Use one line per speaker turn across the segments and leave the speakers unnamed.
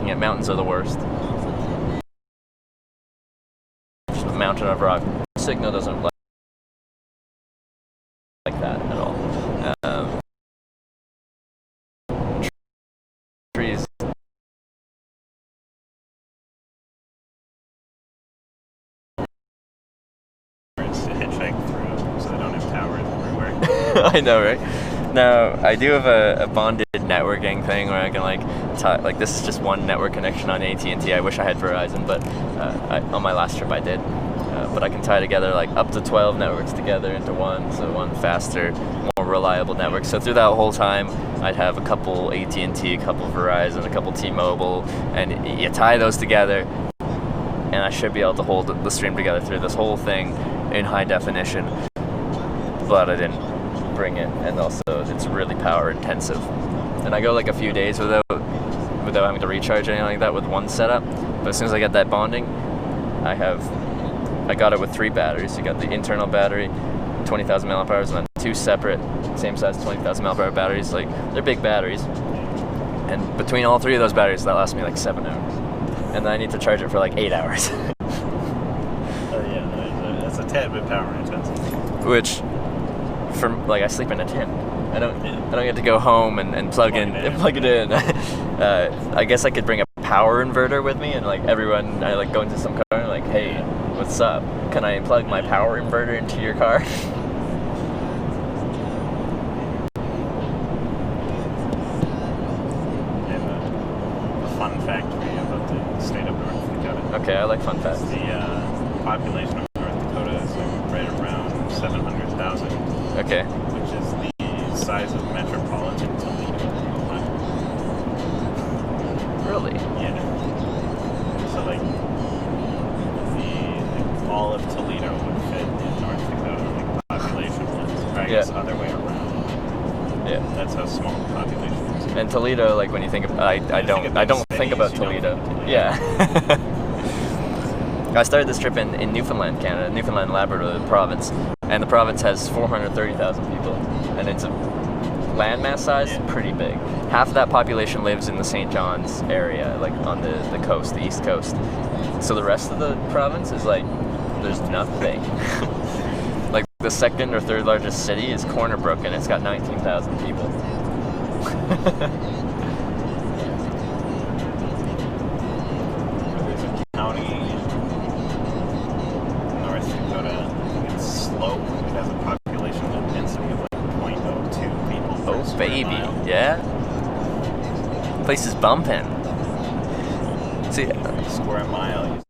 hiking it. Mountains are the worst. Just a mountain of rock. Signal doesn't like that at all. Trees.
Hitchhike through so they don't have towers everywhere.
I know, right? Now, I do have a bonded networking thing where I can like this is just one network connection on AT&T. I wish I had Verizon, but on my last trip I did. But I can tie together like up to 12 networks together into one, so one faster, more reliable network. So through that whole time, I'd have a couple AT&T, a couple Verizon, a couple T-Mobile, and you tie those together, and I should be able to hold the stream together through this whole thing in high definition. But I didn't bring it, and also it's really power intensive. And I go like a few days without having to recharge or anything like that with one setup. But as soon as I get that bonding, I got it with 3 batteries. You got the internal battery, 20,000 mAh, and then 2 separate, same size 20,000 mAh batteries. Like, they're big batteries. And between all 3 of those batteries, that lasts me like 7 hours. And then I need to charge it for like 8 hours.
Yeah, that's a tad bit power intensive.
Which, I sleep in a tent. I don't get to go home and plug it in. I guess I could bring a power inverter with me, and like everyone, I like go into some car and like, hey, what's up? Can I plug my power inverter into your car?
A fun fact for you about the state of North Dakota.
Okay, I like fun facts.
The population of North Dakota is right around 700,000.
Okay.
Which is the size of metropolitan Toledo.
Really?
Yeah. So like all of Toledo would fit in North Dakota, like population-wise. I guess other way around.
Yeah.
That's how small the population is.
And Toledo, like when you think of, I don't think about Toledo. Yeah. I started this trip in Newfoundland, Canada, Newfoundland Labrador, the province, and the province has 430,000 people, and it's a landmass size pretty big. Half of that population lives in the St. John's area, like on the coast, the east coast. So the rest of the province is like, there's nothing. Like the second or third largest city is Corner Brook, and it's got 19,000 people.
There's a county in North Dakota, I think it's Slope. It has a population density of like 0.02 people per square
baby,
mile.
yeah. Place is bumping. See,
Square mile.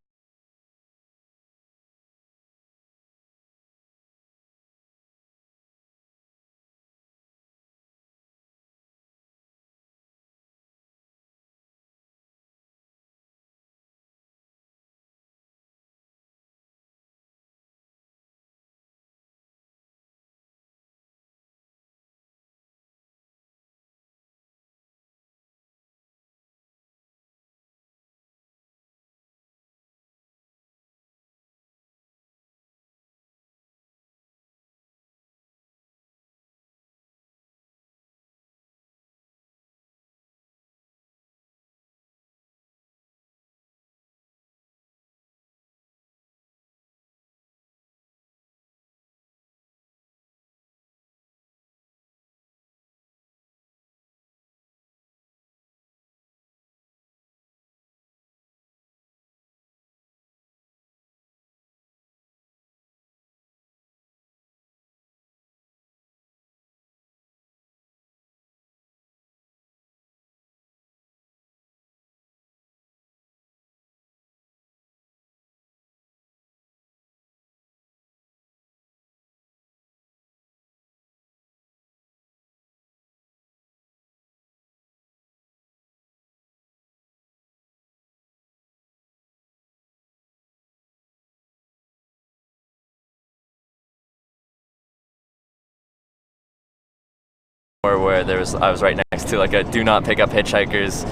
where I was right next to like a do not pick up hitchhikers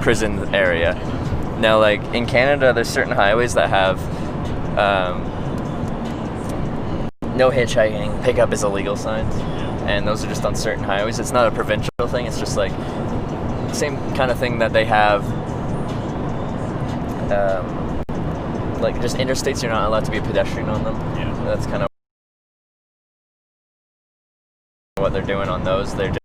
prison area. Now, like in Canada, there's certain highways that have no hitchhiking, pickup is illegal signs, and those are just on certain highways. It's not a provincial thing. It's just like the same kind of thing that they have like just interstates, you're not allowed to be a pedestrian on them.
Yeah.
That's kind of what they're doing on those. They're just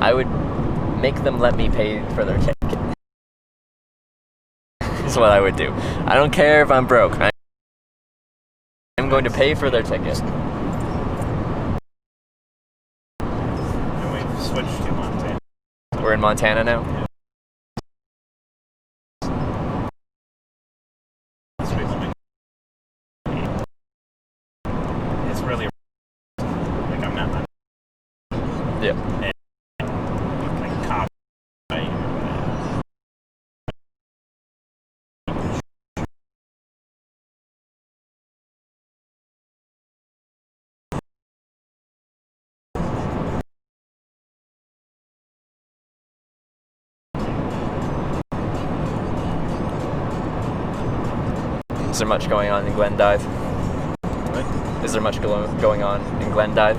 I would make them let me pay for their ticket. That's what I would do. I don't care if I'm broke. I'm going to pay for their ticket.
And we've switched to Montana.
We're in Montana now?
Yeah. It's really like I'm not.
Yeah.
Like cop.
Is there much going on in Glendive?
What?
Is there much going on in Glendive?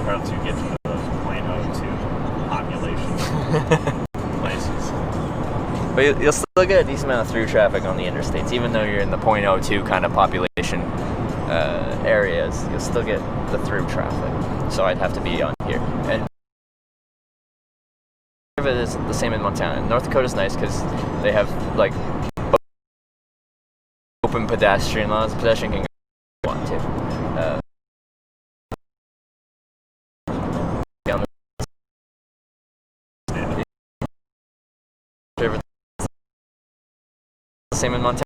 Or else you get to those 0.02 population places.
But you'll still get a decent amount of through traffic on the interstates, even though you're in the 0.02 kind of population areas. You'll still get the through traffic. So I'd have to be on here. And it is the same in Montana. North Dakota's nice because they have like open pedestrian laws. Pedestrian can go if they want to. The same in Montana.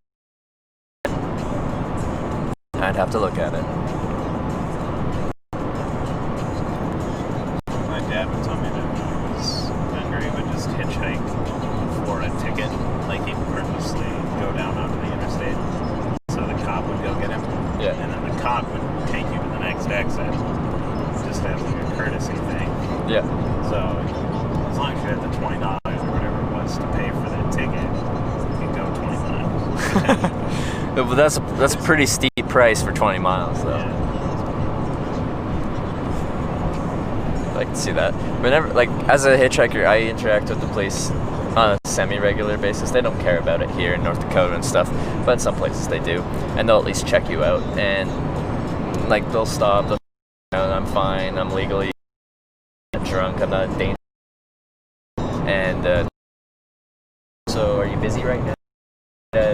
I'd have to look at it.
My dad would tell me that when he was younger, he would just hitchhike for a ticket. Like he'd purposely go down onto the interstate so the cop would go get him.
Yeah.
And then the cop would take you to the next exit just as like a courtesy thing.
Yeah.
So as long as you had the $20 or whatever it was to pay for that ticket, you could go 20 miles.
But that's a pretty steep price for 20 miles, though.
Yeah.
I can see that. Whenever, like, as a hitchhiker, I interact with the police on a semi-regular basis. They don't care about it here in North Dakota and stuff, but in some places they do, and they'll at least check you out. And like, they'll stop. They'll, I'm fine. I'm legally drunk. I'm not dangerous. And so, are you busy right now?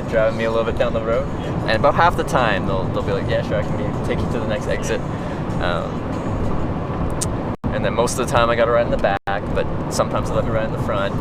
Driving me a little bit down the road,
Yeah.
and about half the time they'll be like, yeah, sure, I can take you to the next exit. And then most of the time I gotta ride in the back, but sometimes they let me ride in the front.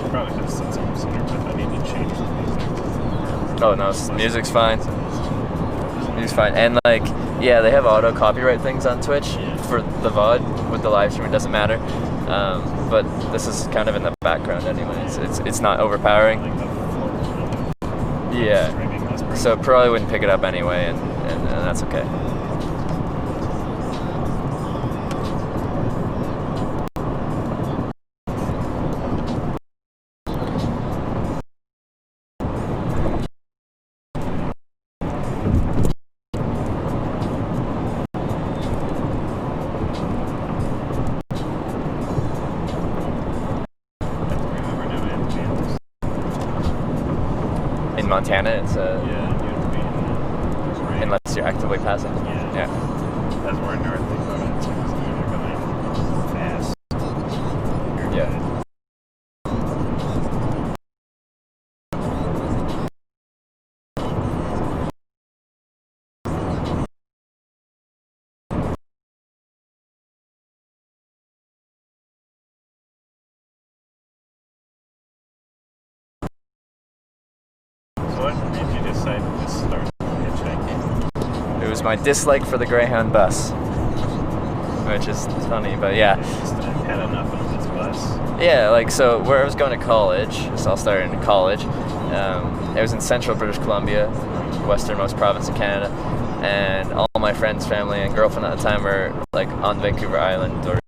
Probably could have said something sooner, but I need to change the music.
Oh no, music's fine. Music's fine, and like Yeah, they have auto copyright things on Twitch
Yeah.
for the VOD. With the live stream, it doesn't matter. But this is kind of in the background anyway. It's not overpowering.
Like the floor of the
Yeah.
streaming this person.
So probably wouldn't pick it up anyway, and that's okay. In Montana, it's
Yeah, you have to be in
unless you're actively passing.
Yeah. That's more north Dakota. It's like they're going fast. You're
Yeah.
good. So what made you decide to start hitchhiking?
It was my dislike for the Greyhound bus, which is funny, but yeah.
You just had enough of this bus.
Yeah, like, so where I was going to college, so I'll start in college. It was in central British Columbia, westernmost province of Canada, and all my friends, family, and girlfriend at the time were like on Vancouver Island or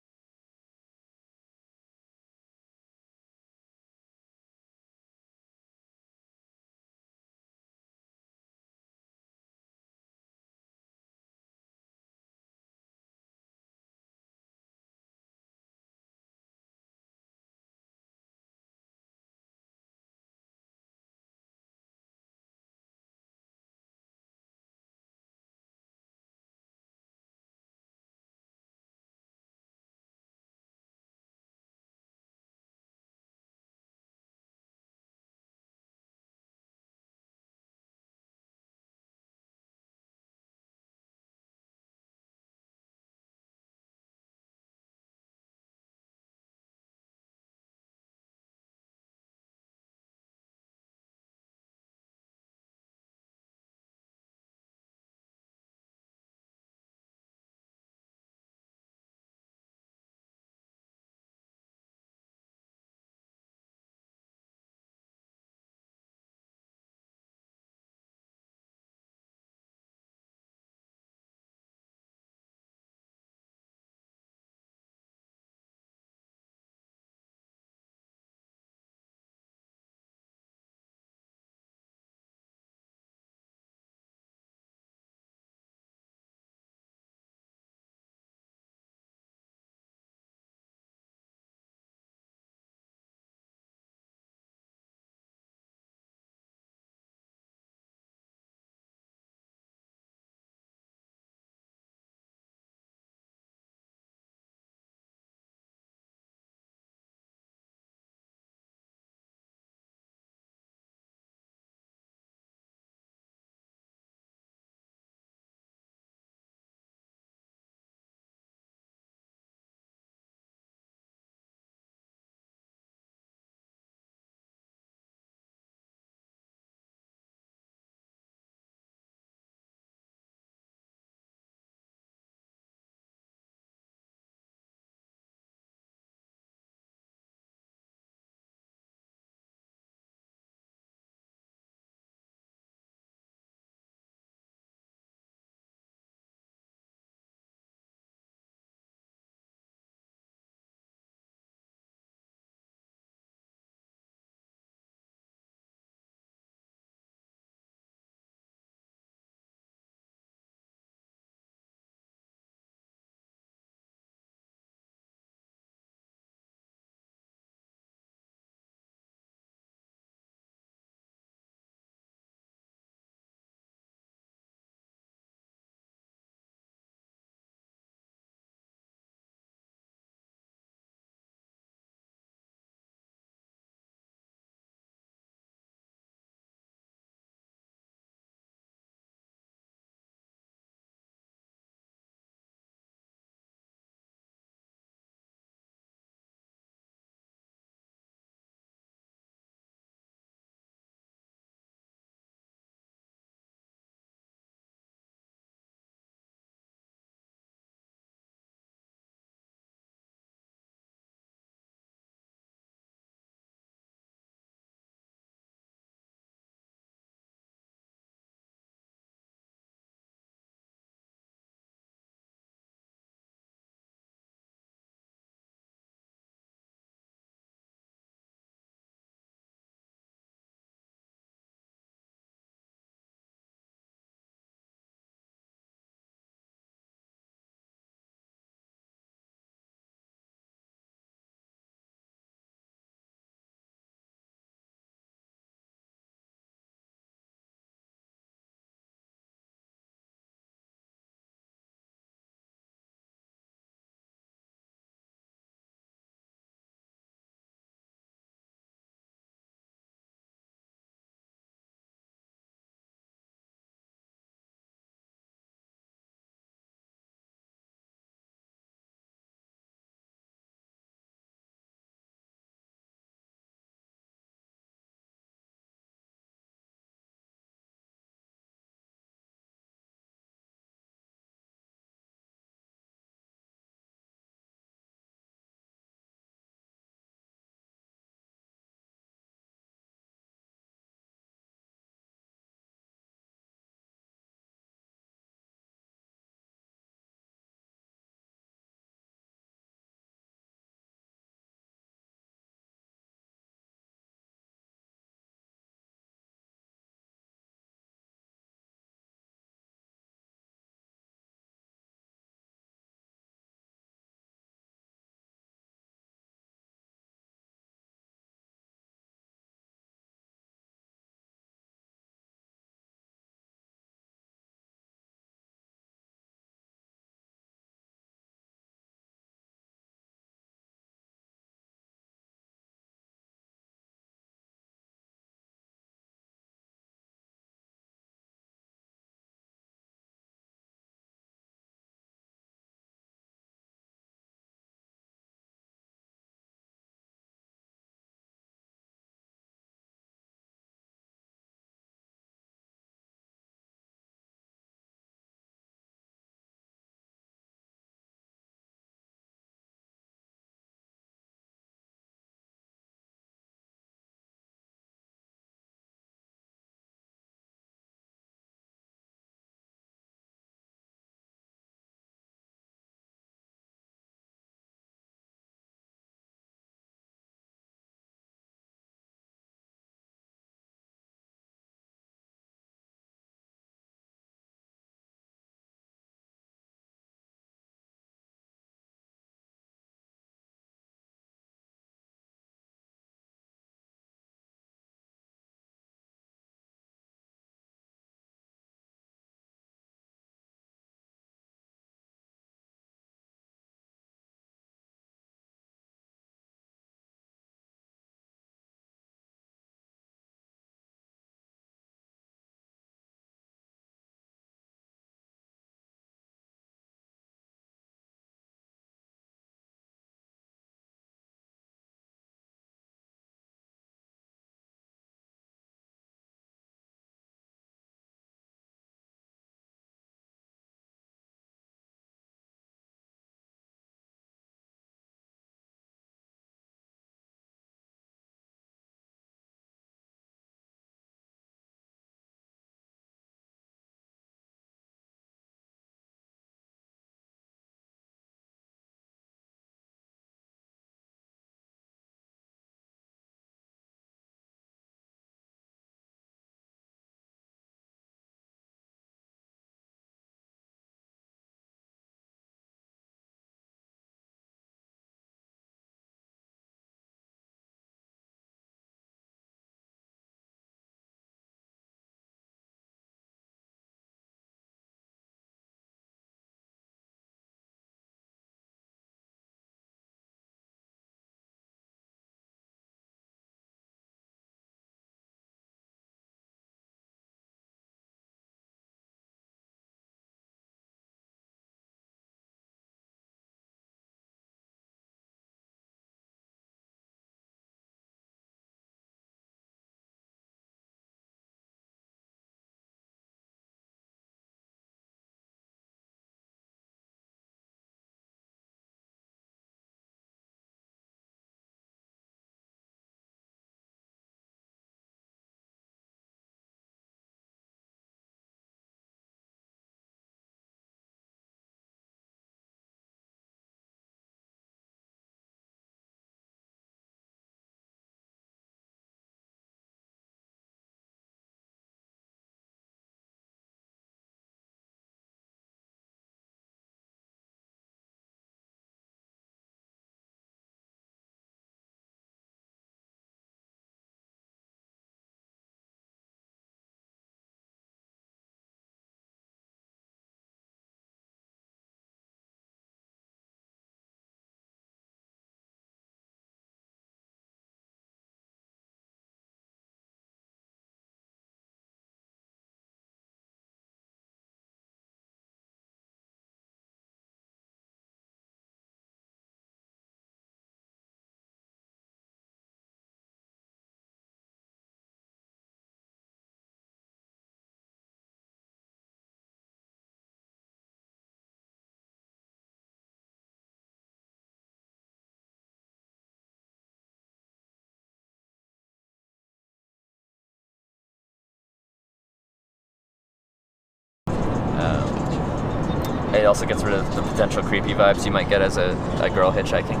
it also gets rid of the potential creepy vibes you might get as a girl hitchhiking.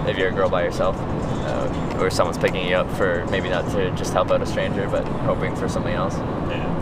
If you're a girl by yourself, or someone's picking you up for maybe not to just help out a stranger, but hoping for something else.
Yeah.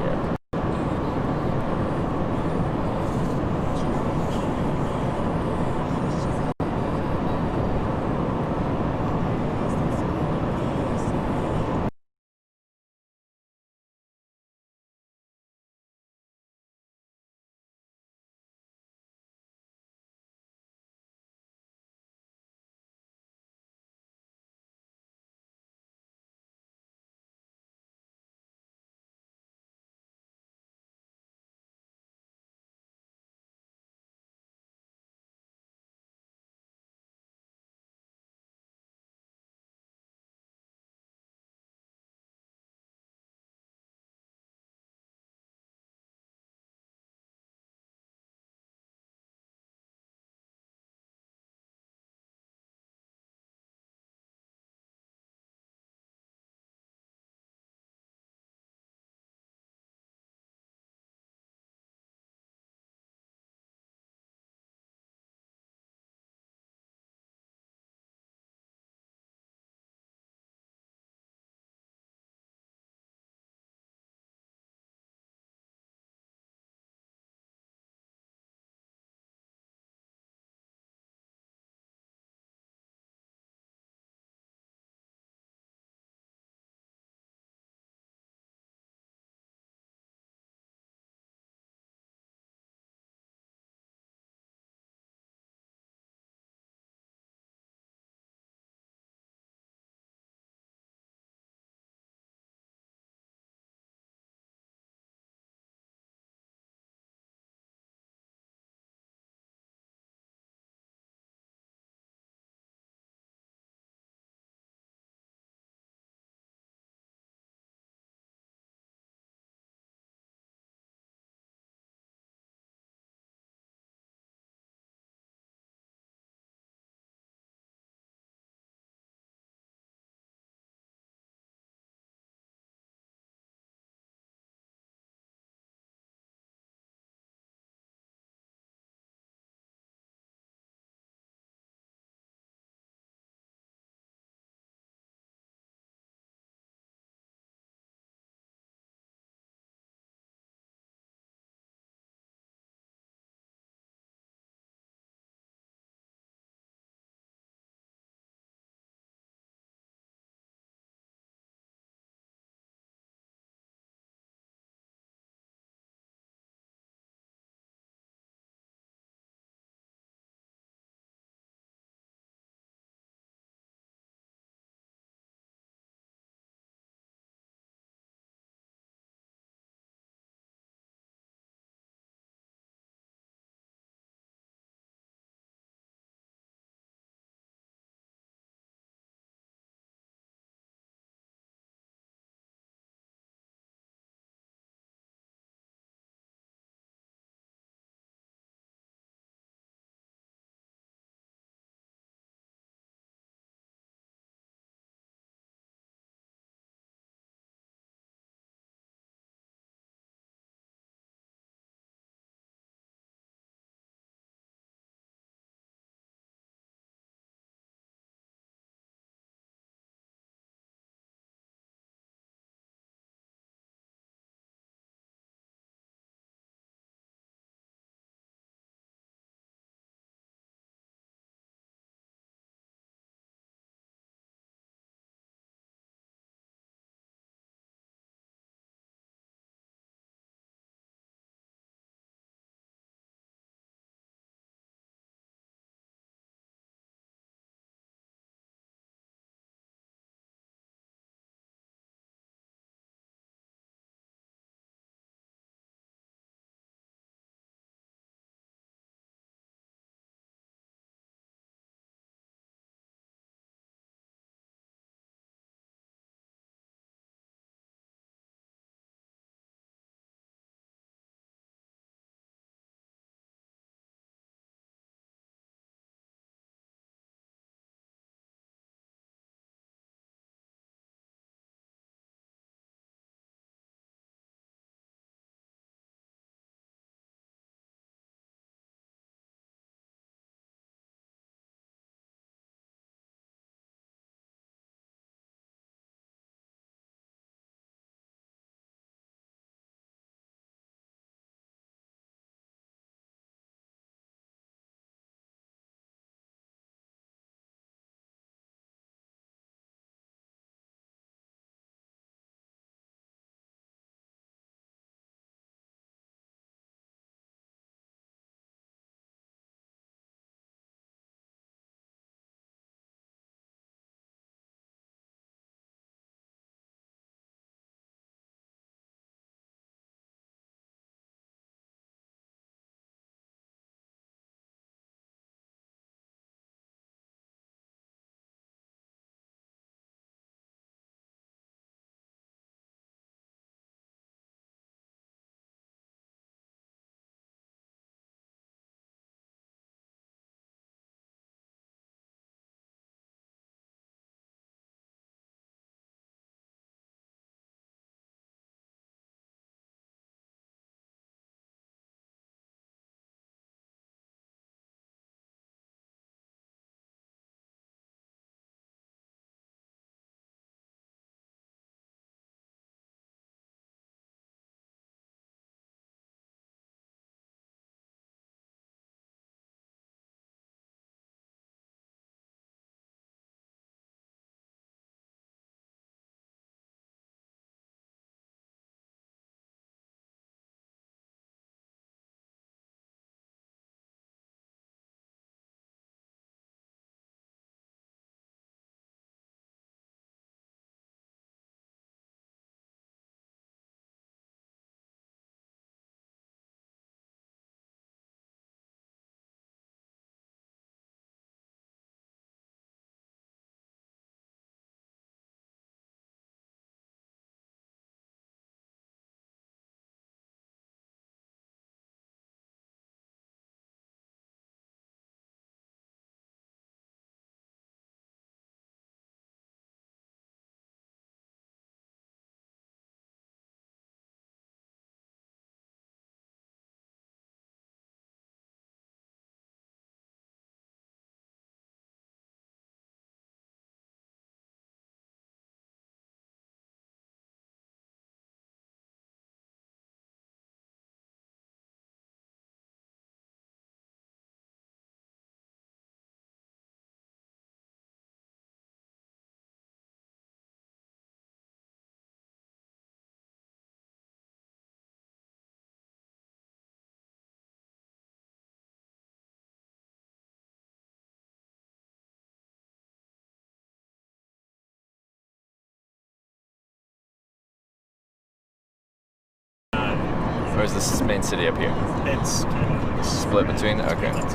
Or is this main city up here?
It's kind of
Split between? Okay.
the two.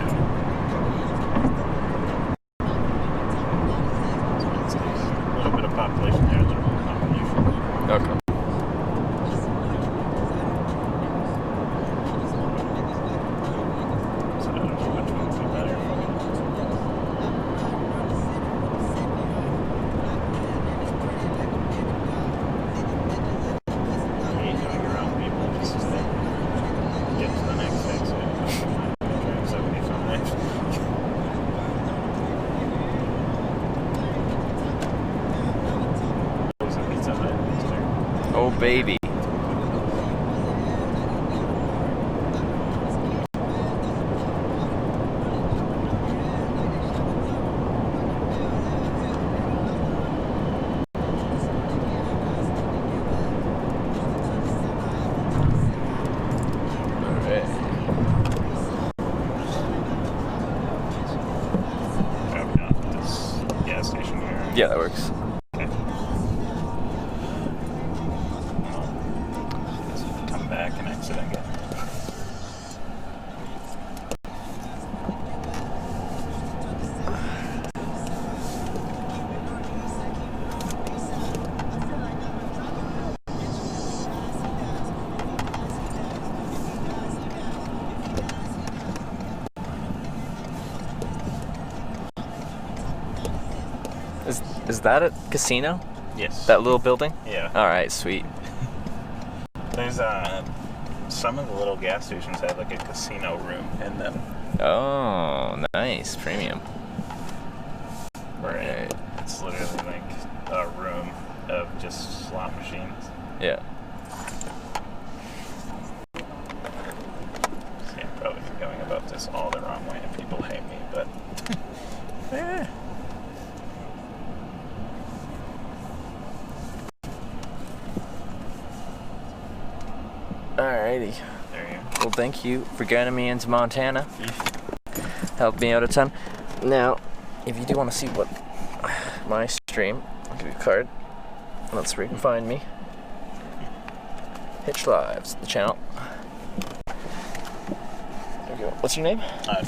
So it's a little bit of population there, a little bit of population.
Okay.
So I don't know which one would be better for you. I hate going around people just to get to the next exit. I'm gonna drive 75. There's a Pizza Hut there.
Oh, baby.
Driving off at this gas station here.
Yeah, that works.
Okay. Just come back and exit again.
Is that a casino?
Yes.
That little building?
Yeah.
All right, sweet.
There's some of the little gas stations have like a casino room in them.
Oh, nice. Premium.
Right. It's literally like a room of just slot machines.
Yeah.
See, I'm probably going about this all the wrong way and people hate me, but eh.
Alrighty.
There you
Well, thank you for getting me into Montana. Helped me out a ton. Now, if you do want to see what my stream, I'll give you a card. That's where you can find me. Hitch Lives, the channel. There we go. What's your name?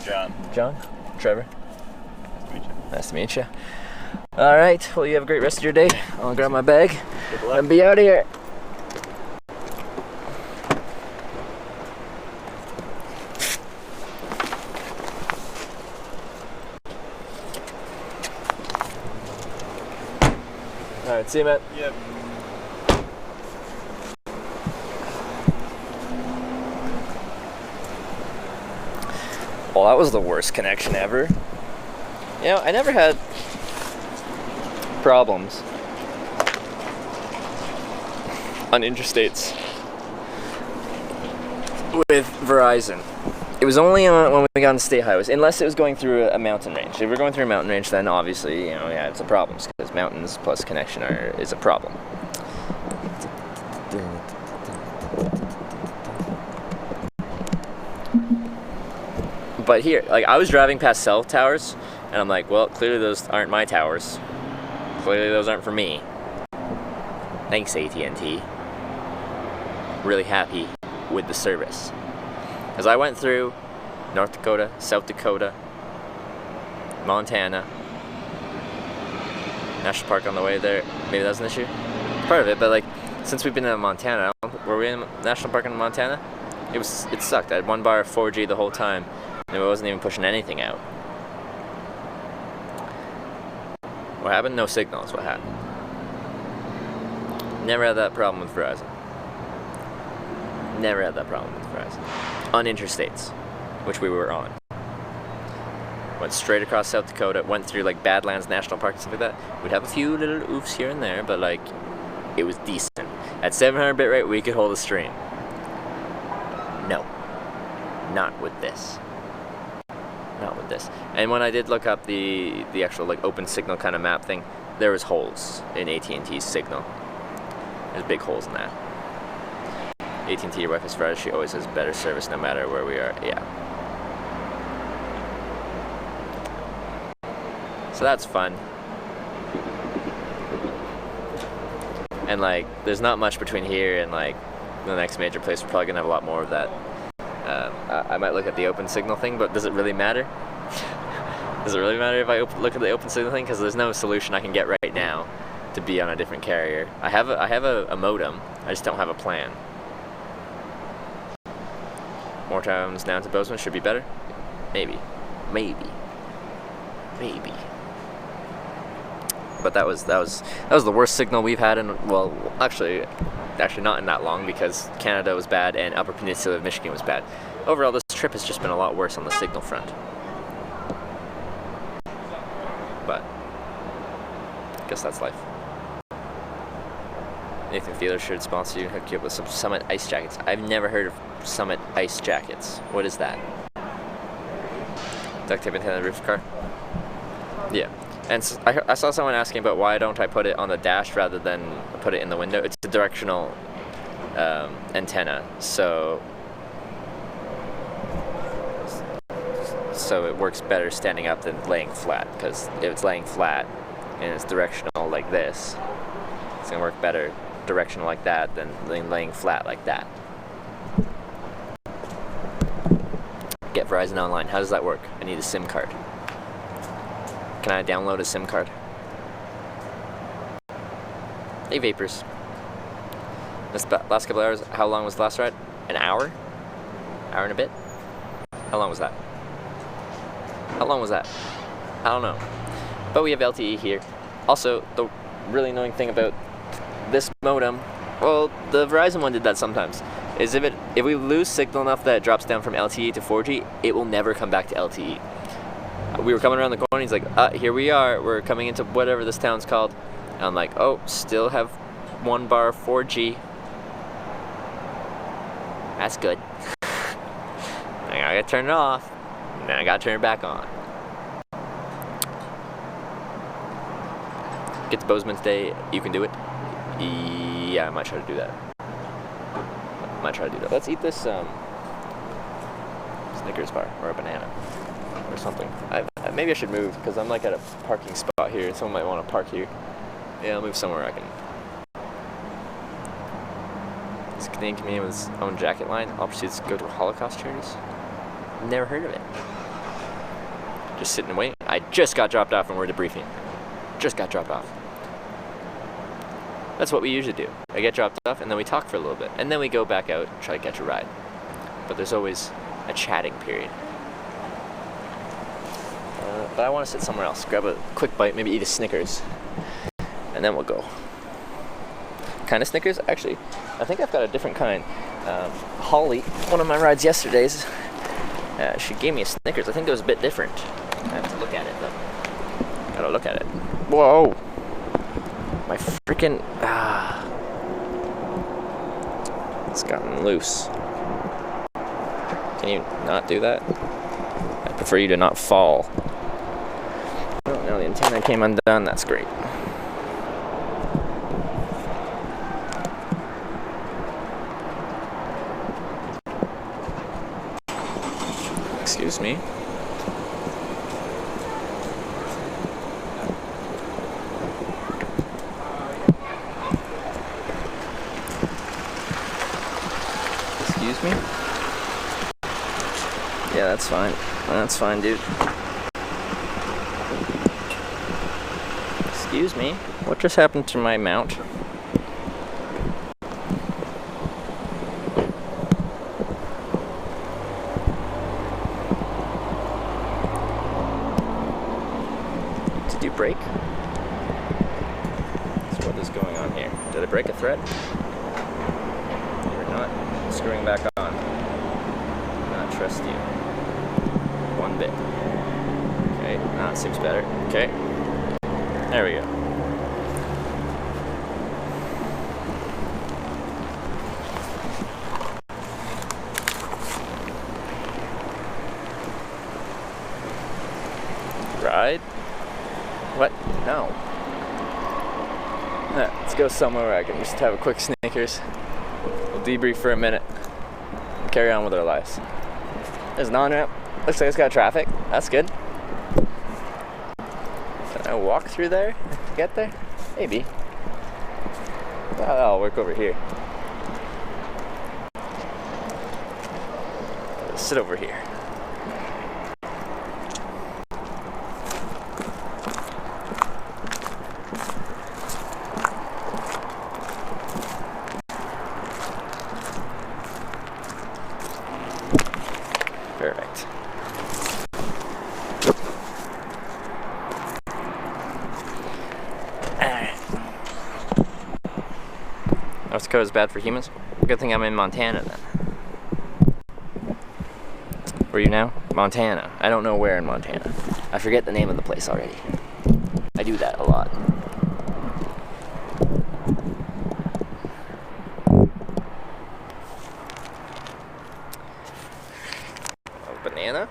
John.
John? Trevor?
Nice to meet you.
Nice to meet you. Alright, well, you have a great rest of your day. I'll grab my bag
Good luck.
and be out of here. Alright, see you, man.
Yep.
Well, that was the worst connection ever. You know, I never had problems on interstates with Verizon. It was only when we got on state highways, unless it was going through a mountain range. If we're going through a mountain range, then obviously, you know, yeah, it's a problem, because mountains plus connection is a problem. But here, like, I was driving past cell towers, and I'm like, well, clearly those aren't my towers. Clearly those aren't for me. Thanks, AT&T. Really happy with the service. As I went through North Dakota, South Dakota, Montana, National Park on the way there. Maybe that's an issue. Part of it, but like, since we've been in Montana, were we in National Park in Montana? It sucked. I had 1 bar of 4G the whole time, and it wasn't even pushing anything out. What happened? No signals. What happened? Never had that problem with Verizon. Never had that problem with Verizon. On interstates, which we were on. Went straight across South Dakota, went through like Badlands National Park and stuff like that. We'd have a few little oofs here and there, but like, it was decent. At 700 bit rate, we could hold a stream. No. Not with this. Not with this. And when I did look up the actual like open signal kind of map thing, there was holes in AT&T's signal. There's big holes in that. AT&T Wi-Fi strategy always has better service no matter where we are. Yeah. So that's fun. And like, there's not much between here and like the next major place, we're probably gonna have a lot more of that. I might look at the open signal thing, but does it really matter? Does it really matter if I look at the open signal thing? Because there's no solution I can get right now to be on a different carrier. I have a modem. I just don't have a plan. More times down to Bozeman should be better. Maybe. But that was the worst signal we've had in, well, actually not in that long, because Canada was bad and Upper Peninsula of Michigan was bad. Overall, this trip has just been a lot worse on the signal front. But I guess that's life. Nathan Theater should sponsor you and hook you up with some Summit ice jackets. I've never heard of Summit ice jackets. What is that? Duct tape antenna on the roof of the car? Yeah. And so I saw someone asking about why don't I put it on the dash rather than put it in the window. It's a directional antenna, so it works better standing up than laying flat, because if it's laying flat and it's directional like this, it's gonna work better directional like that than laying flat like that. Get Verizon Online. How does that work? I need a SIM card. Can I download a SIM card? Hey, Vapors. This last couple hours, how long was the last ride? An hour? Hour and a bit? How long was that? How long was that? I don't know. But we have LTE here. Also, the really annoying thing about this modem, well, the Verizon one did that sometimes, is if we lose signal enough that it drops down from LTE to 4G, it will never come back to LTE. We were coming around the corner, and he's like, here we are, we're coming into whatever this town's called. And I'm like, oh, still have 1 bar 4G. That's good. I gotta turn it off, and then I gotta turn it back on. Get to Bozeman today, you can do it. Yeah, I might try to do that. Let's eat this Snickers bar, or a banana, or something. Maybe I should move, because I'm like at a parking spot here, and someone might want to park here. Yeah, I'll move somewhere I can. This Canadian comedian with his own jacket line. All pursuits go to Holocaust charities. Never heard of it. Just sitting and waiting. I just got dropped off and we're debriefing. Just got dropped off. That's what we usually do. I get dropped off and then we talk for a little bit. And then we go back out and try to catch a ride. But there's always a chatting period. But I want to sit somewhere else. Grab a quick bite, maybe eat a Snickers. And then we'll go. Kind of Snickers? Actually, I think I've got a different kind. Holly, one of my rides yesterday's, she gave me a Snickers. I think it was a bit different. I have to look at it though. Gotta look at it. Whoa! My freaking it's gotten loose. Can you not do that? I prefer you to not fall. Oh no, the antenna came undone. That's great. Excuse me. Excuse me? Yeah, that's fine. That's fine, dude. Excuse me? What just happened to my mount? Did you break? So what is going on here? Did I break a thread? You're not screwing back on. Not trust you. One bit. Okay, that seems better. Okay. There we go. Ride? What? No. Let's go somewhere where I can just have a quick Snickers. We'll debrief for a minute. And carry on with our lives. There's an on-ramp. Looks like it's got traffic. That's good. Can I walk through there to get there? Maybe. That'll work over here. sit over here. Perfect. North Dakota is bad for humans. Good thing I'm in Montana then. Where are you now? Montana. I don't know where in Montana. I forget the name of the place already. I do that a lot. Banana?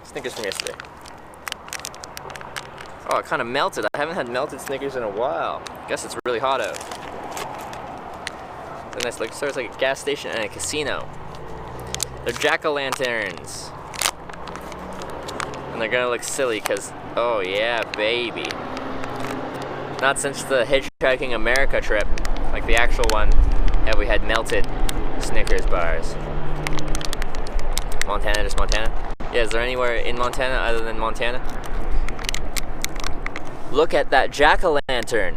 Snickers from yesterday. Oh, it kind of melted. I haven't had melted Snickers in a while. Guess it's really hot out. And it's like, so it's like a gas station and a casino. They're jack-o'-lanterns. And they're gonna look silly because, oh yeah, baby. Not since the Hitchhiking America trip, like the actual one, have we had melted Snickers bars. Montana, just Montana? Yeah, is there anywhere in Montana other than Montana? Look at that jack-o'-lantern.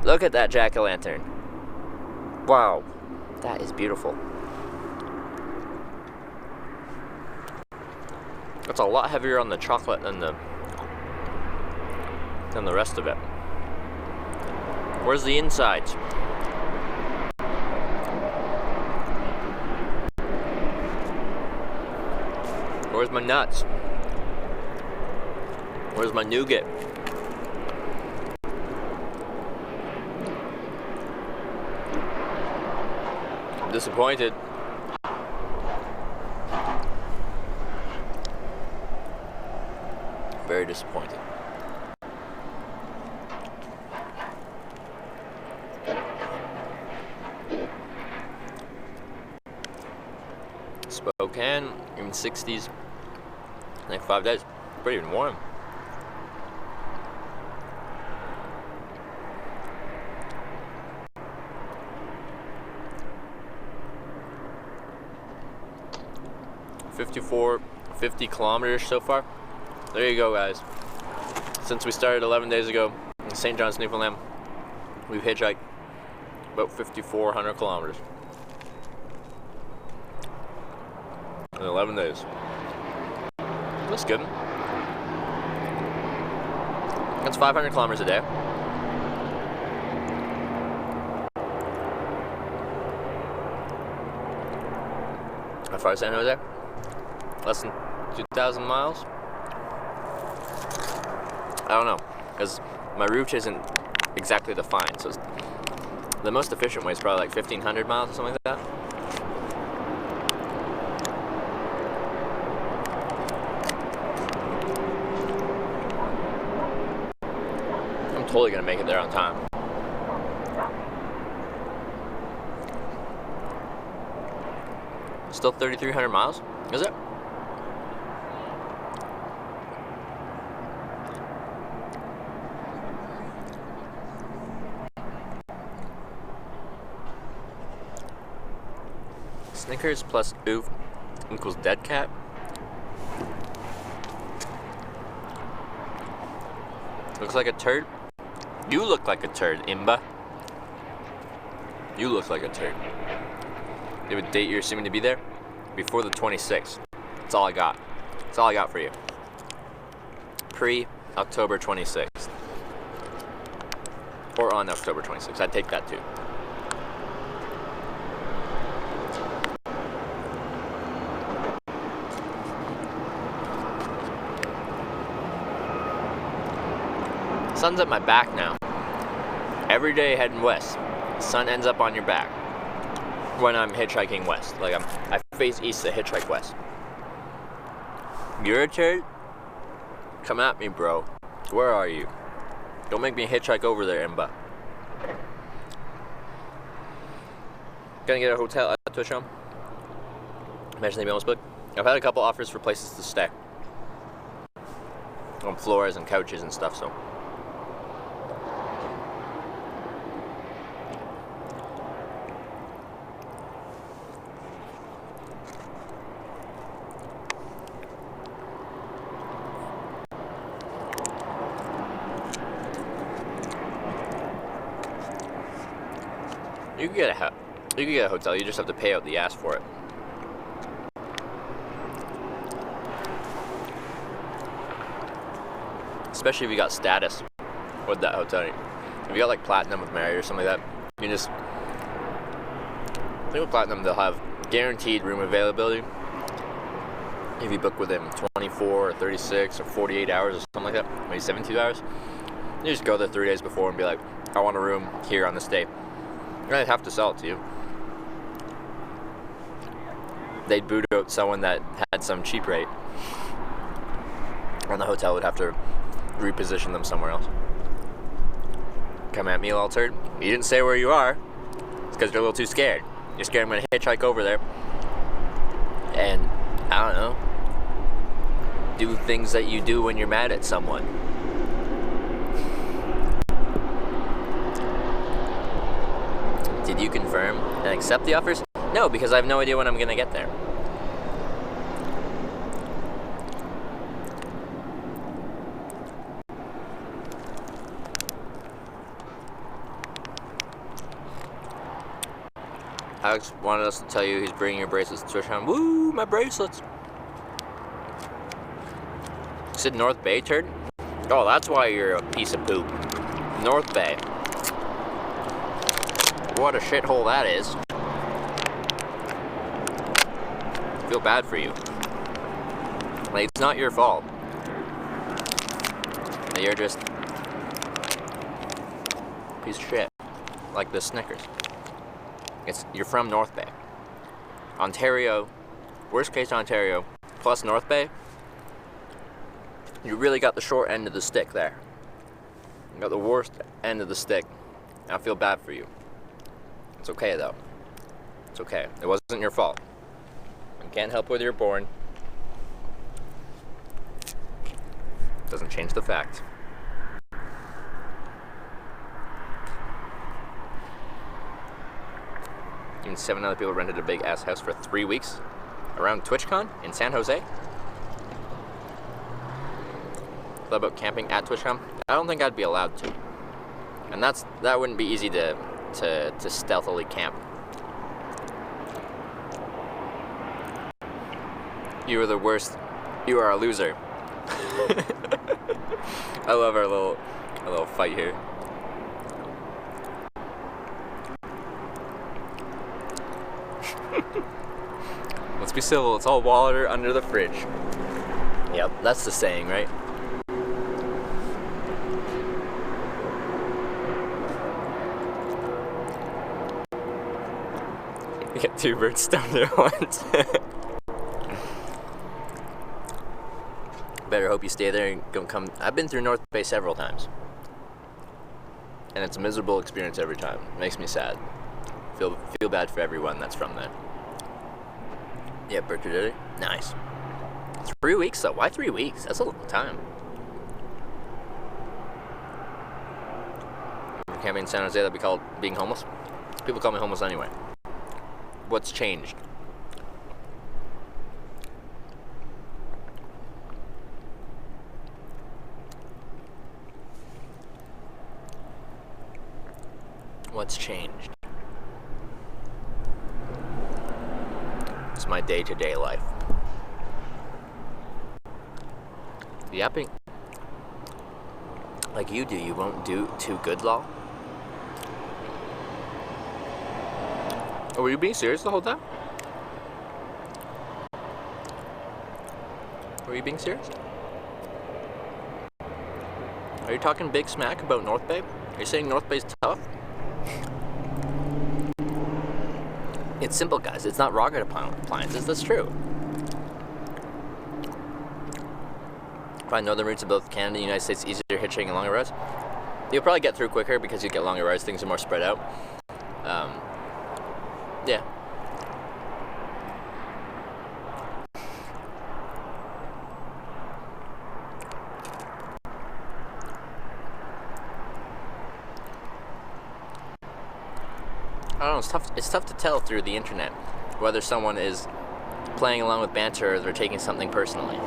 Look at that jack-o'-lantern. Wow, that is beautiful. It's a lot heavier on the chocolate than the rest of it. Where's the insides? Where's my nuts? Where's my nougat? I'm disappointed. Very disappointed. Spokane, in 60s, like 5 days. Pretty even warm. $50 kilometers so far. There you go, guys. Since we started 11 days ago in St. John's, Newfoundland, we've hitchhiked about 5,400 kilometers in 11 days. That's good. That's 500 kilometers a day. How far is San Jose? Less than 2,000 miles? I don't know, because my route isn't exactly defined, so the most efficient way is probably like 1,500 miles or something like that. I'm totally gonna make it there on time. Still 3,300 miles, is it? Snickers plus oof equals dead cat. Looks like a turd. You look like a turd, Imba. You look like a turd. You have a date you're assuming to be there? Before the 26th. That's all I got. That's all I got for you. Pre-October 26th. Or on October 26th. I'd take that too. Sun's at my back now. Every day heading west, sun ends up on your back when I'm hitchhiking west. Like I face east to hitchhike west. You're a turd? Come at me, bro. Where are you? Don't make me hitchhike over there, Imba. Gonna get a hotel at TwitchCon. Imagine they be almost booked. I've had a couple offers for places to stay. On floors and couches and stuff, so. You can get a hotel. You just have to pay out the ass for it. Especially if you got status with that hotel. If you got like platinum with Marriott or something like that, you just. I think with platinum they'll have guaranteed room availability. If you book within 24 or 36 or 48 hours or something like that, maybe 72 hours, you just go there 3 days before and be like, I want a room here on this day. They'd have to sell it to you. They'd boot out someone that had some cheap rate, and the hotel would have to reposition them somewhere else. Come at me, all turd. You didn't say where you are. It's because you're a little too scared. You're scared I'm going to hitchhike over there and, I don't know, do things that you do when you're mad at someone. Did you confirm and accept the offers? No, because I have no idea when I'm going to get there. Alex wanted us to tell you he's bringing your bracelets to TwitchCon. Woo, my bracelets! You said North Bay, turd? Oh, that's why you're a piece of poop. North Bay. What a shithole that is. I feel bad for you. Like, it's not your fault. You're just a piece of shit. Like the Snickers. You're from North Bay. Ontario, worst case Ontario, plus North Bay, you really got the short end of the stick there. You got the worst end of the stick. I feel bad for you. It's okay though. It's okay. It wasn't your fault. You can't help whether you're born. Doesn't change the fact. Even 7 other people rented a big ass house for 3 weeks around TwitchCon in San Jose. Thought about camping at TwitchCon. I don't think I'd be allowed to, and that wouldn't be easy to stealthily camp. You are the worst. You are a loser. I love our little fight here. Let's be civil. It's all water under the fridge. Yep, that's the saying, right? You get 2 birds stoned at once. Better hope you stay there and don't come. I've been through North Bay several times, and it's a miserable experience every time. It makes me sad. Feel bad for everyone that's from there. Yeah, birthday did it. Nice. 3 weeks though. Why 3 weeks? That's a long time. Camping in San Jose, that'd be called being homeless. People call me homeless anyway. What's changed? What's changed? It's my day-to-day life. Yapping like you do, you won't do too good, lol. Oh, were you being serious the whole time? Were you being serious? Are you talking big smack about North Bay? Are you saying North Bay's tough? It's simple, guys. It's not rocket appliances. That's true. Find northern routes of both Canada and the United States easier hitchhiking and longer rides. You'll probably get through quicker because you get longer rides. Things are more spread out. Yeah. I don't know, it's tough to tell through the internet whether someone is playing along with banter or they're taking something personally.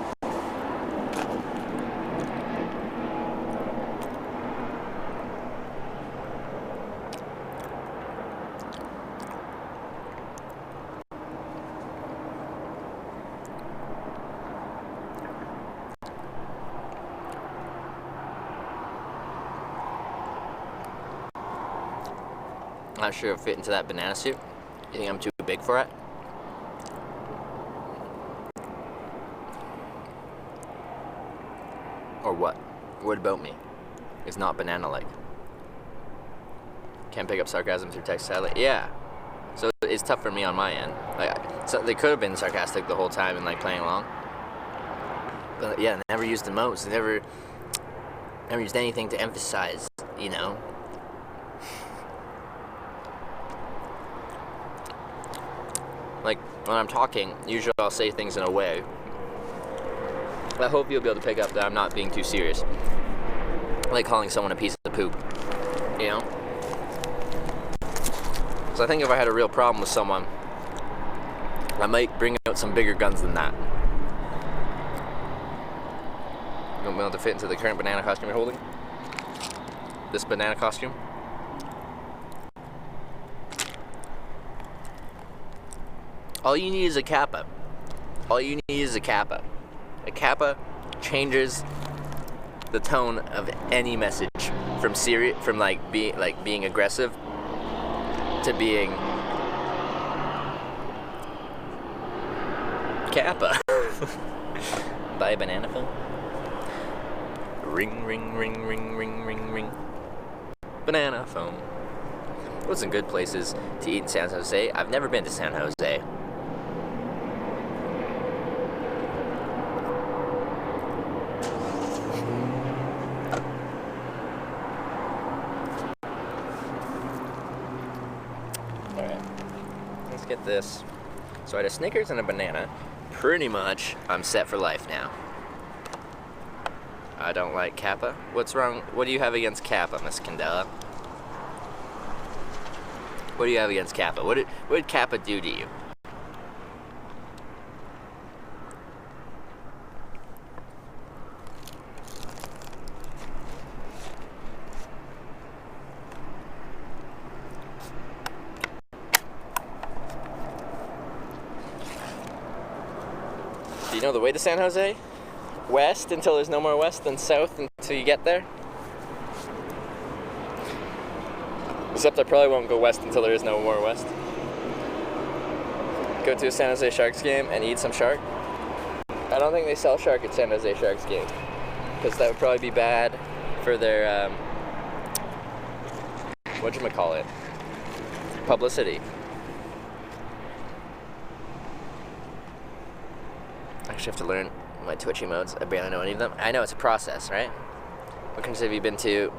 I'm not sure if it fit into that banana suit. You think I'm too big for it? Or what? What about me is not banana-like? Can't pick up sarcasm through text sadly. Yeah. So it's tough for me on my end. Like, so they could have been sarcastic the whole time and like playing along. But yeah, never used emotes. Never used anything to emphasize, you know. Like when I'm talking, usually I'll say things in a way. I hope you'll be able to pick up that I'm not being too serious. Like calling someone a piece of poop, you know. So I think if I had a real problem with someone, I might bring out some bigger guns than that. You won't be able to fit into the current banana costume you're holding? This banana costume? All you need is a kappa. All you need is a kappa. A kappa changes the tone of any message from being aggressive to being kappa. Buy a banana phone. Ring, ring, ring, ring, ring, ring, ring. Banana phone. What's some good places to eat in San Jose? I've never been to San Jose. Alright. Let's get this. So I had a Snickers and a banana. Pretty much, I'm set for life now. I don't like kappa. What's wrong? What do you have against kappa, Miss Candela? What do you have against kappa? What did kappa do to you? Do you know the way to San Jose? West until there's no more west, then south until you get there. Except I probably won't go west until there is no more west. Go to a San Jose Sharks game and eat some shark. I don't think they sell shark at San Jose Sharks game, because that would probably be bad for their whatchamacallit, publicity. I actually have to learn my Twitch emotes. I barely know any of them. I know it's a process, right? What countries have you been to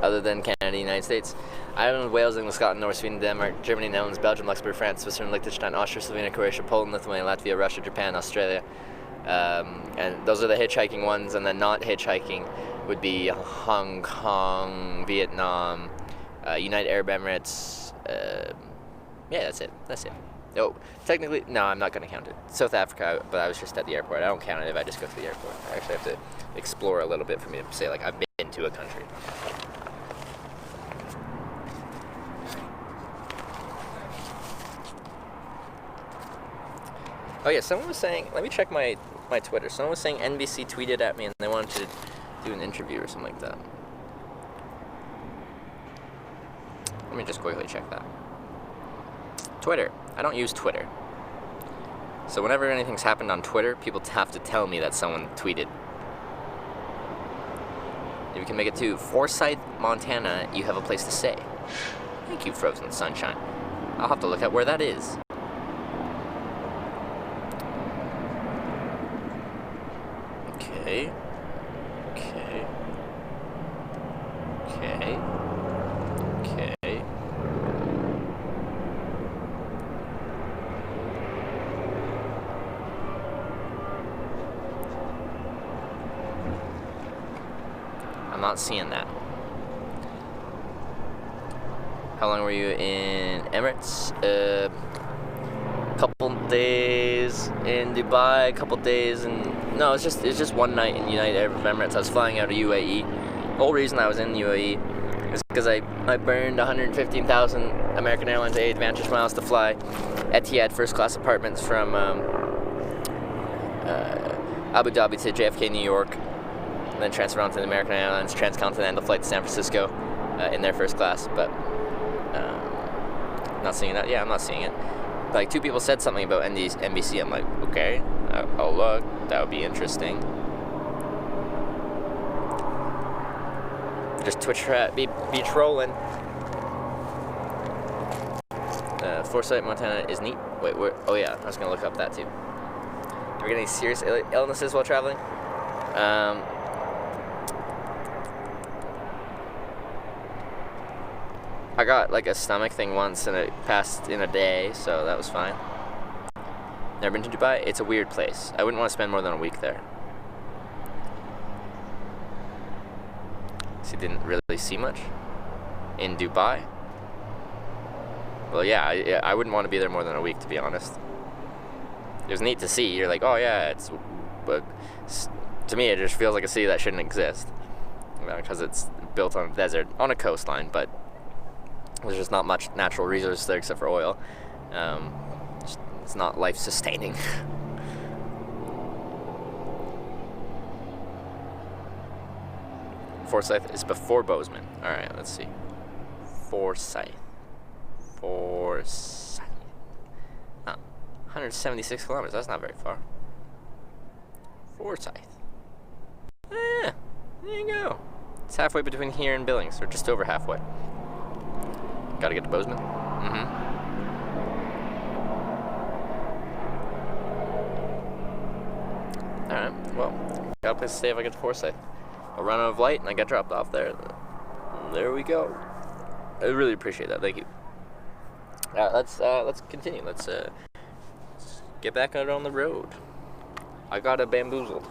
other than Canada, United States? Ireland, Wales, England, Scotland, Norway, Sweden, Denmark, Germany, Netherlands, Belgium, Luxembourg, France, Switzerland, Liechtenstein, Austria, Slovenia, Croatia, Poland, Lithuania, Latvia, Russia, Japan, Australia. And those are the hitchhiking ones, and then not hitchhiking would be Hong Kong, Vietnam, United Arab Emirates. Yeah, that's it. Oh, technically, no, I'm not going to count it. South Africa, but I was just at the airport. I don't count it if I just go to the airport. I actually have to explore a little bit for me to say, like, I've been to a country. Oh, yeah, someone was saying, let me check my Twitter. Someone was saying NBC tweeted at me and they wanted to do an interview or something like that. Let me just quickly check that. Twitter. I don't use Twitter. So whenever anything's happened on Twitter, people have to tell me that someone tweeted. If you can make it to Forsyth, Montana, you have a place to stay. Thank you, Frozen Sunshine. I'll have to look at where that is. Okay. I'm not seeing that. How long were you in Emirates? Couple days in Dubai, couple days in... No, it's just one night in United Arab Emirates. I was flying out of UAE. The whole reason I was in UAE is because I burned 115,000 American Airlines AAdvantage miles to fly Etihad first class apartments from Abu Dhabi to JFK, New York, and then transfer on to the American Airlines transcontinental flight to San Francisco in their first class. But Not seeing that? Yeah, I'm not seeing it. Like, 2 people said something about NBC. I'm like, okay, I'll look. That would be interesting. Just Twitch chat, be trolling. Forsyth, Montana is neat. Wait, where? Oh yeah, I was gonna look up that too. Do we get any serious illnesses while traveling? I got like a stomach thing once and it passed in a day, so that was fine. Never been to Dubai? It's a weird place. I wouldn't want to spend more than a week there. So you didn't really see much in Dubai? Well, yeah, I wouldn't want to be there more than a week, to be honest. It was neat to see. You're like, oh yeah, but to me it just feels like a city that shouldn't exist. Because it's built on a desert, on a coastline, but there's just not much natural resources there except for oil. It's not life-sustaining. Forsyth is before Bozeman. Alright, let's see. Forsyth. 176 kilometers. That's not very far. Forsyth. There you go. It's halfway between here and Billings, or just over halfway. Gotta get to Bozeman. Alright, well, got a place to stay if I get to Forsyth. I'll run out of light and I get dropped off there. There we go. I really appreciate that. Thank you. Let's continue. Let's get back out on the road. I got a bamboozled.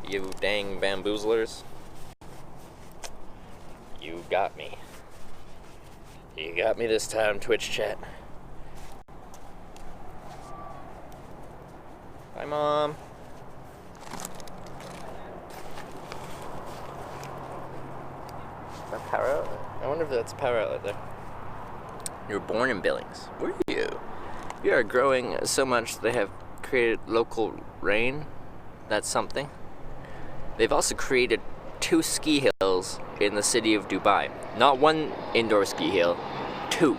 You dang bamboozlers. You got me. You got me this time, Twitch chat. Bye, Mom. Is that power outlet? I wonder if that's a power outlet there. You were born in Billings. Were you? You are growing so much they have created local rain. That's something. They've also created 2 ski hills in the city of Dubai. Not 1 indoor ski hill, 2.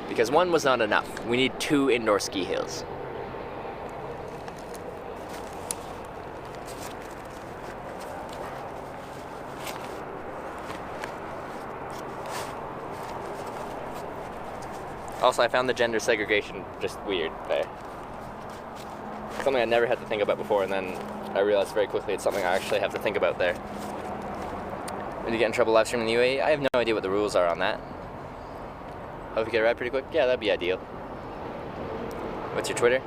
Because 1 was not enough. We need 2 indoor ski hills. Also, I found the gender segregation just weird. Something I never had to think about before, and then I realized very quickly it's something I actually have to think about there. When you get in trouble live streaming in the UAE, I have no idea what the rules are on that. Hope you get a ride pretty quick? Yeah, that'd be ideal. What's your Twitter?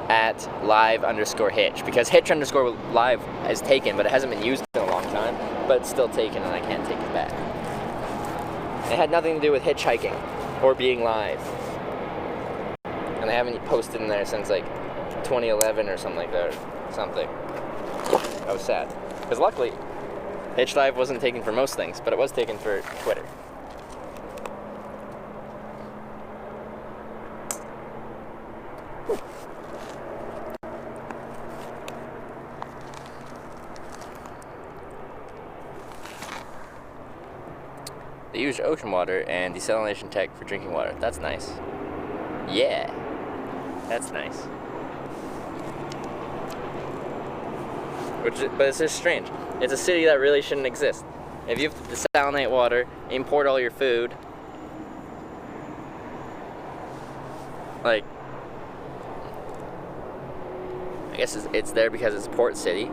At @live_hitch. Because hitch_live is taken, but it hasn't been used in a long time. But it's still taken, and I can't take it back. It had nothing to do with hitchhiking or being live. And they haven't posted in there since like 2011 or something like that. I was sad. Because luckily, Hitch Live wasn't taken for most things, but it was taken for Twitter. They used ocean water and desalination tech for drinking water. That's nice. Yeah, that's nice. But it's just strange. It's a city that really shouldn't exist. If you have to desalinate water, import all your food, like, I guess it's there because it's a port city.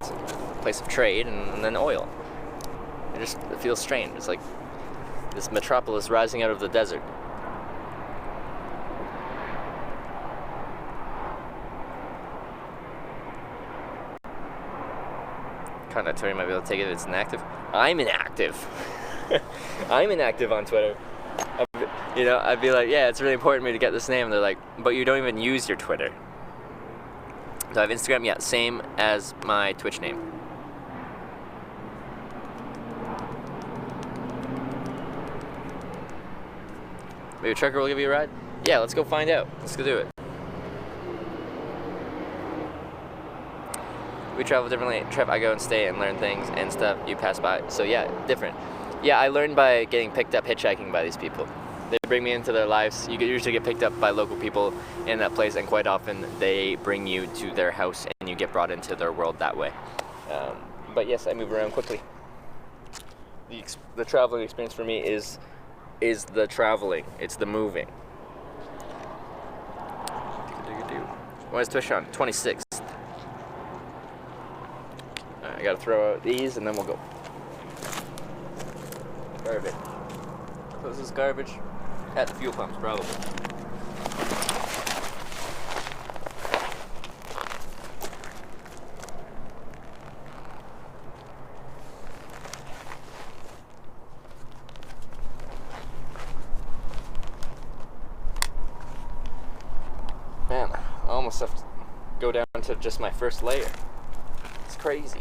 It's a place of trade and then oil. It feels strange. It's like this metropolis rising out of the desert. Kind of Twitter might be able to take it if it's inactive. I'm inactive. I'm inactive on Twitter. I'd be like, yeah, it's really important to me to get this name. And they're like, but you don't even use your Twitter. So I have Instagram, yeah, same as my Twitch name. Maybe a trucker will give you a ride? Yeah, let's go find out. Let's go do it. We travel differently. Trev, I go and stay and learn things and stuff. You pass by. So yeah, different. Yeah, I learned by getting picked up hitchhiking by these people. They bring me into their lives. You usually get picked up by local people in that place, and quite often they bring you to their house and you get brought into their world that way. But yes, I move around quickly. The traveling experience for me is the traveling. It's the moving. When is TwitchCon? 26th. I gotta throw out these and then we'll go. Garbage. This is garbage. At the fuel pumps, probably. Man, I almost have to go down to just my first layer. It's crazy.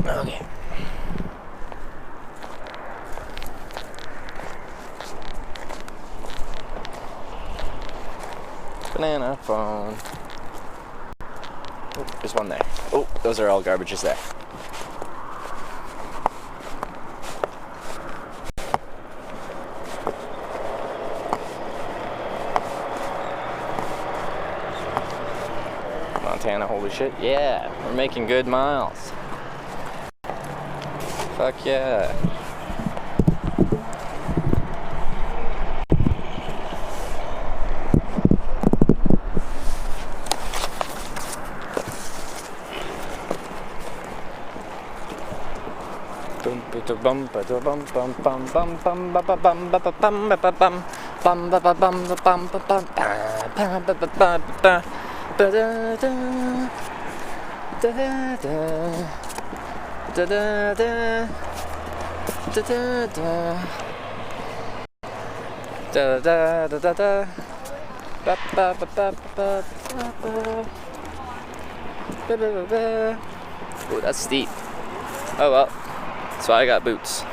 Okay. Banana phone. Oh, there's one there. Oh, those are all garbages there. Montana, holy shit. Yeah, we're making good miles. Fuck yeah. Oh, that's steep. Oh well, that's why I got boots.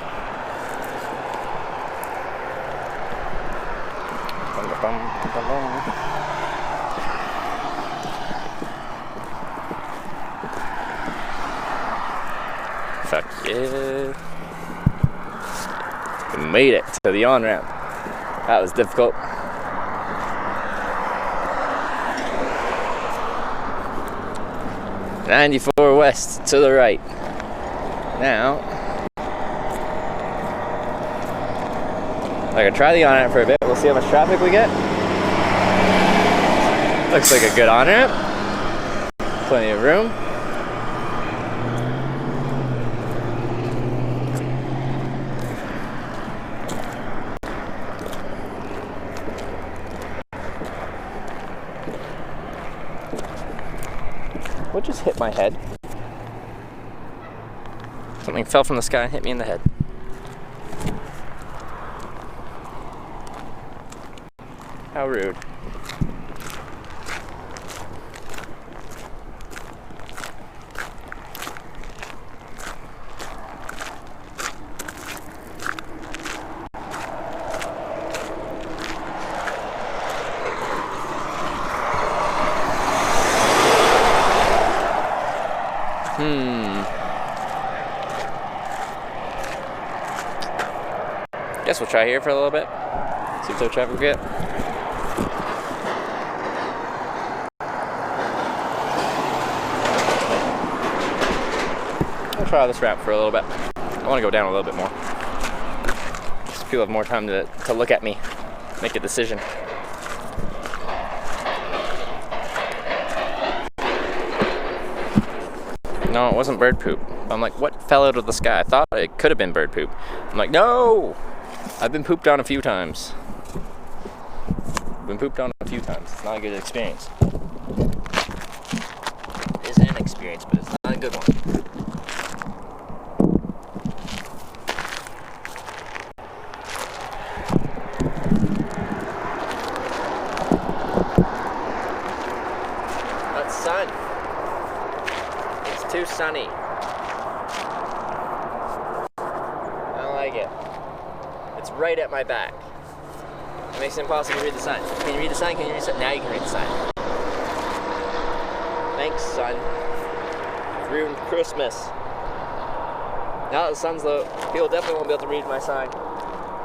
Fuck yeah. We made it to the on-ramp. That was difficult. "94 west to the right." Now, I can try the on-ramp for a bit. We'll see how much traffic we get. Looks like a good on-ramp. Plenty of room. What just hit my head? Something fell from the sky and hit me in the head. How rude. Guess we'll try here for a little bit. See if there's traffic we get. I'll try this ramp for a little bit. I want to go down a little bit more. Just people have more time to look at me, make a decision. No, it wasn't bird poop. I'm like, what fell out of the sky? I thought it could have been bird poop. I'm like, no! I've been pooped on a few times. It's not a good experience. It is an experience, but it's not a good one. That's sun. It's too sunny. I don't like it. It's right at my back. It makes it impossible to read the sign. Can you read the sign? Can you read the sign? Now you can read the sign. Thanks, son. Ruined Christmas. Now that the sun's low, people definitely won't be able to read my sign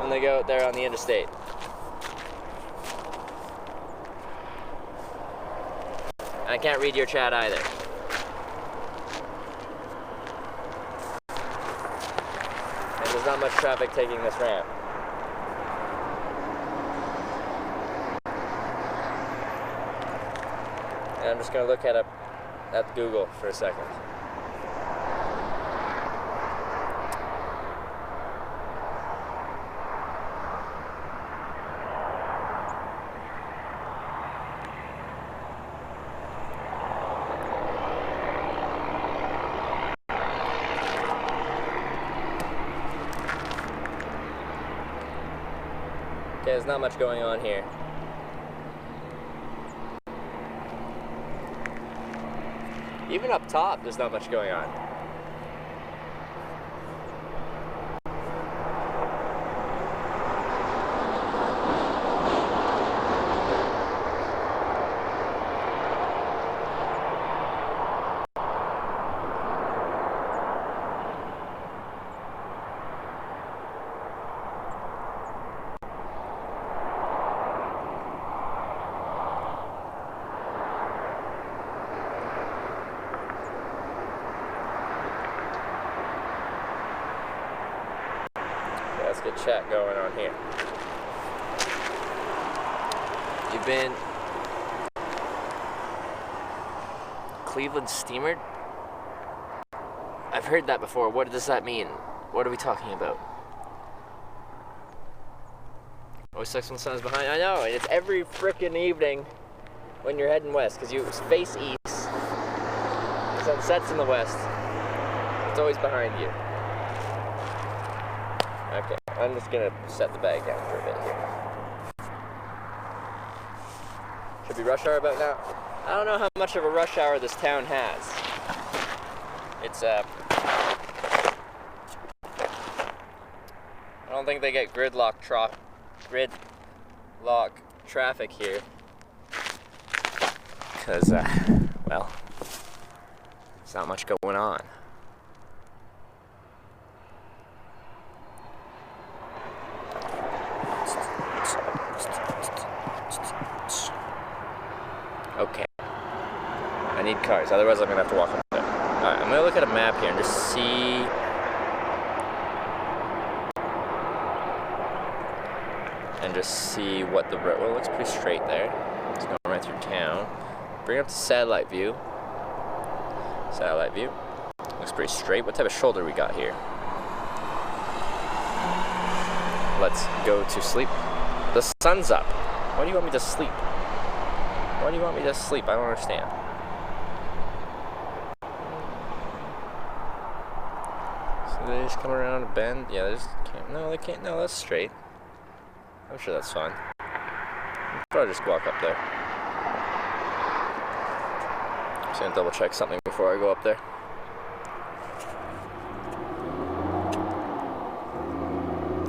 when they go out there on the interstate. I can't read your chat either. And there's not much traffic taking this ramp. And I'm just going to look at Google for a second. Okay, there's not much going on here. Even up top, there's not much going on. Let's get chat going on here. You've been Cleveland steamered? I've heard that before. What does that mean? What are we talking about? Always sucks when the sun's behind. I know, and it's every frickin' evening when you're heading west, because you face east. The sun sets in the west. It's always behind you. Okay, I'm just gonna set the bag down for a bit here. Should be rush hour about now. I don't know how much of a rush hour this town has. It's I don't think they get gridlock traffic here. Cause well, there's not much going on. Okay. I need cars, otherwise I'm gonna have to walk up there. Alright, I'm gonna look at a map here and just see. What the road. Well, it looks pretty straight there. It's going right through town. Bring it up to satellite view. Satellite view. Looks pretty straight. What type of shoulder we got here? Let's go to sleep. The sun's up. Why do you want me to sleep? Why do you want me to sleep? I don't understand. So they just come around a bend? Yeah, they just can't. No, they can't. No, that's straight. I'm sure that's fine. I'll probably just walk up there. Just gonna double check something before I go up there.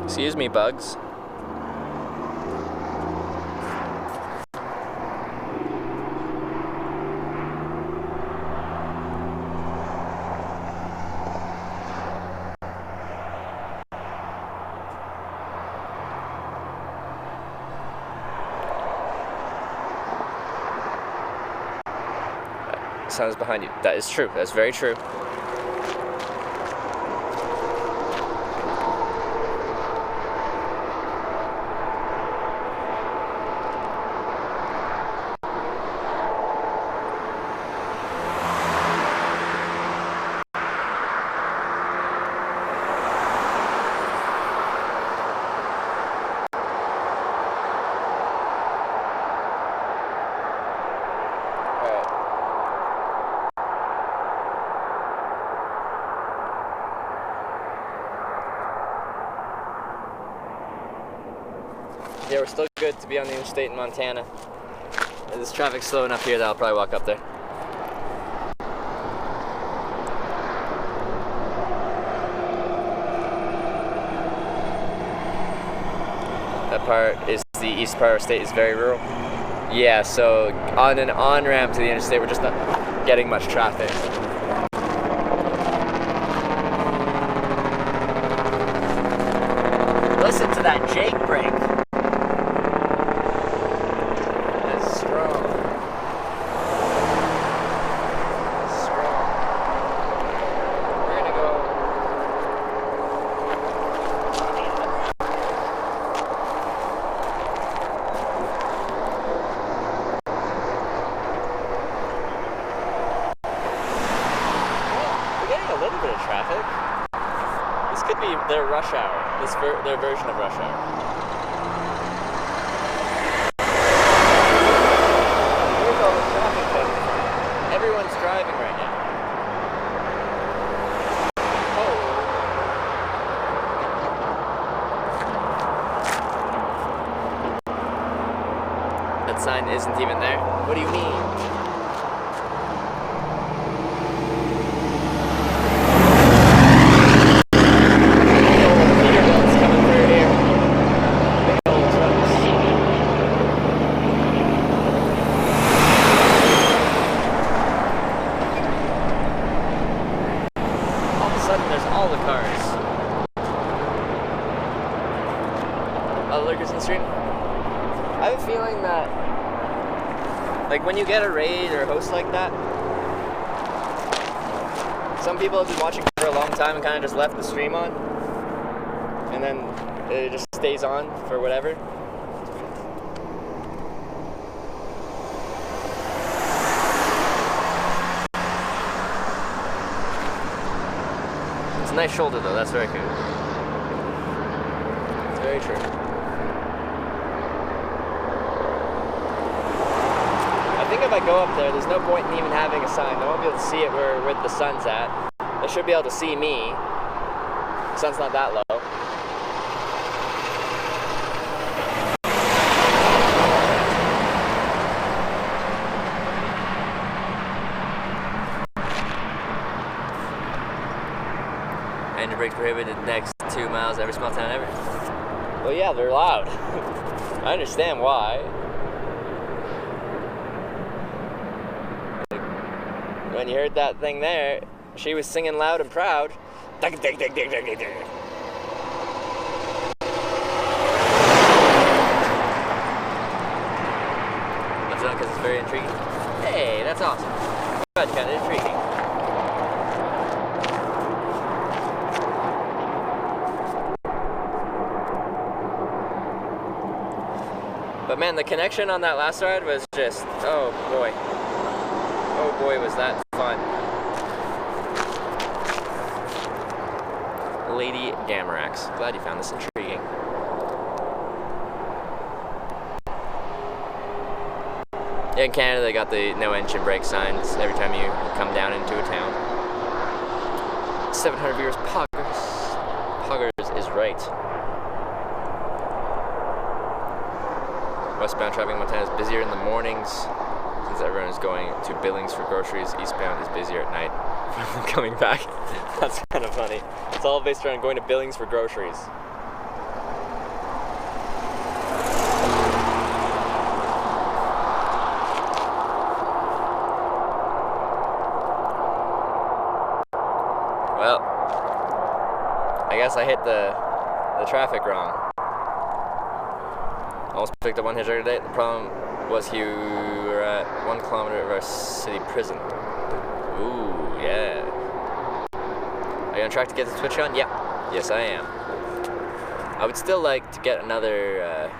Excuse me, bugs. Sun is behind you. That is true. That's very true. Yeah, we're still good to be on the interstate in Montana. This traffic's slow enough here that I'll probably walk up there. That part is the the east part of our state is very rural. Yeah, so on an on-ramp to the interstate, we're just not getting much traffic. Listen to that Jake brake. That's strong. That's strong. We're gonna go. We're getting a little bit of traffic. This could be their rush hour. Their version of rush hour. Where's all the traffic coming from? Everyone's driving right now. Oh. That sign isn't even there? What do you mean? Like when you get a raid or a host like that, some people have been watching for a long time and kind of just left the stream on, and then it just stays on for whatever. It's a nice shoulder though, that's very cool. It's very true. I think if I go up there's no point in even having a sign. I won't be able to see it where the sun's at. They should be able to see me. The sun's not that low. And your brakes prohibited next 2 miles every small town ever. Well, yeah, they're loud. I understand why. When you heard that thing there, she was singing loud and proud. That's not because it's very intriguing. Hey, that's awesome. That's kind of intriguing. But man, the connection on that last ride was just, oh boy. Oh boy, was that fun. Lady Gamerax. Glad you found this intriguing. Yeah, in Canada they got the no engine brake signs every time you come down into a town. 700 viewers, Poggers. Poggers is right. Westbound traffic in Montana is busier in the mornings. Since everyone is going to Billings for groceries, eastbound is busier at night. Coming back. That's kind of funny. It's all based around going to Billings for groceries. Well, I guess I hit the traffic wrong. Almost picked up one hitchhiker today. The problem was you were at 1 kilometer of our city prison. Ooh, yeah. Are you on track to get to TwitchCon? Yep. Yes, I am. I would still like to get another...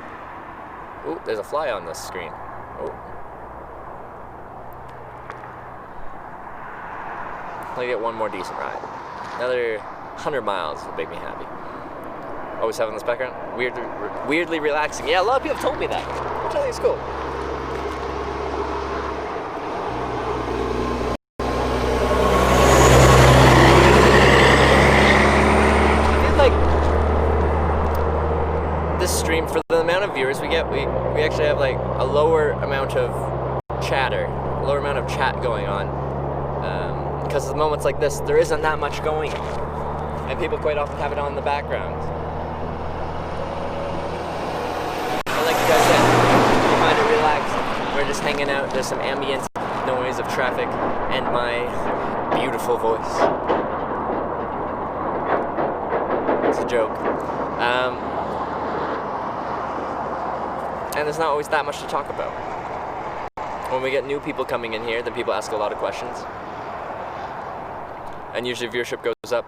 Ooh, there's a fly on this screen. Ooh. I'll get one more decent ride. Another 100 miles would make me happy. Always having this background? Weirdly relaxing. Yeah, a lot of people have told me that, which I think is cool. This stream, for the amount of viewers we get, we actually have like a lower amount of chatter, a lower amount of chat going on, because at moments like this there isn't that much going on, and people quite often have it on in the background. I like you guys just hanging out. There's some ambient noise of traffic and my beautiful voice. It's a joke. And there's not always that much to talk about. When we get new people coming in here, then people ask a lot of questions. And usually viewership goes up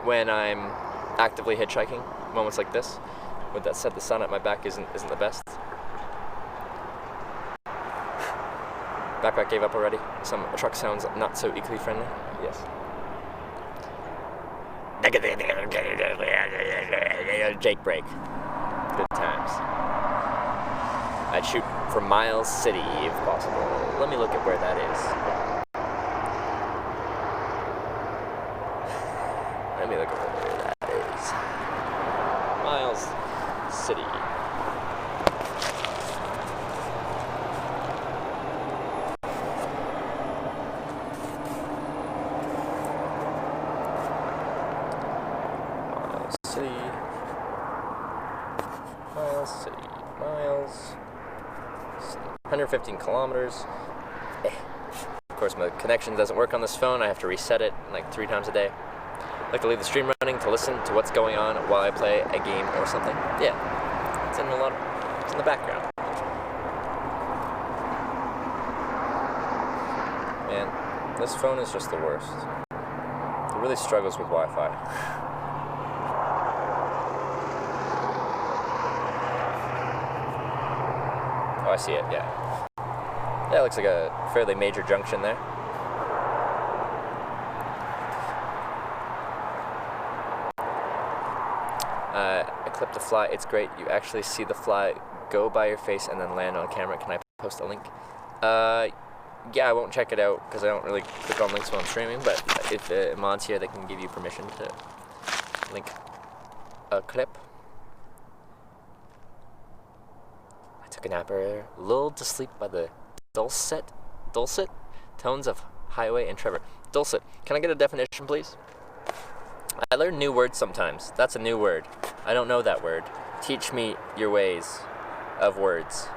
when I'm actively hitchhiking. Moments like this. With that said, the sun at my back isn't the best. Backpack gave up already. Some truck sounds not so eco-friendly. Yes. Jake break. Good times. I'd shoot for Miles City if possible. Let me look at where that is. Let me look at where that is. Miles City. Miles City. Miles. 115 kilometers. Of course, my connection doesn't work on this phone. I have to reset it like 3 times a day. I like to leave the stream running to listen to what's going on while I play a game or something. Yeah, it's in it's in the background. Man, this phone is just the worst. It really struggles with Wi-Fi. Oh, I see it, yeah. Yeah, it looks like a fairly major junction there. I clipped the fly. It's great. You actually see the fly go by your face and then land on camera. Can I post a link? Yeah, I won't check it out because I don't really click on links when I'm streaming, but if mods here, they can give you permission to link a clip. I took a nap earlier, lulled to sleep by the dulcet tones of Highway and Trevor. Dulcet. Can I get a definition, please? I learn new words sometimes. That's a new word. I don't know that word. Teach me your ways of words,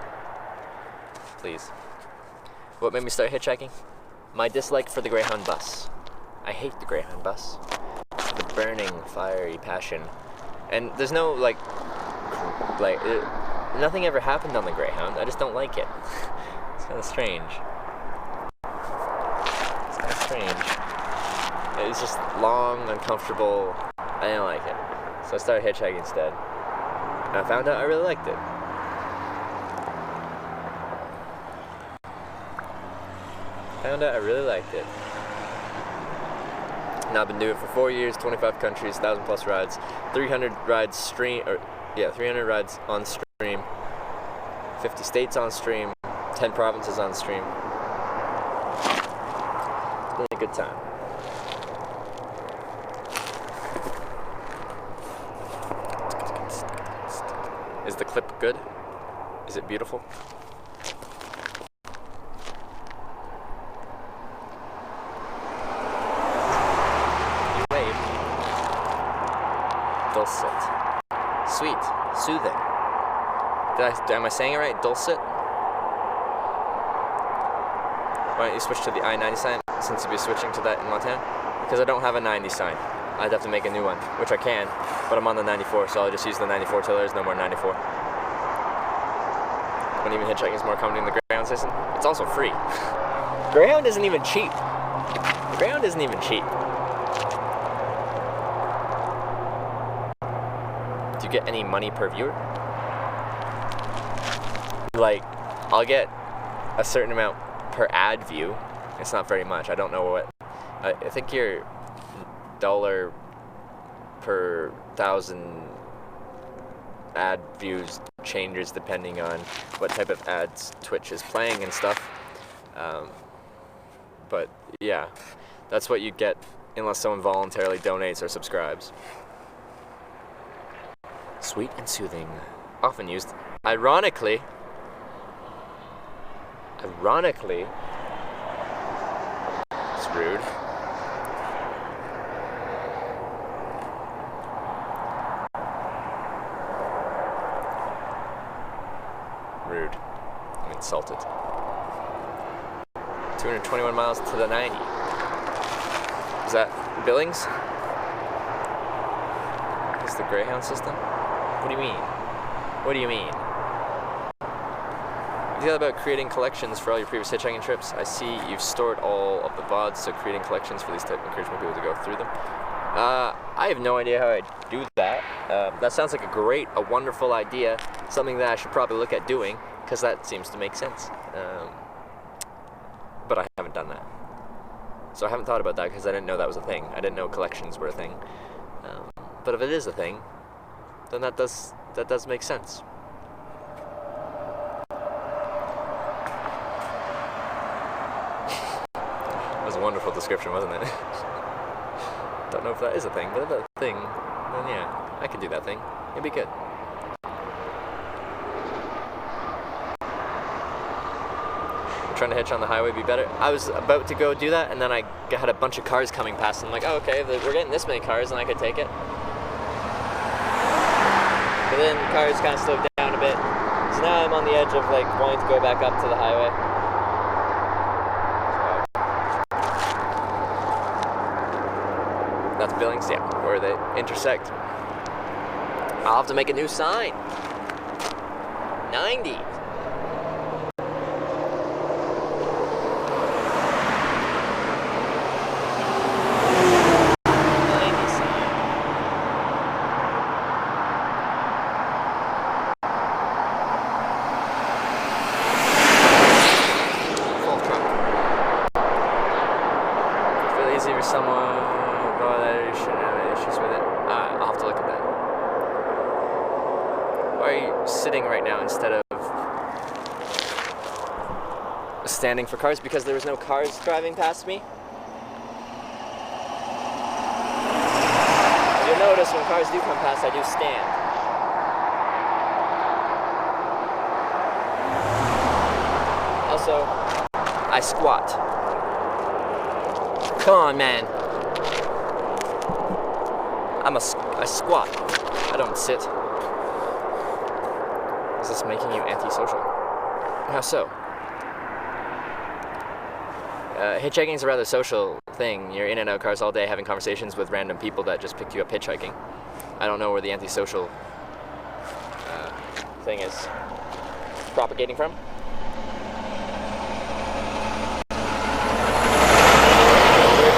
please. What made me start hitchhiking? My dislike for the Greyhound bus. I hate the Greyhound bus. The burning, fiery passion. And there's no, nothing ever happened on the Greyhound. I just don't like it. It's kind of strange. It's just long, uncomfortable. I didn't like it. So I started hitchhiking instead. And I found out I really liked it. Now I've been doing it for 4 years, 25 countries, 1,000 plus rides, 300 rides 300 rides on stream, 50 states on stream, 10 provinces on stream. It's been a good time. Is the clip good? Is it beautiful? Dulcet. Sweet. Soothing. Am I saying it right? Dulcet? Why don't you switch to the I-90 sign since you'll be switching to that in Montana? Because I don't have a 90 sign. I'd have to make a new one, which I can, but I'm on the 94, so I'll just use the 94 till there's no more 94. When even hitchhiking is more common in the Greyhound system, it's also free. Greyhound isn't even cheap. The Greyhound isn't even cheap. Do you get any money per viewer? Like, I'll get a certain amount per ad view. It's not very much. I don't know what. I think your dollar per 1,000 ad views changes depending on what type of ads Twitch is playing and stuff. But yeah, that's what you get unless someone voluntarily donates or subscribes. Sweet and soothing, often used ironically. It's rude. Rude. I'm insulted. 221 miles to the 90. Is that Billings? Is the Greyhound system? What do you mean? What do you mean? You thought about creating collections for all your previous hitchhiking trips? I see you've stored all of the VODs, so creating collections for these type encourage more people to go through them. I have no idea how I do that. That sounds like a wonderful idea, something that I should probably look at doing, because that seems to make sense. But I haven't done that. So I haven't thought about that because I didn't know that was a thing. I didn't know collections were a thing. But if it is a thing, then that does make sense. That was a wonderful description, wasn't it? Don't know if that is a thing, but if that's a thing, then yeah, I could do that thing. It'd be good. Trying to hitch on the highway be better. I was about to go do that, and then I had a bunch of cars coming past, and I'm like, oh, okay, we're getting this many cars, and I could take it. But then cars kind of slowed down a bit, so now I'm on the edge of like wanting to go back up to the highway. So. That's Billings, yeah, where they intersect. I'll have to make a new sign. 90. Standing for cars because there was no cars driving past me. You'll notice when cars do come past, I do stand. Also, I squat. Come on, man. I squat. I don't sit. Is this making you antisocial? How so? Hitchhiking is a rather social thing. You're in and out of cars all day having conversations with random people that just picked you up hitchhiking. I don't know where the antisocial thing is propagating from. Word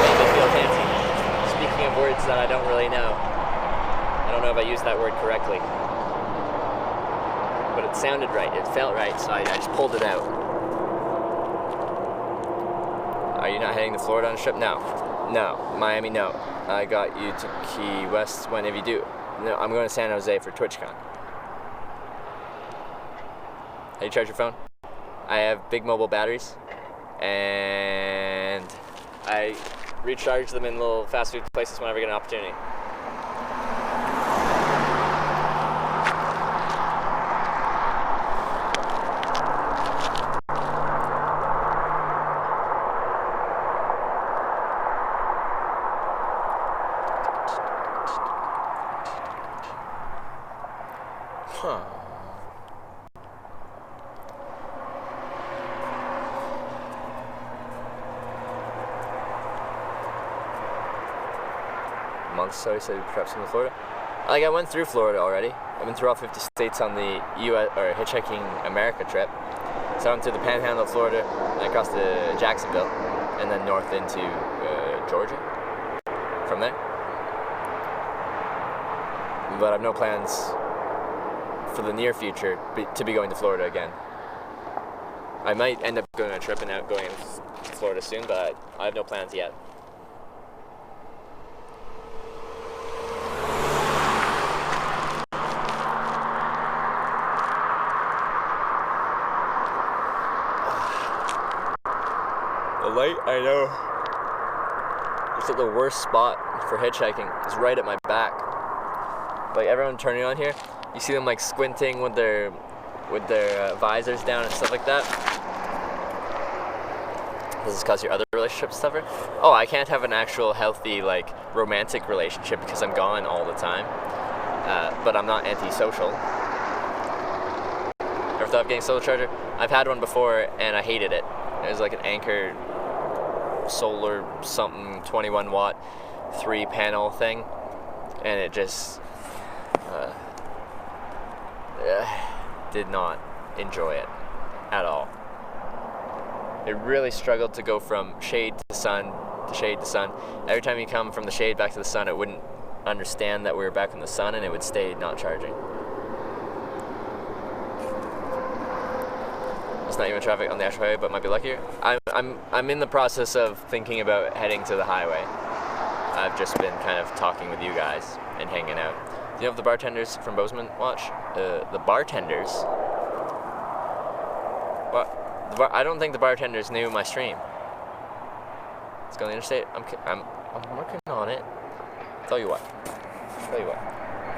made me feel fancy. Speaking of words that I don't really know, I don't know if I used that word correctly. But it sounded right, it felt right, so I just pulled it out. Are you not heading to Florida on a trip? No. Miami, no. I got you to Key West when if you do. No, I'm going to San Jose for TwitchCon. How do you charge your phone? I have big mobile batteries, and I recharge them in little fast food places whenever I get an opportunity. So he said perhaps in Florida. Like I went through Florida already. I've been through all 50 states on the U.S. or Hitchhiking America trip. So I went through the Panhandle of Florida, and across to Jacksonville, and then north into Georgia. From there. But I have no plans for the near future to be going to Florida again. I might end up going on a trip and out going to Florida soon, but I have no plans yet. Light, I know. It's at the worst spot for hitchhiking. It's right at my back. Like everyone turning on here, you see them like squinting with their visors down and stuff like that. Does this cause your other relationship suffer? Oh, I can't have an actual healthy like romantic relationship because I'm gone all the time. But I'm not antisocial. Ever thought of getting a solar charger? I've had one before and I hated it. It was like an Anchor solar something 21 watt 3-panel thing, and it just did not enjoy it at all. It really struggled to go from shade to sun to shade to sun. Every time you come from the shade back to the sun, it wouldn't understand that we were back in the sun, and it would stay not charging. It's not even traffic on the actual highway, but might be luckier. I'm in the process of thinking about heading to the highway. I've just been kind of talking with you guys and hanging out. Do you have the bartenders from Bozeman watch? The bartenders? What? I don't think the bartenders knew my stream. Let's go on the interstate. I'm working on it. Tell you what.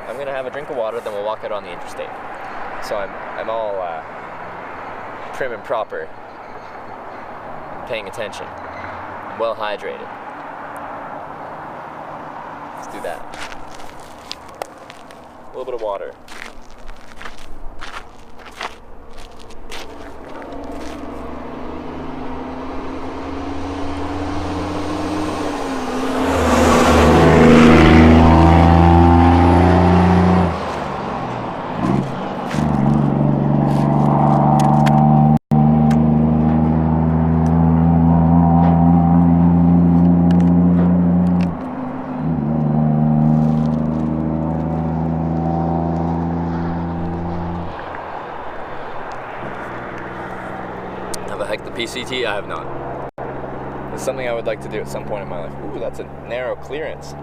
I'm gonna have a drink of water, then we'll walk out on the interstate. So I'm all prim and proper. I'm paying attention. I'm well hydrated. Let's do that. A little bit of water. PCT, I have not. It's something I would like to do at some point in my life. Ooh, that's a narrow clearance.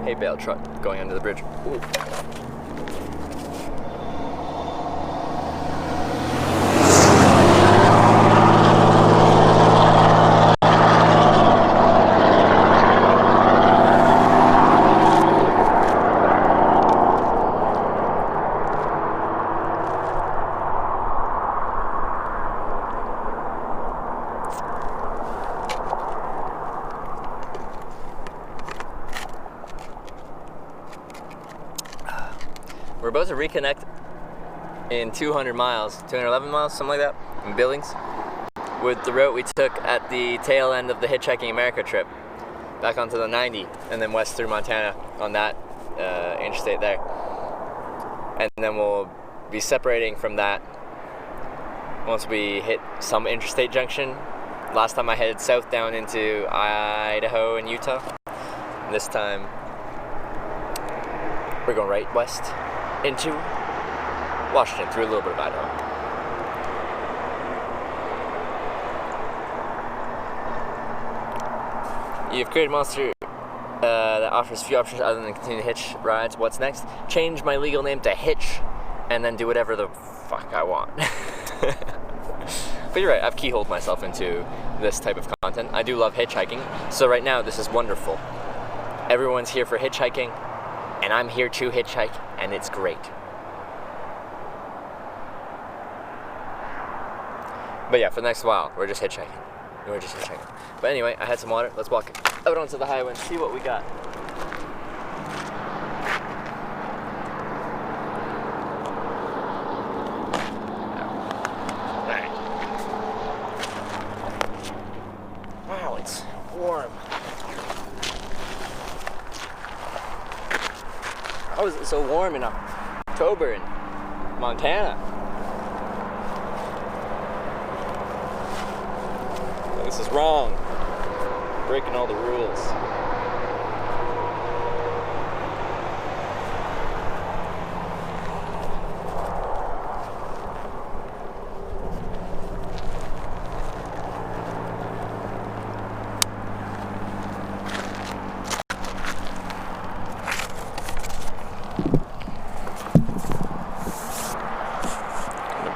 Hay bale truck going under the bridge. Ooh. We're about to reconnect in 211 miles, something like that, in Billings, with the route we took at the tail end of the Hitchhiking America trip, back onto the 90, and then west through Montana on that interstate there. And then we'll be separating from that once we hit some interstate junction. Last time I headed south down into Idaho and Utah. This time we're going right west into Washington, through a little bit of Idaho. You've created a monster that offers few options other than continue to hitch rides. What's next? Change my legal name to Hitch, and then do whatever the fuck I want. But you're right, I've keyholed myself into this type of content. I do love hitchhiking, so right now this is wonderful. Everyone's here for hitchhiking, and I'm here to hitchhike, and it's great. But yeah, for the next while, we're just hitchhiking. But anyway, I had some water. Let's walk out onto the highway and see what we got. Wow, it's warm. How is it so warm in October in Montana? This is wrong. Breaking all the rules.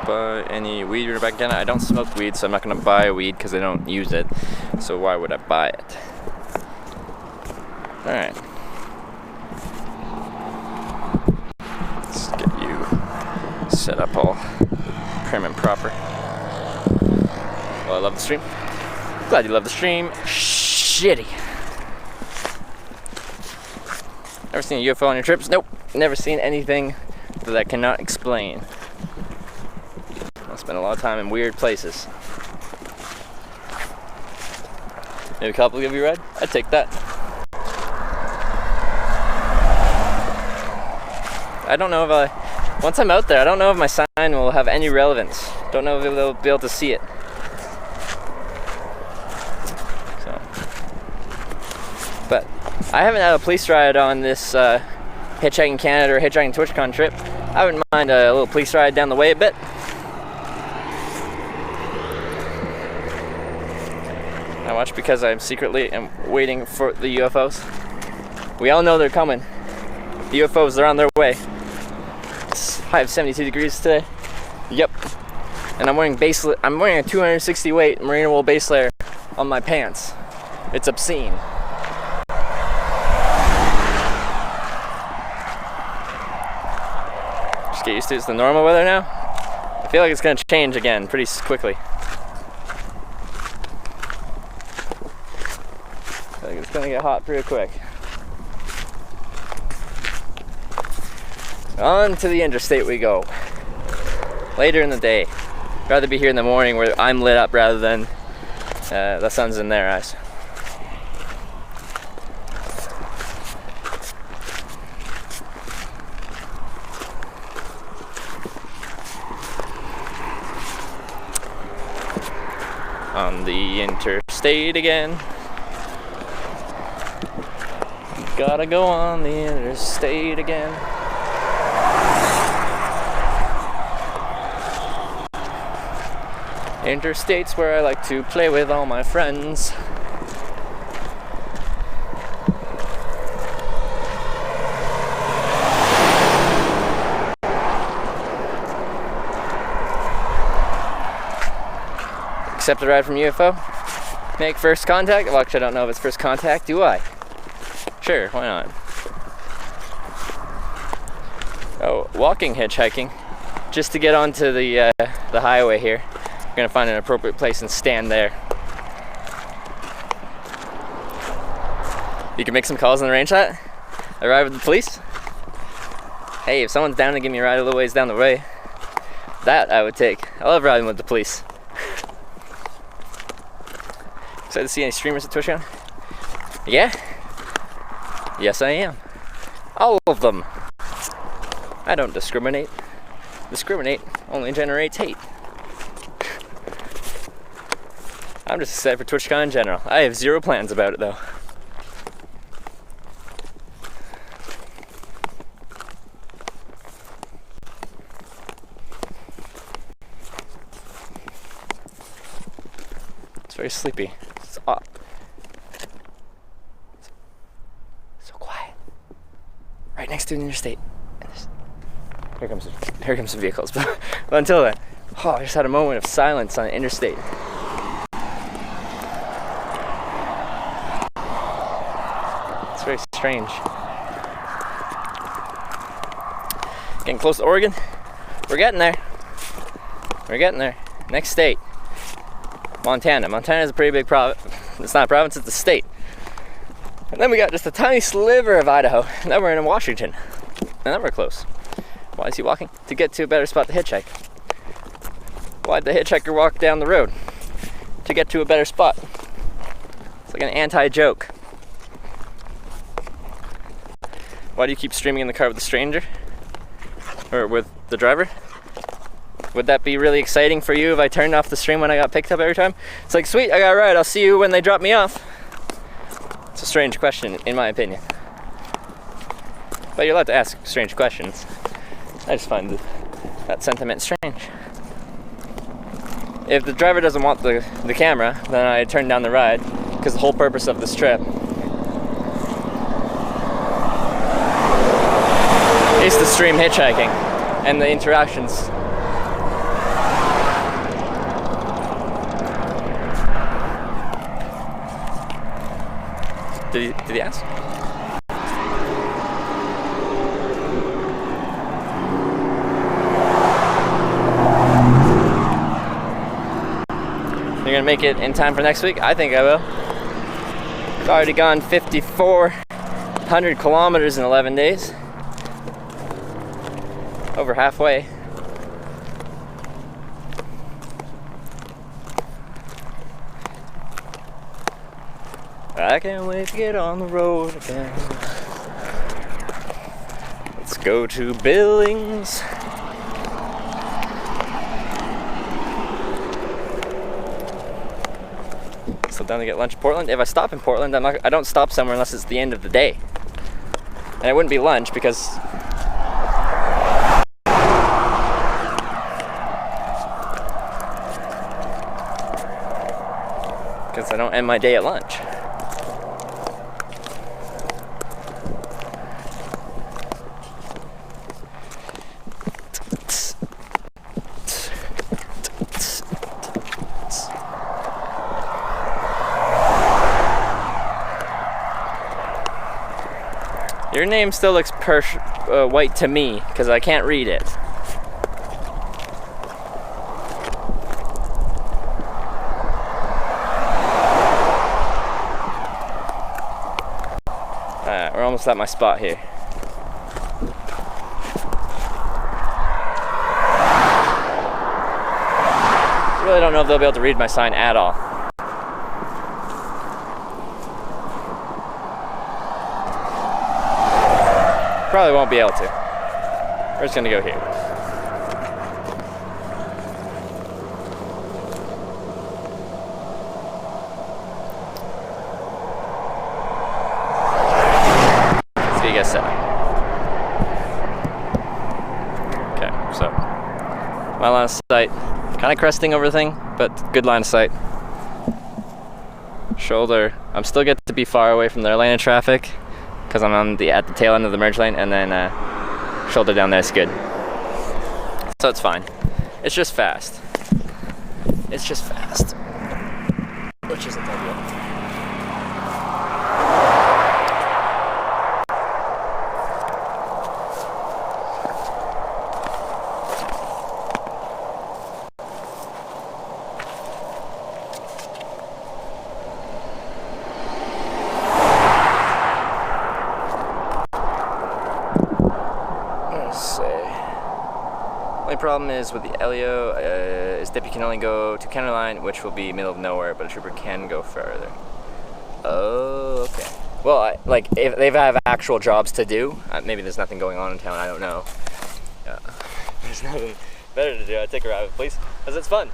Buy any weed back again. I don't smoke weed, so I'm not gonna buy weed because I don't use it. So why would I buy it? All right. Let's get you set up all prim and proper. Well, I love the stream. Glad you love the stream. Shitty. Ever seen a UFO on your trips? Nope. Never seen anything that I cannot explain. I spend a lot of time in weird places. Maybe a couple give you a ride? I'd take that. I don't know if once I'm out there, I don't know if my sign will have any relevance. Don't know if they'll be able to see it. So, but I haven't had a police ride on this Hitchhiking Canada or Hitchhiking TwitchCon trip. I wouldn't mind a little police ride down the way a bit. I watch because I'm secretly waiting for the UFOs. We all know they're coming. The UFOs are on their way. It's high of 72 degrees today. Yep. And I'm wearing a 260 weight merino wool base layer on my pants. It's obscene. Just get used to it. It's the normal weather now. I feel like it's gonna change again pretty quickly. I think it's gonna get hot pretty quick. On to the interstate we go. Later in the day. I'd rather be here in the morning where I'm lit up rather than the sun's in their eyes. On the interstate again. Gotta go on the interstate again. Interstate's where I like to play with all my friends. Accept a ride from UFO? Make first contact? Well, actually I don't know if it's first contact, do I? Sure, why not? Oh, walking hitchhiking. Just to get onto the highway here. Gonna find an appropriate place and stand there. You can make some calls on the range shot. A ride with the police. Hey, if someone's down to give me a ride a little ways down the way, that I would take. I love riding with the police. Excited to see any streamers at TwitchCon? Yeah? Yes, I am. All of them. I don't discriminate. Discriminate only generates hate. I'm just excited for TwitchCon in general. I have zero plans about it though. It's very sleepy. It's so quiet. Right next to an interstate. Here comes some vehicles. But until then, I just had a moment of silence on an interstate. It's very strange. Getting close to Oregon. We're getting there. We're getting there. Next state. Montana. Montana is a pretty big province. It's not a province, it's a state. And then we got just a tiny sliver of Idaho. And then we're in Washington. And then we're close. Why is he walking? To get to a better spot to hitchhike. Why'd the hitchhiker walk down the road? To get to a better spot. It's like an anti-joke. Why do you keep streaming in the car with a stranger? Or with the driver? Would that be really exciting for you if I turned off the stream when I got picked up every time? It's like, sweet, I got a ride, I'll see you when they drop me off. It's a strange question, in my opinion. But you're allowed to ask strange questions. I just find that sentiment strange. If the driver doesn't want the camera, then I turn down the ride, because the whole purpose of this trip is to stream hitchhiking and the interactions. Did he ask? You're gonna make it in time for next week? I think I will. It's already gone 5,400 kilometers in 11 days. Over halfway. I can't wait to get on the road again. Let's go to Billings. So down to get lunch in Portland. If I stop in Portland, I don't stop somewhere unless it's the end of the day. And it wouldn't be lunch because I don't end my day at lunch. Your name still looks white to me because I can't read it. We're almost at my spot here. I really don't know if they'll be able to read my sign at all. Probably won't be able to. We're just gonna go here. Okay, so my line of sight, kind of cresting over the thing, but good line of sight. Shoulder, I'm still get to be far away from their lane of traffic because I'm on at the tail end of the merge lane, and then shoulder down there is good. So it's fine. It's just fast. It's just fast, which isn't ideal. Only problem is with the Elio is that you can only go to counter line, which will be middle of nowhere, but a trooper can go further. Oh, okay. Well, like if they have actual jobs to do, maybe there's nothing going on in town. I don't know. There's nothing better to do. I'd take a ride, please, because it's fun.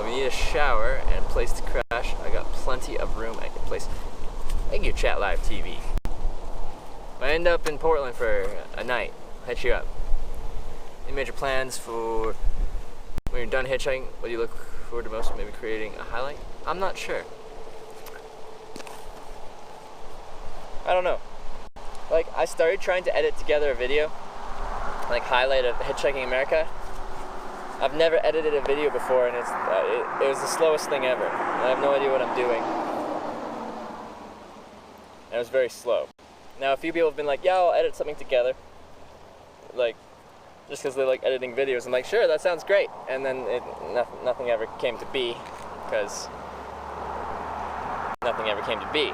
Need a shower and place to crash. I got plenty of room. I can place. Thank you, Chat Live TV. If I end up in Portland for a night, I'll hit you up. Any major plans for when you're done hitchhiking? What do you look forward to most? Maybe creating a highlight? I'm not sure. I don't know. Like, I started trying to edit together a video, like highlight of Hitchhiking America. I've never edited a video before, and it was the slowest thing ever. I have no idea what I'm doing. And it was very slow. Now, a few people have been like, yeah, I'll edit something together. Like, just because they like editing videos. I'm like, sure, that sounds great. And then nothing ever came to be, because nothing ever came to be.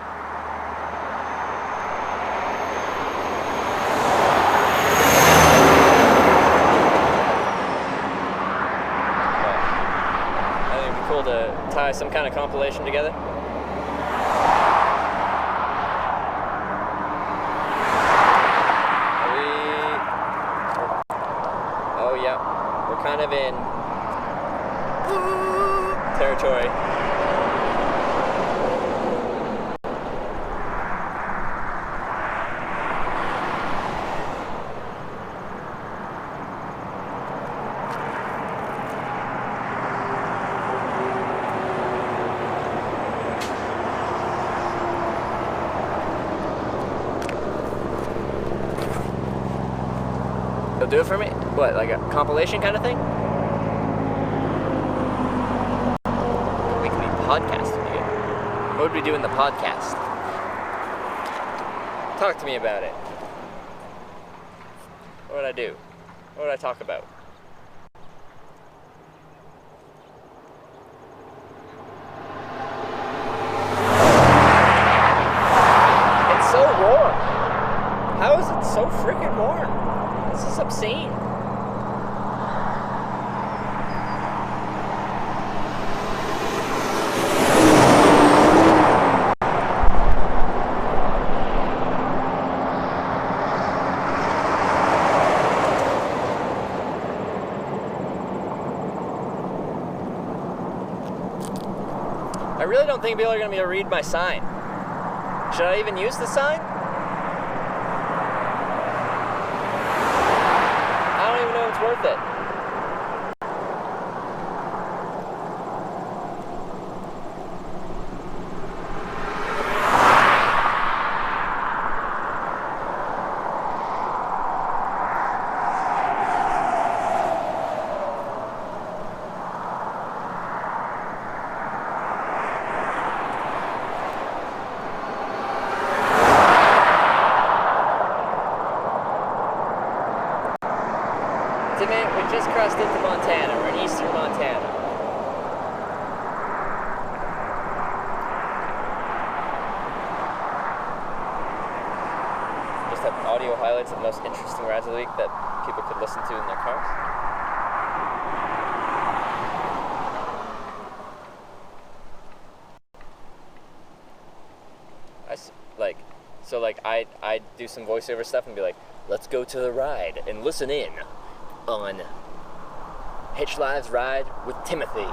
To tie some kind of compilation together. Oh yeah, we're kind of in territory. You'll do it for me? What, like a compilation kind of thing? Weekly podcast video. What would we do in the podcast? Talk to me about it. What would I do? What would I talk about? It's so warm. How is it so freaking warm? I really don't think people are going to be able to read my sign. Should I even use the sign? I don't even know if it's worth it. We just crossed into Montana. We're in eastern Montana. Just have audio highlights of the most interesting rides of the week that people could listen to in their cars. I do some voiceover stuff and be like, let's go to the ride and listen in on Hitch Live's Ride with Timothy.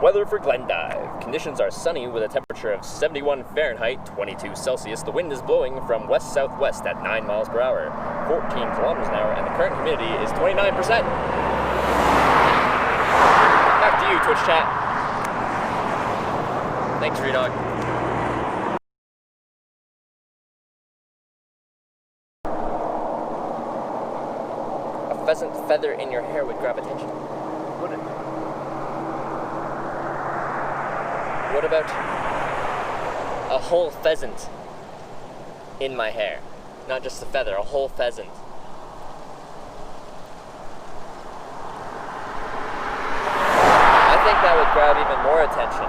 Weather for Glendive. Conditions are sunny with a temperature of 71 Fahrenheit, 22 Celsius. The wind is blowing from west-southwest at 9 miles per hour, 14 kilometers an hour, and the current humidity is 29%. Back to you, Twitch chat. Thanks, Redog. A pheasant feather in your hair would grab attention. Would it? What about a whole pheasant in my hair? Not just a feather, a whole pheasant. I think that would grab even more attention.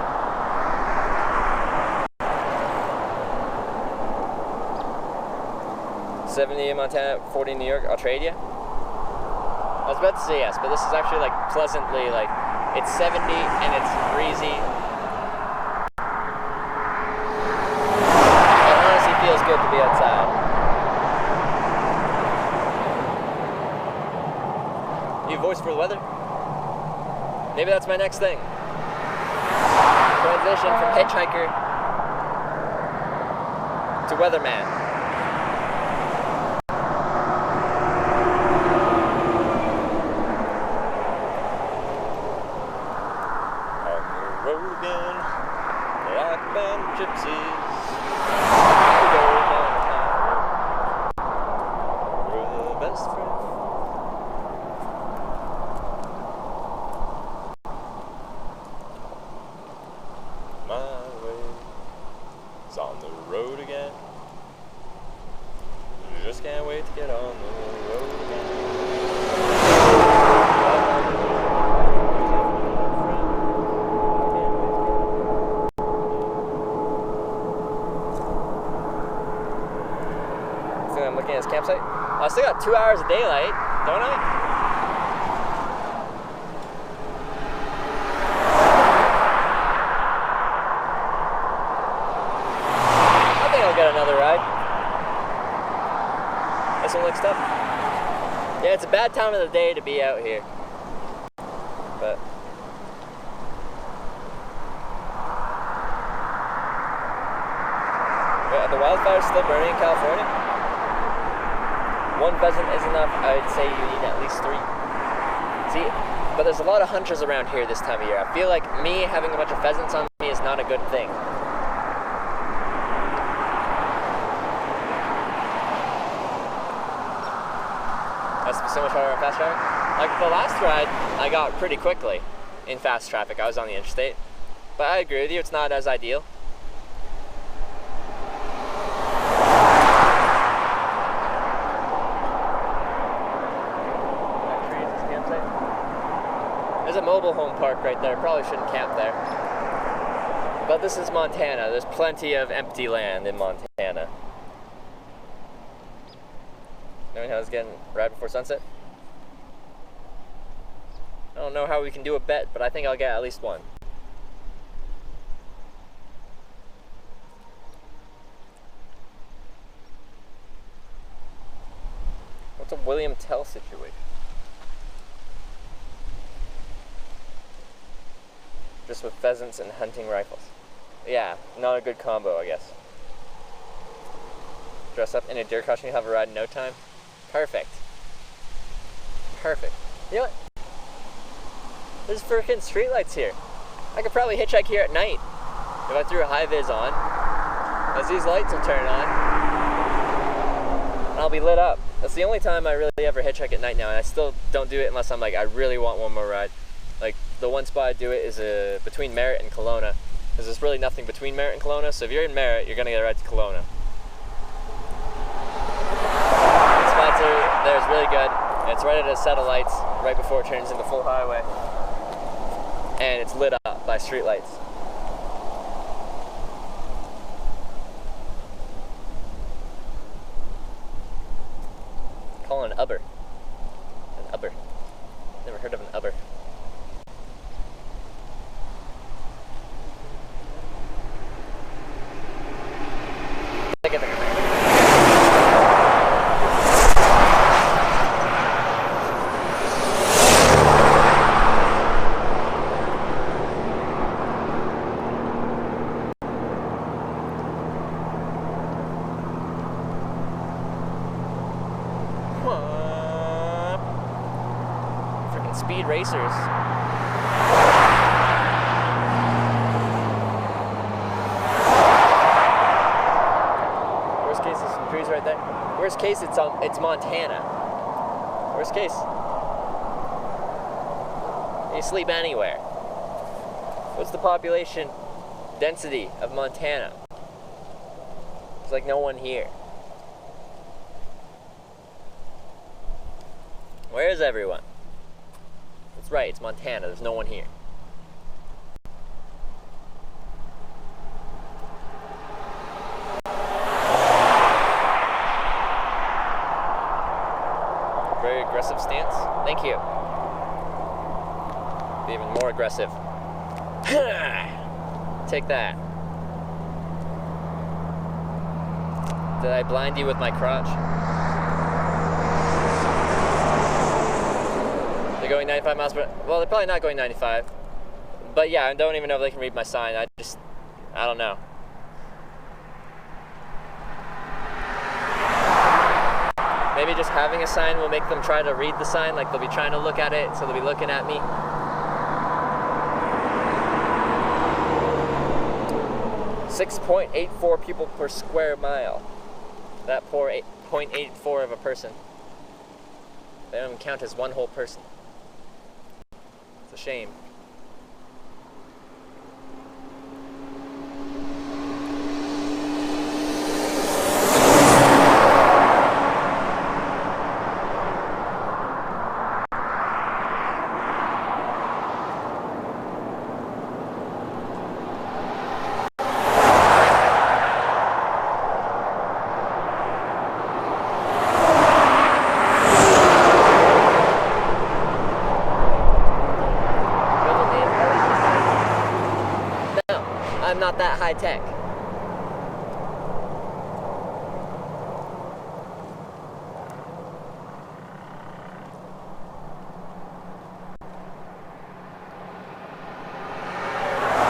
70 in Montana, 40 in New York. I'll trade you. I was about to say yes, but this is actually like pleasantly like, it's 70 and it's breezy. It honestly feels good to be outside. You voice for the weather? Maybe that's my next thing. Transition from hitchhiker to weatherman. Campsite. I still got 2 hours of daylight, don't I? I think I'll get another ride. This one looks tough. Yeah, it's a bad time of the day to be out here. But are the wildfires still burning in California? One pheasant is enough. I would say you need at least 3. See, but there's a lot of hunters around here this time of year. I feel like me having a bunch of pheasants on me is not a good thing. That's so much harder in fast traffic. Like the last ride, I got pretty quickly in fast traffic. I was on the interstate. But I agree with you, it's not as ideal. There's a mobile home park right there. Probably shouldn't camp there. But this is Montana. There's plenty of empty land in Montana. Knowing how it's getting right before sunset? I don't know how we can do a bet, but I think I'll get at least one. the William Tell situation? Just with pheasants and hunting rifles. Yeah, not a good combo, I guess. Dress up in a deer costume, have a ride in no time. Perfect. Perfect. You know what? There's freaking streetlights here. I could probably hitchhike here at night. If I threw a high vis on, as these lights will turn on, and I'll be lit up. That's the only time I really ever hitchhike at night now, and I still don't do it unless I'm like, I really want one more ride. Like, the one spot I do it is between Merritt and Kelowna, because there's really nothing between Merritt and Kelowna, so if you're in Merritt, you're gonna get a ride to Kelowna. The spots there's really good. It's right at a set of lights, right before it turns into full highway. And it's lit up by street lights. Call it an ubber. An ubber. Never heard of an ubber. Freaking speed racers. Worst case is some trees right there. Worst case it's Montana. Worst case. You sleep anywhere. What's the population density of Montana? There's like no one here. Where is everyone? That's right, it's Montana. There's no one here. Very aggressive stance. Thank you. Be even more aggressive. Take that. Did I blind you with my crotch? They're going 95 miles per... Well, they're probably not going 95. But yeah, I don't even know if they can read my sign. I don't know. Maybe just having a sign will make them try to read the sign. Like, they'll be trying to look at it, so they'll be looking at me. 6.84 people per square mile. That poor 0.84 of a person. They don't even count as one whole person. It's a shame. I'm not that high tech.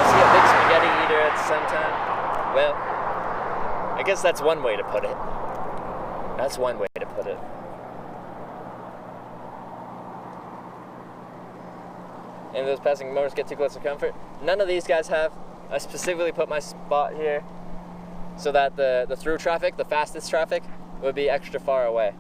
See a big spaghetti eater at the same time? Well, I guess that's one way to put it. That's one way to put it. And those passing motors get too close to comfort? None of these guys have. I specifically put my spot here so that the through traffic, the fastest traffic, would be extra far away.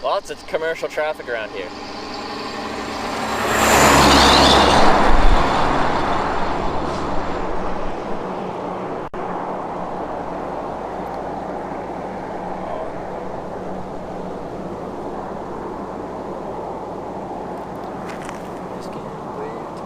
Lots of commercial traffic around here. Just getting away.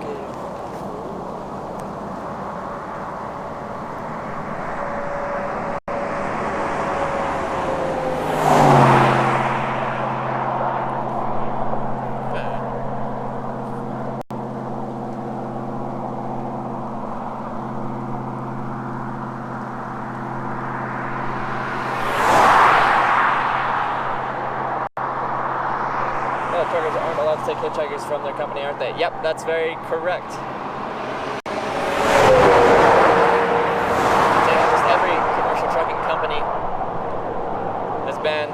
hitchhikers from their company, aren't they? Yep, that's very correct. Almost every commercial trucking company has banned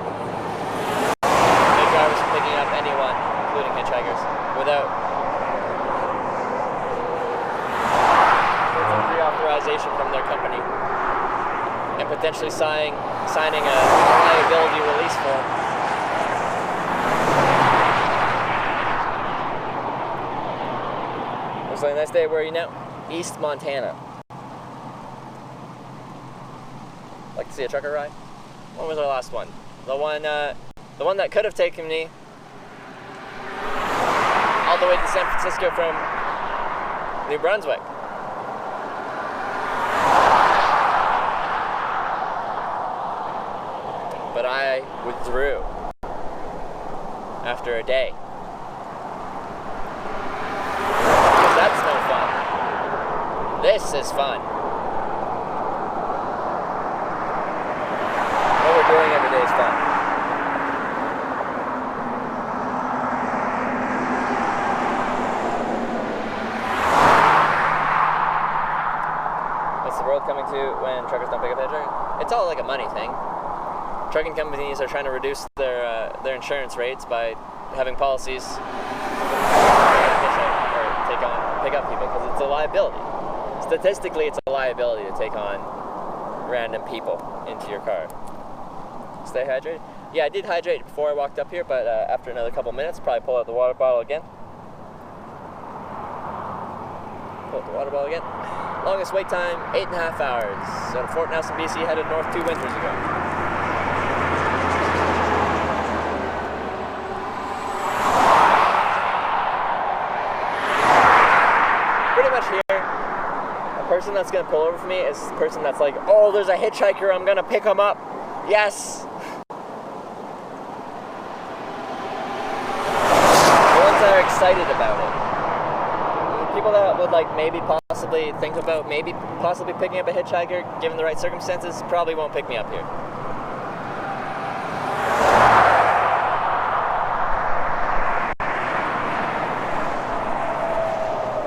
their drivers from picking up anyone, including hitchhikers, without pre-authorization from their company, and potentially signing a liability release form. Looks like a nice day. Where are you now? East Montana. Like to see a trucker ride? When was our last one? The one that could have taken me all the way to San Francisco from New Brunswick. But I withdrew after a day. Because that's no fun. This is fun. What we're doing every day is fun. What's the world coming to when truckers don't pick up hitchhikers? It's all like a money thing. Trucking companies are trying to reduce their insurance rates by having policies pick up people because it's a liability. Statistically, it's a liability to take on random people into your car. Stay hydrated. Yeah, I did hydrate before I walked up here, but after another couple minutes, probably pull out the water bottle again. Pull out the water bottle again. Longest wait time, 8.5 hours. Out of Fort Nelson, BC, headed north 2 winters ago. Pretty much here, a person that's going to pull over for me is the person that's like, oh, there's a hitchhiker, I'm going to pick him up. Yes! The ones that are excited about it. People that would like maybe possibly think about possibly picking up a hitchhiker given the right circumstances probably won't pick me up here.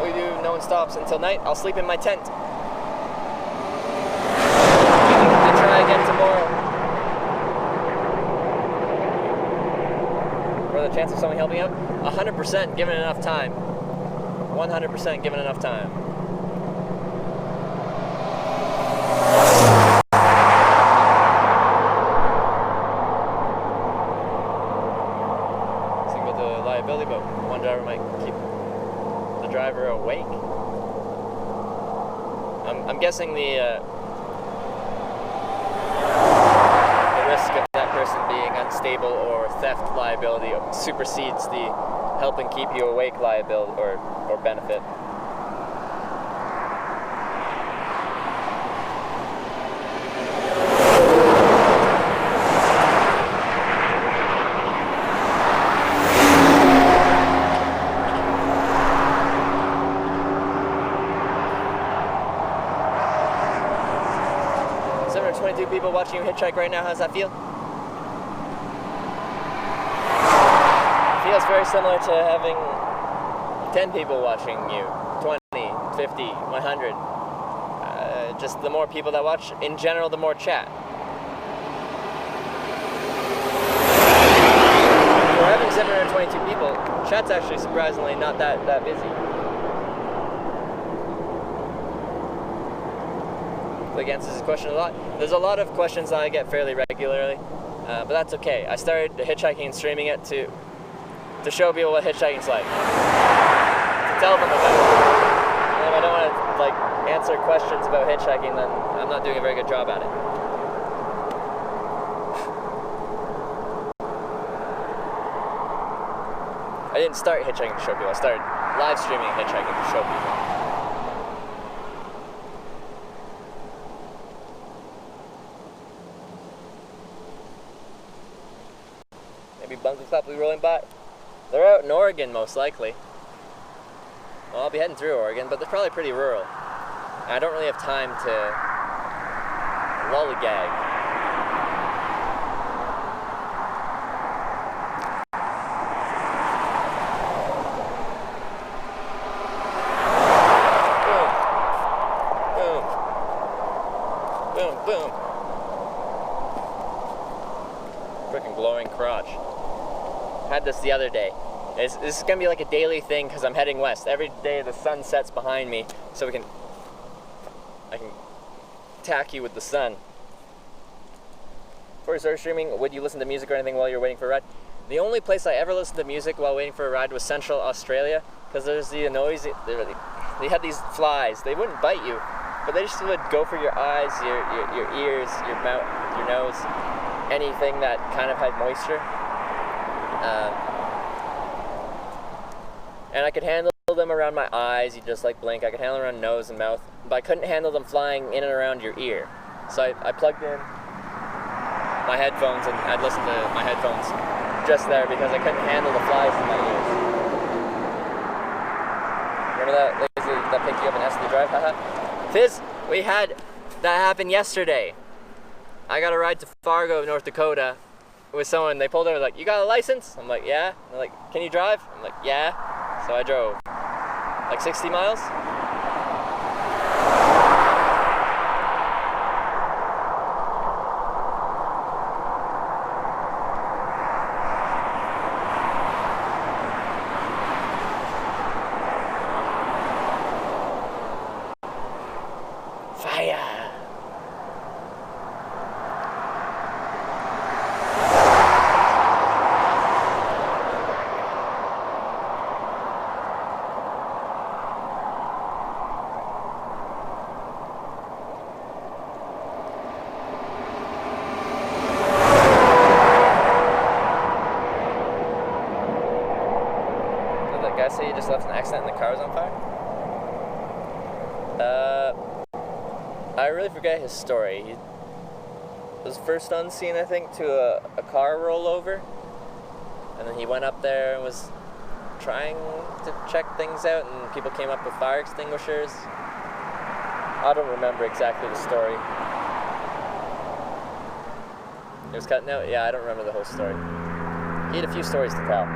We do no one stops until night. I'll sleep in my tent. I'll try again tomorrow. What are the chances of someone helping out? 100% given enough time. 100% given enough time. Think about the liability, but one driver might keep the driver awake. I'm guessing the risk of that person being unstable or theft liability supersedes the helping keep you awake liability or benefit. People watching you hitchhike right now, how does that feel? It feels very similar to having 10 people watching you, 20, 50, 100. Just the more people that watch, in general, the more chat. For having 722 people, chat's actually surprisingly not that busy. Like answers this question a lot. There's a lot of questions that I get fairly regularly, but that's okay. I started hitchhiking and streaming it to show people what hitchhiking's like, to tell them about it. And if I don't want to like answer questions about hitchhiking, then I'm not doing a very good job at it. I didn't start hitchhiking to show people. I started live streaming hitchhiking to show people. Bunker Club will be rolling by. They're out in Oregon, most likely. Well, I'll be heading through Oregon, but they're probably pretty rural. And I don't really have time to lollygag. freaking glowing crotch. Had this the other day. This is gonna be like a daily thing because I'm heading west. Every day the sun sets behind me, so I can attack you with the sun. Before you start streaming, would you listen to music or anything while you're waiting for a ride? The only place I ever listened to music while waiting for a ride was Central Australia, because there's the noise. They had these flies. They wouldn't bite you, but they just would go for your eyes, your ears, your mouth, your nose, anything that kind of had moisture. And I could handle them around my eyes. You just like blink. I could handle them around nose and mouth, but I couldn't handle them flying in and around your ear. So I plugged in my headphones and I'd listen to my headphones just there because I couldn't handle the flies in my ears. Remember that lazy that picked you up in Esley Drive? Haha. Fizz, we had that happen yesterday. I got a ride to Fargo, North Dakota with someone. They pulled over like, you got a license? I'm like, yeah. And they're like, can you drive? I'm like, yeah. So I drove like 60 miles. Say you just left an accident and the car was on fire? I really forget his story. He was first on scene, I think, to a car rollover, and then he went up there and was trying to check things out, and people came up with fire extinguishers. I don't remember exactly the story. It was cutting out? Yeah, I don't remember the whole story. He had a few stories to tell.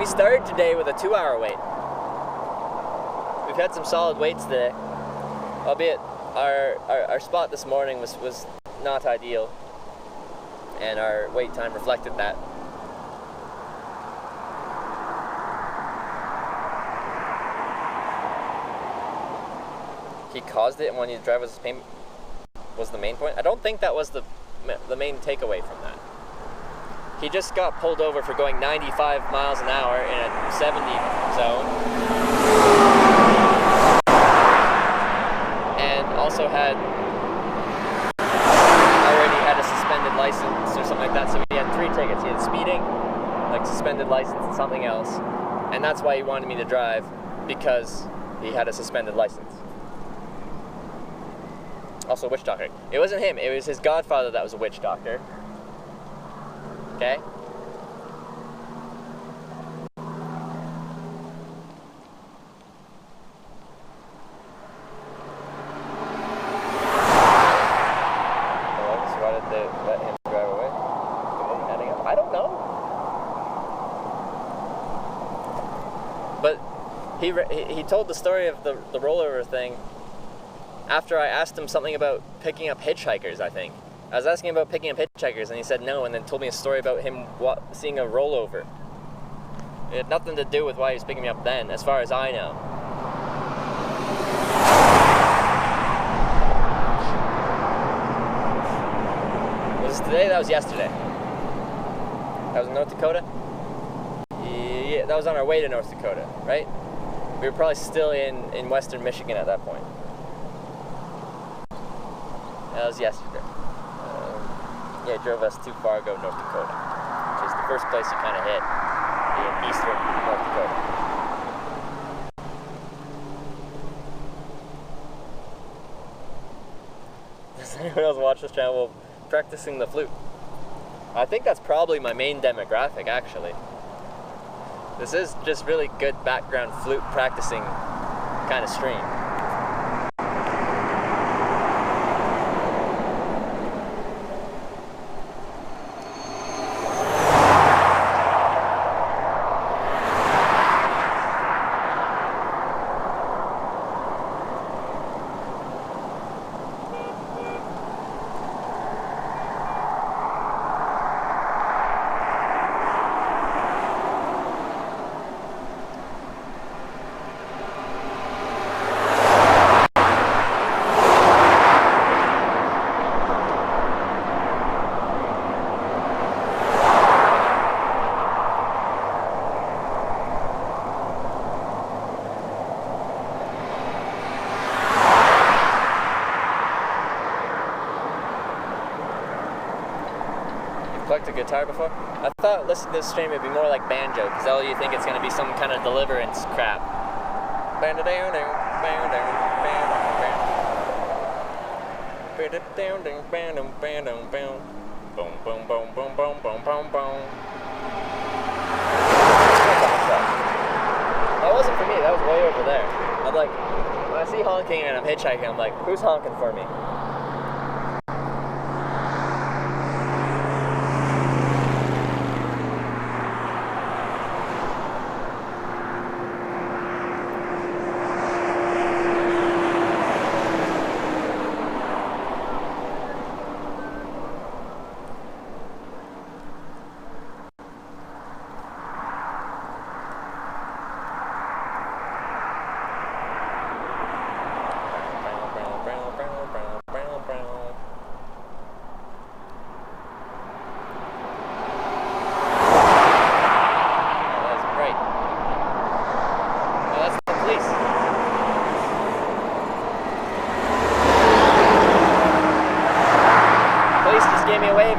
Started today with a 2-hour wait. We've had some solid waits today, albeit our spot this morning was not ideal, and our wait time reflected that. He caused it, and when you drive was the main point. I don't think that was the main takeaway from that. He just got pulled over for going 95 miles an hour in a 70 zone. And also already had a suspended license or something like that. So he had 3 tickets. He had speeding, like suspended license and something else. And that's why he wanted me to drive, because he had a suspended license. Also witch doctor. It wasn't him. It was his godfather that was a witch doctor. Okay? So why did they let him drive away? I don't know. But he told the story of the rollover thing after I asked him something about picking up hitchhikers, I think. I was asking about picking up hitchhikers, and he said no, and then told me a story about him seeing a rollover. It had nothing to do with why he was picking me up then, as far as I know. Was this today? That was yesterday. That was in North Dakota? Yeah, that was on our way to North Dakota, right? We were probably still in western Michigan at that point. That was yesterday. Yeah, it drove us to Fargo, North Dakota, which is the first place you kind of hit in eastern North Dakota. Does anyone else watch this channel practicing the flute? I think that's probably my main demographic, actually. This is just really good background flute practicing kind of stream. guitar before? I thought listening to this stream would be more like banjo, because all you think it's going to be some kind of deliverance crap. That wasn't for me, that was way over there. I'm like, when I see honking and I'm hitchhiking, I'm like, who's honking for me?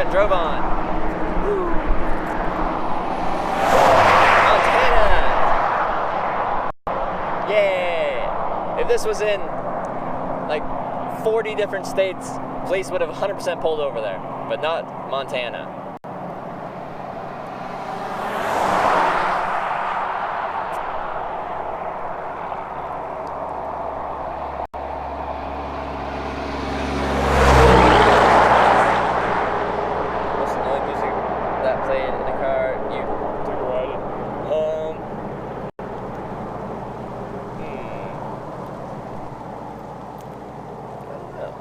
Drove on. Woo. Montana! Yeah! If this was in like 40 different states, police would have 100% pulled over there, but not Montana.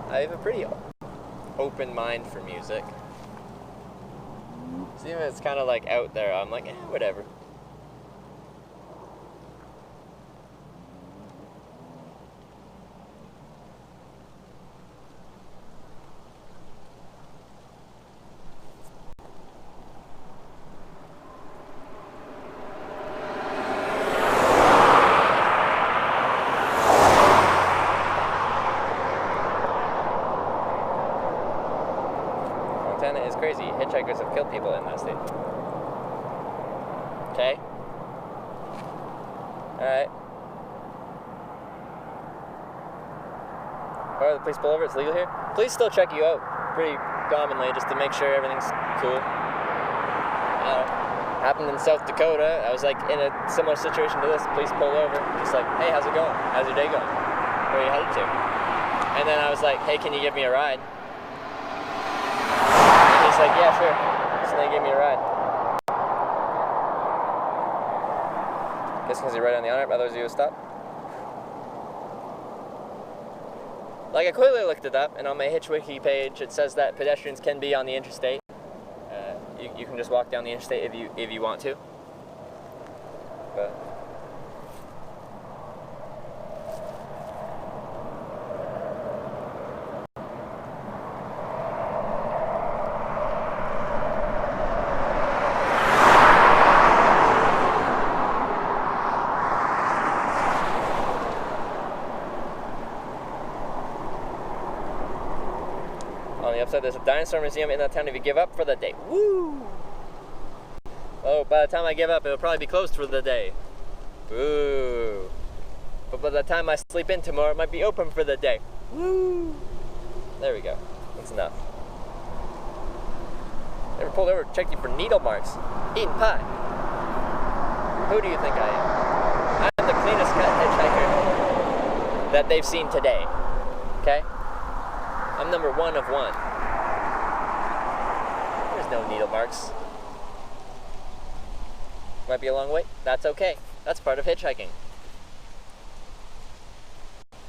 I have a pretty open mind for music. See if it's kind of like out there, I'm like, whatever. Montana is crazy. Hitchhikers have killed people in that state. Okay? Alright. Alright, the police pull over, it's legal here. Police still check you out pretty commonly just to make sure everything's cool. Happened in South Dakota. I was like in a similar situation to this. Police pulled over, just like, hey, how's it going? How's your day going? Where are you headed to? And then I was like, hey, can you give me a ride? He's like, yeah, sure. So they gave me a ride. Guess because you're right on the on-ramp, otherwise you would stop. Like, I quickly looked it up, and on my HitchWiki page, it says that pedestrians can be on the interstate. You can just walk down the interstate if you want to. But on the upside, there's a dinosaur museum in that town if you give up for the day. Woo! Oh, by the time I give up, it'll probably be closed for the day. Boo! But by the time I sleep in tomorrow, it might be open for the day. Woo! There we go. That's enough. Never pulled over, checked you for needle marks. Eating pie. Who do you think I am? I'm the cleanest cut hitchhiker that they've seen today. Okay? I'm number 1 of 1. There's no needle marks. Might be a long wait. That's okay. That's part of hitchhiking.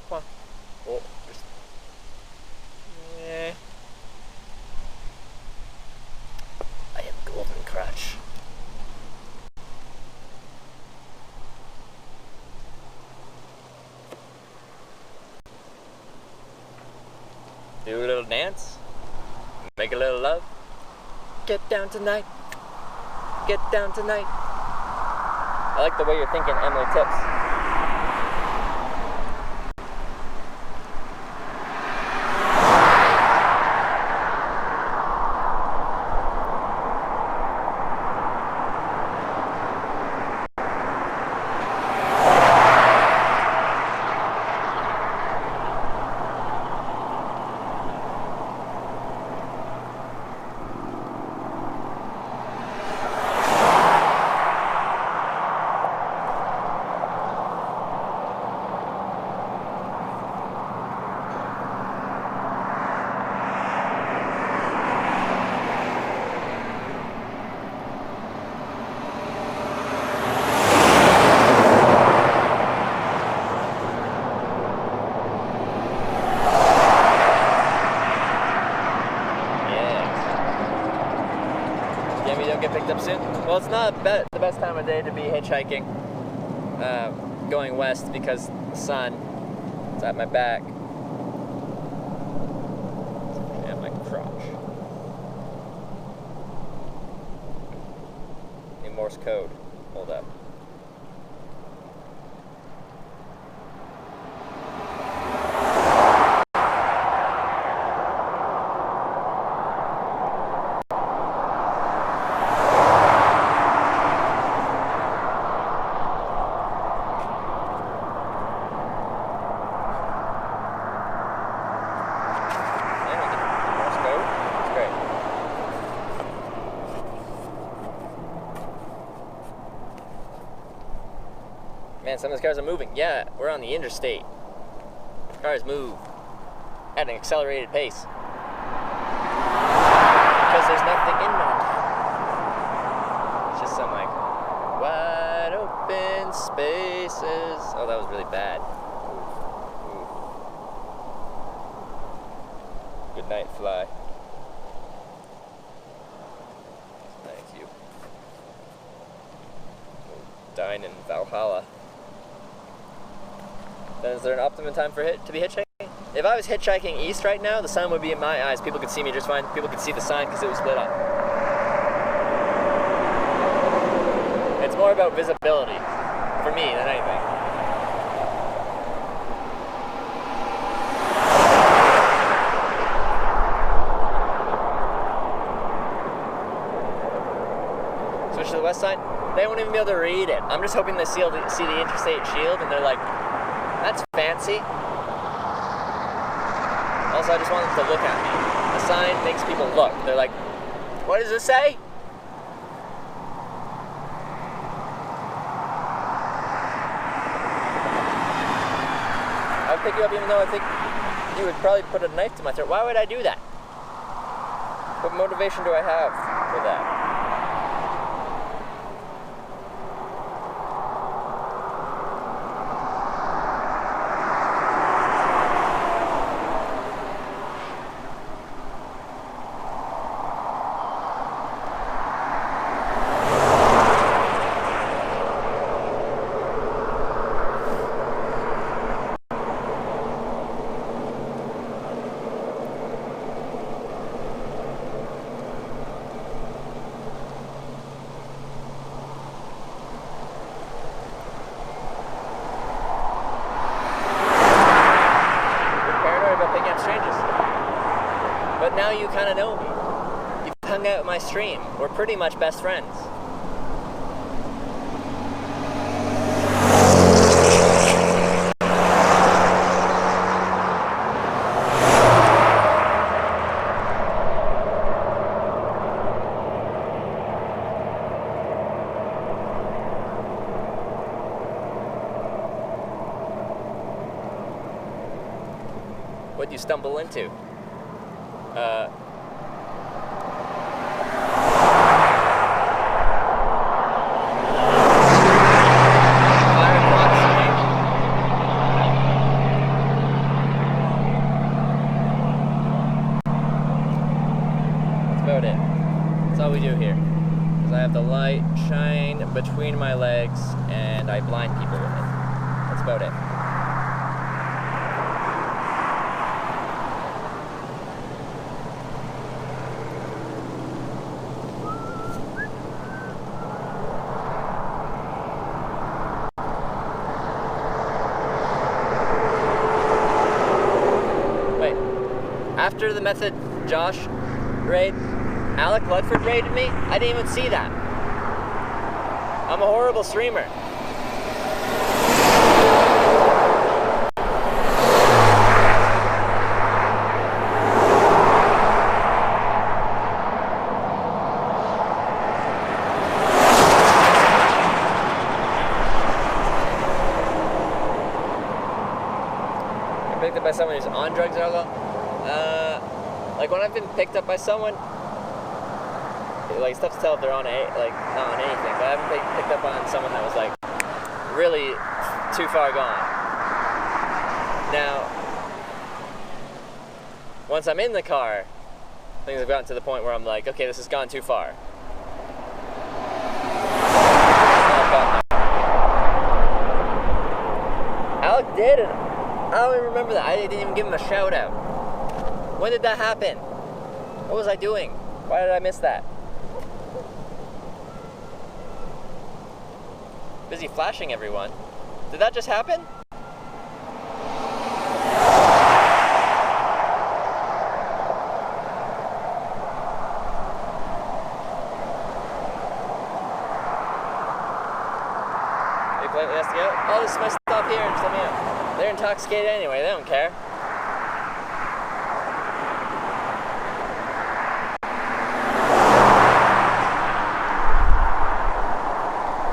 Come on. Oh, just... I am Golden Crutch. Do a little dance. Make a little love. Get down tonight. Get down tonight. I like the way you're thinking, Emily Tips. soon. Well, it's not the best time of day to be hitchhiking, going west because the sun is at my back and my crotch. Need Morse code. Hold up. Man, some of those cars are moving. Yeah, we're on the interstate. Cars move at an accelerated pace. Because there's nothing in them. It's just some like wide open spaces. Oh, that was really bad. Ooh. Good night, fly. Thank you. Dine in Valhalla. Then is there an optimum time for to be hitchhiking? If I was hitchhiking east right now, the sun would be in my eyes. People could see me just fine. People could see the sign because it was lit up. It's more about visibility for me than anything. Switch to the west side. They won't even be able to read it. I'm just hoping they see the interstate shield and they're like, that's fancy. Also, I just want them to look at me. The sign makes people look. They're like, what does it say? I'll pick you up even though I think you would probably put a knife to my throat. Why would I do that? What motivation do I have for that? But now you kind of know me. You've hung out at my stream. We're pretty much best friends. What'd you stumble into? That's about it. That's all we do here. Because I have the light shine between my legs and I blind people with it. That's about it. After the Method Josh raid, Alec Ludford raided me. I didn't even see that. I'm a horrible streamer. I'm picked up by someone who's on drugs or alcohol. Like when I've been picked up by someone, like it's tough to tell if they're on not on anything, but I haven't been picked up on someone that was like really too far gone. Now, once I'm in the car, things have gotten to the point where I'm like, okay, this has gone too far. don't even remember that. I didn't even give him a shout out. When did that happen? What was I doing? Why did I miss that? Busy flashing everyone. Did that just happen? Oh, this is my stop here. Just let me out. They're intoxicated anyway. They don't care.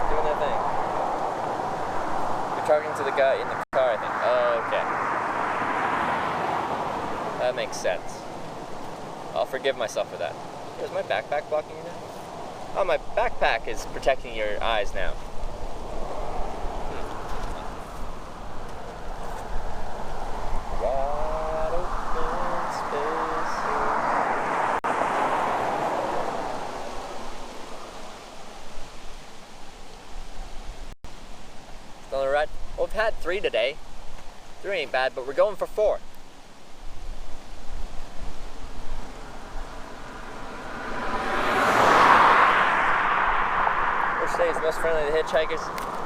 Doing their thing. You're talking to the guy in the car, I think. Oh, okay. That makes sense. I'll forgive myself for that. Is my backpack blocking you now? Oh, my backpack is protecting your eyes now. Well, we've had 3 today. 3 ain't bad, but we're going for 4. Which day is the most friendly to hitchhikers?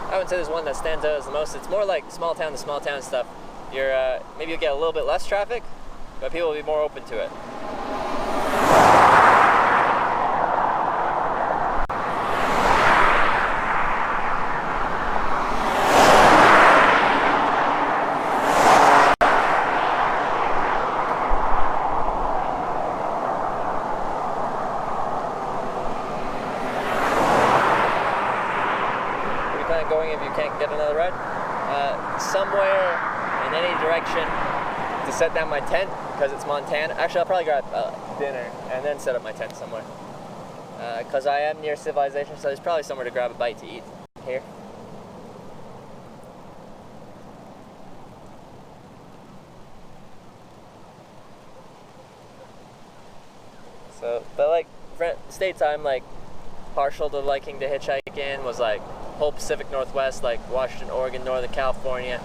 I wouldn't say there's one that stands out as the most. It's more like small town to small town stuff. Maybe you'll get a little bit less traffic, but people will be more open to it. Going if you can't get another ride? Somewhere in any direction to set down my tent, because it's Montana. Actually, I'll probably grab dinner and then set up my tent somewhere. Because I am near civilization, so there's probably somewhere to grab a bite to eat here. So, but like, states I'm like partial to liking to hitchhike in was like whole Pacific Northwest, like Washington, Oregon, Northern California,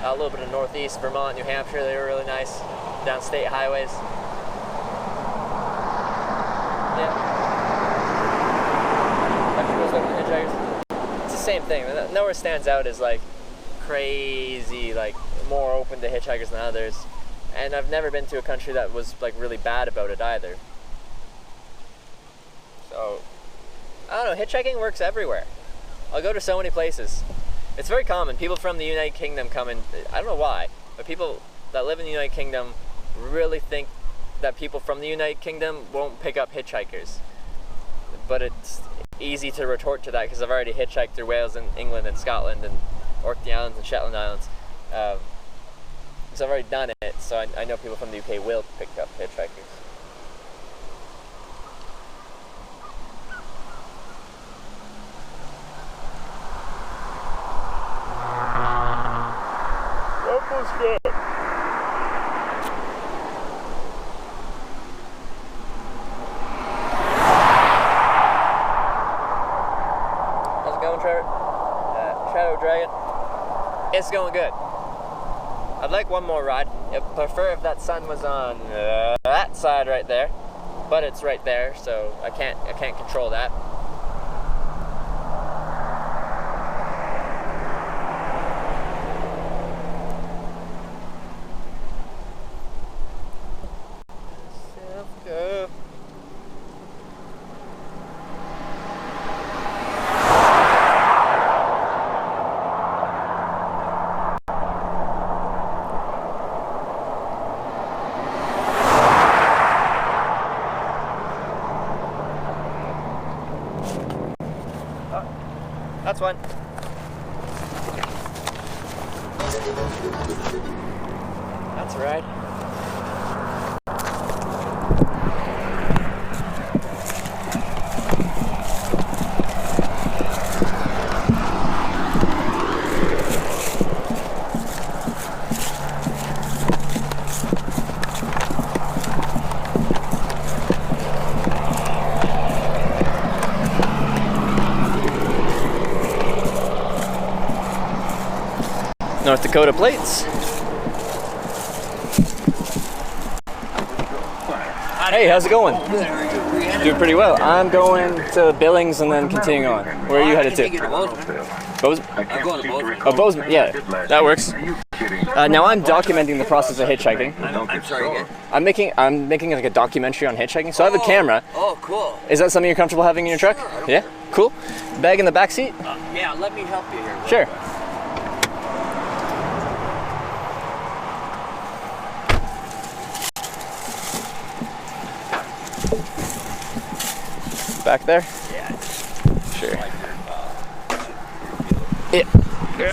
a little bit of Northeast, Vermont, New Hampshire. They were really nice. Down state highways. Yeah. It's the same thing. Nowhere stands out as like crazy, like more open to hitchhikers than others. And I've never been to a country that was like really bad about it either. So, I don't know, hitchhiking works everywhere. I'll go to so many places. It's very common. People from the United Kingdom come in, I don't know why, but people that live in the United Kingdom really think that people from the United Kingdom won't pick up hitchhikers. But it's easy to retort to that because I've already hitchhiked through Wales and England and Scotland and Orkney Islands and Shetland Islands. So I've already done it, so I know people from the UK will pick up hitchhikers. Almost good. How's it going, Trevor? Shadow Dragon. It's going good. I'd like one more ride. I'd prefer if that sun was on that side right there, but it's right there, so I can't control that. That's one. That's right. North Dakota plates.
Hey, how's it going? Doing pretty well. I'm going to Billings and then continuing on. Where are you headed to? Bozeman?
I'm going to Bozeman.
Oh, Bozeman. Yeah, that works. Now I'm documenting the process of hitchhiking.
I'm sorry again.
I'm making like a documentary on hitchhiking. So I have a camera.
Oh, cool.
Is that something you're comfortable having in your truck? Yeah. Cool. Bag in the back seat.
Yeah, let me help you here.
Sure. Back there?
Yeah.
Sure.
Like
Yeah.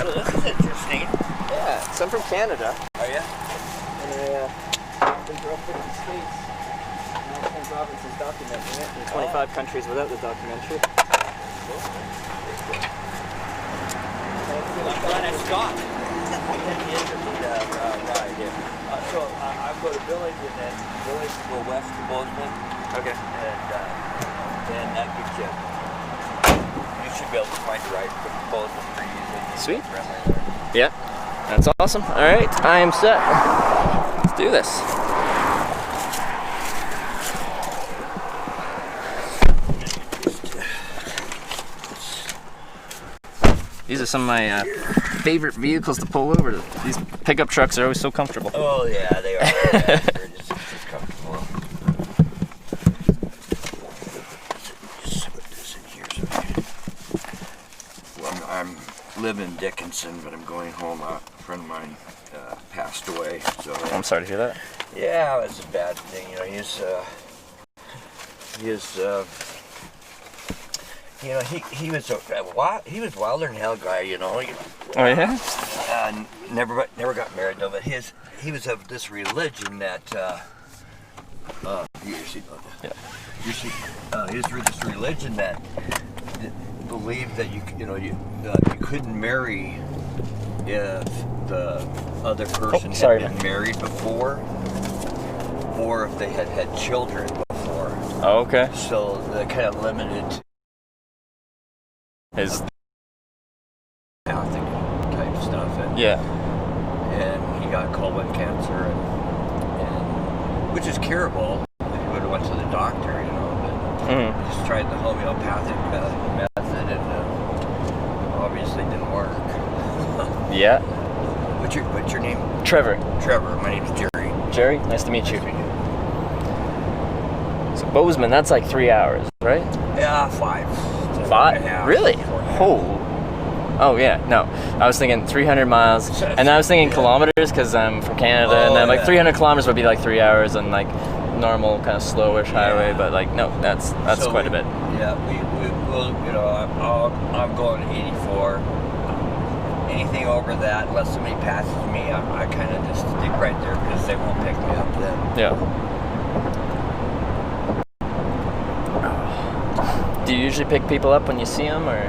so this is interesting.
Yeah, so I'm from Canada.
Are you?
And I've been to all 50 states. And all 10 provinces documenting it. And 25 countries without the documentary.
I'm glad I stopped. Right here. So I go to Billings and then Billings go west to Bozeman.
Okay.
And then that gets you. You should be able to find the right Bozeman for you.
Sweet.
Right there.
Yeah. That's awesome. All right, I am set. Let's do this. These are some of my favorite vehicles to pull over. These pickup trucks are always so comfortable.
Oh yeah, they are. Yeah, they're just comfortable. Just put this in here. So well, I'm living in Dickinson, but I'm going home. A friend of mine passed away. So
I'm sorry to hear that.
yeah, it was a bad thing. You know, he was wilder than hell guy. You know.
Oh yeah.
Never got married though, but he was of this religion that he was through this religion that believed that you couldn't marry if the other person had been married before, or if they had had children before.
Oh, okay.
So they kind of limited
His
Catholic type stuff. And,
yeah.
And he got colon cancer, and which is curable if you would have went to the doctor, you know. But he just tried the homeopathic method, and obviously didn't work.
Yeah.
What's your name?
Trevor.
Trevor. My name's Jerry.
Jerry, nice to meet you. So Bozeman, that's like 3 hours, right?
Yeah, 5.
5? Really? Oh yeah, no. I was thinking 300 miles, and I was thinking kilometers because I'm from Canada, and then like 300 kilometers would be like 3 hours on like normal kind of slowish highway, but like no, that's
So
quite a bit.
Yeah, we'll, you know, I'm going 84. Anything over that, unless somebody passes me, I kind of just stick right there because they won't pick me up then.
Yeah. Do you usually pick people up when you see them, or?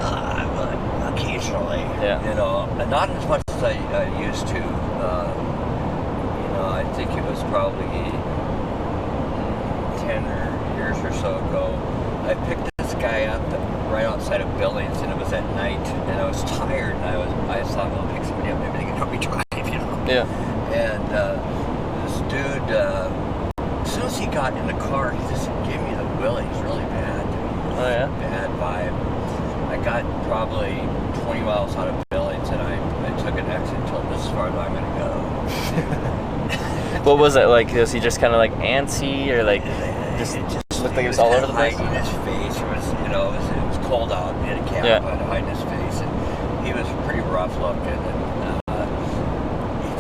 Occasionally.
Yeah.
You know, not as much as I used to. You know, I think it was probably 10 years or so ago. I picked this guy up right outside of Billings, and it was at night, and I was tired, and I thought, well, I'll pick somebody up, maybe they can help me drive, you know.
Yeah.
And this dude, as soon as he got in the car, he just gave me the willies really bad.
Oh yeah.
Bad vibe. I got probably 20 miles out of Billings, and I took an exit until this is far as I'm gonna go.
What was it like? Was he just kind of like antsy, or like just looked like he was all over the place?
Hiding his face. It was, you know, it was cold out. He had a cap
Yeah.
on, hiding his face, and he was pretty rough looking. And he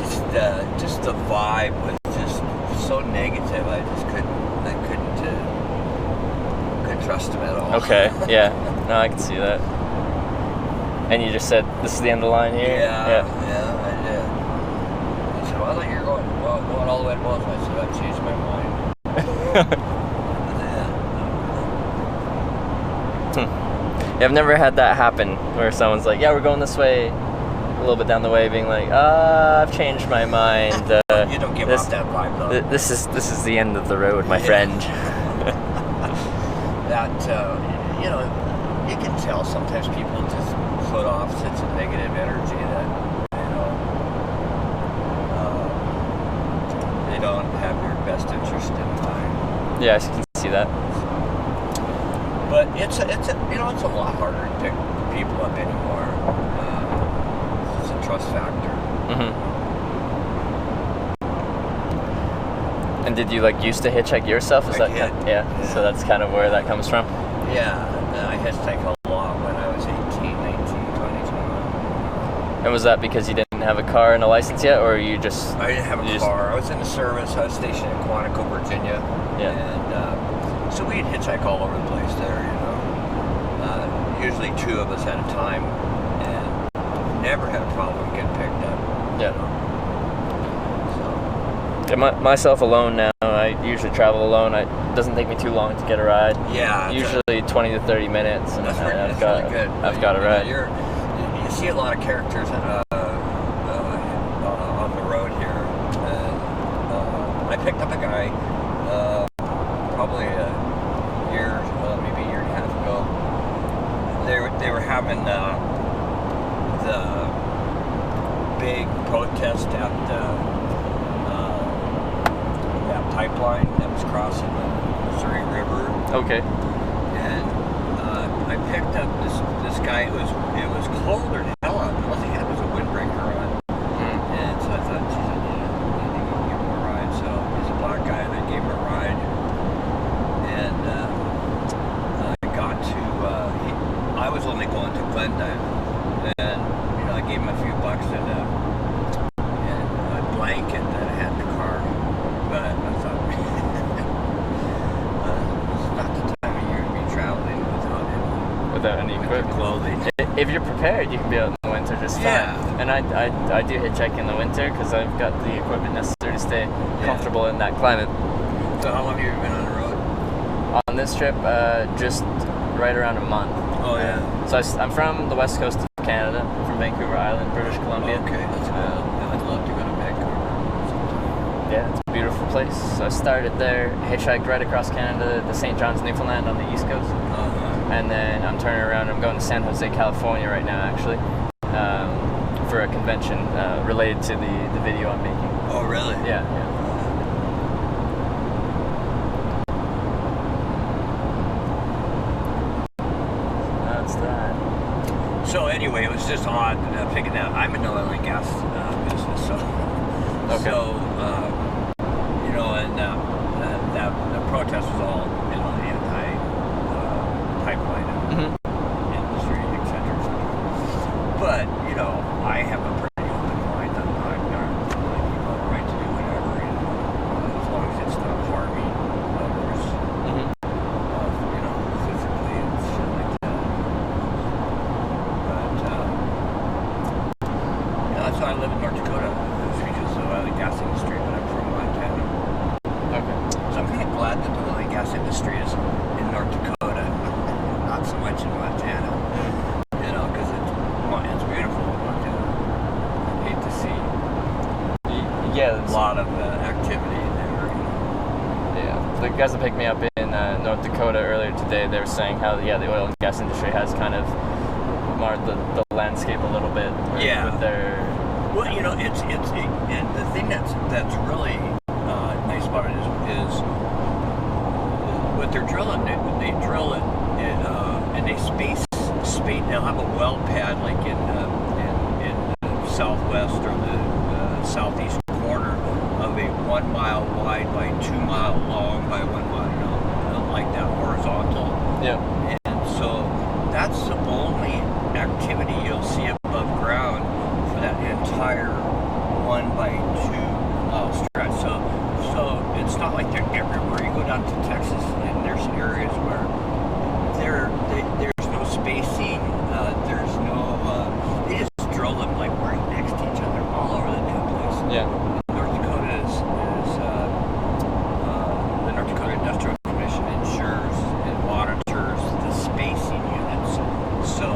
just the vibe was just so negative. I couldn't trust him at all.
Okay. Yeah. No, I can see that. And you just said this is the end of the line here.
Yeah, I did. He said, "Well, I thought you were going all the way to Bozeman." I said, "I've changed my mind."
Yeah, I've never had that happen where someone's like, "Yeah, we're going this way," a little bit down the way, being like, "I've changed my mind."
You don't give off that vibe, though.
This is the end of the road, my friend.
That you know, you can tell sometimes people just put off such a negative energy that, you know, they don't have your best interest in mind.
Yeah, I can see that.
But it's a lot harder to pick people up anymore. It's a trust factor.
And did you used to hitchhike yourself? Is
I
that
did.
Yeah. So that's kind of where that comes from.
Yeah, I hitchhiked a lot when I was 18, 19, 20, 21.
And was that because you didn't have a car and a license yet, or you just?
I didn't have a car. I was in the service. I was stationed in Quantico, Virginia.
Yeah.
And so we'd hitchhike all over the place there, usually two of us at a time, and never had a problem getting picked up.
Yeah. So. Yeah, myself alone now. I usually travel alone. It doesn't take me too long to get a ride.
Yeah.
Usually 20 to 30 minutes, and I've got a ride.
You see a lot of characters on the road here. I picked up a guy probably a year, maybe a year and a half ago. They were having the big protest at that pipeline that was crossing the Missouri River.
Okay.
And I picked up this guy. It was colder than hell out. All he had was a windbreaker on. And so I thought, geez, I need to give him a ride. So he's a black guy, and I gave him a ride. And I got to. I was only going to Glendale, and I gave him a few bucks and a blanket that I had in the car. But I thought, it's not the time of year to be traveling
Without any equipment.
clothing.
If you're prepared, you can be out in the winter just fine.
Yeah.
And I do hitchhike in the winter because I've got the equipment necessary to stay comfortable in that climate.
So how long have you been on the road?
On this trip, just right around a month.
Oh yeah.
So I'm from the west coast of Canada, from Vancouver Island, British Columbia.
Okay, that's cool. I'd love to go to Vancouver sometime.
Yeah, it's a beautiful place. So I started there, hitchhiked right across Canada to St. John's, Newfoundland on the east coast. And then I'm turning around, I'm going to San Jose, California right now actually, for a convention related to the video I'm making.
Oh really?
Yeah. That's that.
So anyway, it was just odd picking that. I'm in the oil and gas business, so
Okay.
so and that the protest was all anti pipeline industry, etc. But I have a pretty open mind. I'm not people have a right to do whatever, as long as it's not harming others, physically and shit like that. But that's why I live in North Dakota. It's because of the oil and gas industry, but I'm from Montana.
Okay.
So I'm kind of glad that the oil and gas industry is in North Dakota, not so much in Montana. Because it's beautiful in Montana. I hate to see
Yeah,
a lot of activity there.
Yeah, the guys that picked me up in North Dakota earlier today, they were saying how the oil and gas industry has kind of marred the landscape a little bit.
Yeah.
With their.
Well, it's and the thing that's really nice about it is what they're drilling. They drill it and they space. They'll have a well pad like in the southwest or the southeast corner of a 1 mile wide by 2 mile long by 1 mile, like that horizontal.
Yeah.
And so that's the only activity you'll see above ground for that entire 1 by 2 mile stretch. So it's not like they're everywhere. You go down to Texas and there's areas where there's no spacing. There's no. They just drill them like right next to each other all over the damn place.
Yeah.
North Dakota is the North Dakota Industrial Commission ensures and monitors the spacing units. So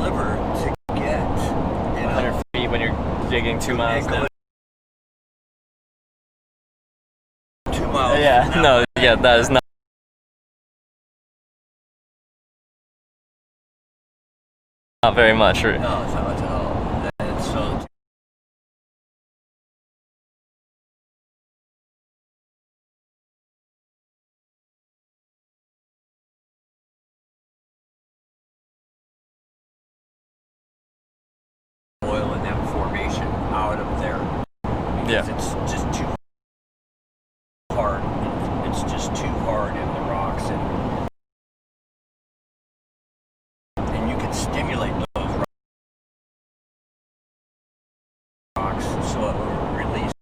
sliver to get,
100 feet when you're digging 2 miles down.
2 miles.
Yeah, no, yeah, that is not very much.
No, it's not much at all. And so oil in that formation out of there. Because it's just too hard. It's just too hard in the rocks, and you can stimulate those rocks so it will release.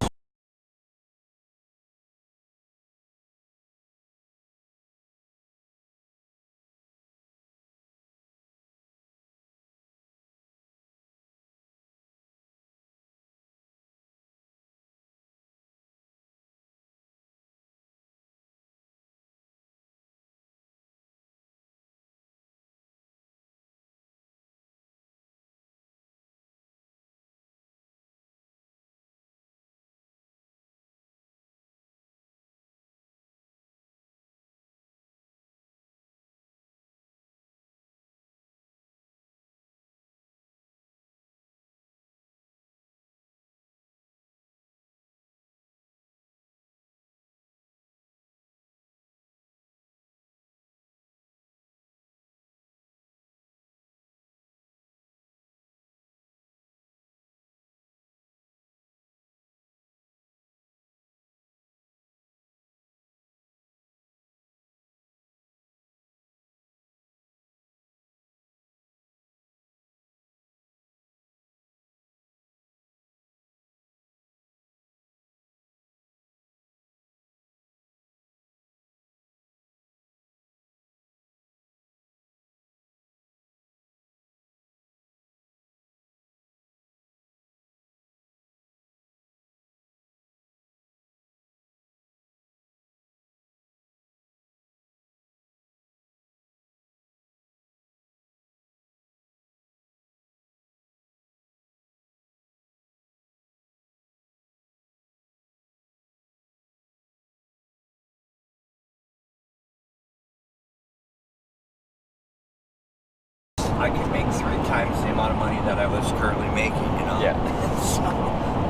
I can make 3 times the amount of money that I was currently making,
Yeah.
So,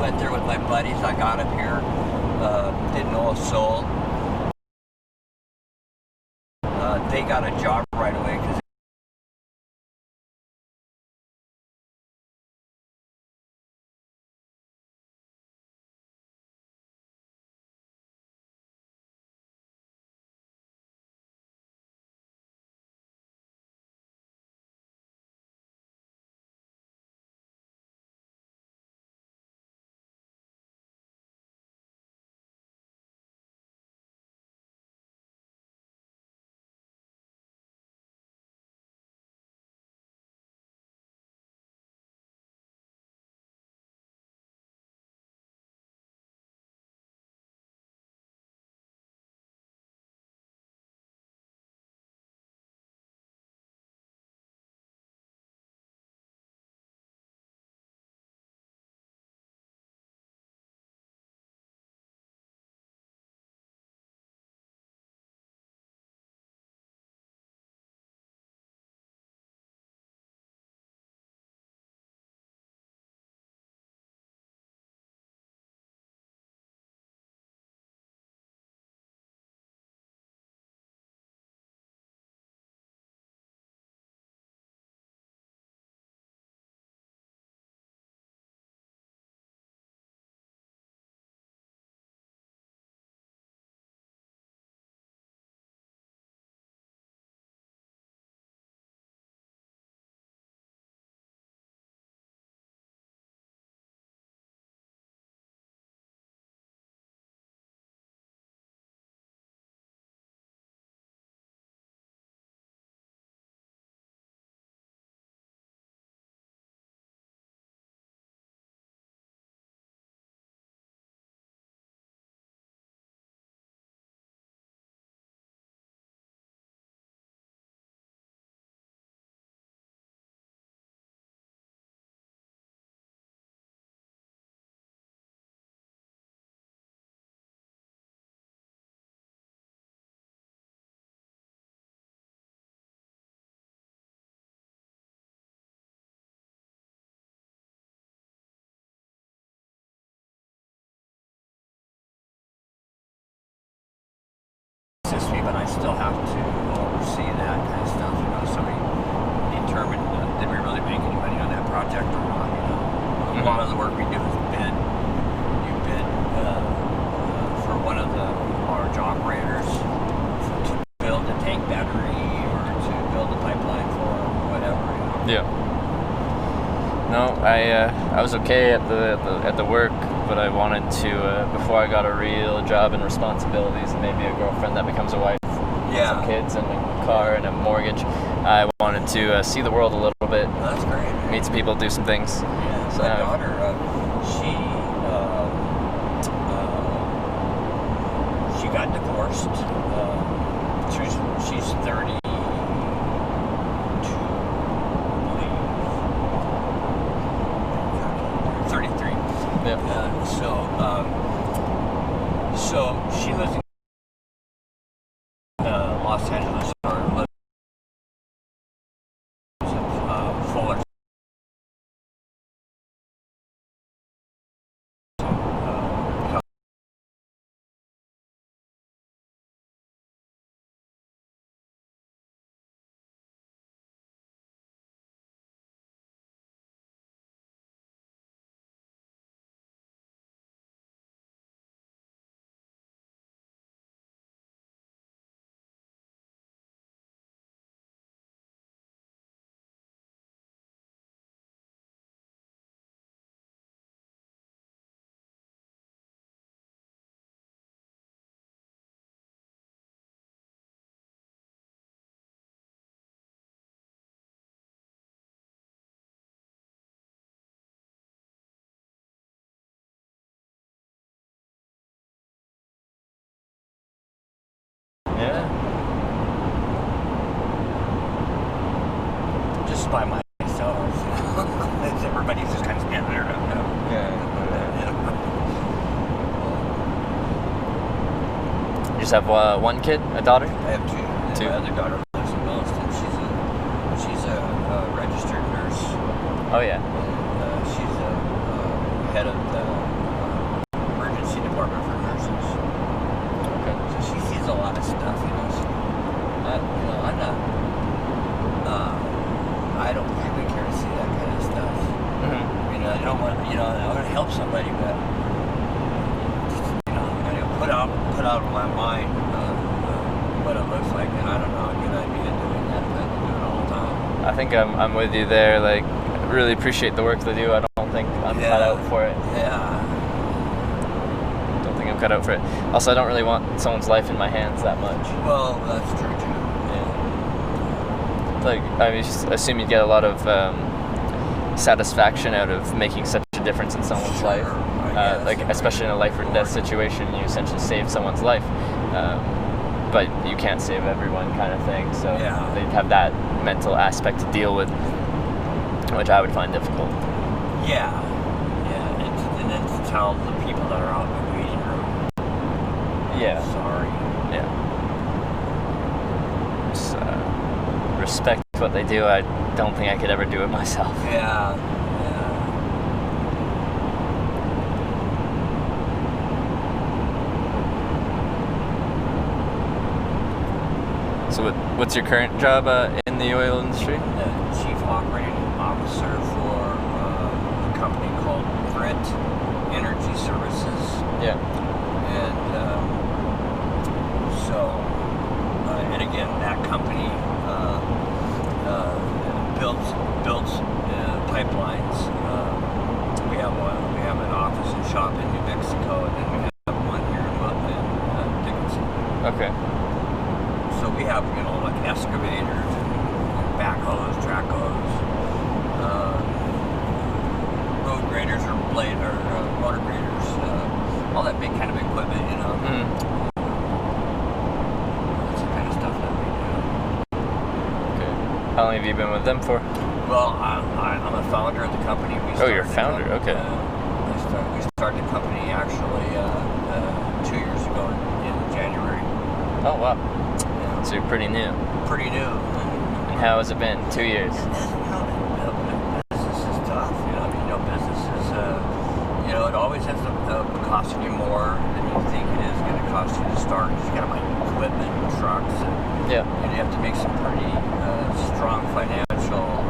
went there with my buddies. I got up here, didn't know a soul. They got a job right away because of the work we do is bid. You bid for one of the large operators to build a tank battery or to build a pipeline for whatever.
Yeah. No, I was okay at the work, but I wanted to before I got a real job and responsibilities and maybe a girlfriend that becomes a wife, some kids and a car and a mortgage. I wanted to see the world a little bit.
That's great.
Meet some people, do some things.
Yeah, so my daughter, she got divorced. She's 32, I believe. 33.
Yeah.
So she lives in Los Angeles, or lives in Fuller.
Yeah.
Just by myself. Everybody's just kind of standing there.
You just have one kid, a daughter?
I have two.
Two.
My other daughter lives in Williston. She's a registered nurse.
Oh yeah.
She's a head of the emergency department for nurses.
Okay.
So she sees a lot of stuff. I'm not. I don't particularly care to see that kind of stuff.
Mm-hmm.
I don't want. I want to help somebody, but put out of my mind what it looks like, and I don't know a good idea doing that, but I do it all the time.
I think I'm with you there. Like, really appreciate the work they do. I don't think I'm cut out for it.
Yeah.
Don't think I'm cut out for it. Also, I don't really want someone's life in my hands that much.
Well, that's true too.
Like, I just assume you get a lot of satisfaction out of making such a difference in someone's life. Like, especially in a life or death situation, you essentially save someone's life. But you can't save everyone, kind of thing. So they'd have that mental aspect to deal with, which I would find difficult.
Yeah. And then to tell the people that are out in the waiting room.
Yeah.
Sorry.
Yeah. Just, respect what they do. I don't think I could ever do it myself.
Yeah.
So what's your current job in the oil industry?
Chief Operating Officer for a company called Grit Energy Services.
Yeah.
And and again, that company builds pipelines. We have an office and shop in New Mexico, and then we have one here in Dickinson.
Okay.
So we have, like excavators, backhoes, track hoes, road graders or motor graders, all that big kind of equipment, That's the kind of stuff that we do.
Okay. How long have you been with them for?
Well, I'm a founder of the company.
You're a founder, okay.
We started the company actually 2 years ago in January.
Oh, wow. So you're pretty new.
Pretty new.
And how has it been? 2 years?
Business is tough. Business is, it always ends up costing you more than you think it is going to cost you to start. You got to buy equipment, trucks, and you have to make some pretty strong financial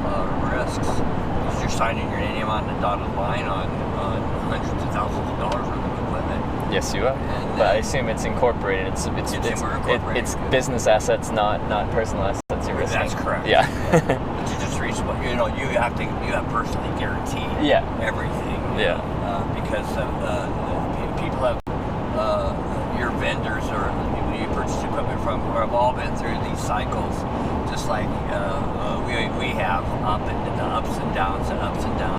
risks. Because you're signing your name on the dotted line on hundreds of thousands of dollars worth of equipment.
Yes, you are.
And
But I assume it's incorporated. It's
incorporated.
it's business assets, not personal assets. You're risking.
That's correct.
Yeah.
But you just reasonable. You know, you have personally guaranteed everything.
Yeah.
Because people have your vendors or the people you purchase equipment from have all been through these cycles, just like we have ups and downs and ups and downs.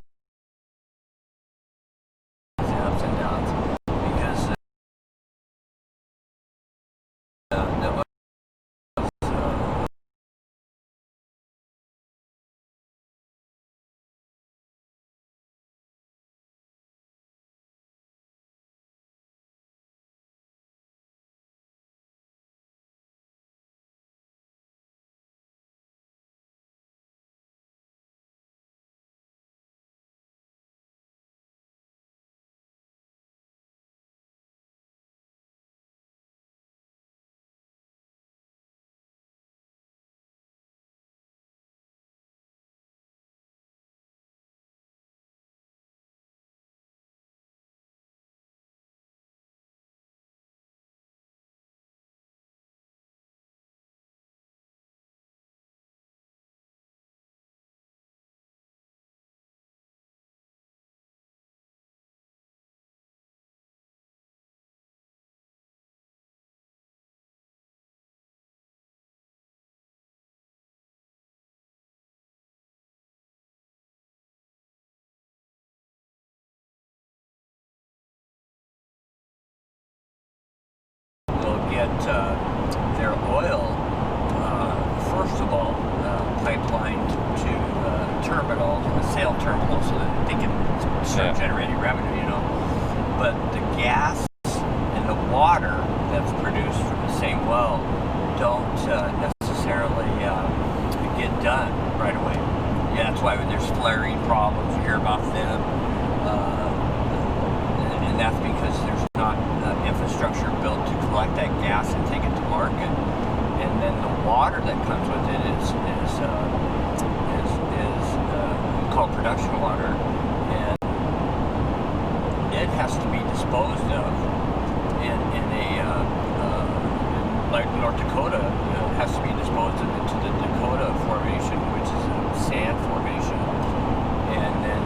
Because get their oil, first of all, pipelined to terminal, the sale terminal, so that they can start generating revenue, you know. But the gas and the water that's produced from the same well don't necessarily get done right away. Yeah, that's why when there's flaring problems, you hear about them. And that's because there's not infrastructure built to collect that gas and take it to market, and then the water that comes with it is called production water, and it has to be disposed of in a like North Dakota, it has to be disposed of into the Dakota formation, which is a sand formation, and then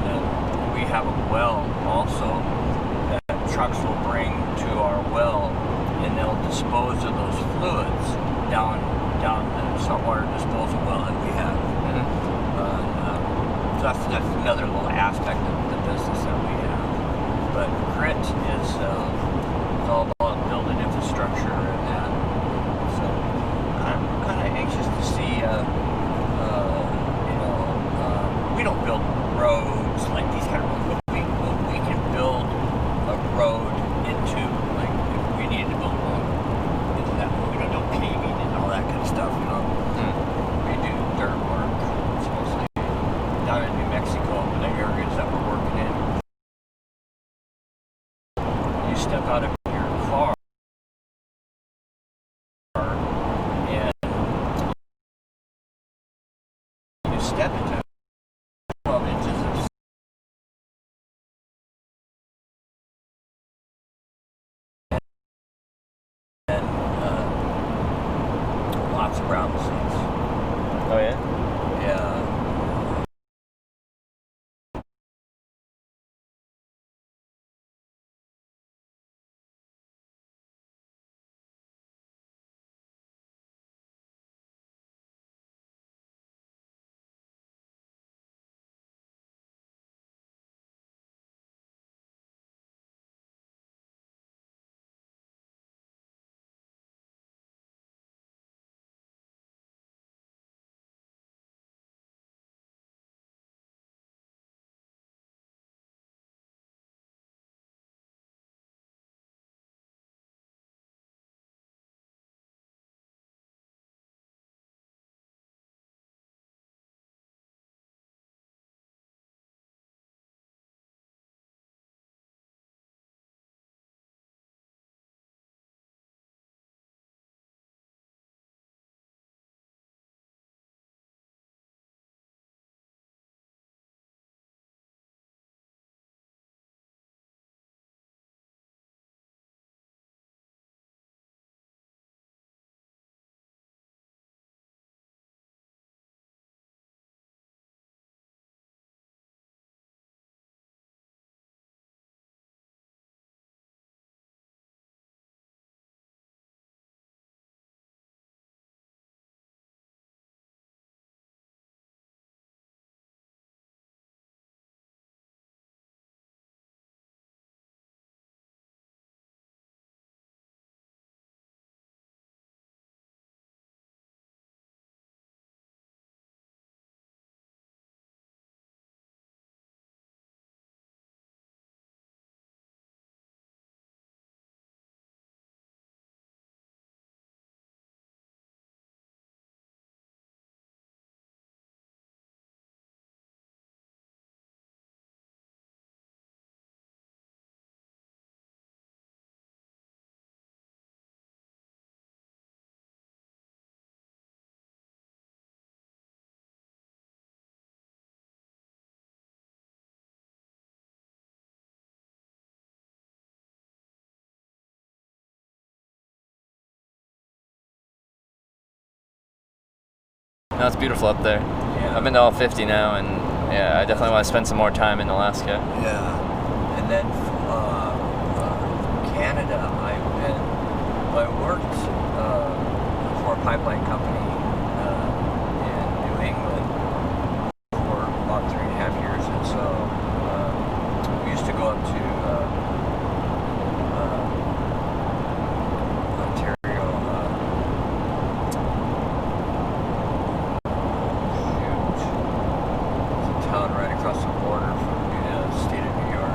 we have a well also. Trucks will bring to our well, and they'll dispose of those fluids down the saltwater disposal well that we have. So that's another little aspect of the business that we have. But grit is it's all about building infrastructure and that. So I'm kind of anxious to see. We don't build roads like these kind of roads. We can build a road into, like, if we needed to build a road into that, we don't do paving and all that kind of stuff, you know. We do dirt work. It's mostly down in New Mexico, the areas that we're working in. You step out of your car and you step into 12 inches of lots of brown seeds.
Oh yeah.
Yeah.
No, it's beautiful up there.
Yeah.
I've been to all 50 now, and yeah, I definitely want to spend some more time in Alaska.
Yeah. And then Canada, I worked for a pipeline company in New England for about 3.5 years, and so we used to go up to Ontario. It's a town right across the border from the state of New York.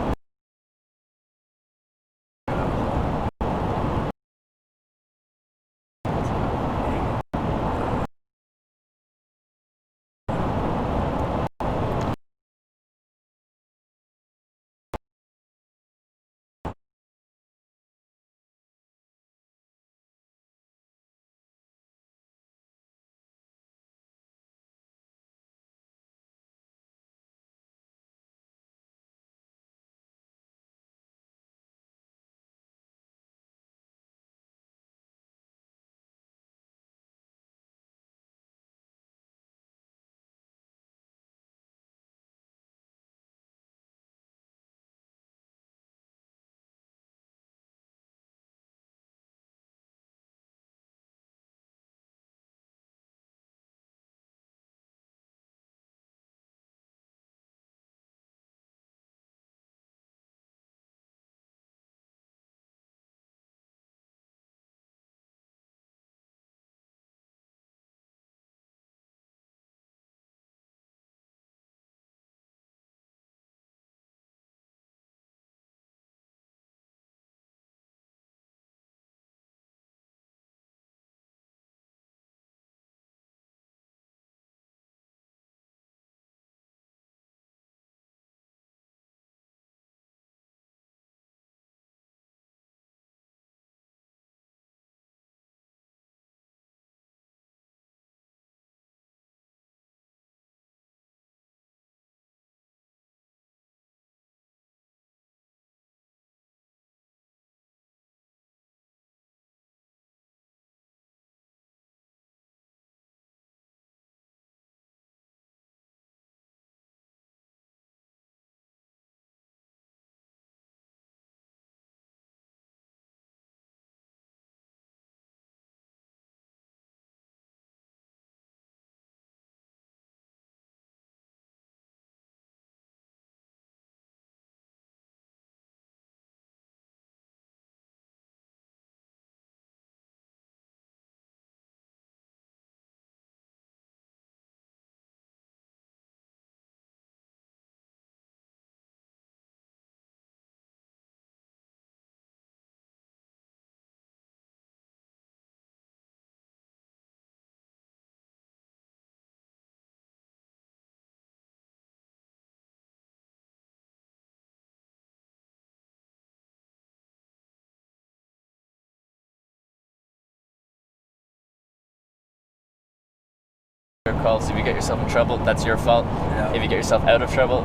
Calls. If you get yourself in trouble, that's your fault.
Yeah.
If you get yourself out of trouble,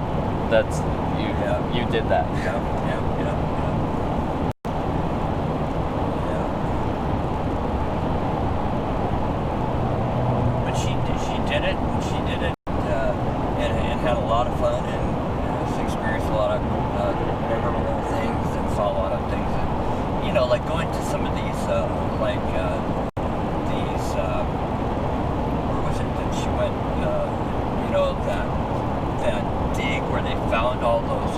that's you.
Yeah.
You did that.
Yeah. But she did it. She did it, and had a lot of fun, and experienced a lot of memorable things, and saw a lot of things. And, you know, like going to some of these, where was it that she went? You know, that dig where they found all those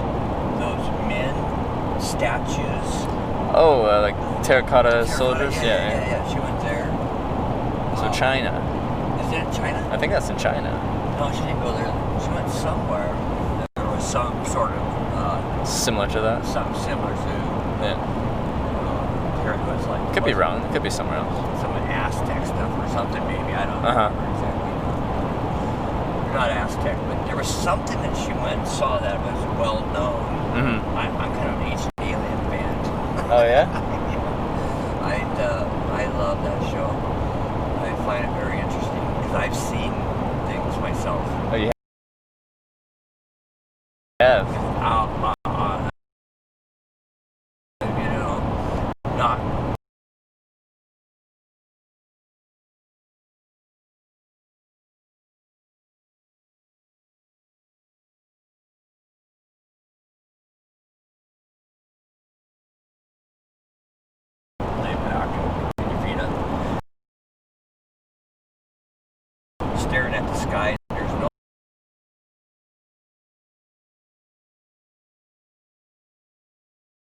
men statues.
Oh, like terracotta soldiers.
Yeah. She went there.
So China.
Is it in China?
I think that's in China.
No, she didn't go there. She went somewhere. There was some sort of
Similar to that.
something similar to
Yeah.
here it was like.
Could be wrong. It could be somewhere else.
Some Aztec stuff or something maybe. I don't know exactly. Not Aztec, but there was something that she went and saw that was well known.
Mm-hmm.
I'm kind of an ancient alien fan.
Oh yeah.
I love that show. I find it very interesting because I've seen things myself.
Oh, you have.
You know, not staring at the sky. There's no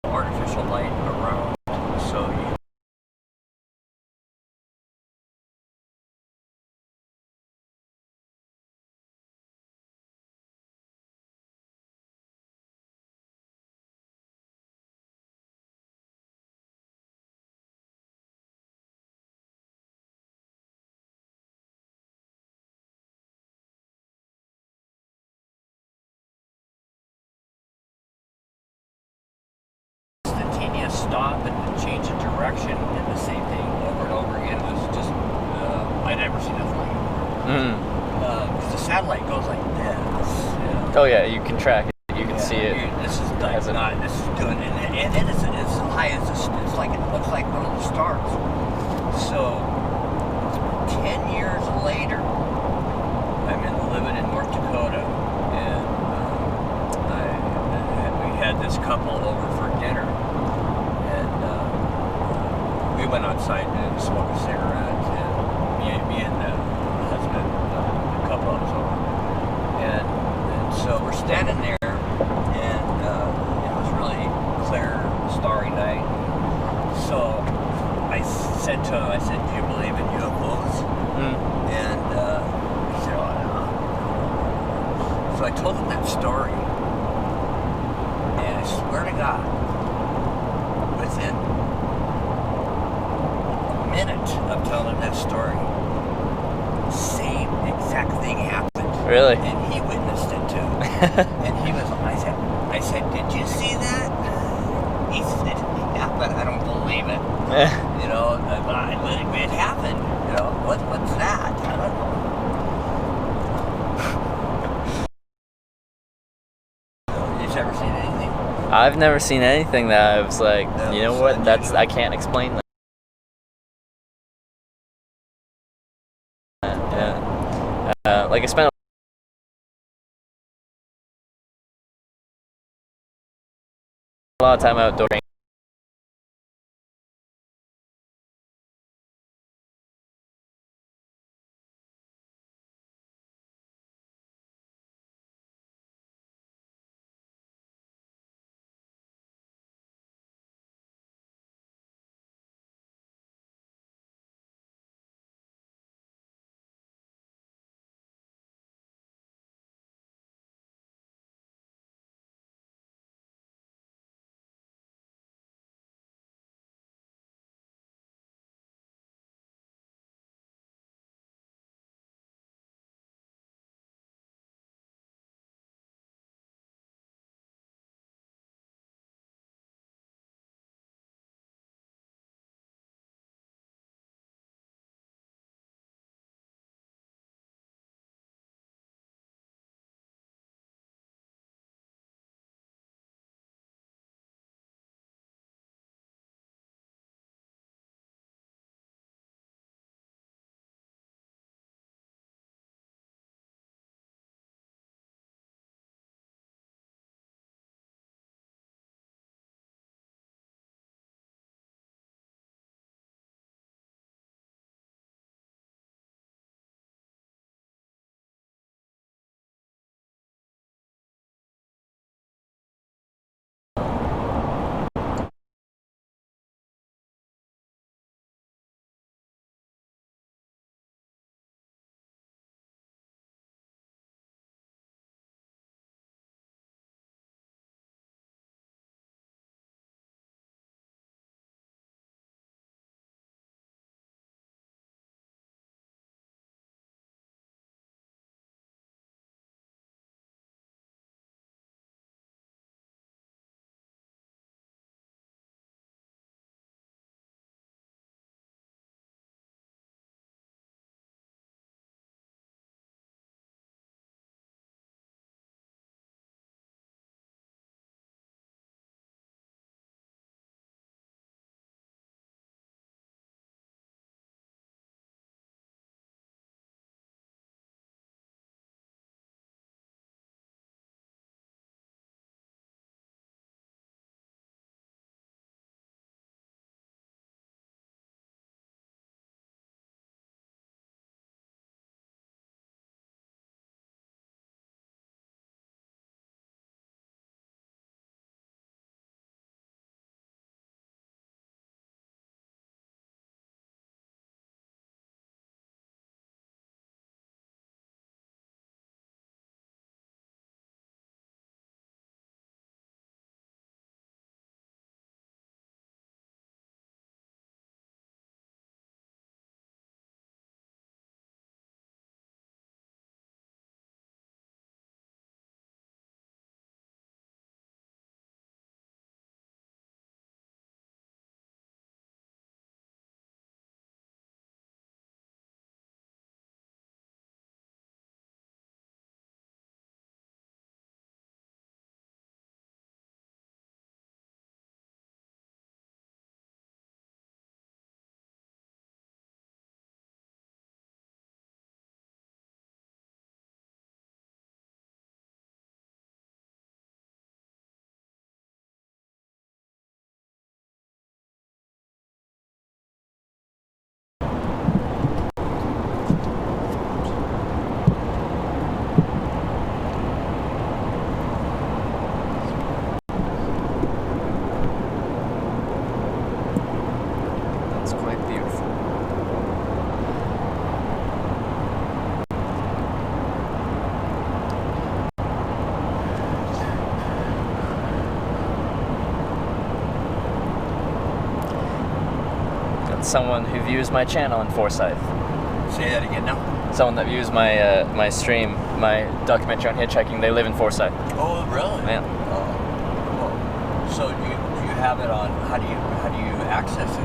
artificial light around, so you instantaneous stop and change of direction and the same thing over and over again. It was just I never seen nothing like it. Because the satellite goes like this.
Oh yeah, you can track it. You can see it.
This is like not. This is doing, and then it's high as it's like it looks like one of the stars. So 10 years later, I'm living in North Dakota, and we had this couple over for dinner, and we went outside to smoke a cigarette, and me and the husband, the couple of us over, and so we're standing there, and it was really clear, starry night. So I said to him, I said, "Do you believe in UFOs?" And he said, "Oh, no." So I told him that story, and I swear to God, within a minute of telling him that story, same exact thing happened.
Really?
And he witnessed it too. And he was, I said, "Did you see that?" He said, "Yeah, but I don't believe it." You know, it happened. You know, what's that? I don't know. You've never seen anything?
I've never seen anything that I was like, you know what? That's I can't explain that. Yeah. Like I spent a lot of time outdoors. someone who views my channel in Forsyth.
Say that again now.
Someone that views my my stream, my documentary on hitchhiking. They live in Forsyth.
Oh, really?
Yeah.
Oh. So do you have it on? How do you access it?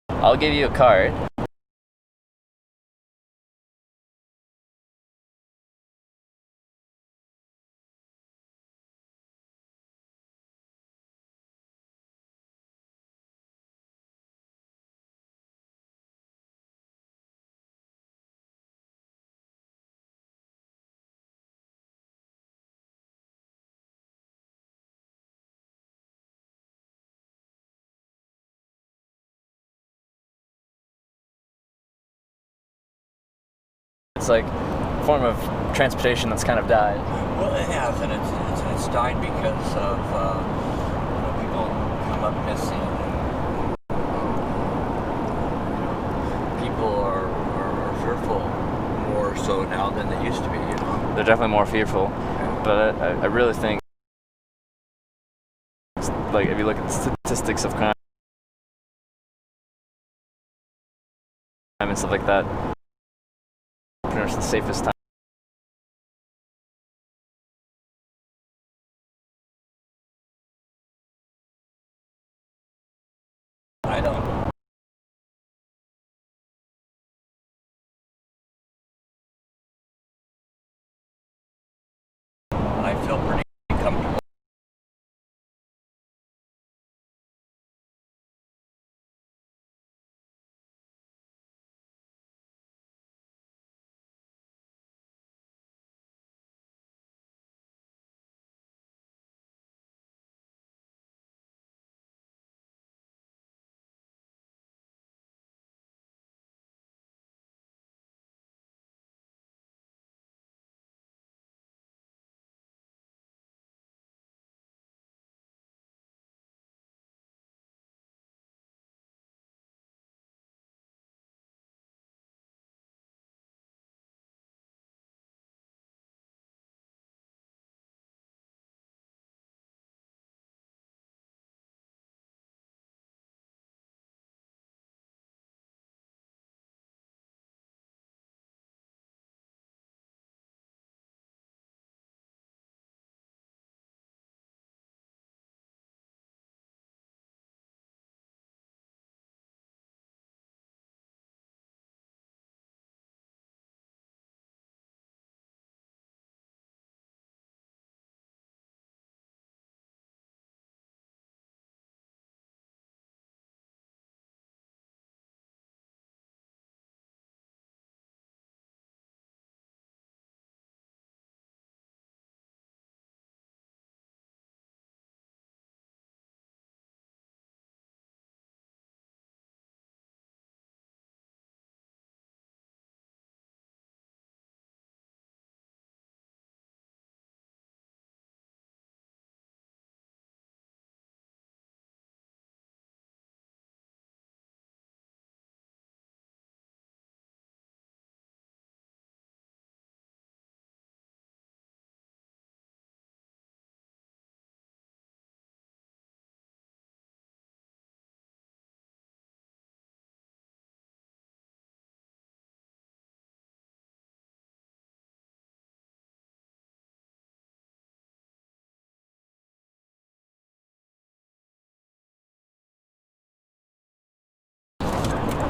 I'll give you a card. It's like a form of transportation that's kind of died.
Well, it has, and it's died because of people come up missing. People are fearful more so now than they used to be.
They're definitely more fearful, but I really think, like, if you look at the statistics of crime and stuff like that, pretty much the safest time.
I don't. I feel pretty comfortable.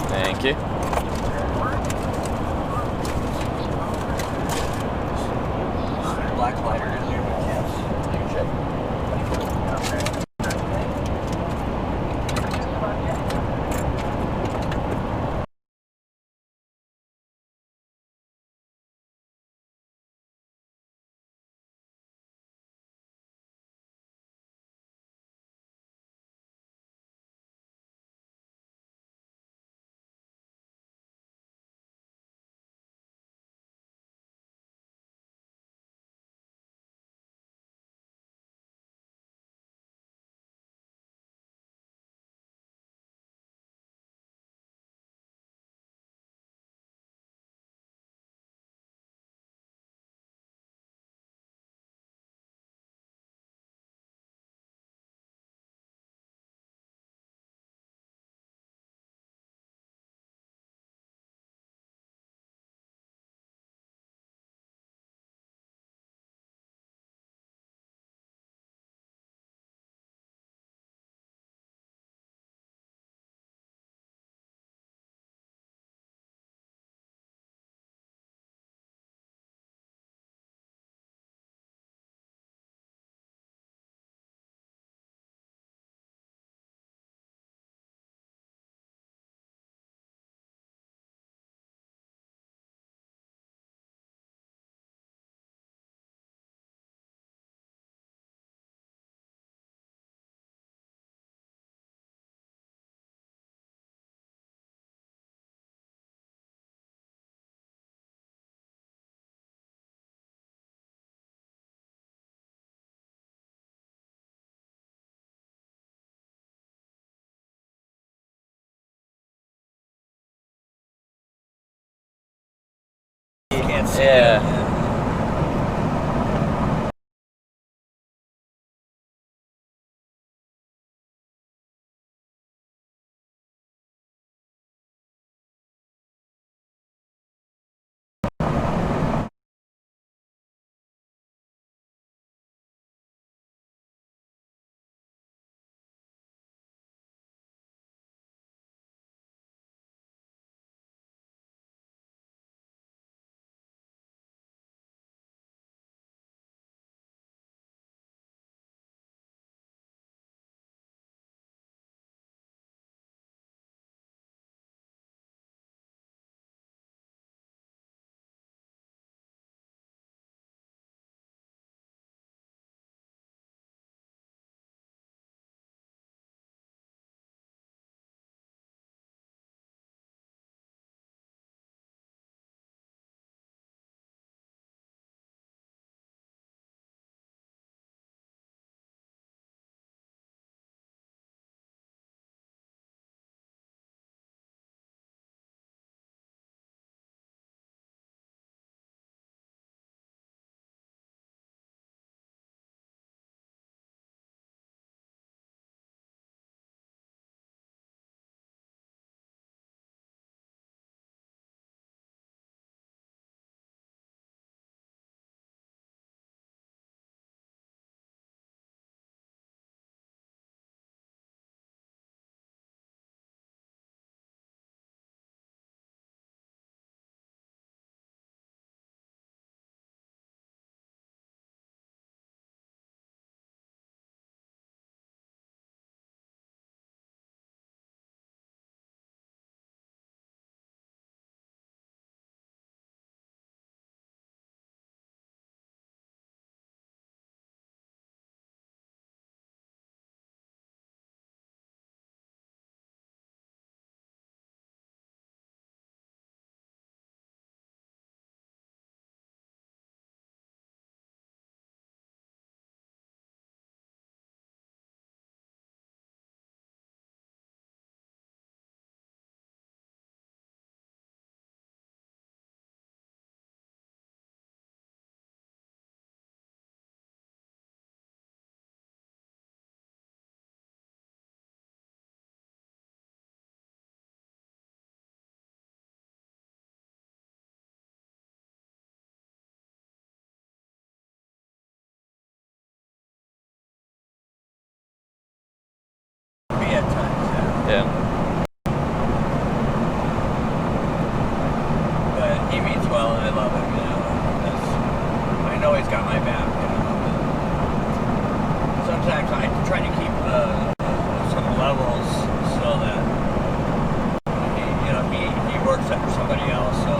Thank you.
Black lighter in there. Yes. You check. see
Yeah.
it. Be at times, yeah.
Yeah.
But he means well, and I love him. You know, I know he's got my back. You know. Sometimes I try to keep some levels so that he works for somebody else, so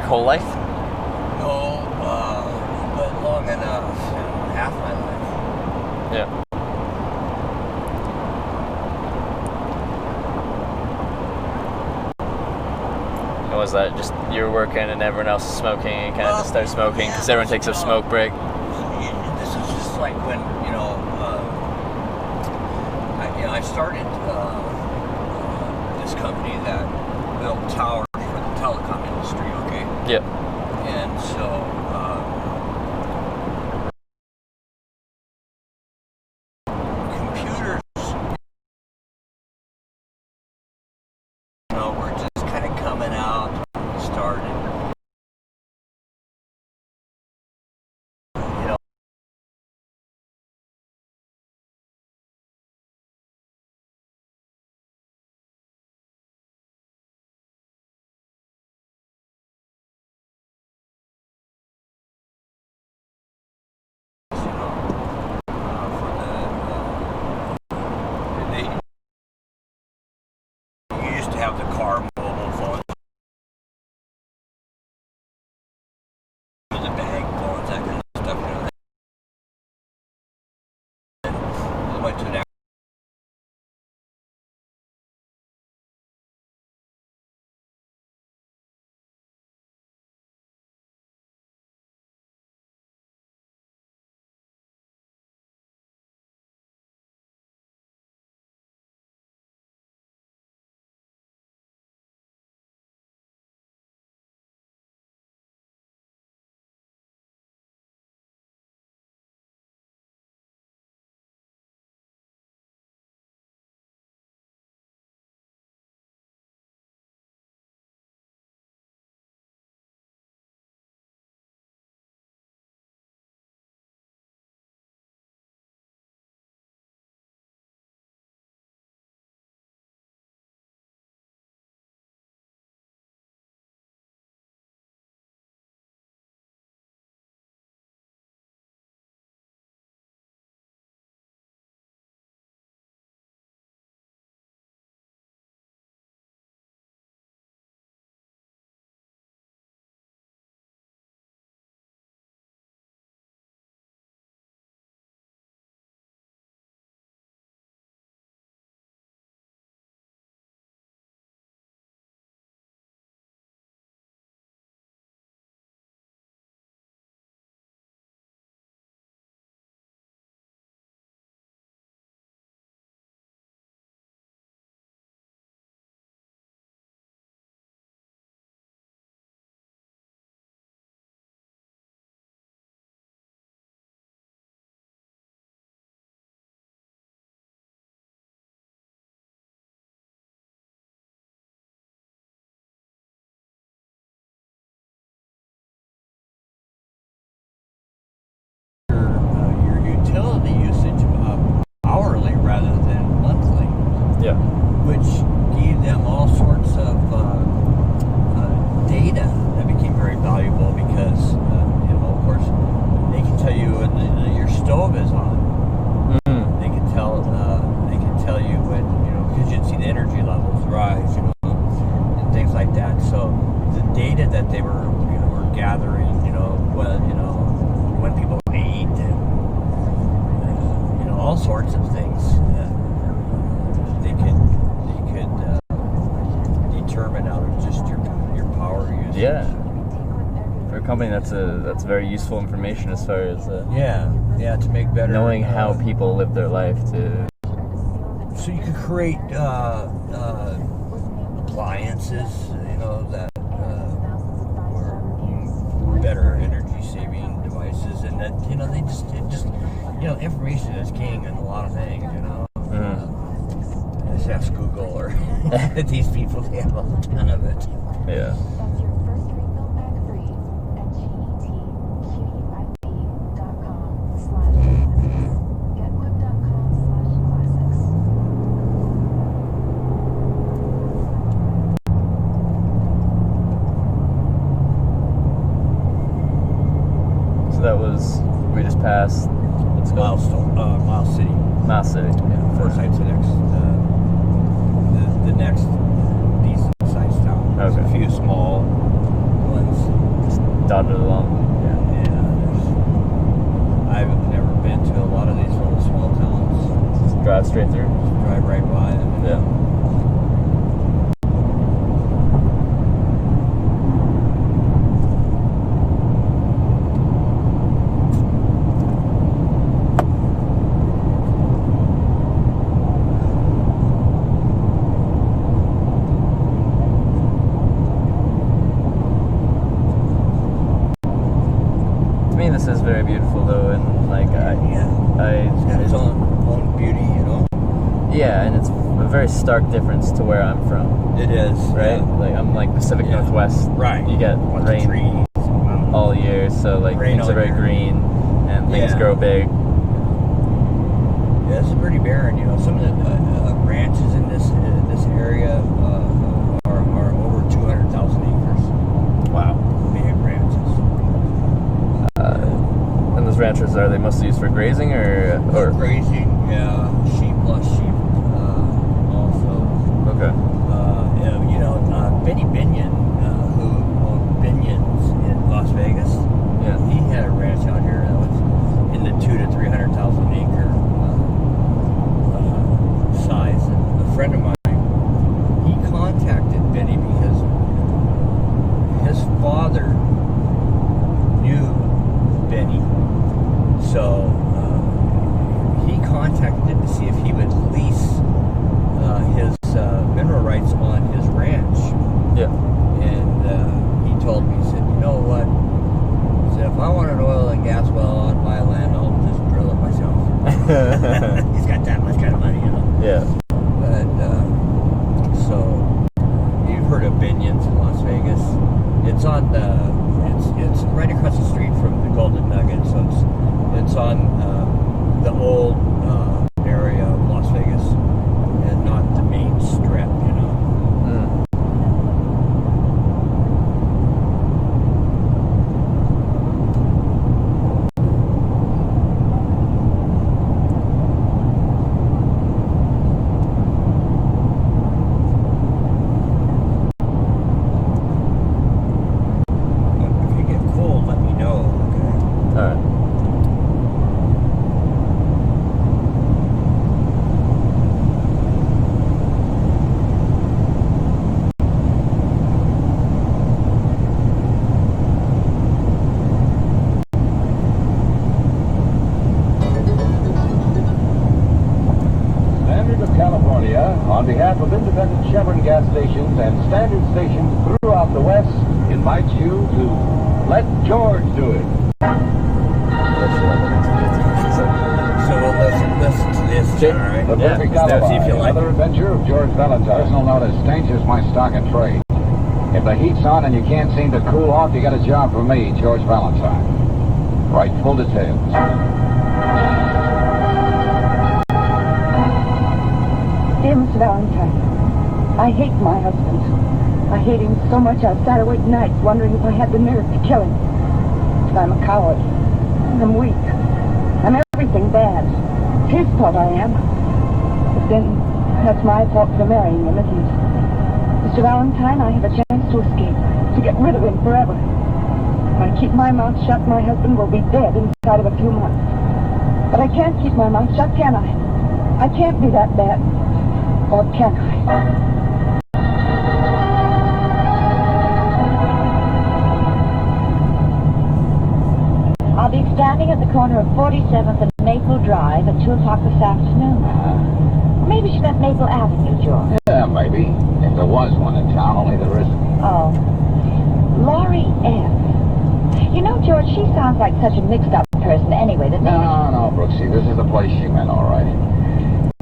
whole life?
No, but long enough. Half my life.
Yeah. And was that just you were working and everyone else is smoking and kind of just started smoking because everyone takes a smoke break?
This is just like when, I started this company that built towers for the telecom industry, okay?
Yep.
And so, computers, were just kind of coming out when we started. You used to have the car mobile phones, the bag phones, that kind of stuff. I went to an your utility usage hourly rather than monthly,
Yeah.
which gave them all sorts of data that became very valuable because, of course, they can tell you when your stove is on.
Mm-hmm.
They can tell you when, because you'd see the energy levels rise, and things like that. So the data that they were gathering, when people ate and, all sorts of things, they could determine out of just your power usage.
Yeah. For a company, that's very useful information as far as
to make better
knowing how people live their life to.
So you could create appliances, that were better energy saving devices, and that they just information is king in a lot of things. Just ask Google or these people; they have a ton of it.
Yeah. So that was, we just passed, what's it called?
Miles City.
Miles City. Yeah.
Forsyth's the next, the next decent sized town. There's
Okay.
a few small ones.
dotted along.
I've never been to a lot of these little small towns.
Just drive straight through.
Just drive right by them.
Yeah. This is very beautiful though, and like
It's got its own beauty, you know.
Yeah, and it's a very stark difference to where I'm from.
It is,
right?
Yeah.
Like I'm like Pacific Northwest.
Right.
You get rain all year, so like
Rain
things
all
are very
year.
green and things grow big.
Yeah, it's pretty barren, you know. Some of the ranches in this area are over 200,000 acres.
Wow.
Big ranches.
And those ranches, are they mostly used for grazing or
grazing? Yeah, sheep also.
Okay.
You know, Benny Binion, who owned Binion's in Las Vegas.
Yeah.
He had a ranch out here that was in the 200,000 to 300,000 acre size. And a friend of mine, he contacted Benny because his father knew Benny. So he contacted him to see if he would lease his mineral rights on his ranch.
Yeah.
And he told me, he said, you know what? He said, if I want an oil and gas well on my land, I'll just drill it myself. He's got that much kind of money, you know.
Yeah.
But so you've heard of Binion's in Las Vegas. It's on it's right across the street from the Golden Nugget. So it's on the old area of Las Vegas and not the main strip, you know. If you get cold, let me know, okay?
All right.
Standard of California, on behalf of independent Chevron gas stations and standard stations throughout the West, invites you to let George do it.
So we'll listen to this,
Okay.
all right?
The perfect
See
alibi,
if you like
another
it.
adventure of George Valentine. Personal notice, danger's my stock and trade. If the heat's on and you can't seem to cool off, you got a job for me, George Valentine. Write full details.
Dear Mr. Valentine, I hate my husband. I hate him so much I sat awake nights wondering if I had the nerve to kill him. But I'm a coward. I'm weak. I'm everything bad. It's his fault I am. But then that's my fault for marrying him, isn't it? Mr. Valentine, I have a chance to escape, to get rid of him forever. If I keep my mouth shut, my husband will be dead inside of a few months. But I can't keep my mouth shut, can I? I can't be that bad. Or can I?
I'll be standing at the corner of 47th and Maple Drive at 2 o'clock this afternoon. Or maybe she meant Maple Avenue, George.
Yeah, maybe. If there was one in town, only there isn't.
Oh. Laurie F. You know, George, she sounds like such a mixed-up person anyway that maybe
No, Brooksy, this is the place she meant, all right.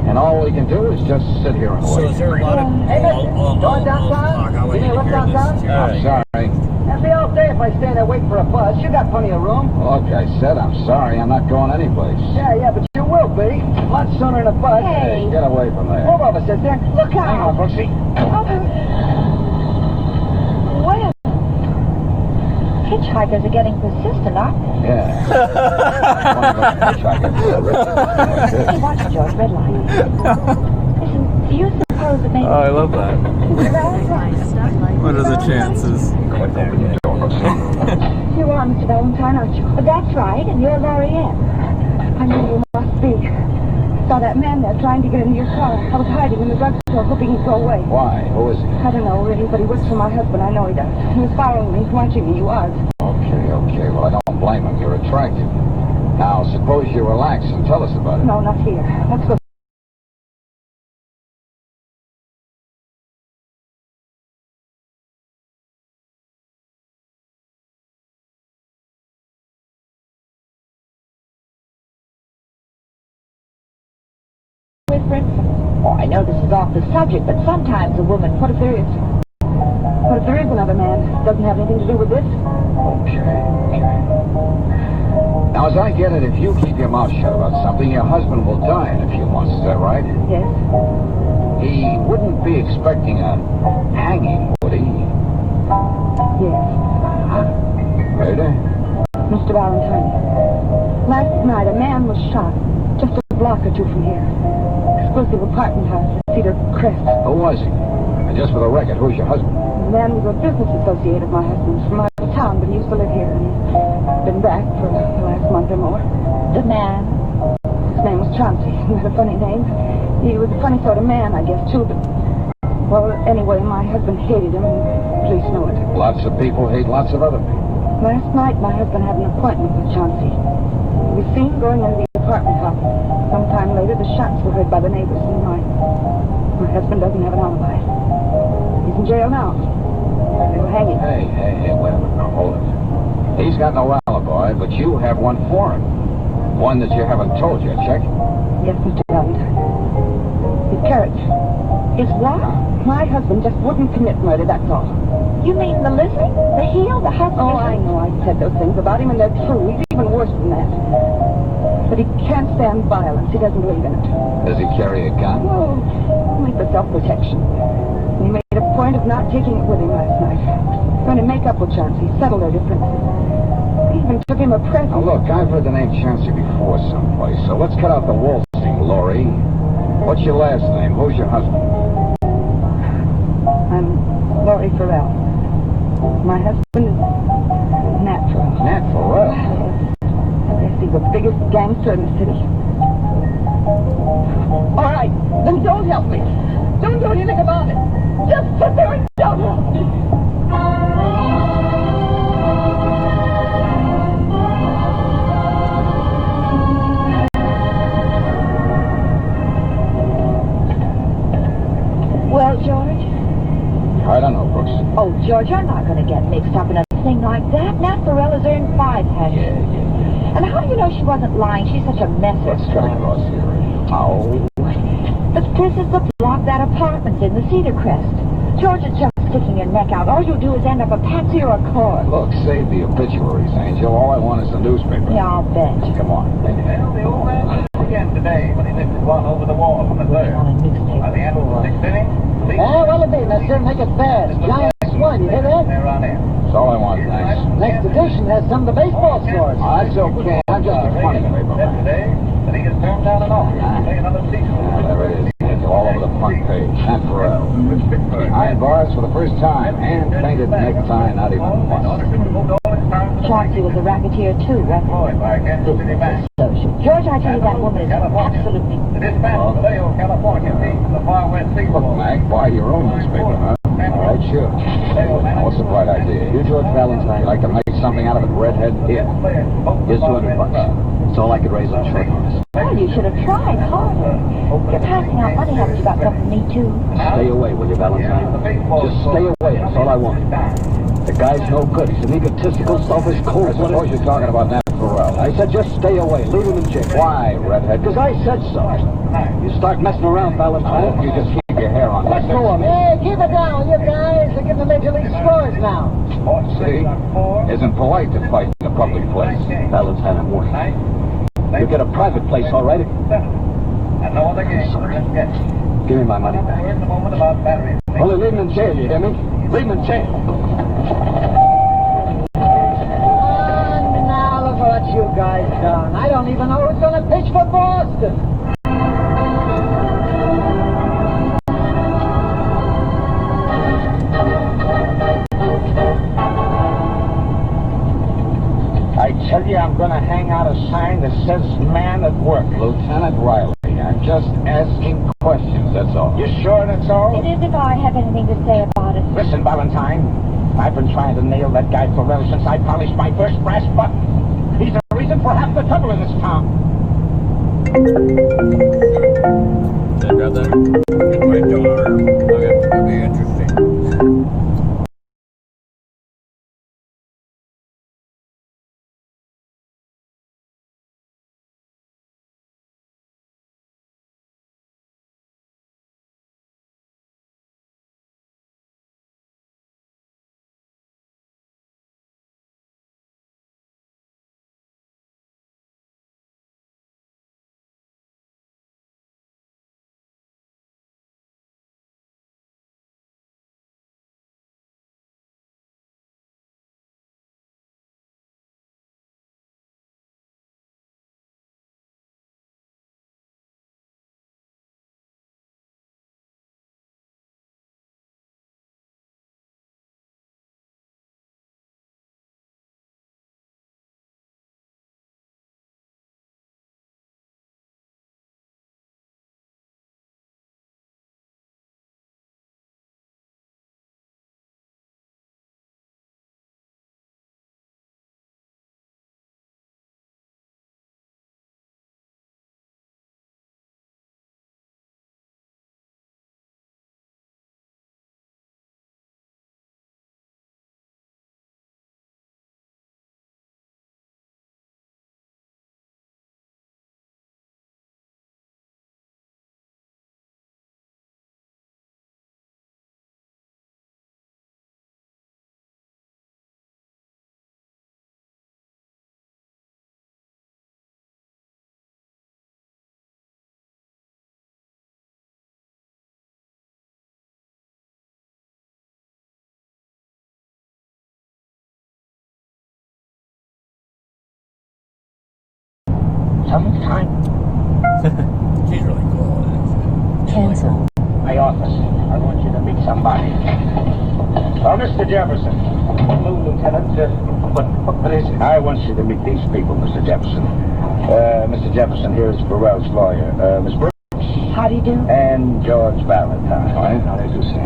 And all we can do is just sit here and
So
wait.
is there a lot of
Hey, mister, going downtown?
talk? I want
Give me
you
a
to
lift
hear
downtown?
this too.
I'm sorry.
That'd be all day if I stand there waiting for a bus. You got plenty of room.
Look, I said I'm sorry. I'm not going anyplace.
Yeah, but you will be. Much sooner in a bus.
Hey.
Get away from there.
Move over, sister. Look
Hang on,
out.
Brooksy.
well, hitchhikers are getting persistent, aren't they?
Yeah.
Hey, watch it, George. Red light. Listen, do you suppose that maybe...
Oh, I love that.
Well,
What are the chances?
You TwitchCon, Mr. Valentine, aren't you?
That's right, and you're Laurie-Ann.
I knew you must be. Saw that man there trying to get into your car. I was hiding in the drugstore, hoping he'd go away.
Why? Who is he?
I don't know, really, but he works for my husband. I know he does. He was following me, watching me. He was.
Okay. Well, I don't blame him. You're attractive. Now, suppose you relax and tell us about it.
No, not here. Let's go.
With Brinson. Oh, I know this is off the subject, but sometimes a woman...
What if there is? What if there is another man? Doesn't have anything to do with this?
Okay. Now, as I get it, if you keep your mouth shut about something, your husband will die in a few months. Is that right?
Yes.
He wouldn't be expecting a hanging, would he?
Yes.
Later?
Mr. Valentine, last night a man was shot just a block or two from here. Exclusive apartment house at Cedar Crest.
Who was he? And just for the record, who's your husband?
The man was a business associate of my husband's from out of town, but he used to live here, and he's been back for the last month or more.
The man?
His name was Chauncey. He had a funny name. He was a funny sort of man, I guess, too, but... Well, anyway, my husband hated him, and the police knew it.
Lots of people hate lots of other people.
Last night, my husband had an appointment with Chauncey. He was seen going into the apartment house. Sometime later, the shots were heard by the neighbors, and my husband doesn't have an alibi. He's in jail now. They will hang him.
Hey, wait a minute. Now, hold it. He's got no alibi, but you have one for him. One that you haven't told yet, check?
Yes, Mr. Valentine. His carriage.
His what?
My husband just wouldn't commit murder, that's all.
You mean the lizard? The heel? The husband?
Oh, I know I said those things about him, and they're true. He's even worse than that. But he can't stand violence. He doesn't believe in it.
Does he carry a gun?
Well, only for self-protection. He made a point of not taking it with him last night. Going to make up with Chauncey, settle their differences. He even took him a present.
Now, look, I've heard the name Chauncey before someplace, so let's cut out the waltzing, Laurie. What's your last name? Who's your husband?
I'm Laurie Farrell. My husband is Nat Farrell.
Nat Farrell?
I guess he's the biggest gangster in the city. All right, then don't help me. Don't do anything about it. Just sit there and don't help me.
Well, George?
I don't know, Brooks.
Oh, George, you're not going to get mixed up in a thing like that. Nat Farrell has earned 5, hasn't she?
Yeah.
And how do you know she wasn't lying? She's such a messer.
Let's cut across here. Oh.
But this is the block that apartment's in, the Cedar Crest. George is just sticking your neck out. All you'll do is end up a patsy or a corpse.
Look, save the obituaries, Angel. All I want is the newspaper.
Yeah, I'll bet.
Come on.
Well, the old man did it again today when he lifted one over the wall from the third.
On a newspaper.
By the end of the sixth inning, police...
Well, it'll be, mister. Make it fast. Giant swine, you hear that?
They're on in.
That's all I want, thanks.
Next edition has some of the baseball scores.
Oh, that's okay. I'm just a funny paper
Said
man.
today that he has turned down an offer to play another season.
There it is. Angel, all over the front page. Nat Farrell. Iron bars for the first time. Hand-painted necktie, not even once.
Chauncey was a racketeer, too, right?
Employed by Kansas City Bank.
Social. George, I tell you, that woman is absolutely...
The dispatch of the Vallejo, California team from the far west
Look,
seaboard.
Mac, buy your own newspaper, huh? All right, sure. Now, what's the bright idea? You, George Valentine, you like to make something out of it, redhead? Here. Here's $200. That's all I could raise on short notice.
Well, you should have tried harder. Your passing out money helped you got some from me, too.
Stay away, will you, Valentine? Just stay away. That's all I want. The guy's no good. He's an egotistical, selfish, cold. I suppose you're talking about Nat Farrell. I said just stay away. Leave him in jail. Why, redhead? Because I said so. You start messing around, Valentine. You just keep your hair on. Let's go on.
Hey, keep it down, you guys. They're getting the Major League scores now.
See? Isn't polite to fight in a public place. Valentine, I'm working. You get a private place, all right?
And no other game for this sketch.
Give me my money back.
Here's the moment about batteries.
Only leave him in jail, you hear me? Leave him in jail.
And now look what you guys done. I don't even know who's going to pitch for Boston.
tell you I'm gonna hang out a sign that says man at work. Lieutenant Riley, I'm just asking questions, that's all. You sure that's all?
It is if I have anything to say about it.
Listen, Valentine, I've been trying to nail that guy Farrell since I polished my first brass button. He's the reason for half the trouble in this town.
Did I grab that?
My daughter.
Okay.
It'll be interesting.
Sometime.
She's really cool.
Cancel.
My office. I want you to meet somebody. Well, Mr. Jefferson. Hello, Lieutenant. What is it? I want you to meet these people, Mr. Jefferson. Mr. Jefferson, here's Burrell's lawyer. Miss Brooks.
How do you do?
And George Valentine.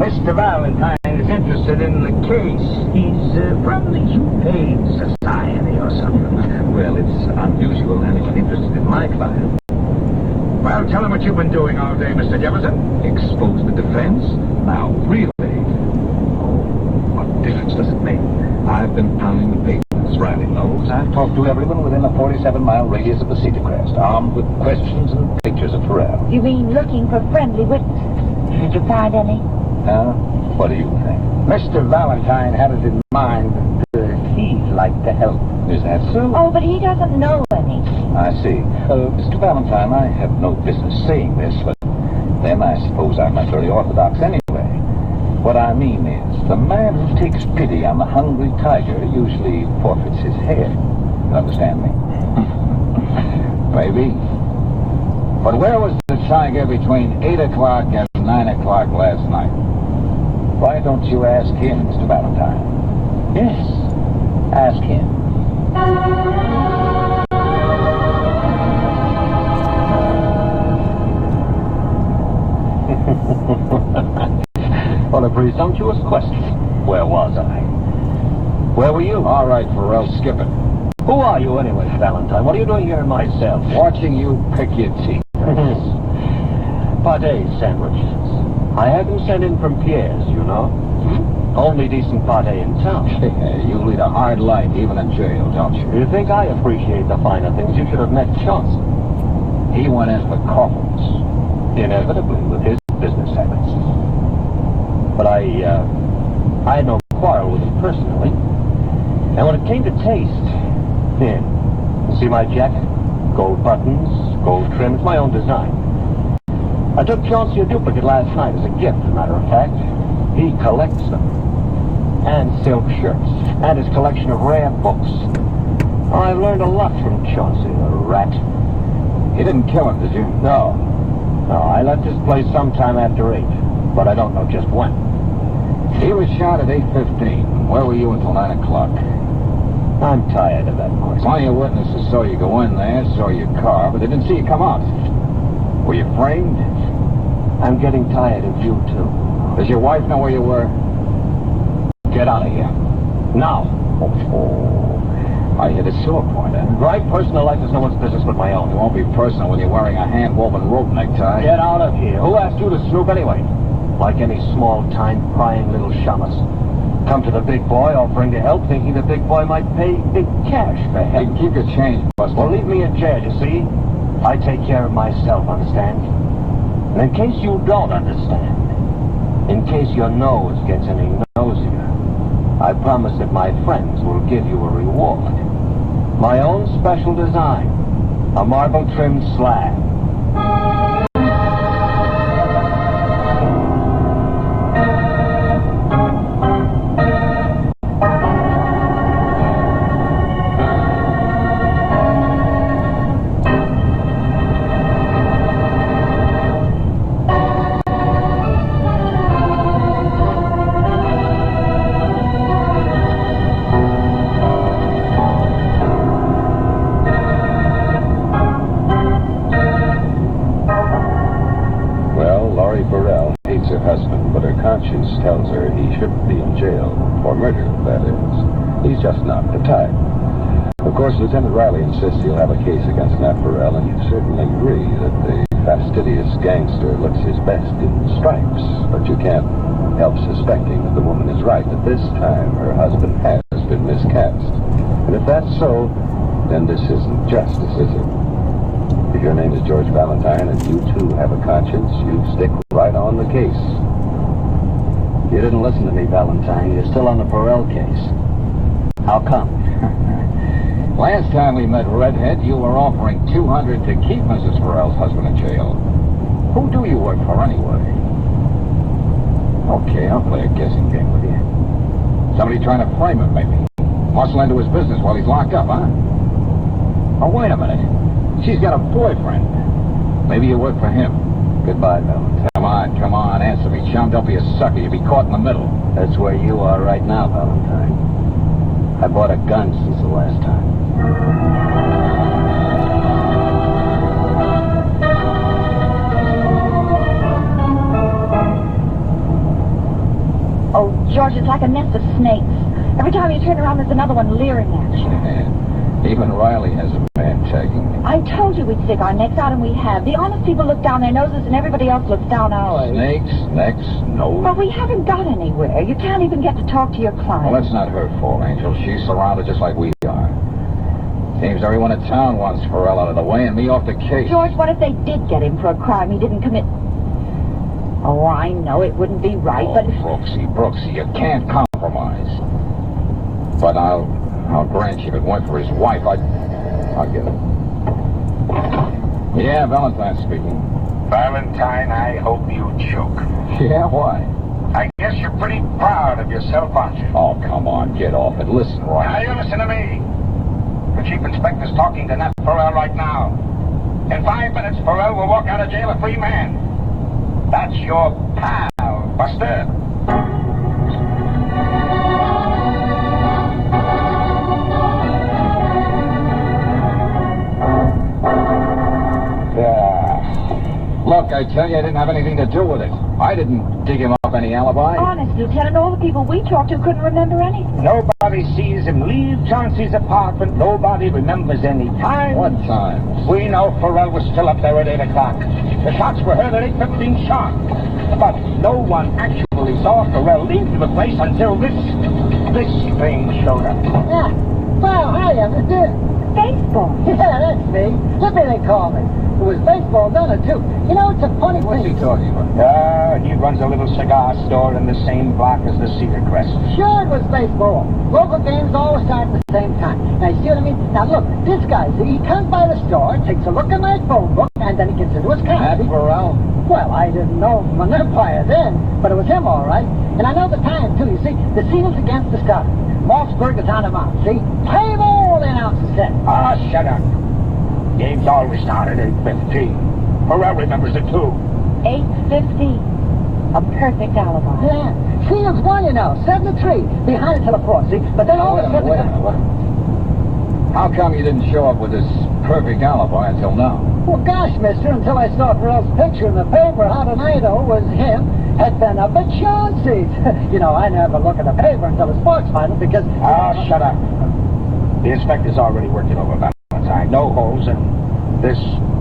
Mr. Valentine is interested in the case. He's from the Humane Society or something. Well, it's unusual and he's interested in my client. Well, tell him what you've been doing all day, Mr. Jefferson. Expose the defense? Now, really? Oh, what difference does it make? I've been pounding the pavements, writing notes. I've talked to everyone within a 47-mile radius of the Cedar Crest, armed with questions and pictures of Farrell.
You mean looking for friendly witnesses? Did you find any?
What do you think? Mr. Valentine had it in mind that he'd like to help. Is that so?
Oh, but he doesn't know any.
I see. Mr. Valentine, I have no business saying this, but then I suppose I'm not very orthodox anyway. What I mean is, the man who takes pity on the hungry tiger usually forfeits his head. You understand me? Maybe. But where was the tiger between 8 o'clock and 9 o'clock last night? Why don't you ask him, Mr. Valentine? Yes, ask him. What a presumptuous question. Where was I? Where were you? All right, Farrell, skip it. Who are you anyway, Valentine? What are you doing here in my cell? Watching you pick your teeth. Pâté sandwiches. I had them sent in from Pierre's, you know. Only decent pâté in town. You lead a hard life, even in jail, don't you? You think I appreciate the finer things? You should have met Chauncey. He went in for coffins. Inevitably, with his business habits. But I had no quarrel with him personally. And when it came to taste, see my jacket? Gold buttons, gold trim, it's my own design. I took Chauncey a duplicate last night as a gift, as a matter of fact. He collects them. And silk shirts. And his collection of rare books. Oh, I've learned a lot from Chauncey, the rat. You didn't kill him, did you? No. No, I left his place sometime after 8. But I don't know just when. He was shot at 8:15. Where were you until 9 o'clock? I'm tired of that question.
Plenty of witnesses saw you go in there, saw your car, but they didn't see you come out. Were you framed?
I'm getting tired of you, too.
Does your wife know where you were? Get out of here.
Now.
I hit a sore point, eh?
My personal life is no one's business but my own.
It won't be personal when you're wearing a hand-woven rope necktie.
Get out of here. Who asked you to snoop anyway? Like any small-time prying little shamus. Come to the big boy offering to help, thinking the big boy might pay big cash for help.
You can keep your change, Buster.
Well, leave me in jail, you see? I take care of myself, understand? And in case you don't understand, in case your nose gets any nosier, I promise that my friends will give you a reward. My own special design, a marble-trimmed slab.
Conscience tells her he shouldn't be in jail for murder, that is. He's just not the type. Of course, Lieutenant Riley insists he'll have a case against Nat Burrell, and you certainly agree that the fastidious gangster looks his best in stripes. But you can't help suspecting that the woman is right, that this time her husband has been miscast. And if that's so, then this isn't justice, is it? If your name is George Valentine and you too have a conscience, you stick right on the case.
You didn't listen to me, Valentine. You're still on the Burrell case. How come?
Last time we met, Redhead, you were offering $200 to keep Mrs. Burrell's husband in jail. Who do you work for, anyway? Okay, I'll play a guessing game with you. Somebody trying to frame him, maybe. Muscle into his business while he's locked up, huh? Oh, wait a minute. She's got a boyfriend. Maybe you work for him.
Goodbye, Valentine.
Come on, answer me, chum. Don't be a sucker. You'll be caught in the middle.
That's where you are right now, Valentine. I bought a gun since the last time.
Oh, George, it's like a nest of snakes. Every time you turn around, there's another one leering at you.
Even Riley has a man tagging me.
I told you we'd stick our necks out, and we have. The honest people look down their noses, and everybody else looks down ours.
Snakes, necks, nose.
But we haven't got anywhere. You can't even get to talk to your client.
Well, that's not her fault, Angel. She's surrounded just like we are. Seems everyone in town wants Burrell out of the way and me off the case.
George, what if they did get him for a crime he didn't commit? Oh, I know it wouldn't be right, but...
Brooksy, you can't compromise. But I'll grant you if it weren't for his wife, I'll get it. Yeah, Valentine speaking.
Valentine, I hope you choke.
Yeah, why?
I guess you're pretty proud of yourself, aren't you?
Oh, come on, get off it. Listen,
Now,
Riley.
you listen to me. The chief inspector's talking to Nat Burrell right now. In 5 minutes, Burrell will walk out of jail a free man. That's your pal, Buster.
Look, I tell you, I didn't have anything to do with it. I didn't dig him up any alibi.
Honest, Lieutenant, all the people we talked to couldn't remember anything.
Nobody sees him leave Chauncey's apartment. Nobody remembers any time.
What time?
We know Burrell was still up there at 8 o'clock. The shots were heard at 8:15 sharp. But no one actually saw Burrell leave the place until this thing showed up.
Yeah. Well, hiya, Mr.
Baseball.
Yeah, that's me. Hippie, they call me. It was baseball done it, too. You know, it's a funny
What's he
thing.
talking about?
He runs a little cigar store in the same block as the Cedar Crest.
Sure, it was baseball. Local games always start at the same time. Now, you see what I mean? Now, look, this guy, see, he comes by the store, takes a look at my phone book, and then he gets into his car.
Nat Burrell?
Well, I didn't know from an umpire then, but it was him, all right. And I know the time, too, you see. The Seals against the Stars. Maltzberg is on the mound, see? Play ball, the announcer said.
Ah, shut up. Games always start at 8:15. Burrell remembers it, too.
8:15. A perfect alibi.
Yeah. Seals won, you know, 7-3, behind until the fourth, see? But then all of a sudden...
Wait a minute. How come you didn't show up with this perfect alibi until now?
Well, gosh, mister, until I saw Burrell's picture in the paper, how did I know it was him had been up at Chauncey's? You know, I never look at the paper until the sports final because...
Oh, shut up. The inspector's already working over Valentine. No holes, and this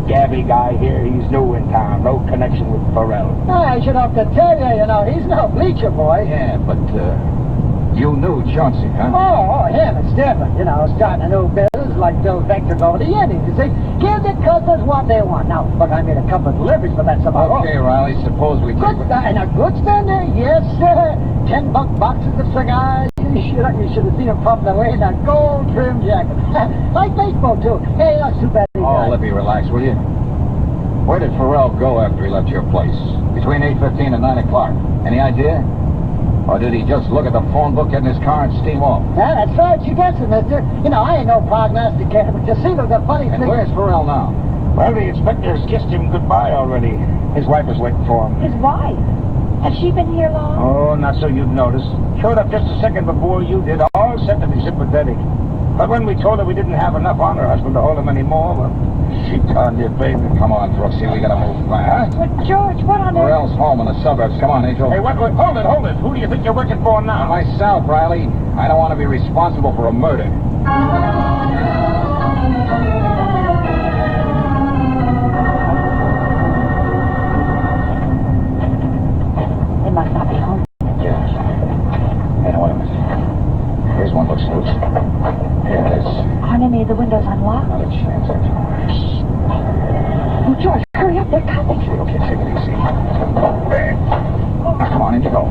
Gabby guy here, he's new in town. No connection with Burrell.
I should have to tell you, you know, he's no bleacher boy.
Yeah, but, you knew Chauncey, huh?
Oh, him, it's different. You know, starting a new business like Bill Vector over the Indies, you see. Give the customers what they want. Now, look, I made a couple of deliveries, but that's about all.
Okay, Riley, suppose we take...
And a good spender, yes, sir. $10 boxes of cigars. You should have seen him pumping away in that gold trim jacket. Like baseball, too. Hey, that's too bad.
Oh, let me relax, will you? Where did Farrell go after he left your place? Between 8:15 and 9 o'clock. Any idea? Or did he just look at the phone book, get in his car, and steam off?
Yeah, that's right. You guess it, mister. You know, I ain't no prognosticator, but you see, there's a funny thing.
And where's Farrell now?
Well, the inspector's kissed him goodbye already. His wife is waiting for him.
His wife? Has she been here long?
Oh, not so you'd notice. Showed up just a second before you did, all set to be sympathetic. But when we told her we didn't have enough on her husband to hold him anymore, well, she turned your baby.
Come on, Brooksy, we gotta move fast.
But, George, what on earth?
Farrell's home in the suburbs. Come on, Angel.
Hey, hold it. Who do you think you're working for now?
Myself, Riley. I don't want to be responsible for a murder.
They must not be home.
Yeah. Hey, now, wait a minute. Here's one looks loose. Here it is.
Aren't any of the windows unlocked?
Not a chance, Angel.
Oh, George, hurry up, they're coming.
Okay, take it easy. There. Now, come on, in you go.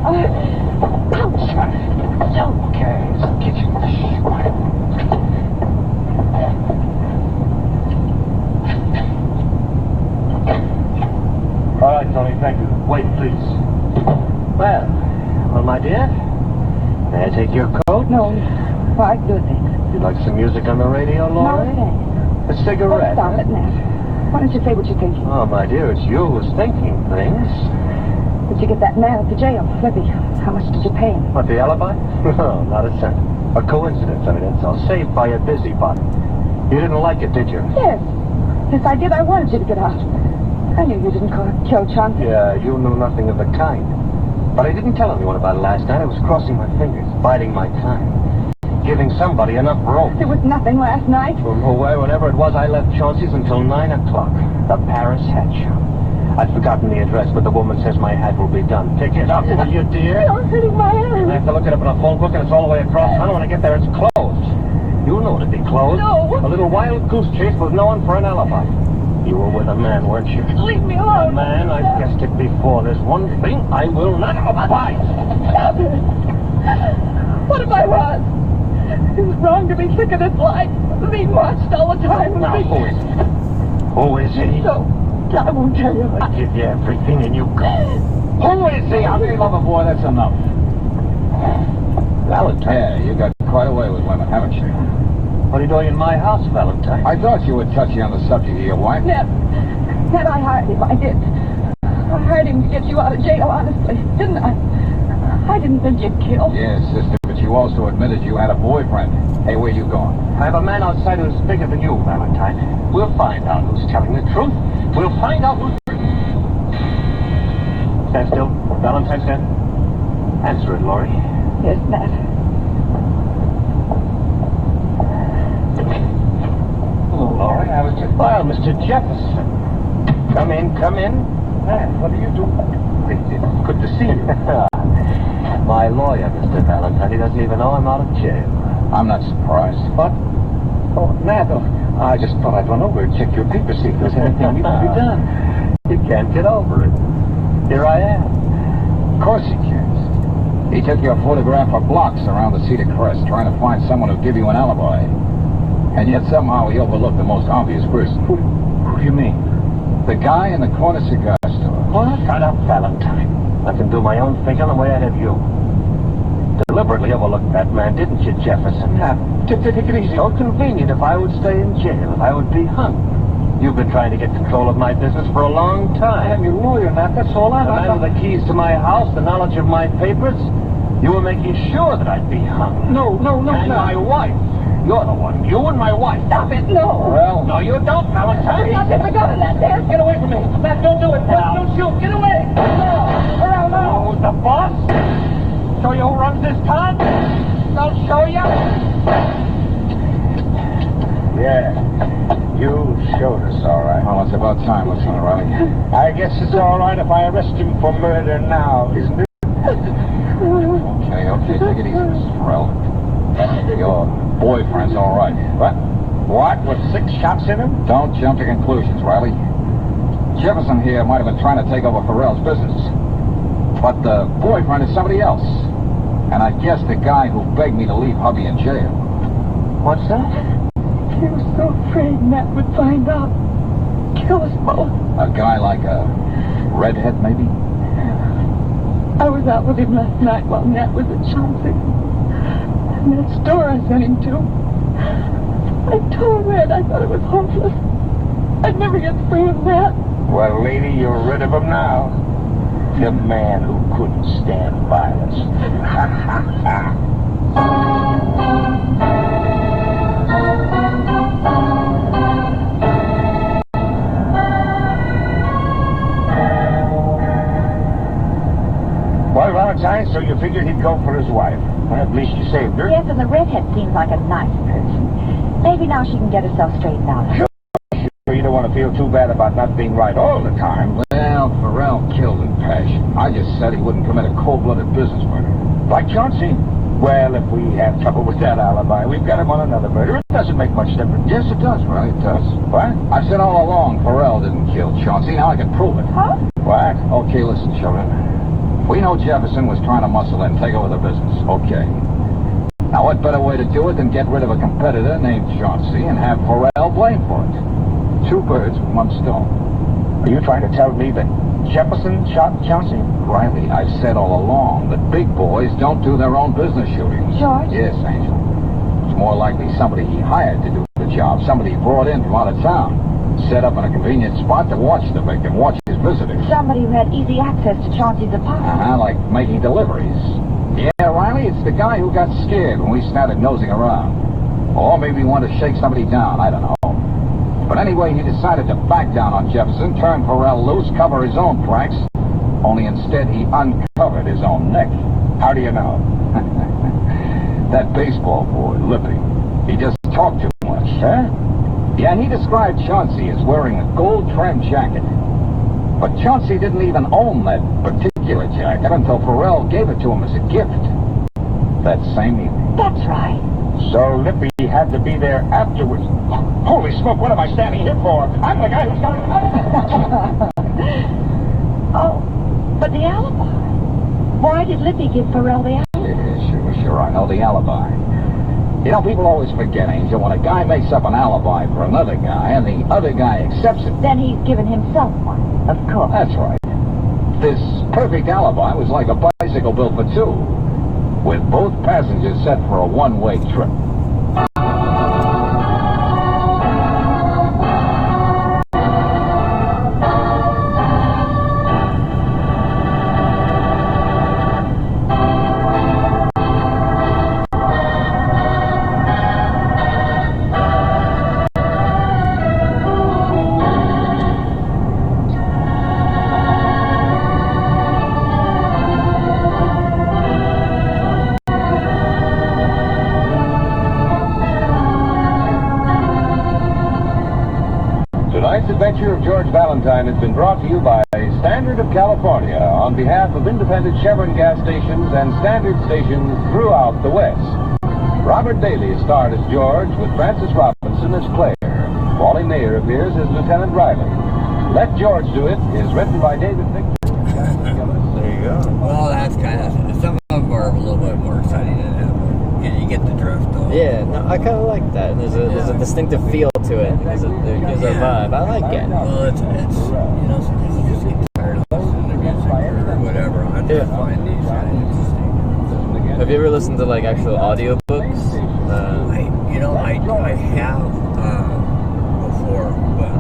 Ouch. So.
Okay, it's the kitchen. Shh, quiet.
All right, Tony, thank you. Wait, please. Well, my dear, may I take your coat?
No. Why, good thing.
You'd like some music on the radio, Laurie?
No, thanks.
A cigarette?
Oh, stop it, Nat. Why don't you say what you're thinking?
Oh, my dear, it's you who's thinking things.
Did you get that man at the jail, Libby? How much did you pay him?
What, the alibi? No, not a cent. A coincidence, evidence. I'll saved by a busybody. You didn't like it, did you?
Yes. Yes, I did. I wanted you to get out. I knew you didn't kill Chauncey.
Yeah, you knew nothing of the kind. But I didn't tell anyone about it last night. I was crossing my fingers, biding my time. Giving somebody enough rope.
There was nothing last night.
Well, whenever it was, I left Chauncey's until 9 o'clock. The Paris hat shop. I'd forgotten the address, but the woman says my hat will be done. Pick it up, will you, dear?
You're hurting my hand.
I have to look it up in a phone book, and it's all the way across town. When I get there, it's closed. You know it'd be closed.
No.
A little wild goose chase with no one for an alibi. You were with a man, weren't you?
Leave me alone.
A man, I've guessed it before. There's one thing I will not abide.
Stop it. What if I was? It was wrong to be sick of this life. Being watched all the time.
Now, who is he? Who is he?
No, I won't tell you.
I give you everything and you go. Who is he?
I'll be lover boy, that's enough.
Valentine.
Yeah, you got quite away with women, haven't you?
What are you doing in my house, Valentine?
I thought you were touchy on the subject of your wife.
Ned, I hired him. I did. I hired him to get you out of jail, honestly. Didn't I? I didn't think you'd kill.
Yes, sister, but you also admitted you had a boyfriend. Hey, where you going?
I have a man outside who's bigger than you, Valentine. We'll find out who's telling the truth. We'll find out who's... Stand still. Valentine, stand. Answer it, Laurie.
Yes, Ned.
Hello, Laurie. I was just... Well, Mr. Jefferson. Come in, come in. Man, what are you doing? It's good to see you. My lawyer, Mr. Valentine. He doesn't even know I'm out of jail.
I'm not surprised.
What? Oh, Ned, I just thought I'd run over and check your papers, see if there's anything needs to be done. You can't get over it. Here I am.
Of course he can. He took your photograph for blocks around the Cedar Crest, trying to find someone who'd give you an alibi. And yet somehow he overlooked the most obvious person.
Who do you mean?
The guy in the corner cigar store.
What? Shut up, Valentine. I can do my own thinking the way I have you. Deliberately overlooked that man, didn't you, Jefferson? Take it easy. So convenient if I would stay in jail, if I would be hung. You've been trying to get control of my business for a long time. I'm your lawyer, Nat. That's all I have. The man with the keys to my house, the knowledge of my papers. You were making sure that I'd be hung. No,
And
my wife. You're the one. You and my wife.
Stop it, no.
Well, no, you don't, Valentine.
Stop it, go to that desk.
Get away from me. Matt, don't do it. Matt, don't shoot. Get away.
No, Pharrell, no.
Who's the boss? Show you who runs this town?
I'll show you.
Yeah, you showed us, all right.
Well, it's about time, Lieutenant Riley.
I guess it's all right if I arrest him for murder now, isn't it?
Okay, take it easy, Mrs. Farrell. Your boyfriend's all right.
What? What? With 6 shots in him?
Don't jump to conclusions, Riley. Jefferson here might have been trying to take over Farrell's business. But the boyfriend is somebody else. And I guess the guy who begged me to leave hubby in jail.
What's that?
He was so afraid Nat would find out. Kill us both.
A guy like a redhead, maybe?
I was out with him last night while Nat was at Chauncey. And that store I sent him to. I told Red I thought it was hopeless. I'd never get free of Nat.
Well, lady, you're rid of him now. The man who couldn't stand violence. Well, Valentine, so you figured he'd go for his wife. Well, at least you saved her.
Yes, and the redhead seems like a nice person. Maybe now she can get herself straightened out.
Sure, you don't want to feel too bad about not being right all the time.
Well, Farrell killed in passion. I just said he wouldn't commit a cold-blooded business murder.
Like Chauncey. Well, if we have trouble with that alibi, we've got him on another murder. It doesn't make much difference.
Yes, it does, Riley, it does.
What?
I said all along Farrell didn't kill Chauncey. Now I can prove it.
Huh?
What?
Okay, listen, children. We know Jefferson was trying to muscle in, take over the business. Okay. Now, what better way to do it than get rid of a competitor named Chauncey and have Farrell blamed for it? 2 birds with 1 stone.
Are you trying to tell me that Jefferson shot Chauncey?
Riley, I've said all along that big boys don't do their own business shootings.
George?
Yes, Angel. It's more likely somebody he hired to do the job, somebody he brought in from out of town, set up in a convenient spot to watch the victim, watch his visitors.
Somebody who had easy access to Chauncey's apartment.
Like making deliveries. Yeah, Riley, it's the guy who got scared when we started nosing around. Or maybe he wanted to shake somebody down, I don't know. But anyway, he decided to back down on Jefferson, turn Farrell loose, cover his own tracks. Only instead he uncovered his own neck.
How do you know?
That baseball boy, Lippy, he just talked too much.
Huh?
Yeah, he described Chauncey as wearing a gold-trimmed jacket. But Chauncey didn't even own that particular jacket until Farrell gave it to him as a gift. That same evening.
That's right.
So Lippy had to be there afterwards. Holy smoke, what am I standing here for? I'm the guy who's going to...
Oh, but the alibi. Why did Lippy give Farrell the alibi?
Yeah, sure, I know the alibi. You know, people always forget, Angel, when a guy makes up an alibi for another guy and the other guy accepts it.
Then he's given himself one, of course.
That's right. This perfect alibi was like a bicycle built for 2, with both passengers set for a one-way trip.
Tonight's adventure of George Valentine has been brought to you by Standard of California on behalf of independent Chevron gas stations and Standard stations throughout the West. Robert Daly starred as George with Francis Robinson as Claire. Wally Mayer appears as Lieutenant Riley. Let George Do It is written by David Victor.
There you go. Well, that's kind of... Some of them are a little bit more exciting than that, but you get the drift, though.
Yeah, no, I kind of like that. There's a distinctive feel to it. There's a vibe. I like it.
Well, it's you know, sometimes you just get tired of listening to music or whatever. I just find these kind of interesting.
Have you ever listened to like actual audiobooks?
I have before, but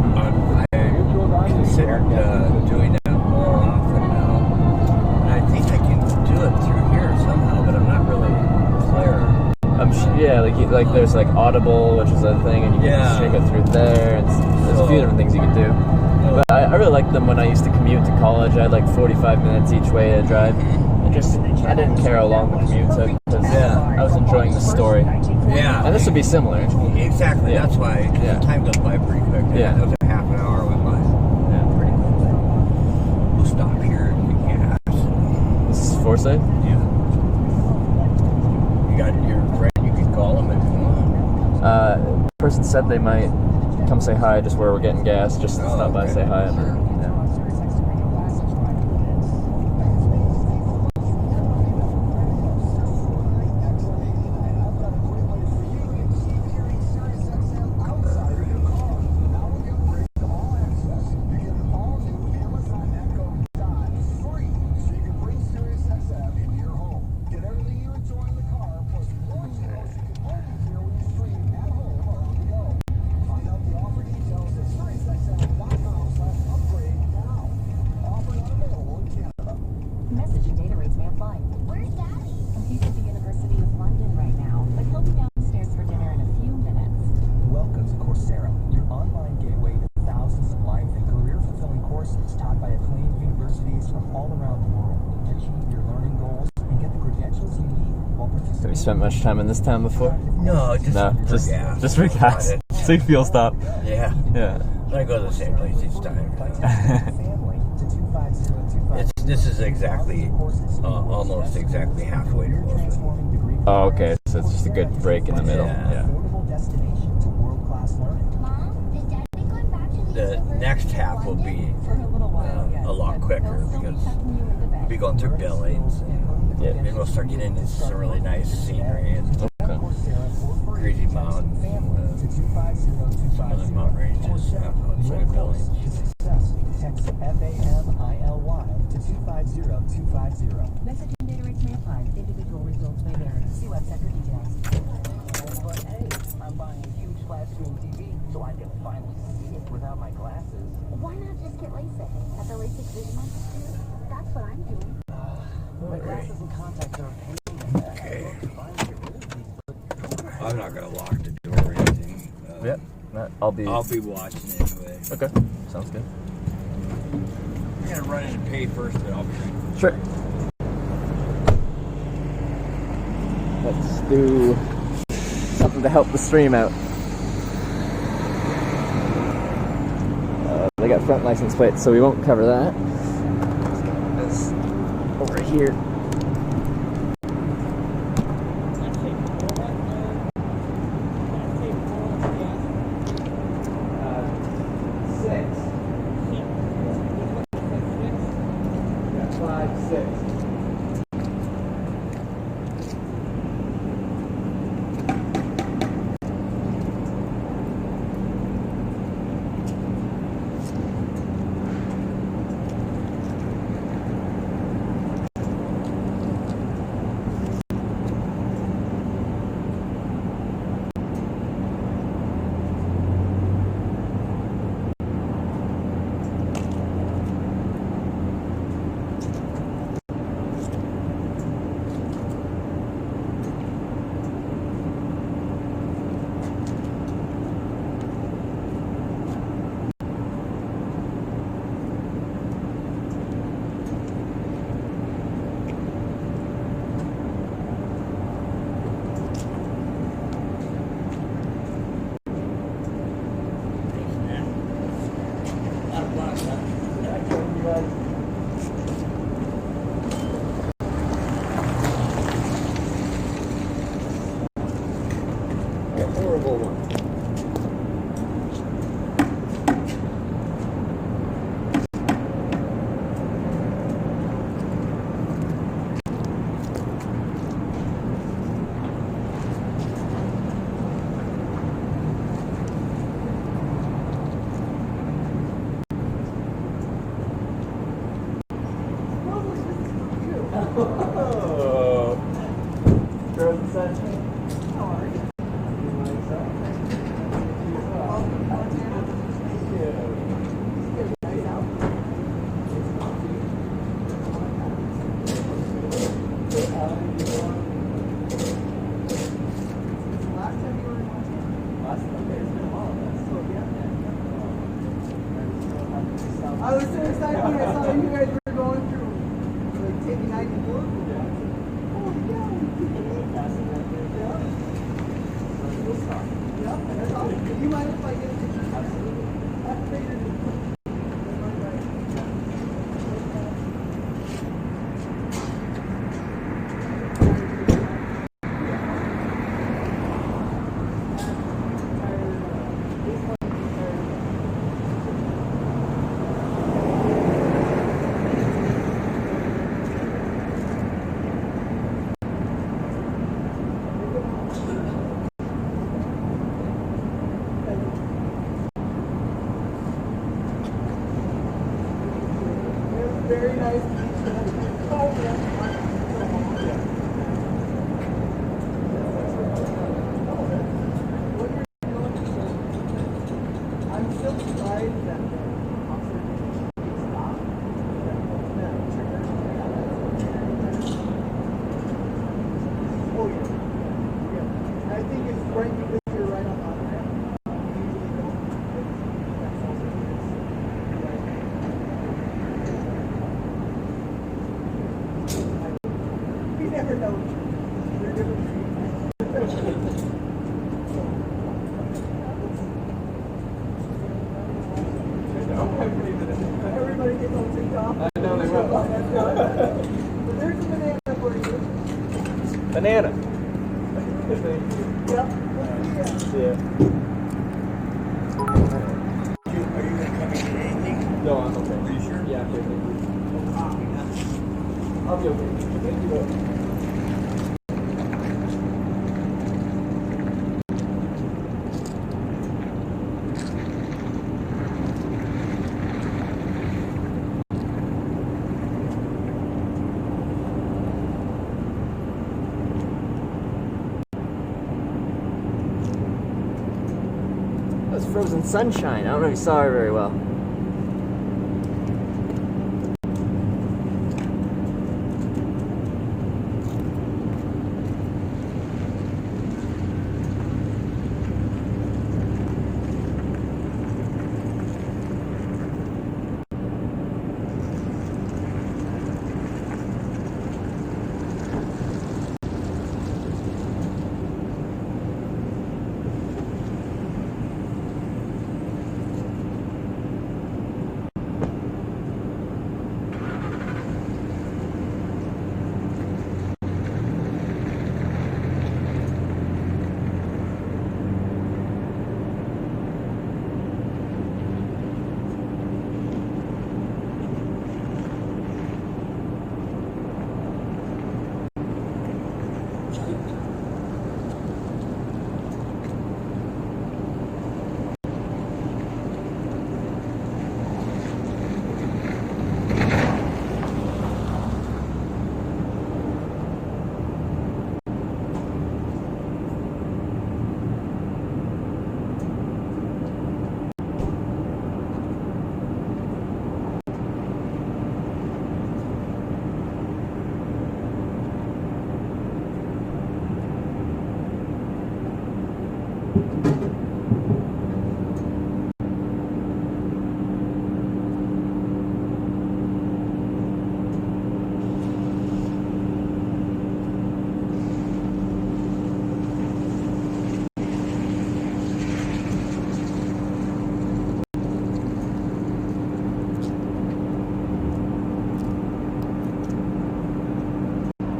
I considered doing that more often now. And I think I can do it through here somehow, but I'm not really clear.
Yeah, like like there's like Audible, which is a thing, and you can stream it through there. And there's a few different things you can do. But I really liked them when I used to commute to college. I had like 45 minutes each way to drive. I didn't care how long the commute took because I was enjoying the story.
Yeah.
And this would be similar.
Exactly.
Yeah.
That's why time goes by pretty quick.
Yeah.
That was a half an hour went by.
Yeah.
Pretty quickly. We'll stop here and get gas.
This is Forsyth?
Yeah. You got your friend, you can call him if you want.
Person said they might come say hi just where we're getting gas, just stop by, say hi. And then, have you spent much time in this town before?
No, just
for gas. So you fuel stop.
Yeah.
Yeah.
I go to the same place each time. This is exactly, almost exactly halfway to Portland.
Oh, okay. So it's just a good break in the middle. Yeah.
The next half will be a lot quicker because we'll be going through Billings and we'll start getting into some really nice scenery and crazy mountains, some of the mountain ranges outside of Billings.
Text FAMILY to 250-250. Messaging data rates may apply. Individual results may vary. See website for details. But hey, I'm buying a huge flat screen TV so I can finally see it without my glasses.
Why not just get LASIK at the LASIK Vision Institute? That's what I'm doing.
My glasses and contacts are a pain.
I'm not gonna lock the door or anything.
I'll be
watching anyway.
Okay, sounds good.
I'm gonna run in and pay first, but I'll be
Sure. Let's do something to help the stream out. They got front license plates, so we won't cover that. This over here.
I was so excited when I saw you guys were going through, like, taking 94. Holy cow. Yeah, that's awesome. Do you mind if I get a picture? Absolutely. That's bigger. Very nice. I'm still surprised that the officer didn't stop. Oh yeah. Yeah. I think it's right because you're right on the ramp. Usually don't. That's also right. You never know. They're different. Everybody gets on TikTok. I know they will. But there's a banana for you.
Banana.
Yep.
Yeah.
Are you going to come in anything?
No, I'm okay.
Are you sure?
Yeah, I'm okay.
I'll be okay. Thank you.
That was Frozen Sunshine. I don't know if you saw her very well.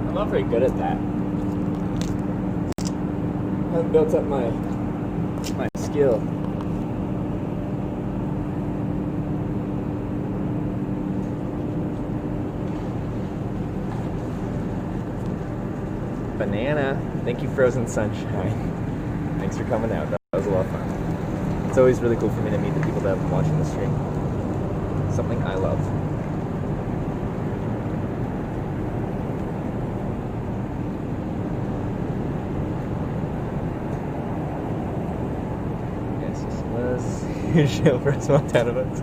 I'm not very good at that. I haven't built up my skill. Banana. Thank you, Frozen Sunshine. Thanks for coming out. That was a lot of fun. It's always really cool for me to meet the people that have been watching the stream. Something I love. Yes, this was Shale Press Montana books.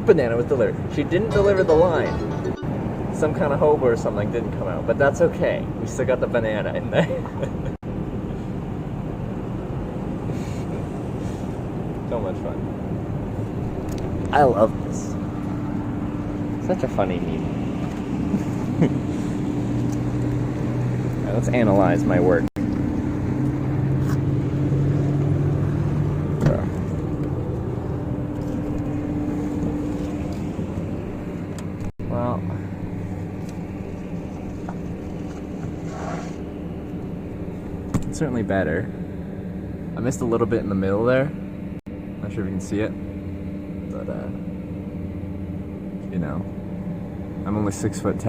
Banana was delivered. She didn't deliver the line. Some kind of hobo or something didn't come out, but that's okay. We still got the banana in there. So much fun. I love this. Such a funny meme. Alright, let's analyze my work. Well, it's certainly better. I missed a little bit in the middle there. Not sure if you can see it, but you know, I'm only 6'10",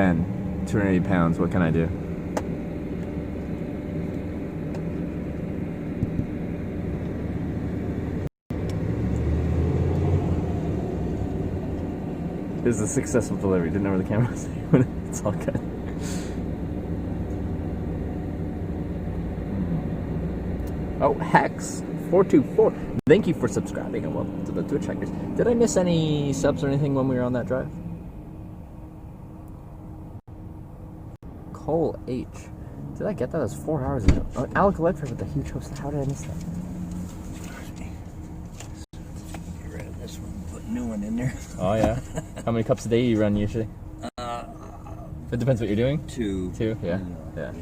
280 pounds. What can I do? It was a successful delivery. Didn't know where the camera was. It's all good. Oh, Hex424. Thank you for subscribing and welcome to the TwitchHikers. Did I miss any subs or anything when we were on that drive? Cole H. Did I get that? That was 4 hours ago. Oh, Alec Ledford with the huge host. How did I miss that?
Get rid of this one. Put a new one in there.
Oh, yeah. How many cups a day you run usually? It depends what you're doing?
Two.
Yeah. Yeah.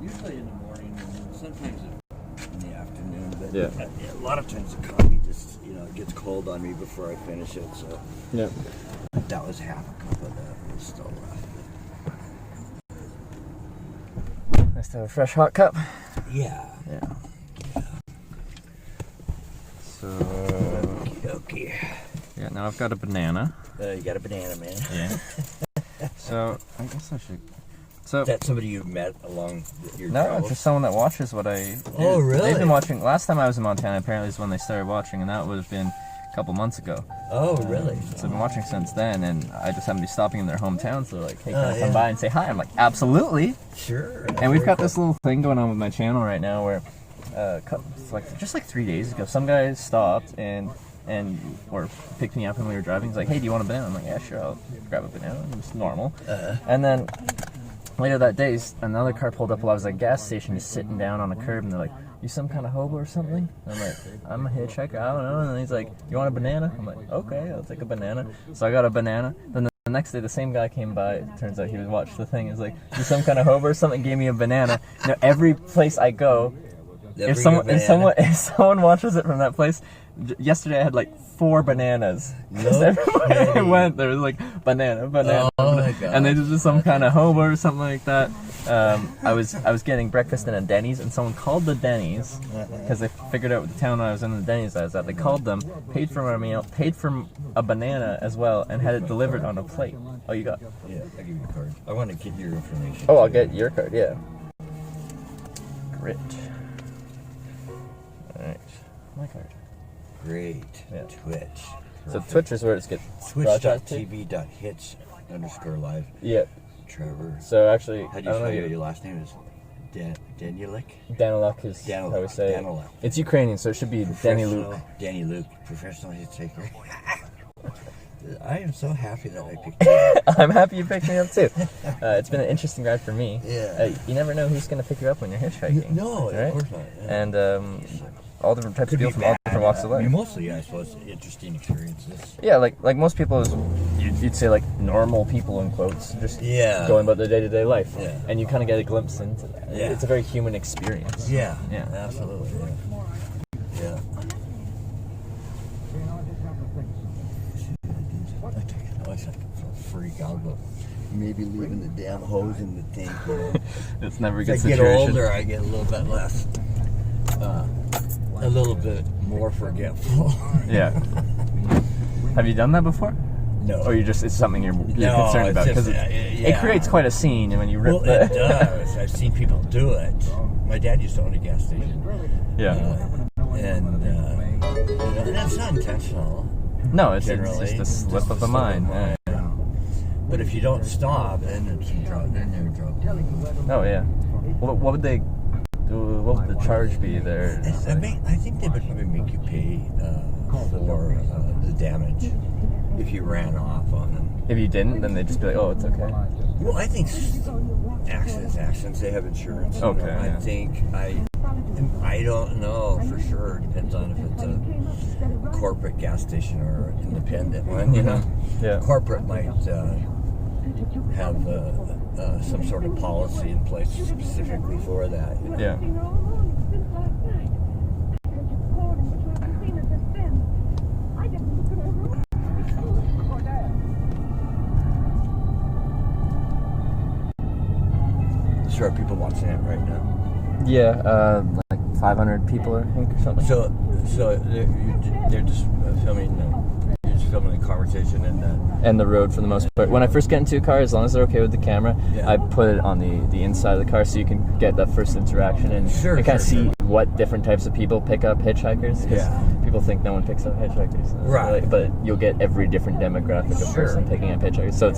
Usually in the morning and sometimes in the afternoon. But
Yeah.
A lot of times the coffee just, it gets cold on me before I finish it. So
Yeah.
that was half a cup of that. It was still left.
Nice to have a fresh hot cup.
Yeah.
So.
Okay.
Yeah, now I've got a banana.
You got a banana, man.
Yeah. So, I guess I should. So,
Is that somebody you met along your
no,
travels?
it's just someone that watches what I do.
Oh, really?
They've been watching. Last time I was in Montana, apparently, is when they started watching, and that would have been a couple months ago.
Oh, really?
So I've been watching since then, and I just happen to be stopping in their hometown, so they're like, hey, can I come by and say hi? I'm like, absolutely.
Sure.
And we've got this little thing going on with my channel right now where, just like 3 days ago, some guy stopped or picked me up when we were driving. He's like, hey, do you want a banana? I'm like, yeah, sure, I'll grab a banana. It was normal. And then later that day, another car pulled up while I was at a gas station, just sitting down on a curb, and they're like, you some kind of hobo or something? And I'm like, I'm a hitchhiker, I don't know. And then he's like, you want a banana? I'm like, okay, I'll take a banana. So I got a banana. Then the next day, the same guy came by. It turns out he would watch the thing. He's like, you some kind of hobo or something? Gave me a banana. Every place I go, if someone watches it from that place, yesterday I had like 4 bananas. Because everywhere I went, there was like banana.
Oh my God.
And they did some kind of hobo or something like that. I was getting breakfast in a Denny's, and someone called the Denny's because they figured out the town I was in, the Denny's I was at. They called them, paid for my meal, paid for a banana as well, and had it delivered on a plate. Oh, you got?
Yeah, I'll give you the card. I want to get your information.
Oh, I'll get your card. Yeah. Grit. All right, my card.
Great.
Yeah.
Twitch.
So Twitch is where it gets broadcast to?
Twitch.tv.hits.
Yeah.
Trevor.
So actually,
How do you spell your last name? Is Danieluk?
Daniluk is how we say it. It's Ukrainian, so it should be Daniluk.
Daniluk, professional hitchhiker. I am so happy that I picked you up.
I'm happy you picked me up too. It's been an interesting ride for me.
Yeah.
You never know who's going to pick you up when you're hitchhiking.
No,
right?
of course not. Yeah.
And all different types of people from all different walks of life.
I mean, mostly, I suppose, interesting experiences.
Yeah, like most people, you'd say like normal people in quotes, just going about their day-to-day life.
Yeah.
And you kind of get a glimpse into that.
Yeah.
It's a very human experience.
Yeah.
Yeah.
Absolutely. Yeah. I freak out about maybe leaving the damn hose in the tank.
It's never a good
As I
situation.
get older, I get a little bit less, a little bit more forgetful.
Yeah. Have you done that before?
No.
Or it's something you're concerned about? Because it creates quite a scene when you rip
it does. I've seen people do it. My dad used to own a gas station.
Yeah.
And that's not intentional.
No, it's just a slip of the mind. Yeah.
But if you don't stop, then it's in trouble. Then you're in trouble.
Oh yeah. What would they do? What would the charge be there?
I think they would probably make you pay for the damage if you ran off on them.
If you didn't, then they'd just be like, oh, it's okay.
Well, I think accidents. They have insurance.
Okay.
I think I don't know for sure. Depends on if it's a corporate gas station or an independent one. You know,
Yeah.
corporate might have some sort of policy in place specifically for that. You know?
Yeah.
Sure, people watching it right now.
Yeah, like 500 people, I think, or something.
So they're just filming. You're just filming the conversation
and the road for the most part. When I first get into a car, as long as they're okay with the camera,
Yeah.
I put it on the inside of the car so you can get that first interaction and kind of see what different types of people pick up hitchhikers. Because people think no one picks up hitchhikers,
Right?
But you'll get every different demographic of person picking up hitchhikers. So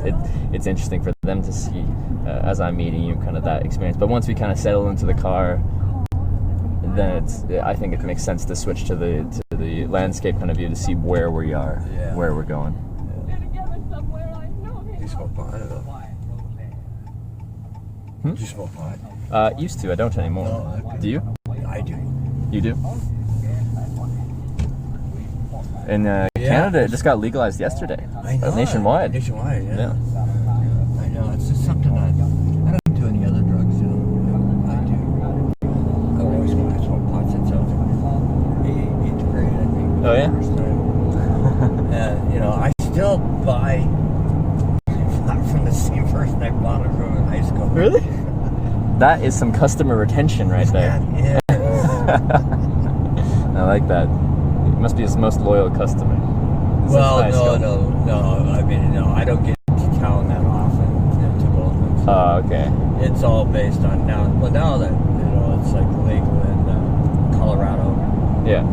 it's interesting for them to see as I'm meeting you, kind of that experience. But once we kind of settle into the car, then I think it makes sense to switch to the landscape kind of view to see where we are, where we're going.
Do you smoke pot? Do you smoke pot?
Used to. I don't anymore.
No,
do you?
I do.
You do? In Canada, it just got legalized yesterday.
I know.
Nationwide.
Nationwide, yeah. I know. It's just something I don't do any other drugs, you know. I do. I always smoked pot since I was in 8th grade, I think.
Oh, yeah?
First time. And, you know, I still buy from the same person I bought it from in high school.
Really? That is some customer retention right there.
Yeah.
I like that. You must be his most loyal customer.
Well,
nice
no. I mean, no, I don't get to count that often to both of them.
Oh, okay.
It's all based on now. Well, now that it's like legal in Colorado.
Yeah.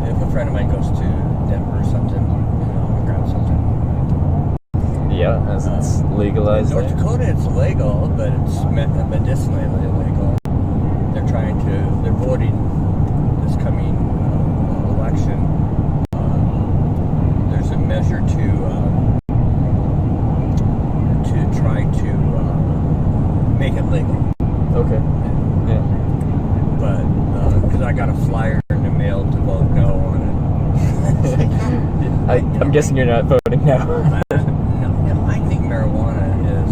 If a friend of mine goes to Denver or something, I'll grab something.
Yeah, as it's legalized.
In North Dakota, it's legal, but it's medicinally illegal. They're voting this coming election. There's a measure to try to make it legal.
Okay. Yeah.
But because I got a flyer in the mail to vote no on it.
I'm guessing you're not voting now.
No, I think marijuana is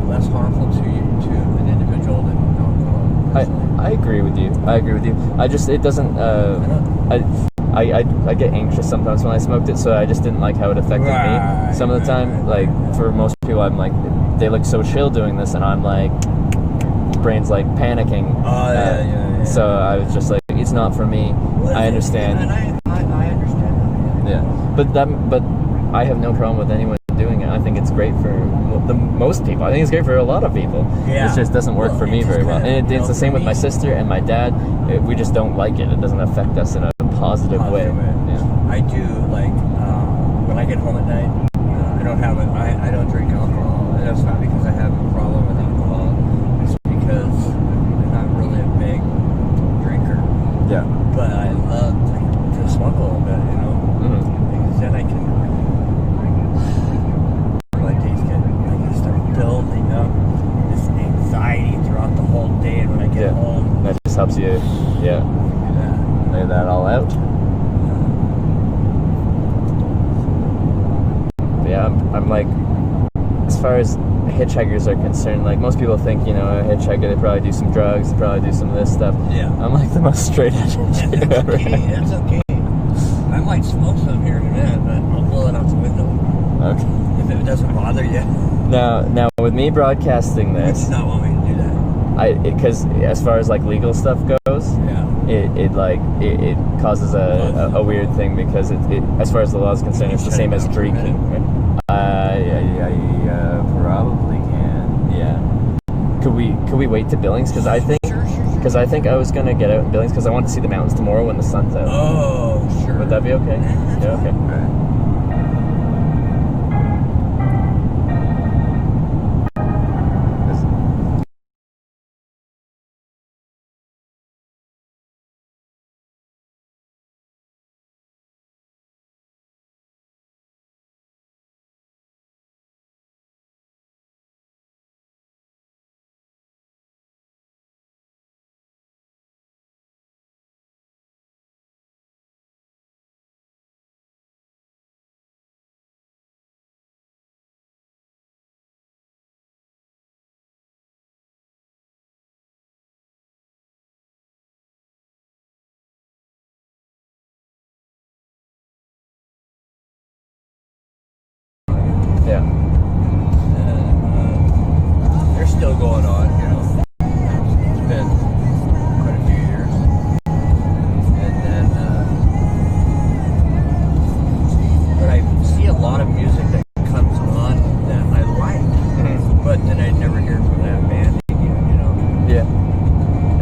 less harmful to an individual than alcohol.
I agree with you. I just it doesn't. I get anxious sometimes when I smoked it, so I just didn't like how it affected me. Some of the time, like for most people, I'm like, they look so chill doing this, and I'm like, brain's like panicking.
Yeah.
So I was just like, it's not for me. I understand.
And I understand that.
Yeah, but I have no problem with anyone doing it. I think it's great for most people. I think it's great for a lot of people.
Yeah.
It just doesn't work for me very well. And it's the same with my sister and my dad. We just don't like it. It doesn't affect us in a positive way. Yeah.
I do, like, when I get home at night, I don't drink alcohol. And that's not because I have a problem with alcohol. It's because I'm not really a big drinker.
Yeah.
But I love to smoke a little bit, because then I can, my days I can start building up this anxiety throughout the whole day, and when I get home,
that just helps you, lay that all out. Yeah, I'm like, as far as hitchhikers are concerned, like most people think, a hitchhiker, they probably do some drugs, they probably do some of this stuff.
Yeah.
I'm like the most straight edge hitchhiker ever.
That's okay. I might smoke some here in a minute, but I'll blow it out the window.
Okay.
If it doesn't bother you.
Now with me broadcasting this,
you do not want me to do that.
Because as far as like legal stuff goes, it causes a weird thing because it as far as the law is concerned, it's the same as drinking. I probably can. Yeah. Could we wait to Billings? Because I think I was gonna get out in Billings because I want to see the mountains tomorrow when the sun's out.
Oh, sure.
Would that be okay? Yeah. Okay. All right.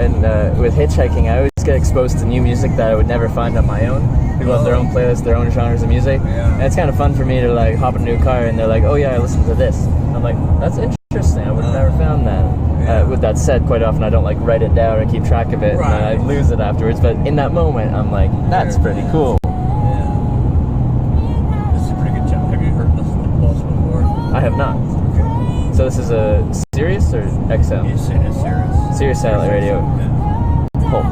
and with Hitchhiking, I always get exposed to new music that I would never find on my own. People have their own playlists, their own genres of music, and it's kind of fun for me to like hop in a new car and they're like, "Oh yeah, I listened to this." And I'm like, "That's interesting. I would have never found that." With that said, quite often I don't like write it down and keep track of it, and then I lose it afterwards. But in that moment, I'm like, "That's pretty cool."
This is a pretty good job. Have you heard listened to Pulse before?
I have not. So this is a Sirius or XL?
It's Sirius.
Sirius satellite radio. Cool.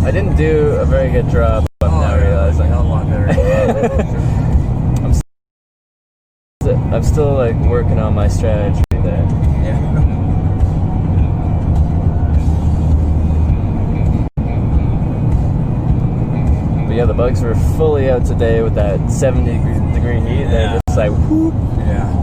I didn't do a very good job. I'm now realizing. I'm still like working on my strategy there. But yeah, the bugs were fully out today with that 70-degree heat. They're just like, whoop.
Yeah.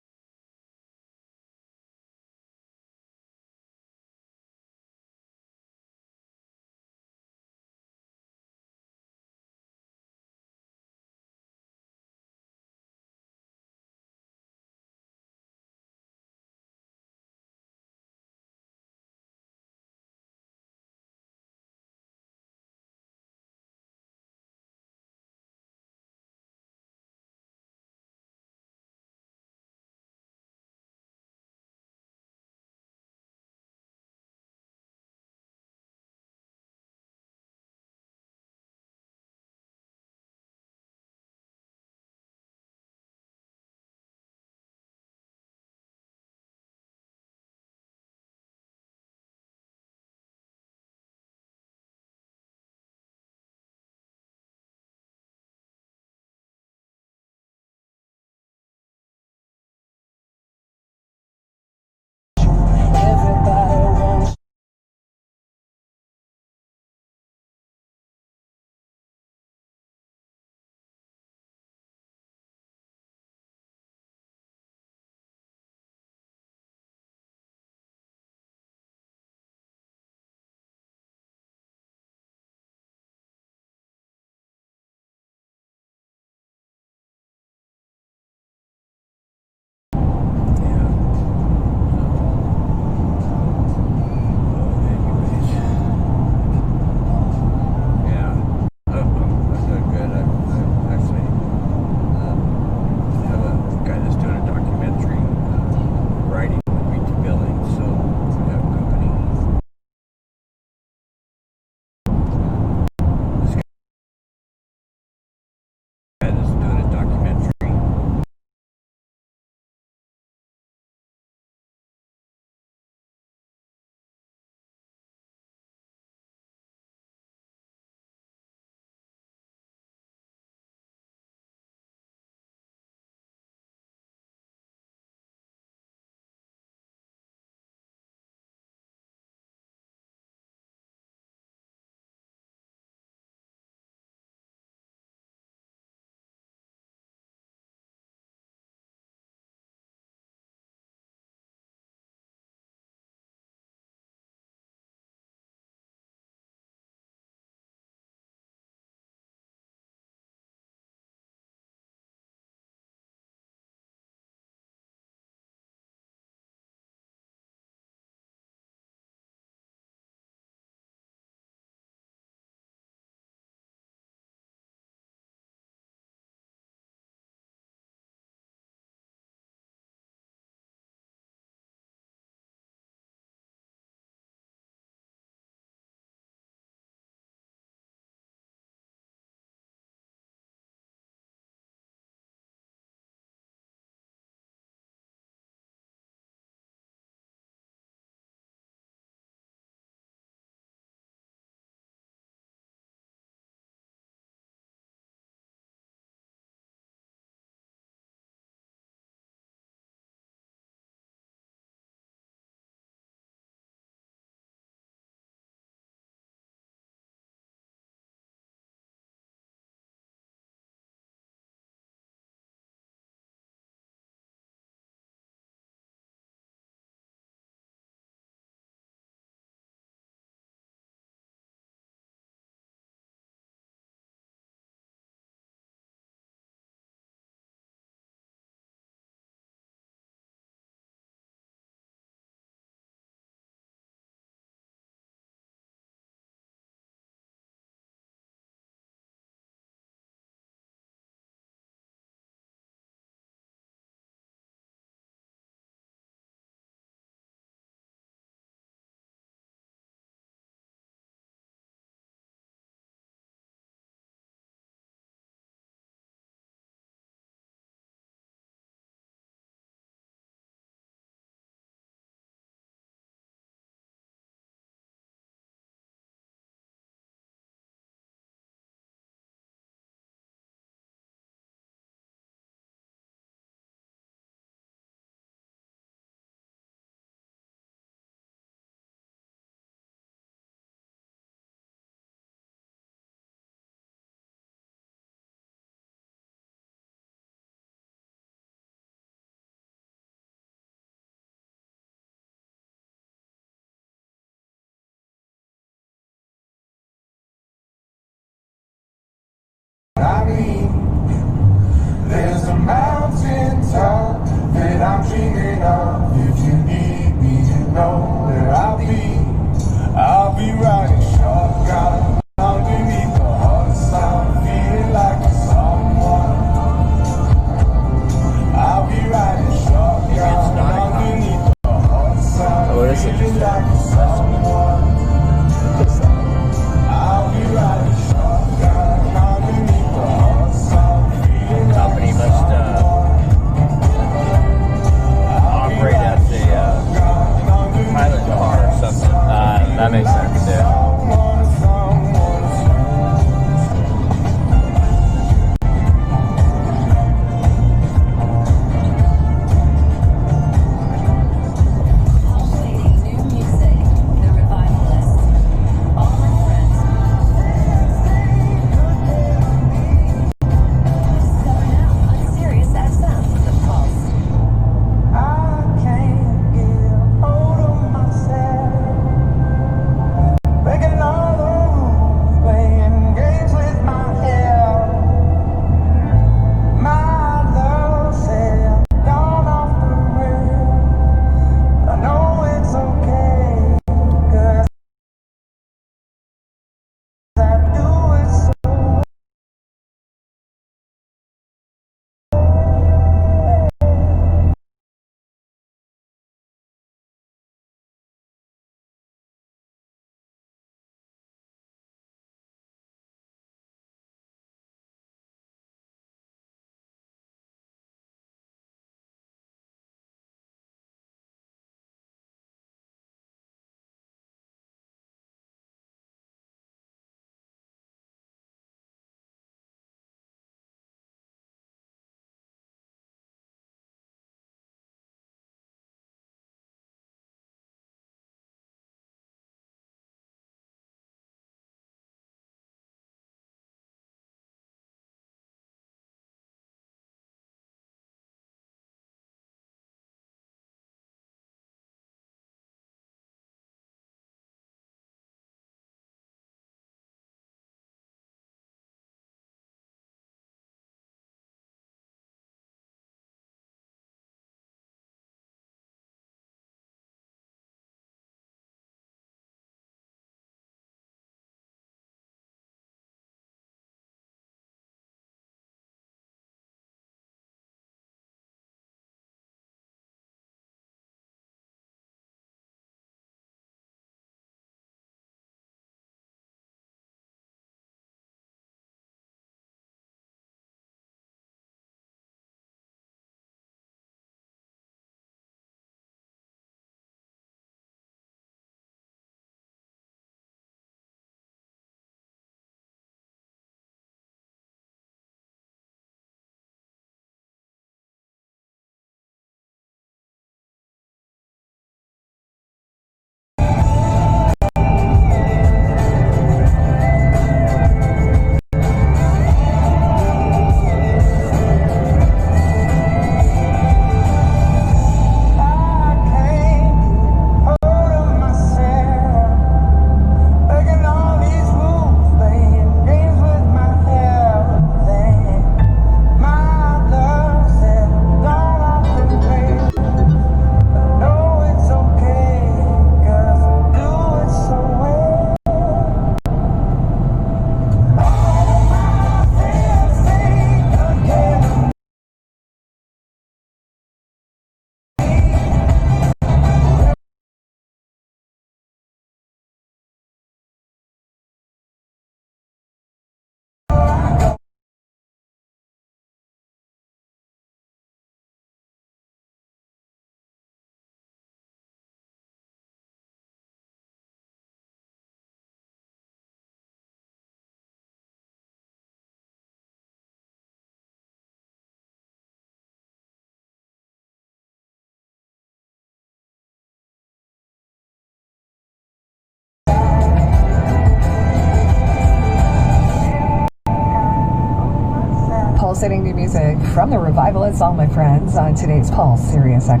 pulsating new music from the Revivalists, all my friends, on today's Pulse Sirius XM.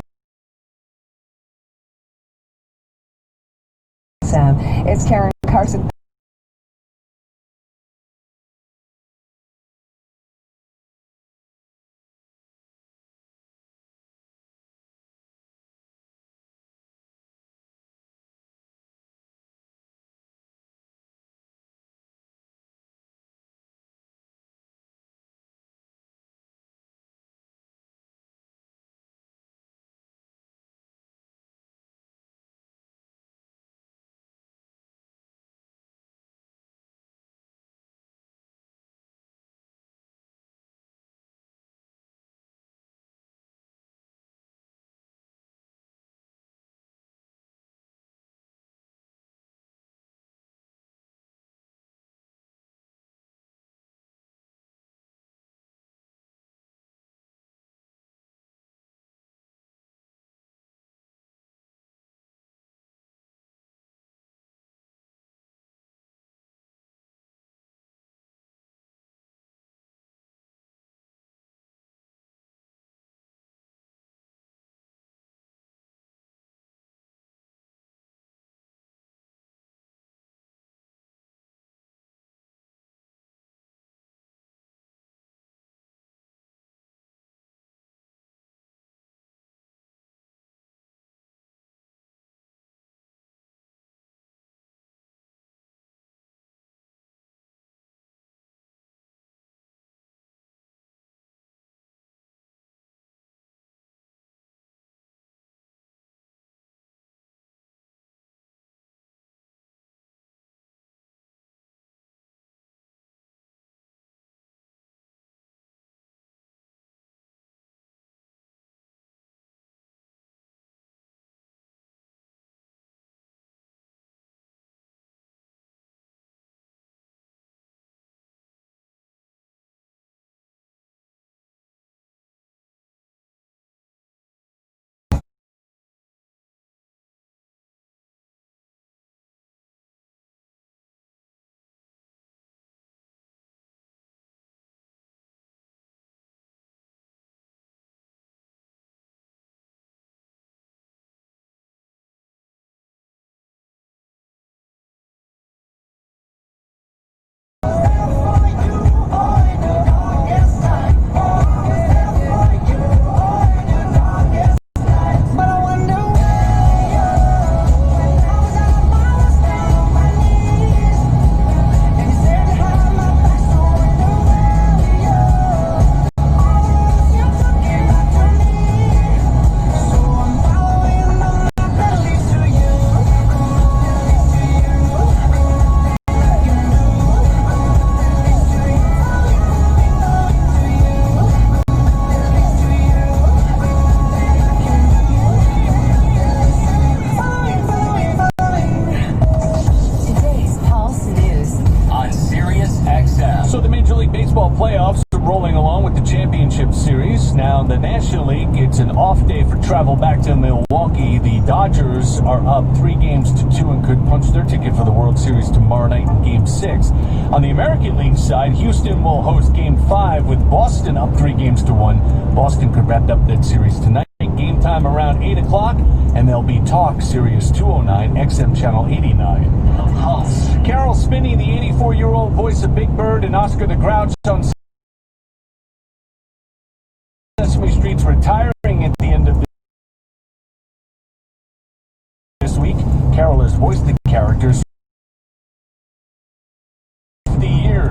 It's Karen Carson.
The National League, it's an off day for travel back to Milwaukee. The Dodgers are up 3-2 and could punch their ticket for the World Series tomorrow night in Game 6. On the American League side, Houston will host Game 5 with Boston up 3-1. Boston could wrap up that series tonight. Game time around 8 o'clock, and there'll be Talk Sirius 209, XM Channel 89 of Pulse. Carol Spinney, the 84-year-old voice of Big Bird and Oscar the Grouch on Sesame Street's retiring at the end of this week. Carol has voiced the characters for the years.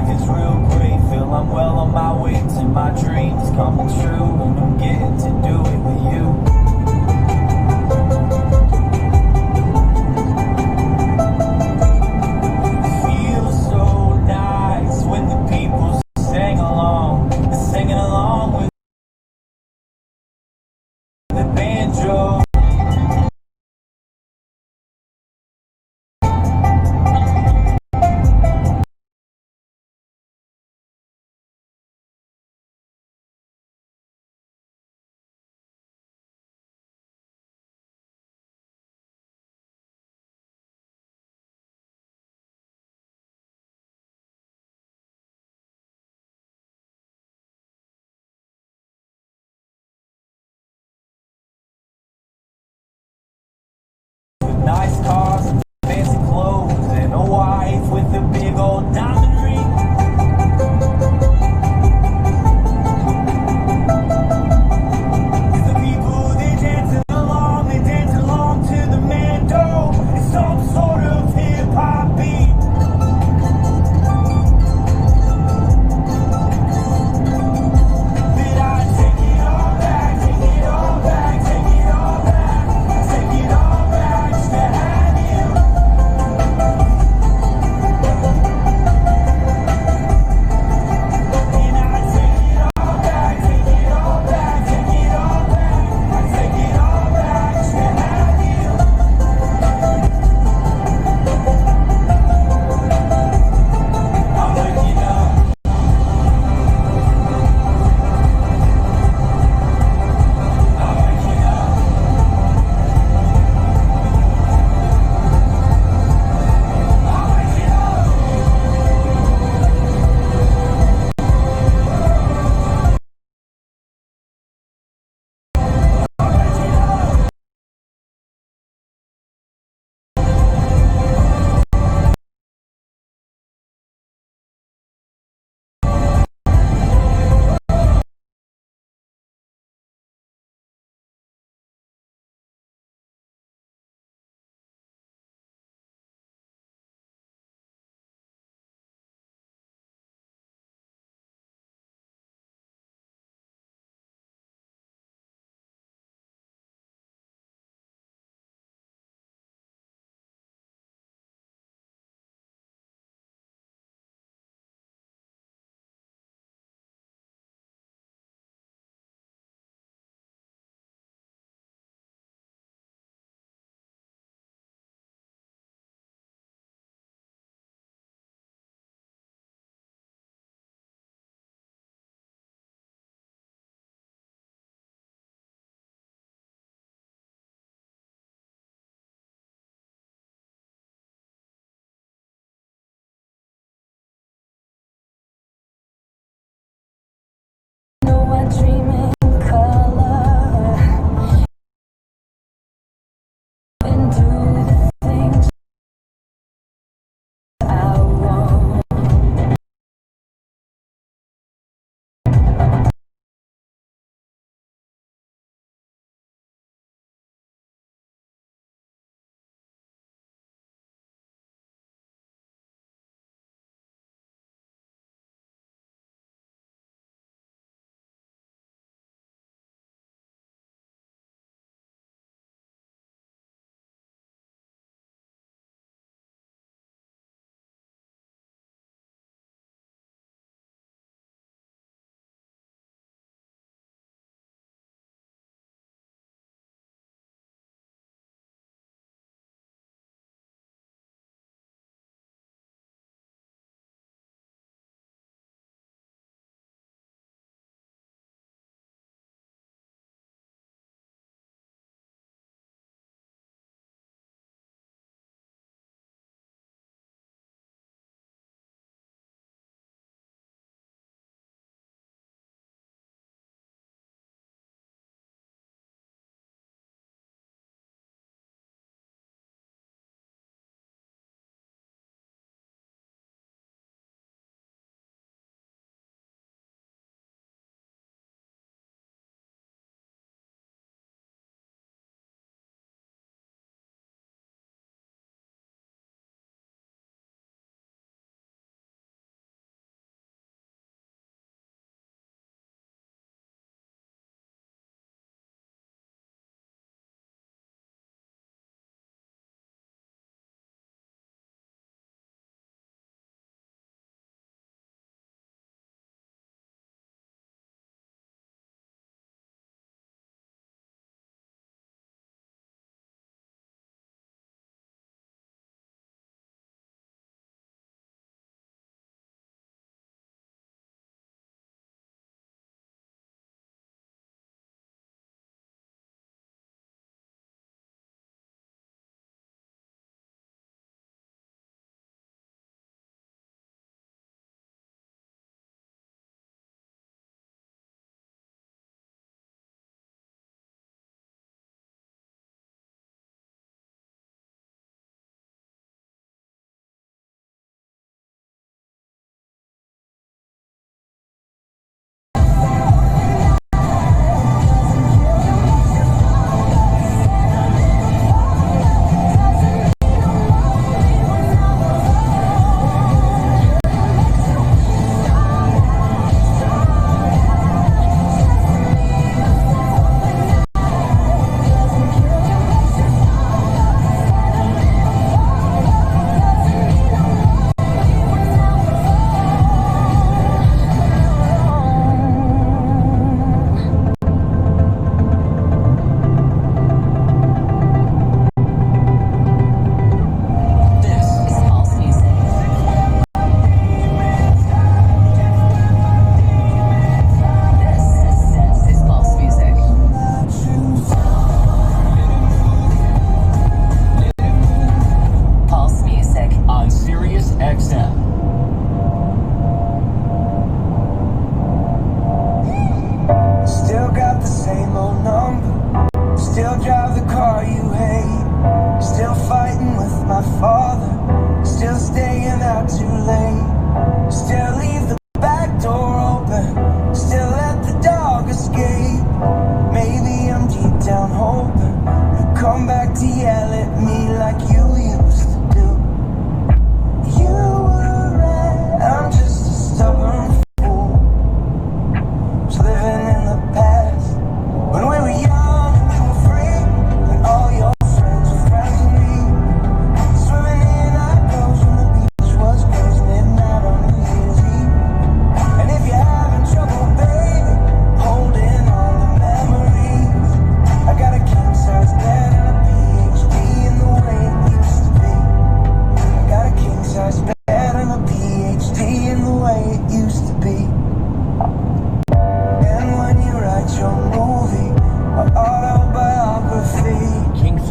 It's real great, feel I'm well on my way to my dreams coming true, and I'm getting to do it with you. joke.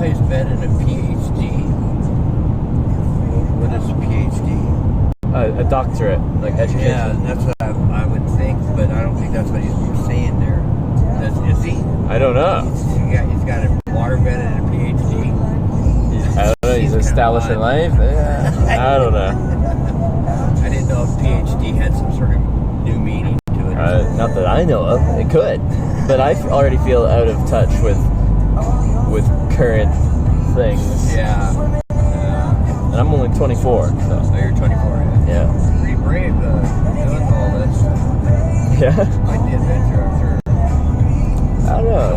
full-size bed and a PhD. What is a PhD?
A doctorate, like education.
Yeah, that's what I would think, but I don't think that's what he's saying there. Is he?
I don't know.
He's got a water bed and a PhD.
I don't know. He's establishing life. Yeah, I don't know.
I didn't know if PhD had some sort of new meaning to it.
Not that I know of. It could, but I already feel out of touch with current things.
Yeah.
And I'm only 24. So.
Oh, you're 24.
Yeah.
Pretty brave doing all this.
Yeah.
Quite the adventure, I'm sure.
I don't know.
So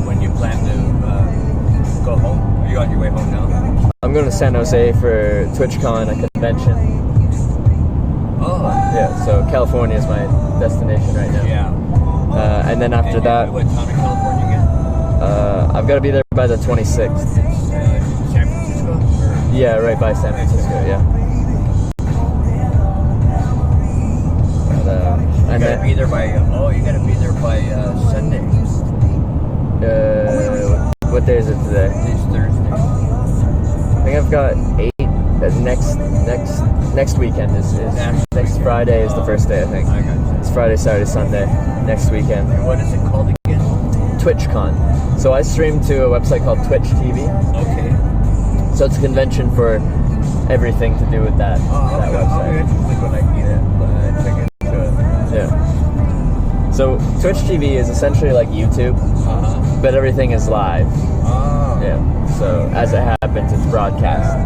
when you plan to go home? Are you on your way home now?
I'm going to San Jose for TwitchCon, a convention.
Oh.
Yeah, so California is my destination right now.
Yeah.
And then after that,
what town in California again?
I've got to be there by the 26th.
San Francisco? Or?
Yeah, right by San Francisco, yeah.
You gotta be there by, you gotta be there by Sunday.
What day is it today?
It's Thursday.
I think I've got 8. Next weekend is next Friday is the first day, I think.
I got you.
It's Friday, Saturday, Sunday, next weekend.
And what is it called again?
TwitchCon. So I stream to a website called Twitch TV.
Okay.
So it's a convention for everything to do with that website.
When I get it, check into it.
Yeah. So Twitch TV is essentially like YouTube, but everything is live.
Oh.
Yeah. So as it happens, it's broadcast.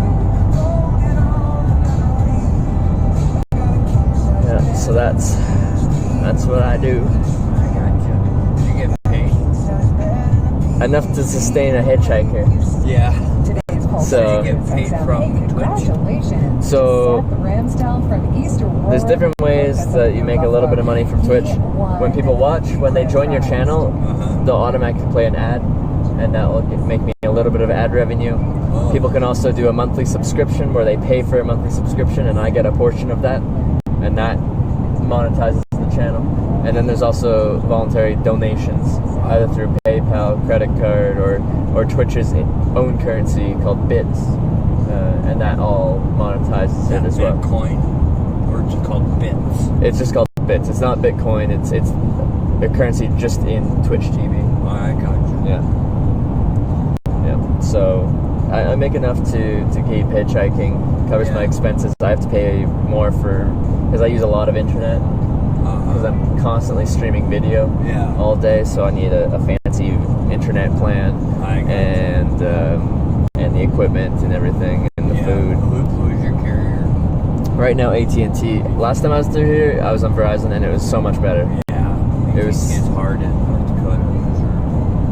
Yeah. So that's what I do.
I got you. You get paid?
Enough to sustain a hitchhiker.
Yeah.
So
you get paid from
Congratulations.
So
from
there's different ways that you make a little bit of money from Twitch. When people watch, when they join your channel, they'll automatically play an ad, and that will make me a little bit of ad revenue. People can also do a monthly subscription where they pay for a monthly subscription, and I get a portion of that, and that monetizes the channel. And then there's also voluntary donations, either through PayPal, credit card, or Twitch's own currency called bits, and that all monetizes it as well.
Bitcoin, or it's called bits?
It's just called bits. It's not Bitcoin. It's a currency just in Twitch TV.
Oh, I got you.
Yeah. So I make enough to keep hitchhiking. Covers my expenses. I have to pay more because I use a lot of internet. Because I'm constantly streaming video all day, so I need a fancy internet plan and the equipment and everything and the food.
Who's your carrier?
Right now, AT&T. Last time I was through here, I was on Verizon, and it was so much better.
Yeah, it's hard in North Dakota.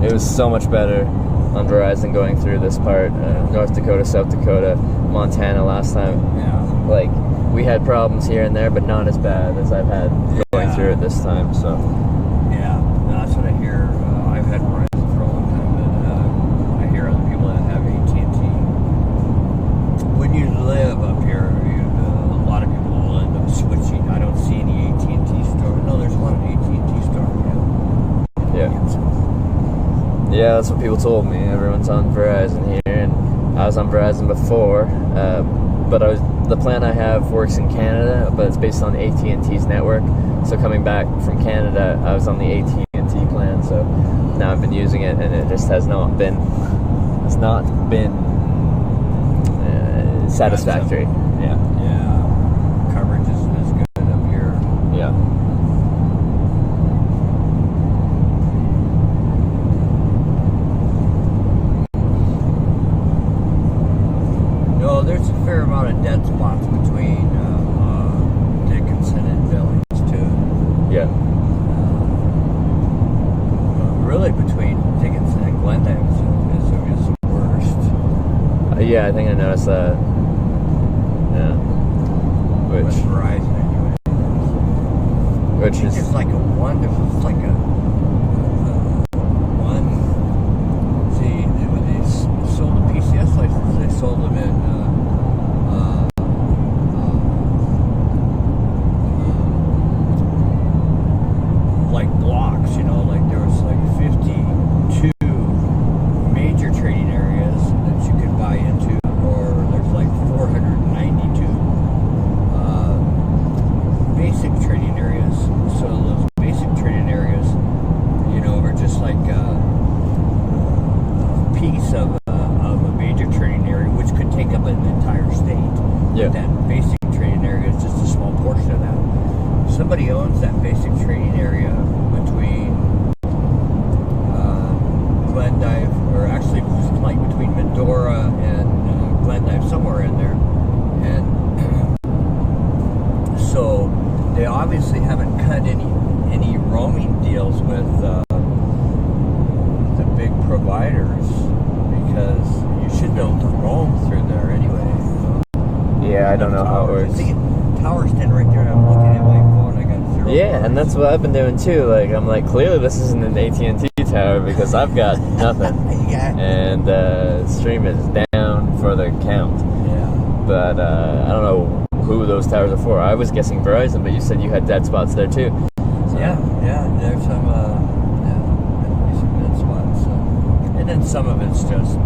It was so much better on Verizon going through this part. North Dakota, South Dakota, Montana last time.
Yeah.
Like, we had problems here and there, but not as bad as I've had going through it this time. So.
Yeah, that's what I hear. I've had Verizon for a long time, but I hear other people that have AT&T. When you live up here, a lot of people will end up switching. I don't see any AT&T store. No, there's one AT&T store.
Yeah, that's what people told me. Everyone's on Verizon here, and I was on Verizon before. But the plan I have works in Canada, but it's based on AT&T's network. So coming back from Canada, I was on the AT&T plan. So now I've been using it, and it just has not been satisfactory. Yeah.
Coverage is good up here.
Yeah.
No, there's a fair amount of dead spots between Dickinson and Billings too.
Yeah.
Really, between Dickinson and Glendale is the worst.
Yeah, I think I noticed that. Yeah.
With Verizon anyway.
Which is
just like when they sold the PCS licenses, they sold them in like blocks, like there was like 52 deals with the big providers, because you should be able to roam through there anyway.
Yeah, I don't know how it works.
Tower's standing right there, and I'm looking at my phone. I got 0
Yeah,
bars.
and that's what I've been doing too. Like, I'm like, clearly this isn't an AT&T tower because I've got nothing.
Yeah.
And stream is down for the count.
Yeah.
But I don't know who those towers are for. I was guessing Verizon, but you said you had dead spots there too. So.
Yeah, there's some dead spots. And then some of it's just,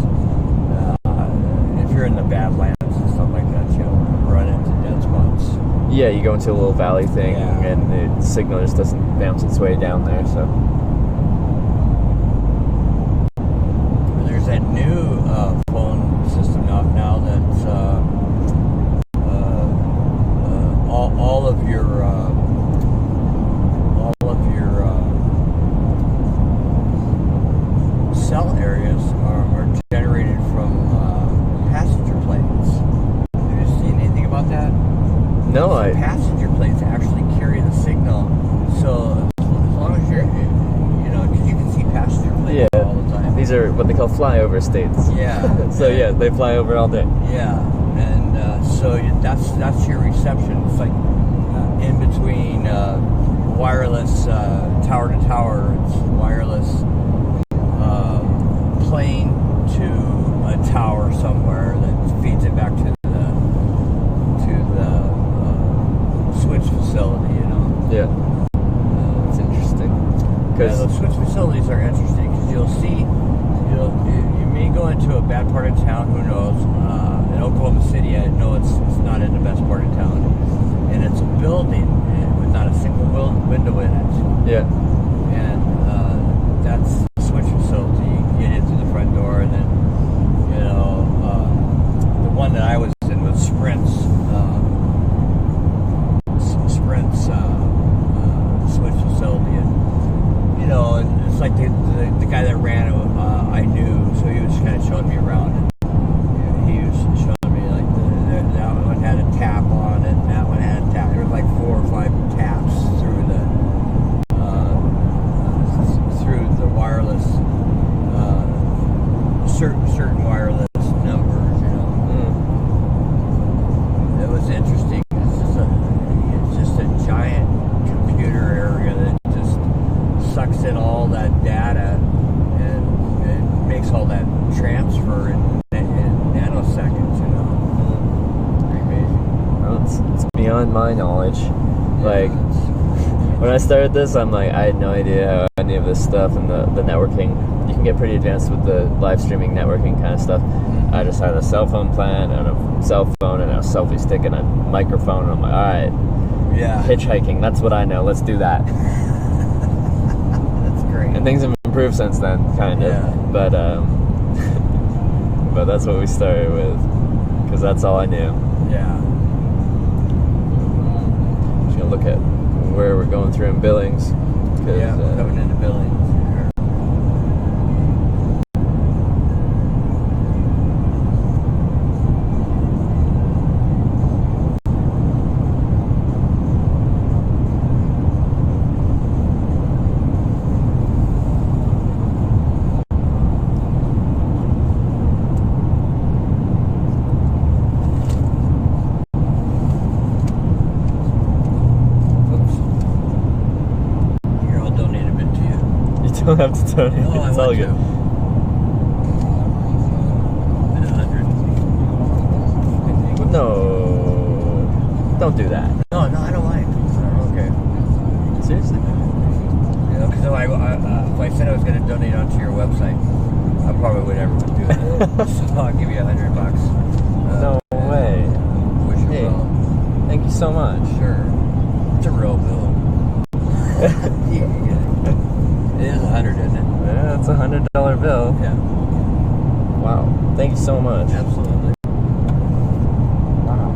if you're in the Badlands and stuff like that, you'll run into dead spots.
Yeah, you go into a little valley thing, and the signal just doesn't bounce its way down there, so.
There's that new phone system out now that's all of your cell areas are generated from passenger planes. Have you seen anything about that?
No,
passenger planes actually carry the signal, so as long as you're, because you can see passenger planes all the time.
These are what they call flyover states.
Yeah.
So yeah, they fly over all day.
Yeah, and so that's your reception. It's like in between wireless tower to tower. It's wireless plane to a tower somewhere that feeds it back to the switch facility.
Yeah. It's interesting.
Because those switch facilities are interesting because you'll see, you may go into a bad part of town, who knows, in Oklahoma City, I know it's not in the best part of town, and it's a building with not a single window in it.
Yeah.
And that's the switch facility. You get in through the front door, and then, the one that I was in was Sprint's switch facility, and it's like the guy that ran it, I knew, so he was kind of showing me around, and he was showing me like that one had a tap on it, and that one had a tap. There was like 4 or 5 taps through the wireless, certain wireless numbers. It was interesting. It's just a giant computer area that just sucks in all that data and makes all that transfer in nanoseconds. Pretty amazing.
Well, it's beyond my knowledge. Like, when I started this, I'm like, I had no idea how any of this stuff and the networking. You can get pretty advanced with the live streaming networking kind of stuff. I just had a cell phone plan and a cell phone and a selfie stick and a microphone, and I'm like, all right, hitchhiking, that's what I know, let's do that.
That's great.
And things have improved since then, kind of.
Yeah.
But that's what we started with, because that's all I knew.
Yeah.
Just gonna look at where we're going through in Billings.
Yeah, we're coming into Billings.
You don't have to donate.
No,
It's all good. No, don't do that.
No, I don't mind. Okay.
Seriously?
Because if I said I was going to donate onto your website, I probably would never do that. So I'll give you $100.
No way.
Wish you well.
Thank you so much.
Sure. It's a real bill. It is 100, isn't it?
Yeah, it's $100 bill.
Yeah.
Wow. Thank you so much.
Absolutely.
Wow.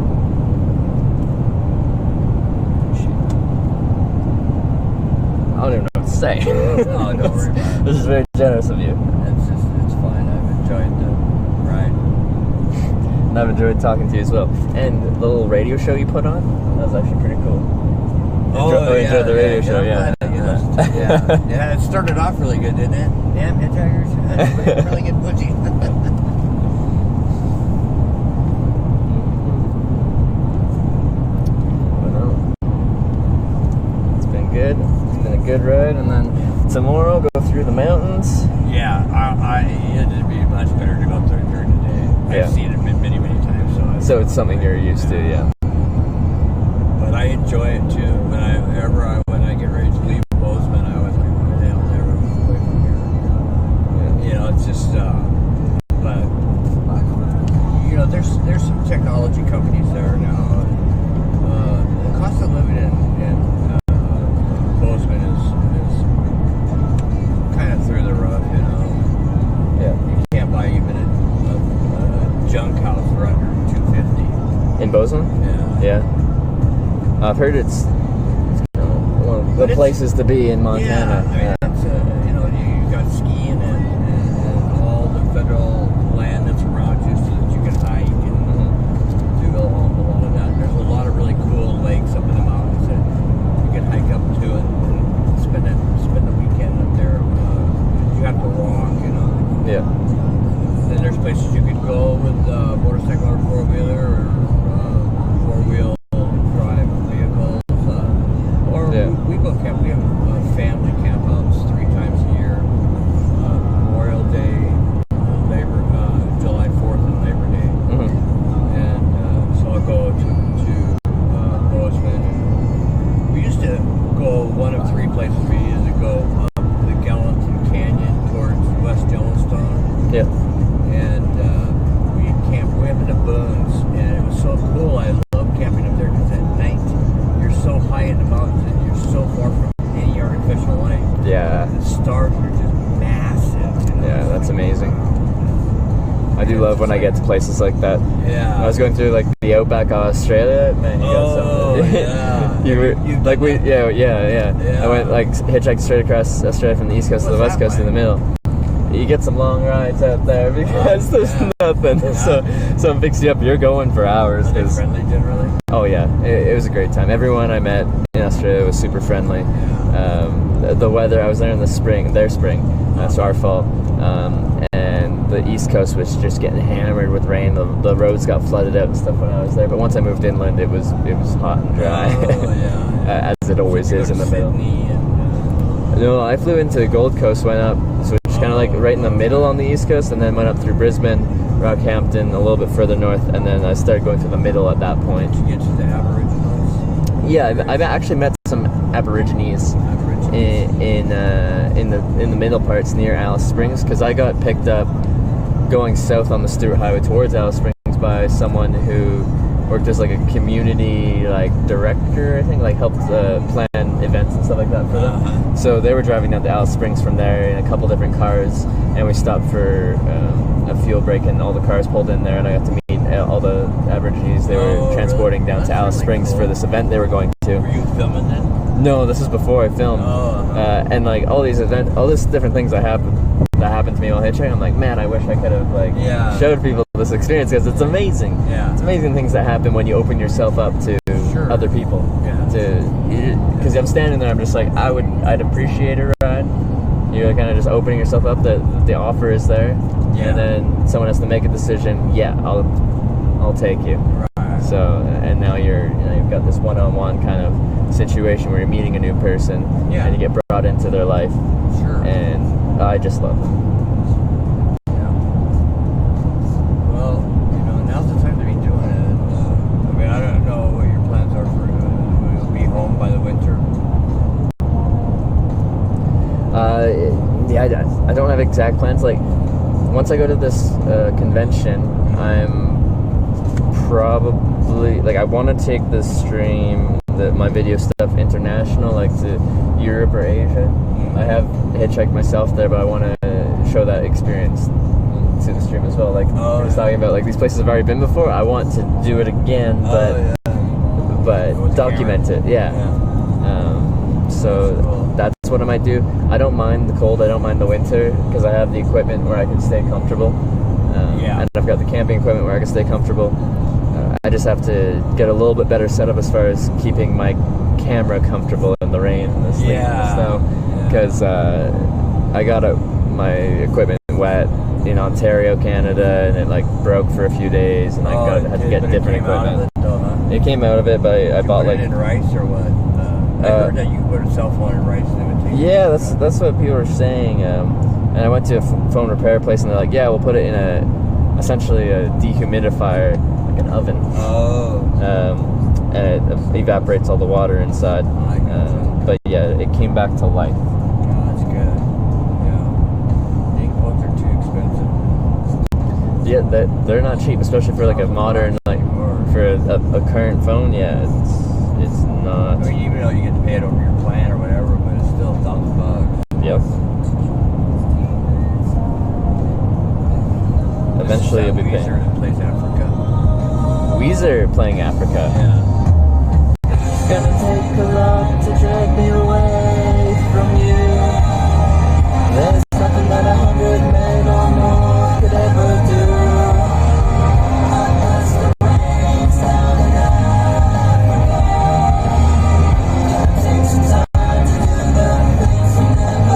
I don't even know what to say.
Oh, don't worry about it.
This is very generous of you.
It's fine. I've enjoyed the ride.
And I've enjoyed talking to you as well. And the little radio show you put on, that was actually pretty cool. enjoyed the radio show. Yeah.
Yeah, it started off really good, didn't it? Damn, Hitchhikers. That's really good butchie.
It's been good. It's been a good ride, and then tomorrow go through the mountains.
Yeah, it'd be much better to go up there during the day. I've seen it many, many times.
So it's something you're used to, yeah.
But I enjoy it too. When I get ready to leave Bozeman, I was like, where the hell am I ever away from here? You know, it's just, but you know, there's some technology companies there now. The cost of living in Bozeman is kind of through the roof, you know.
Yeah.
You can't buy even a junk house for under $250.
In Bozeman?
Yeah.
I've heard it's one of the places to be in Montana.
Yeah, I mean, it's, you know, you got skiing and all the federal land that's around you so that you can hike and do a lot of that. There's a lot of really cool lakes up in the mountains that you can hike up to and spend the weekend up there. You have to walk, you know.
Yeah.
Then there's places you could go with a motorcycle or four-wheeler or four-wheel drive vehicles. We go camp. We have family campouts 3 times a year. Memorial Day, July 4th and Labor Day. And so I'll go to Bozeman. We used to go one of 3 places. We used to go up the Gallatin Canyon towards West Yellowstone.
Yeah.
And we camped way up in the boons, and it was so cool. I love camping up there because at night you're so high in the mountains and you're so far from any artificial light.
Yeah.
The stars are just massive. You know?
Yeah, that's amazing. I do love when I get to places like that.
Yeah.
I was going through like the outback of Australia. Man, you got something.
Yeah.
You were like yeah. I went like hitchhiked straight across Australia from the east coast to the west coast in the middle. You get some long rides out there because there's nothing. Yeah. So it picks you up. You're going for hours.
Are they friendly generally?
Oh yeah, it was a great time. Everyone I met in Australia was super friendly. The weather, I was there in the spring, so our fall. And the east coast was just getting hammered with rain. The roads got flooded out and stuff when I was there. But once I moved inland, it was hot and dry.
Oh yeah.
As it always is in the middle. No, I flew into the Gold Coast, went up, so it's kind of like right in the middle on the east coast, and then went up through Brisbane, Rockhampton, a little bit further north, and then I started going through the middle at that point.
Did you get to the Aboriginals?
Yeah, I've actually met some Aborigines in the middle parts near Alice Springs, because I got picked up going south on the Stewart Highway towards Alice Springs by someone who worked as like a community director, I think, helped plan events and stuff like that for them. So they were driving down to Alice Springs from there in a couple different cars, and we stopped for a fuel break, and all the cars pulled in there, and I got to meet all the Aborigines they were transporting down to Alice Springs for this event they were going to.
Were you filming then?
No, this was before I filmed. And all these events, all these different things that happened to me while hitchhiking, I'm like, man, I wish I could have showed people this experience, because it's amazing.
Yeah.
It's amazing things that happen when you open yourself up to other people. Because I'm standing there, I'm just like, I'd appreciate a ride. You're kind of just opening yourself up that the offer is there, and then someone has to make a decision. Yeah, I'll take you.
Right.
So, and now you've got this one-on-one kind of situation where you're meeting a new person, and you get brought into their life.
Sure.
And I just love them.
Yeah. Well, now's the time to be doing it. I mean, I don't know what your plans are for you'll be home by the winter.
I don't have exact plans. Like, once I go to this convention, I'm probably I want to take the stream, my video stuff international, to Europe or Asia. I have hitchhiked myself there, but I want to show that experience to the stream as well. I was talking about, these places I've already been before. I want to do it again, but document it. So that's what I might do. I don't mind the cold. I don't mind the winter, because I have the equipment where I can stay comfortable. And I've got the camping equipment where I can stay comfortable. I just have to get a little bit better setup as far as keeping my camera comfortable in the rain and the sleet and the snow, because I got my equipment wet in Ontario, Canada, and it like broke for a few days, and I had to get different equipment. It came out of it, but I bought like
in rice or what? I heard that you put a cell phone in rice and it would take.
Yeah, that's what people were saying. And I went to a phone repair place, and they're like, "Yeah, we'll put it in essentially a dehumidifier, like an oven."
Oh.
And it evaporates all the water inside. But yeah, it came back to life.
Oh, that's good. Yeah. Ink books are too expensive.
Yeah, they're not cheap, especially for like a modern, like for a current phone. Yeah, it's not.
I mean, even though you get to pay it over your plan or whatever, but it's still $1,000.
Yep. Eventually, you'll be paying.
Weezer that plays Africa.
Weezer playing Africa.
Yeah.
Gonna take a lot to drag me away from you. There's nothing that 100 men or more could ever do. Unless the rain's down and out. Take some time to do the things you never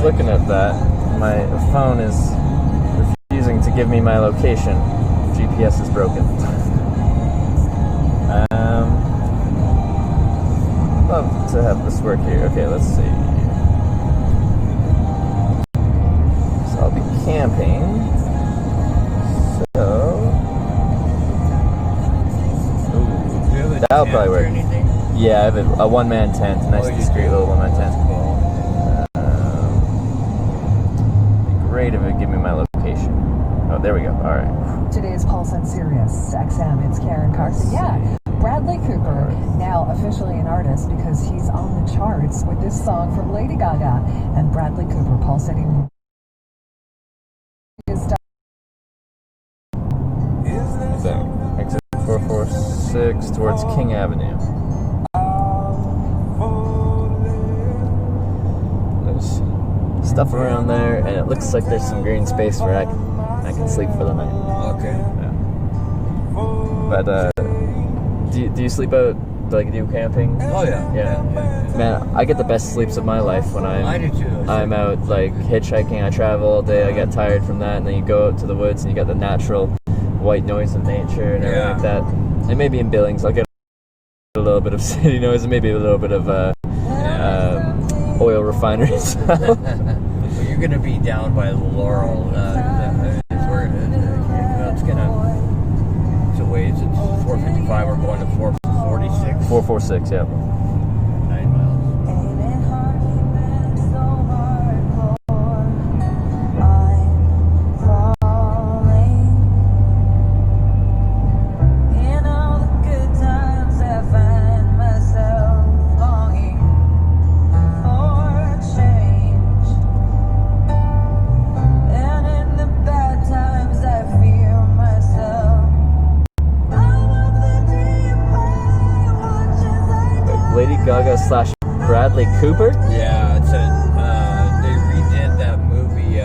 looking at that. My phone is refusing to give me my location. GPS is broken. Love to have this work here. Okay, let's see. So I'll be camping. So that'll probably work. Yeah, I have a one-man tent. Nice, discreet little one-man tent. Great if it give me my location. Oh, there we go. All right.
Today's Pulse on Sirius XM. It's Karen Carson. Yeah, Bradley Cooper, now officially an artist because he's on the charts with this song from Lady Gaga and Bradley Cooper pulsating his
exit 446 towards King Avenue. There's stuff around there, and it looks like there's some green space where I can sleep for the night.
Okay.
Yeah. But do you sleep out? Like, do you camping?
Oh yeah.
Yeah. Man, I get the best sleeps of my life when
I do too.
I'm out like hitchhiking. I travel all day. I get tired from that, and then you go out to the woods and you got the natural white noise of nature and everything like that. And maybe in Billings, I'll get a little bit of city noise and maybe a little bit of oil refineries.
Well, you're gonna be down by Laurel. It's a ways. It's 455. We're going to 446.
446. Yeah.
9 miles.
Lady Gaga / Bradley Cooper?
Yeah, it's they redid that movie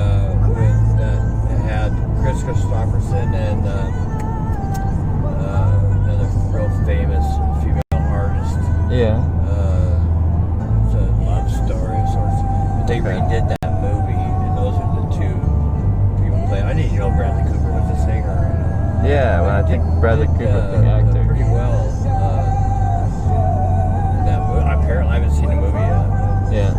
with it had Chris Christopherson and another real famous female artist.
Yeah.
It's a love story of sorts. But they redid that movie, and those are the two people play. I didn't know Bradley Cooper was a singer.
Yeah, well, I think Bradley Cooper was the actor.
Pretty well. Apparently, I haven't seen the movie yet.
Yeah.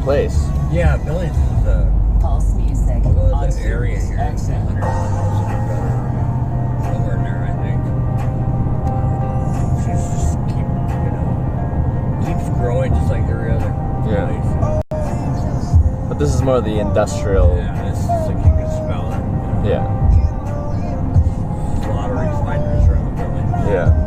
place.
Yeah, Billings is
Pulse music.
well, the area here is 100 miles somewhere in there, I think. She's just keeps growing just like every other place.
But this is more the industrial.
Yeah, this is like you can smell it.
Yeah.
A lot of refineries around the building.
Yeah.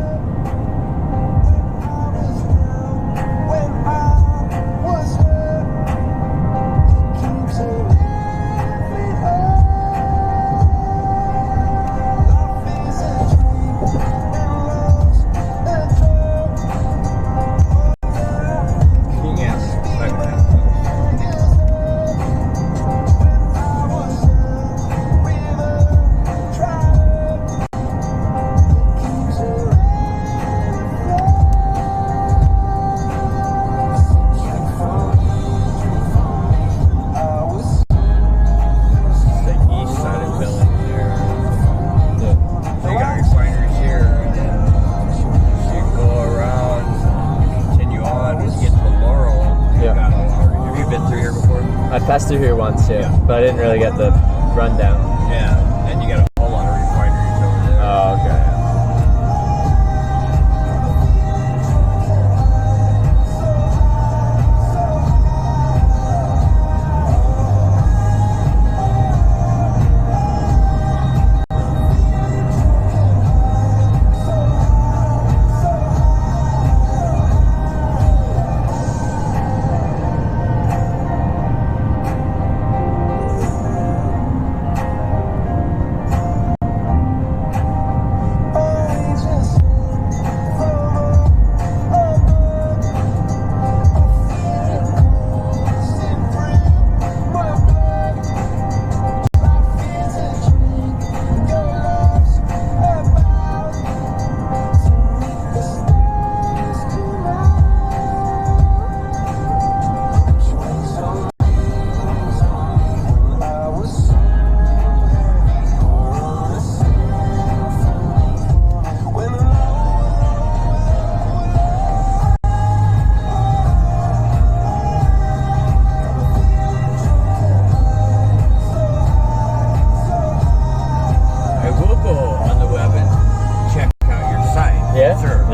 Passed through here once, but I didn't really get the rundown.
Yeah, and you got a whole lot of refineries over there.
Oh, okay.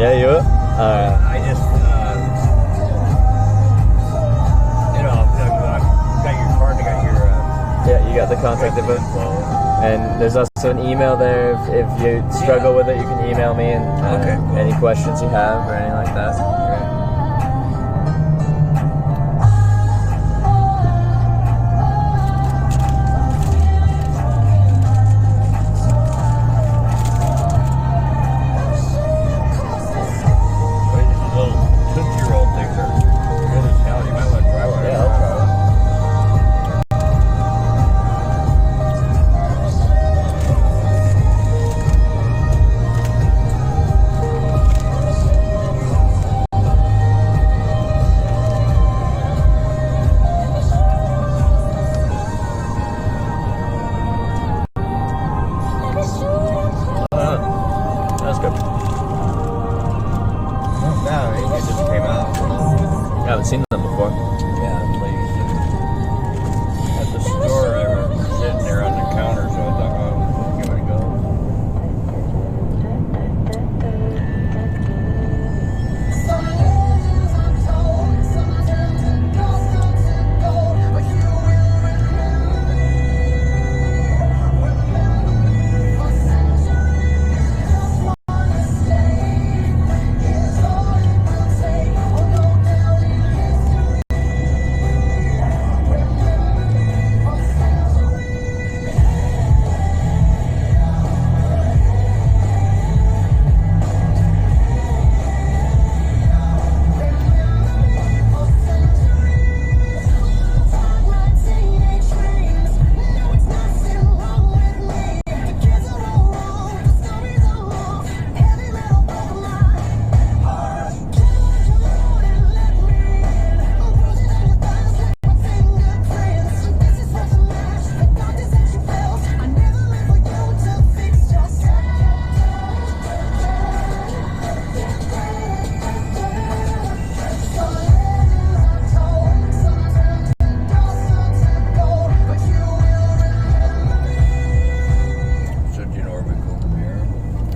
Yeah, you will?
I just, I've got your card, I got your...
yeah, you got the contact info. And there's also an email there. If you struggle with it, you can email me and
cool.
any questions you have or anything like that. Great.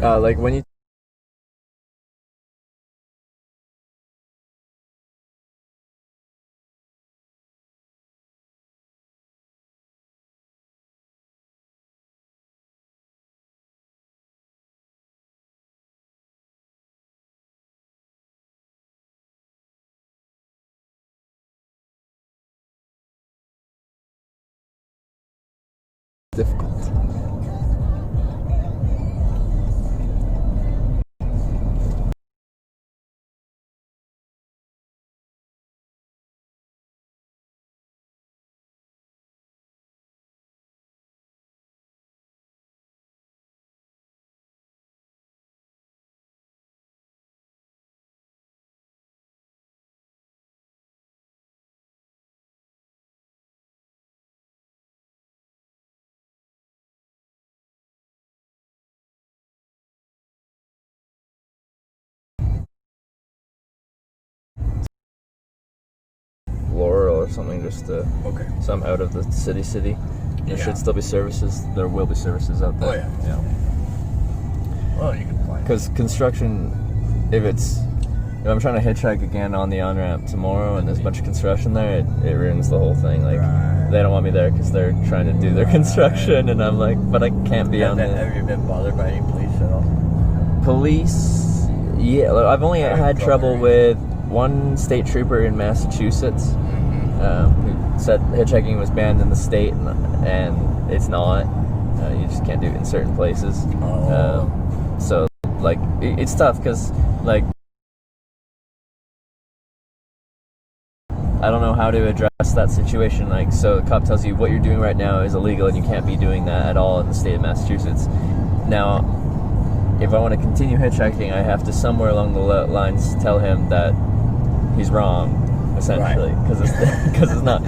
Like when you difficult. Laurel or something, just to, so I'm out of the city. There should still be services. There will be services out there.
Oh yeah. Well, you can fly.
Because construction, if I'm trying to hitchhike again on the on-ramp tomorrow and there's a bunch of construction there, it ruins the whole thing. Like, they don't want me there because they're trying to do their construction, and I'm like, but I can't be on there.
Have you been bothered by any police at all?
Police, yeah. I've only had trouble with one state trooper in Massachusetts who said hitchhiking was banned in the state, and it's not. You just can't do it in certain places. So, like, it's tough because, like, I don't know how to address that situation. Like, so the cop tells you what you're doing right now is illegal and you can't be doing that at all in the state of Massachusetts. Now, if I want to continue hitchhiking, I have to somewhere along the lines tell him that he's wrong, essentially, because it's not.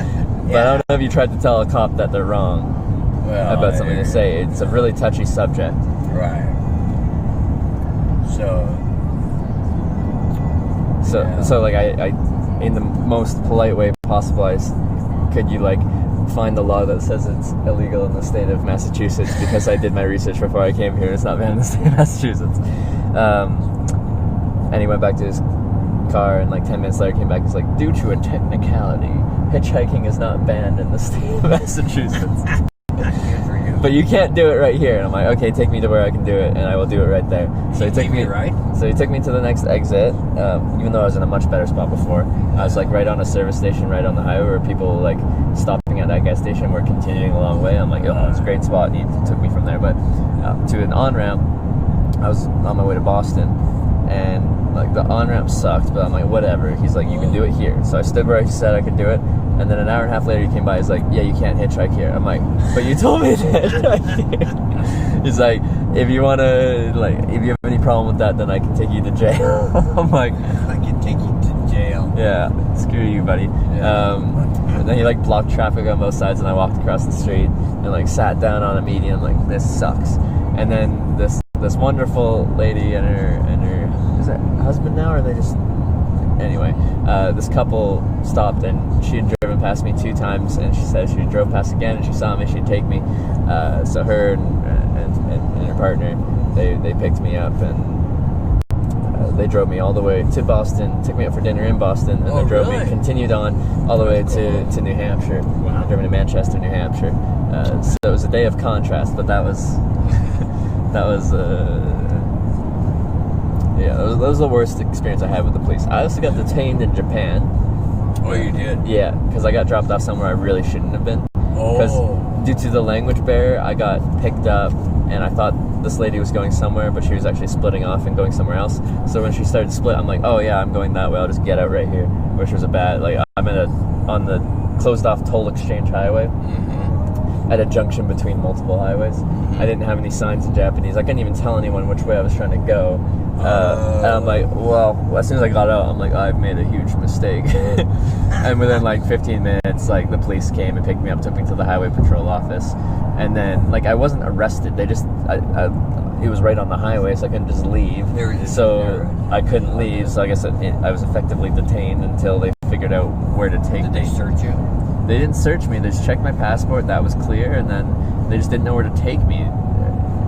But I don't know if you tried to tell a cop that they're wrong about something to say. It's a really touchy subject.
Right.
So like I in the most polite way possible, could you like find the law that says it's illegal in the state of Massachusetts, because I did my research before I came here. It's not banned in the state of Massachusetts. And he went back to his car, and like 10 minutes later came back. He's like, due to a technicality, hitchhiking is not banned in the state of Massachusetts. But you can't do it right here. And I'm like, okay, take me to where I can do it, and I will do it right there. So he took me
right.
So he took me to the next exit, even though I was in a much better spot before. I was like right on a service station, right on the highway, where people like stopping at that gas station were continuing a long way. I'm like, oh, it's a great spot, and he took me from there. But to an on-ramp, I was on my way to Boston, and like the on-ramp sucked, but I'm like, whatever. He's like, you can do it here. So I stood where he said I could do it, and then an hour and a half later he came by. He's like, yeah, you can't hitchhike here. I'm like, but you told me to hitchhike here. He's like, if you want to, like, if you have any problem with that, then I can take you to jail. I'm like,
I can take you to jail.
Yeah, screw you, buddy. And then he like blocked traffic on both sides, and I walked across the street and like sat down on a median, like, this sucks. And then this wonderful lady and her is that husband now, or are they just, anyway, this couple stopped, and she had driven past me 2 times, and she said she drove past again, and she saw me, she'd take me. So her and her partner, they picked me up, and they drove me all the way to Boston, took me out for dinner in Boston, and they continued on all the way to New Hampshire. Wow. They drove me to Manchester, New Hampshire. So it was a day of contrast, but that was that was the worst experience I had with the police. I also got detained in Japan.
Oh, you did?
Yeah, because I got dropped off somewhere I really shouldn't have been. Because due to the language barrier, I got picked up, and I thought this lady was going somewhere, but she was actually splitting off and going somewhere else. So when she started to split, I'm like, oh yeah, I'm going that way. I'll just get out right here. Which was I'm on the closed off toll exchange highway. At a junction between multiple highways. I didn't have any signs in Japanese. I couldn't even tell anyone which way I was trying to go. And I'm like, well, as soon as I got out, I'm like, I've made a huge mistake. And within like 15 minutes, like the police came and picked me up, took me to the highway patrol office. And then like I wasn't arrested. They just, it was right on the highway, so I couldn't just leave. So I couldn't leave. So I guess I was effectively detained until they figured out where to take me.
Did they search you?
They didn't search me. They just checked my passport. That was clear, and then they just didn't know where to take me.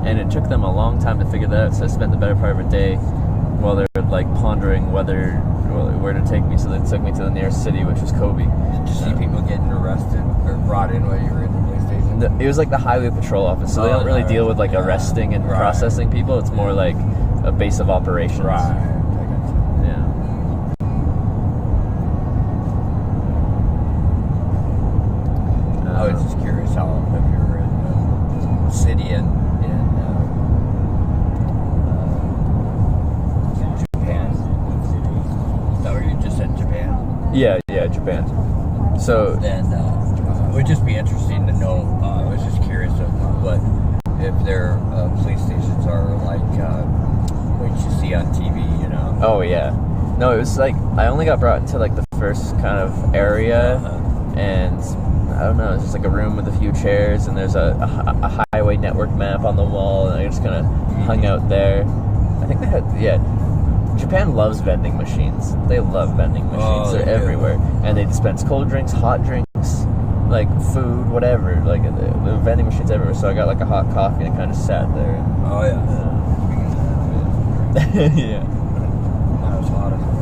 and it took them a long time to figure that out. So I spent the better part of a day while they were like pondering where to take me. So they took me to the nearest city, which was Kobe.
Did you see people getting arrested or brought in while you were in the police station?
It was like the highway patrol office, so they don't really deal with like arresting and processing people. It's more like a base of operations.
Right.
Yeah.
I was just curious how long if you were in the city in Japan. Is that where you just said Japan?
Yeah, Japan. So
then it would just be interesting to know. I was just curious of what if their police stations are like what you see on TV, you know?
Oh yeah. No, it was like I only got brought into like the first kind of area, and I don't know, it's just like a room with a few chairs, and there's a highway network map on the wall, and I just kind of hung out there. I think they had, Japan loves vending machines. They love vending machines. They're everywhere. And they dispense cold drinks, hot drinks, like food, whatever. Like the vending machines everywhere. So I got like a hot coffee and I kind of sat there.
Oh yeah.
Yeah.
That was hot as it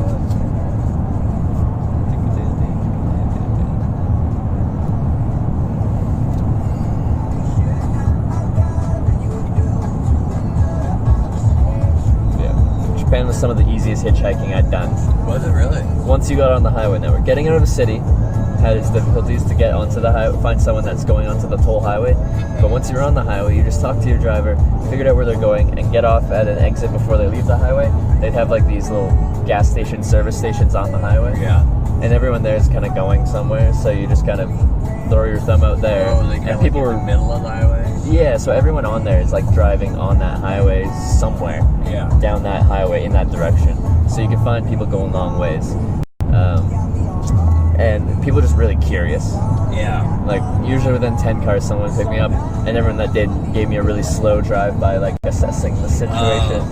Japan was some of the easiest hitchhiking I'd done.
Was it really?
Once you got on the highway network. Getting out of the city had its difficulties to get onto the highway, find someone that's going onto the toll highway. But once you're on the highway, you just talk to your driver, figured out where they're going, and get off at an exit before they leave the highway. They'd have like these little gas stations, service stations on the highway.
Yeah.
And everyone there is kind of going somewhere, so you just kind of throw your thumb out there.
Oh, they
and people were
in the middle of the highway?
Yeah, so everyone on there is like driving on that highway somewhere.
Yeah.
Down that highway in that direction. So you can find people going long ways. And people are just really curious.
Yeah.
Like, usually within 10 cars, someone would pick me up, and everyone that did gave me a really slow drive by, like, assessing the situation.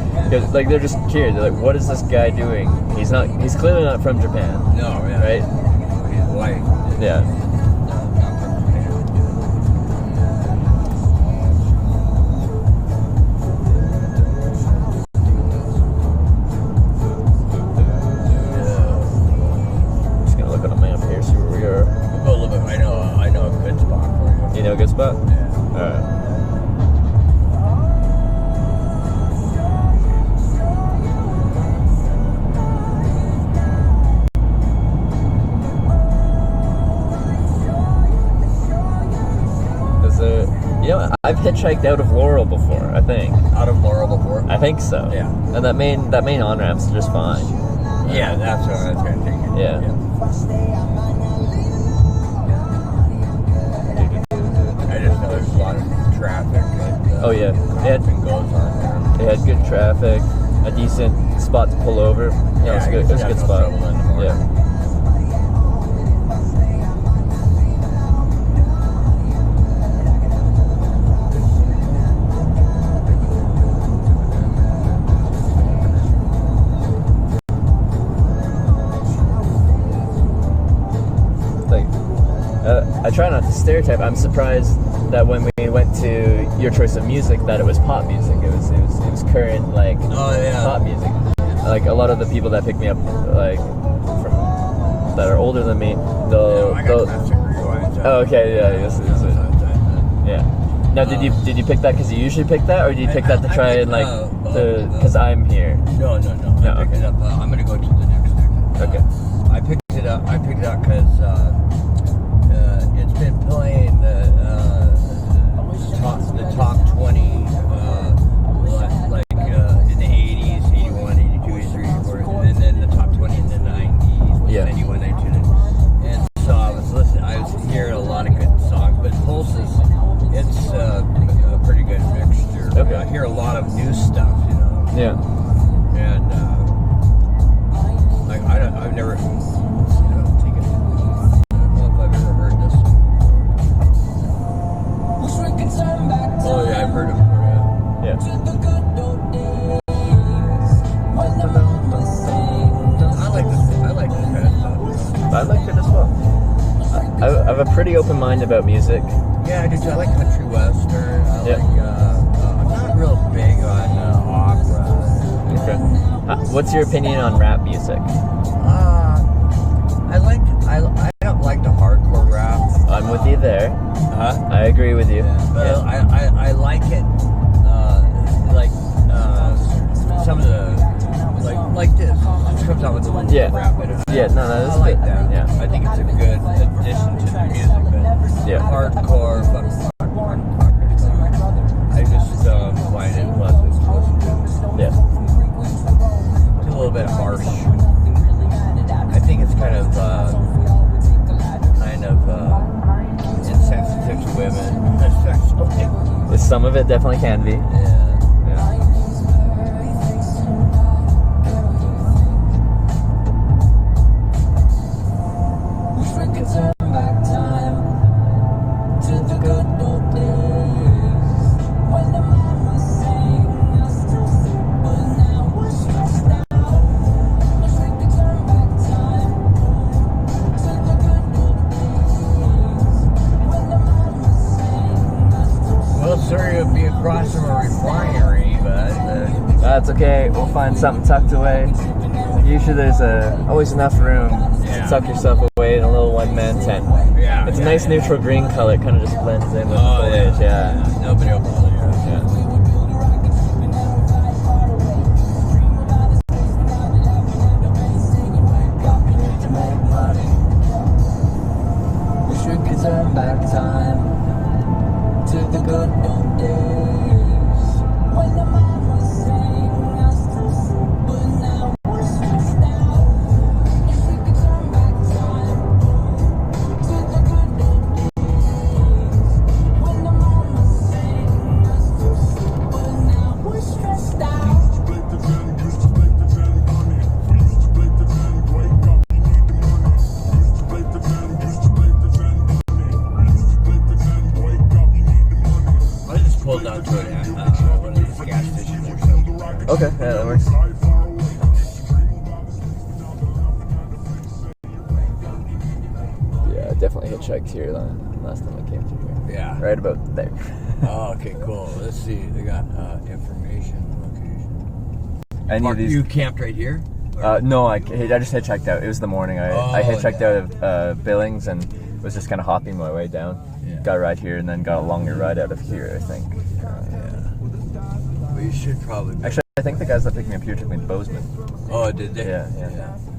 Like, they're just curious. They're like, what is this guy doing? He's clearly not from Japan.
No, yeah.
Right?
He's white.
Yeah. You know a good spot?
Yeah.
Alright. Is there... You know, I've hitchhiked out of Laurel before, I think.
Out of Laurel before?
I think so.
Yeah.
And that main on-ramp's just fine.
Yeah, that's what I was going to think.
Yeah.
I just know there's a lot of traffic.
Oh yeah, it
goes on there.
They had good traffic, a decent spot to pull over. Yeah, it was good. It was a good spot. Yeah. I try not to stereotype. I'm surprised that when we went to your choice of music, that it was pop music. It was current pop music. Like a lot of the people that pick me up, like that are older than me, they'll. Oh, okay, yeah, yeah. Now, did you pick that because you usually pick that, or did you pick that to try and because I'm here?
No. I picked it up. I'm gonna go to the next second.
Okay.
I picked it up because it's been playing the top 20 in the 80s, 81, 82, 83, 84, and then the top 20 in the 90s.
Yeah.
Anyone they tuned in. And so I was hearing a lot of good songs, but Pulses, it's a pretty good mixture.
Okay.
I hear a lot of new stuff, you know.
Yeah.
And I've never. Oh yeah, I've heard it before, yeah. I like this kind of stuff.
I liked it as well. I have a pretty open mind about music.
Yeah, I do too. I like country western. I'm not real
What's your opinion on rap music?
I don't like the hardcore rap.
I'm with you there. I agree with you.
I like it. Some of the like this. This comes out with a little bit of rap in it.
Yeah, no, that's
I like
good.
that.
Yeah.
I think it's a good addition to the music. But hardcore, I just find it pleasant to listen to.
Yeah.
It's a little bit harsh. I think it's kind of insensitive to women.
Some of it definitely can be.
Across from a refinery, but
that's okay. We'll find something tucked away. Usually there's always enough room to tuck yourself away in a little one-man tent. It's a nice neutral green color. It kind of just blends in with the foliage. Yeah.
Nobody will bother you.
Wish we could turn back time to the good old days. When the man was saying us to sleep, but now we're stressed out. If we could turn back time to the good old days. When the man was saying us to sleep, but now we're stressed out.
Pulled down to one of these gas stations or something.
Okay, yeah, that works. Yeah, definitely hitchhiked here last time I came through here.
Yeah.
Right about there.
Oh, okay, cool. Let's see. They got information, location.
Any of these?
You camped right here?
No, I just hitchhiked out. It was the morning. I hitchhiked out of Billings and was just kind of hopping my way down.
Yeah.
Got a ride here and then got a longer ride out of here, I think.
Well, you should probably...
Actually, I think the guys that picked me up here took me to Bozeman.
Oh, did they?
Yeah.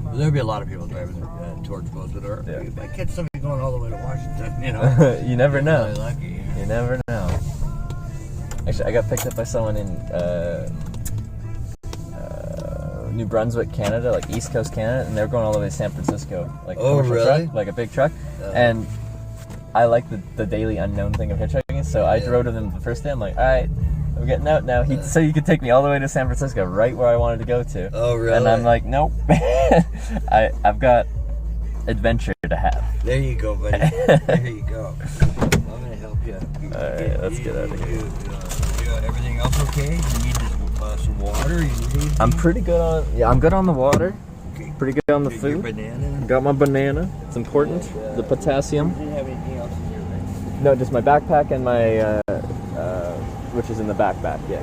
Well, there'll be a lot of people driving towards Bozeman. Or you might catch somebody going all the way to Washington, you know.
You never know.
Really lucky.
You never know. Actually, I got picked up by someone in New Brunswick, Canada, like East Coast Canada, and they were going all the way to San Francisco. Like commercial
really?
truck, like a big truck. And I like the daily unknown thing of hitchhiking, so I drove to them the first day. I'm like, all right, I'm getting out now. He said you could take me all the way to San Francisco, right where I wanted to go to.
Oh, really?
And I'm like, nope. I've got adventure to have.
There you go, buddy. There you go. I'm gonna help you.
All right, let's get out of here.
Everything else okay? You need some water? You need
I'm pretty good on. Yeah, I'm good on the water. Okay. Pretty good on the food.
Your banana?
Got my banana. It's important. The potassium.
You didn't have anything else in here, right?
No, just my backpack and my, which is in the backpack. Yeah.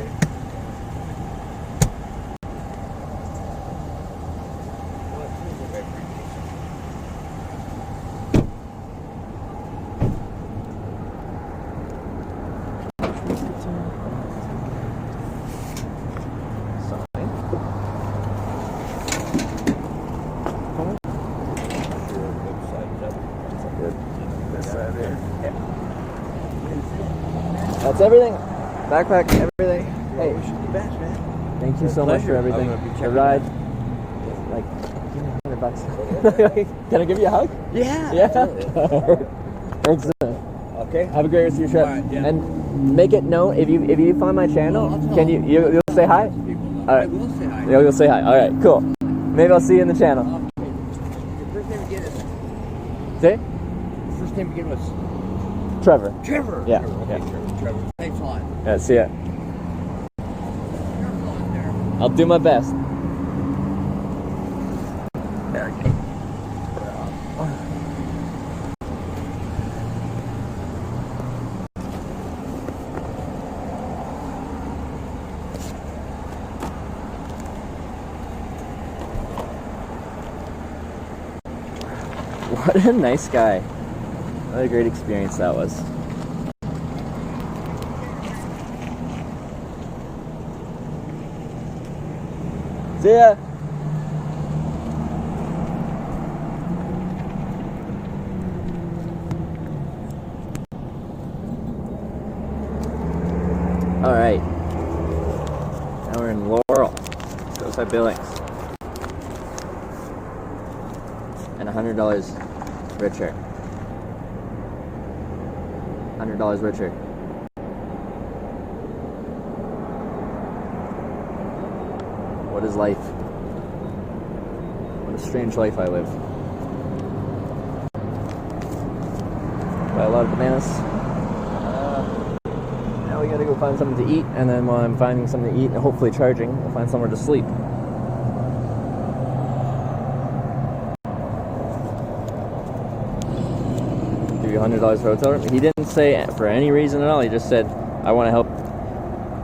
That's everything. Backpack, everything. Hey, thank you so much for everything. The ride, like, give me $100. Can I give you a hug?
Yeah.
Yeah. Thanks.
Okay.
Have a great rest of your trip.
Right, yeah.
And make it known if you find my channel. Can you'll say hi? All right.
I will say hi.
You'll say hi. All right. Cool. Maybe I'll see you in the channel.
Okay. Your first name again is?
Say?
First name again was?
Trevor.
Trevor.
Yeah.
Okay,
Yeah.
Trevor. Thanks a lot.
Yeah. See ya. I'll do my best. Okay. What a nice guy. What a great experience that was. See ya! Alright. Now we're in Laurel. Outside Billings. And $100 richer. $100 richer. What is life? What a strange life I live. Buy a lot of bananas. Now we gotta go find something to eat, and then while I'm finding something to eat and hopefully charging, I'll find somewhere to sleep. Give you $100 for hotel room. He didn't say for any reason at all. He just said, I want to help.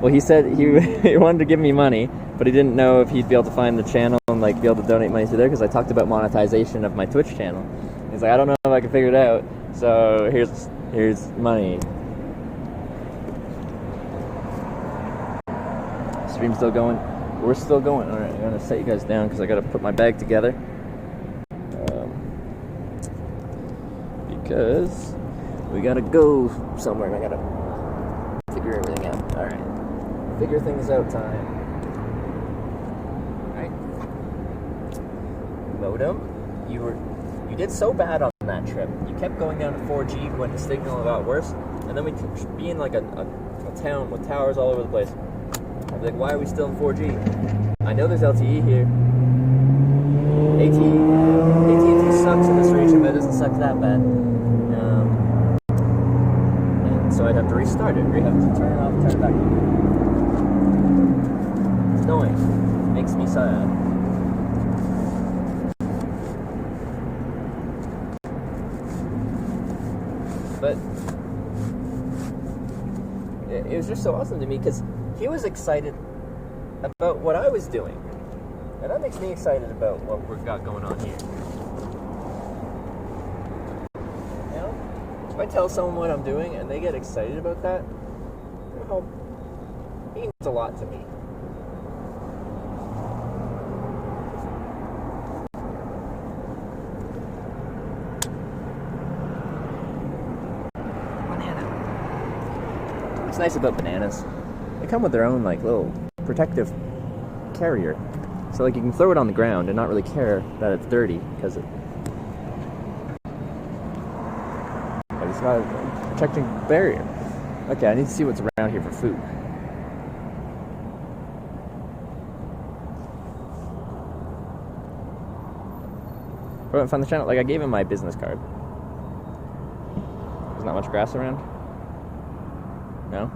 Well, he said he wanted to give me money, but he didn't know if he'd be able to find the channel and like be able to donate money through there, because I talked about monetization of my Twitch channel. He's like, I don't know if I can figure it out, so here's money. Stream's still going. We're still going. All right, I'm gonna set you guys down because I gotta put my bag together. Because we gotta go somewhere and I gotta figure everything out. All right, figure things out time. All right, modem. You did so bad on that trip. You kept going down to 4G when the signal got worse, and then we be in like a town with towers all over the place. I'd be like, why are we still in 4G? I know there's LTE here. AT&T sucks in this region, but it doesn't suck that bad. And so I'd have to restart it. We'd have to turn it off, turn it back on. It's annoying. It makes me sad. But it was just so awesome to me because he was excited about what I was doing. And that makes me excited about what we've got going on here. You know? If I tell someone what I'm doing and they get excited about that, it means a lot to me. Banana. What's nice about bananas? They come with their own like little protective carrier, so like you can throw it on the ground and not really care that it's dirty because it's got a protecting barrier. Okay, I need to see what's around here for food. I haven't found the channel. Like I gave him my business card. There's not much grass around. No.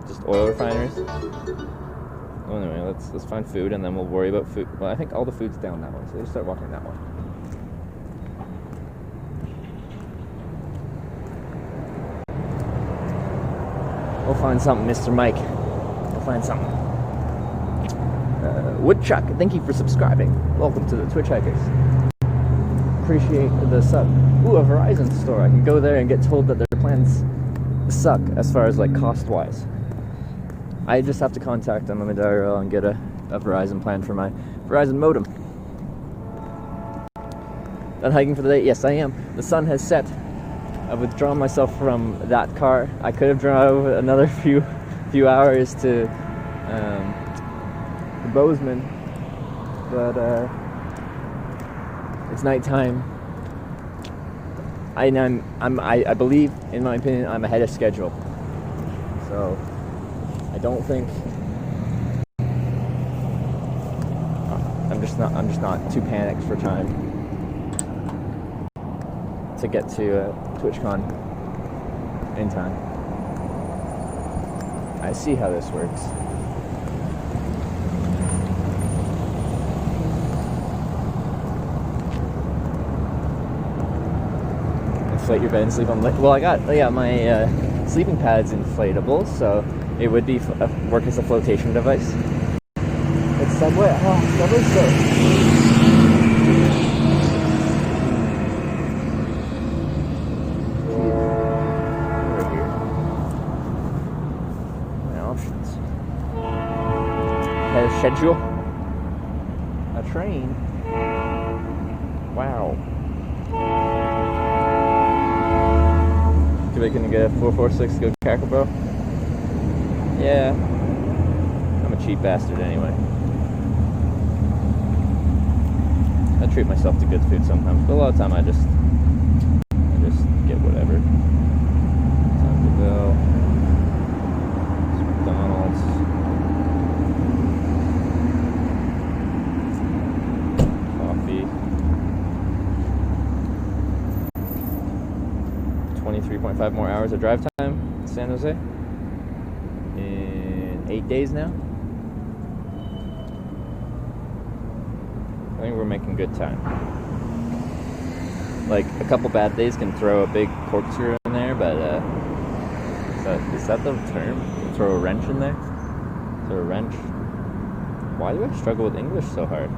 Just oil refineries. Well, anyway, let's find food and then we'll worry about food. Well, I think all the food's down that one, so let's start walking that one. We'll find something, Mr. Mike. We'll find something. Woodchuck, thank you for subscribing. Welcome to the Twitch Hikers. Appreciate the sub. Ooh, a Verizon store. I can go there and get told that their plans suck as far as like cost-wise. I just have to contact Unlimited IRL and get a Verizon plan for my Verizon modem. Done hiking for the day? Yes, I am. The sun has set. I've withdrawn myself from that car. I could have drove another few hours to Bozeman, but it's nighttime. I believe, in my opinion, I'm ahead of schedule. So I don't think I'm just not too panicked for time to get to TwitchCon in time. I see how this works. Inflate your bed and sleep on. Well, I got my sleeping pad's inflatable, so it would be work as a flotation device. It's Subway. Oh, Subway's so. schedule. A train. Wow. Do we can get a 446 to go to Cracker Barrel? Yeah. I'm a cheap bastard anyway. I treat myself to good food sometimes, but a lot of time I just get whatever. Taco Bell, McDonald's, coffee. 23.5 more hours of drive time in San Jose in 8 days now. I think we're making good time. Like, a couple bad days can throw a big corkscrew in there, but is that the term? Throw a wrench in there? Throw a wrench? Why do I struggle with English so hard?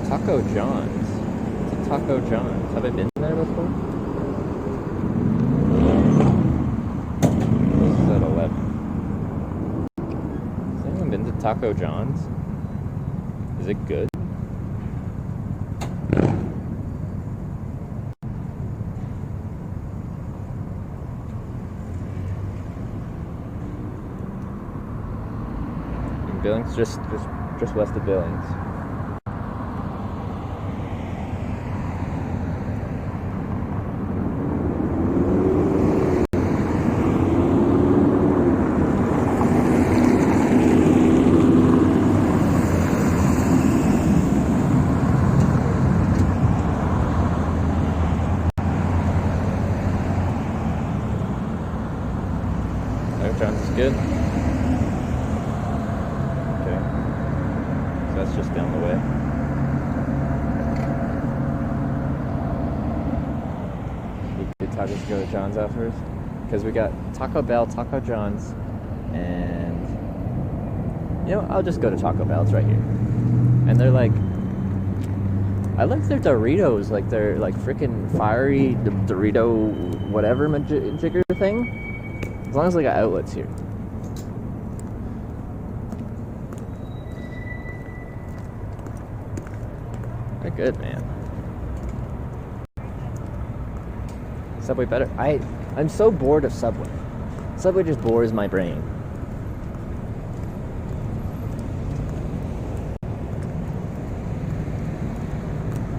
Taco John's. It's a Taco John's. Have I been there before? This is at 11. Has anyone been to Taco John's? Is it good? In Billings? Just west of Billings. John's is good. Okay. So that's just down the way. We could tacos go to John's afterwards. Because we got Taco Bell, Taco John's, and you know, I'll just go to Taco Bell, it's right here. And they're like, I like their Doritos, like they're like freaking fiery Dorito whatever jigger thing. As long as they got outlets here. They're good, man. Subway better. I'm so bored of Subway. Subway just bores my brain.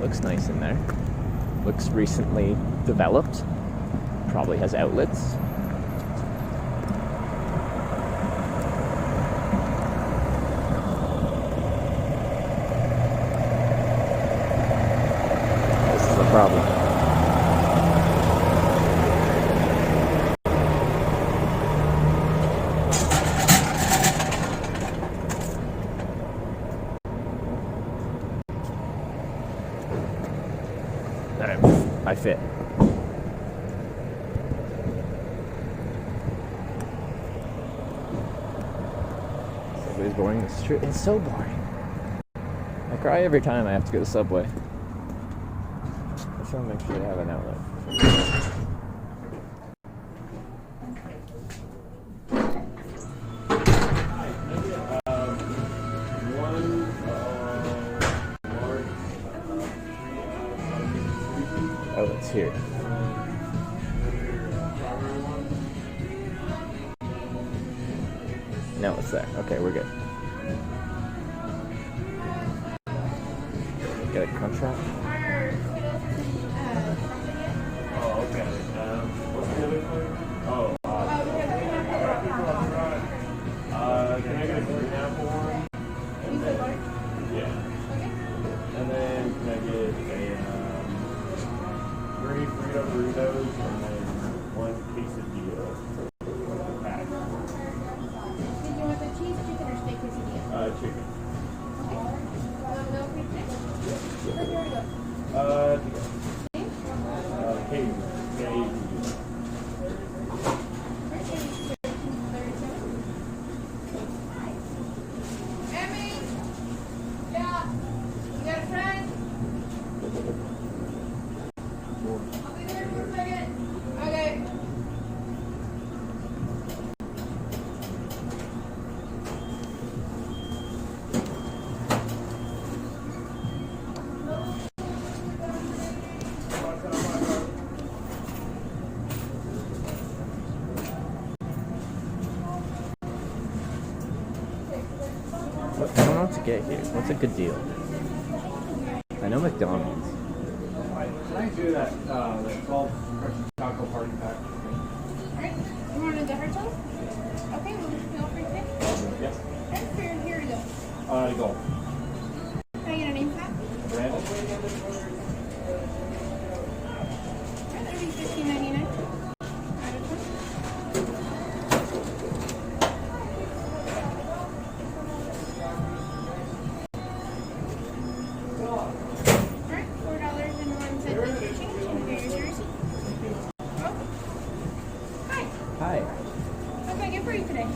Looks nice in there. Looks recently developed. Probably has outlets. Problem. I fit. Subway's boring. It's true. It's so boring. I cry every time I have to go to Subway. I just want to make sure they have an outlet. Oh, it's here. No, it's there. Okay, we're good. Got a crunch wrap?
Oh, okay. What's the other thing? Oh, can I get a green apple one? And then, yeah. And then can I get a 3 Frito burritos and then 1 quesadilla pack?
Did you want the cheese, chicken, or steak quesadilla?
Chicken.
want to get here? What's a good deal? I know McDonald's.
Can I do that, the 12 taco party pack?
Alright, you wanted the hard sauce? Okay, we'll just feel free to pick.
Yes.
Okay, here to go.
Go.
Can I get a name tag?
Brandon?
That'll be $15.99.
Hi.
What can I get for you today?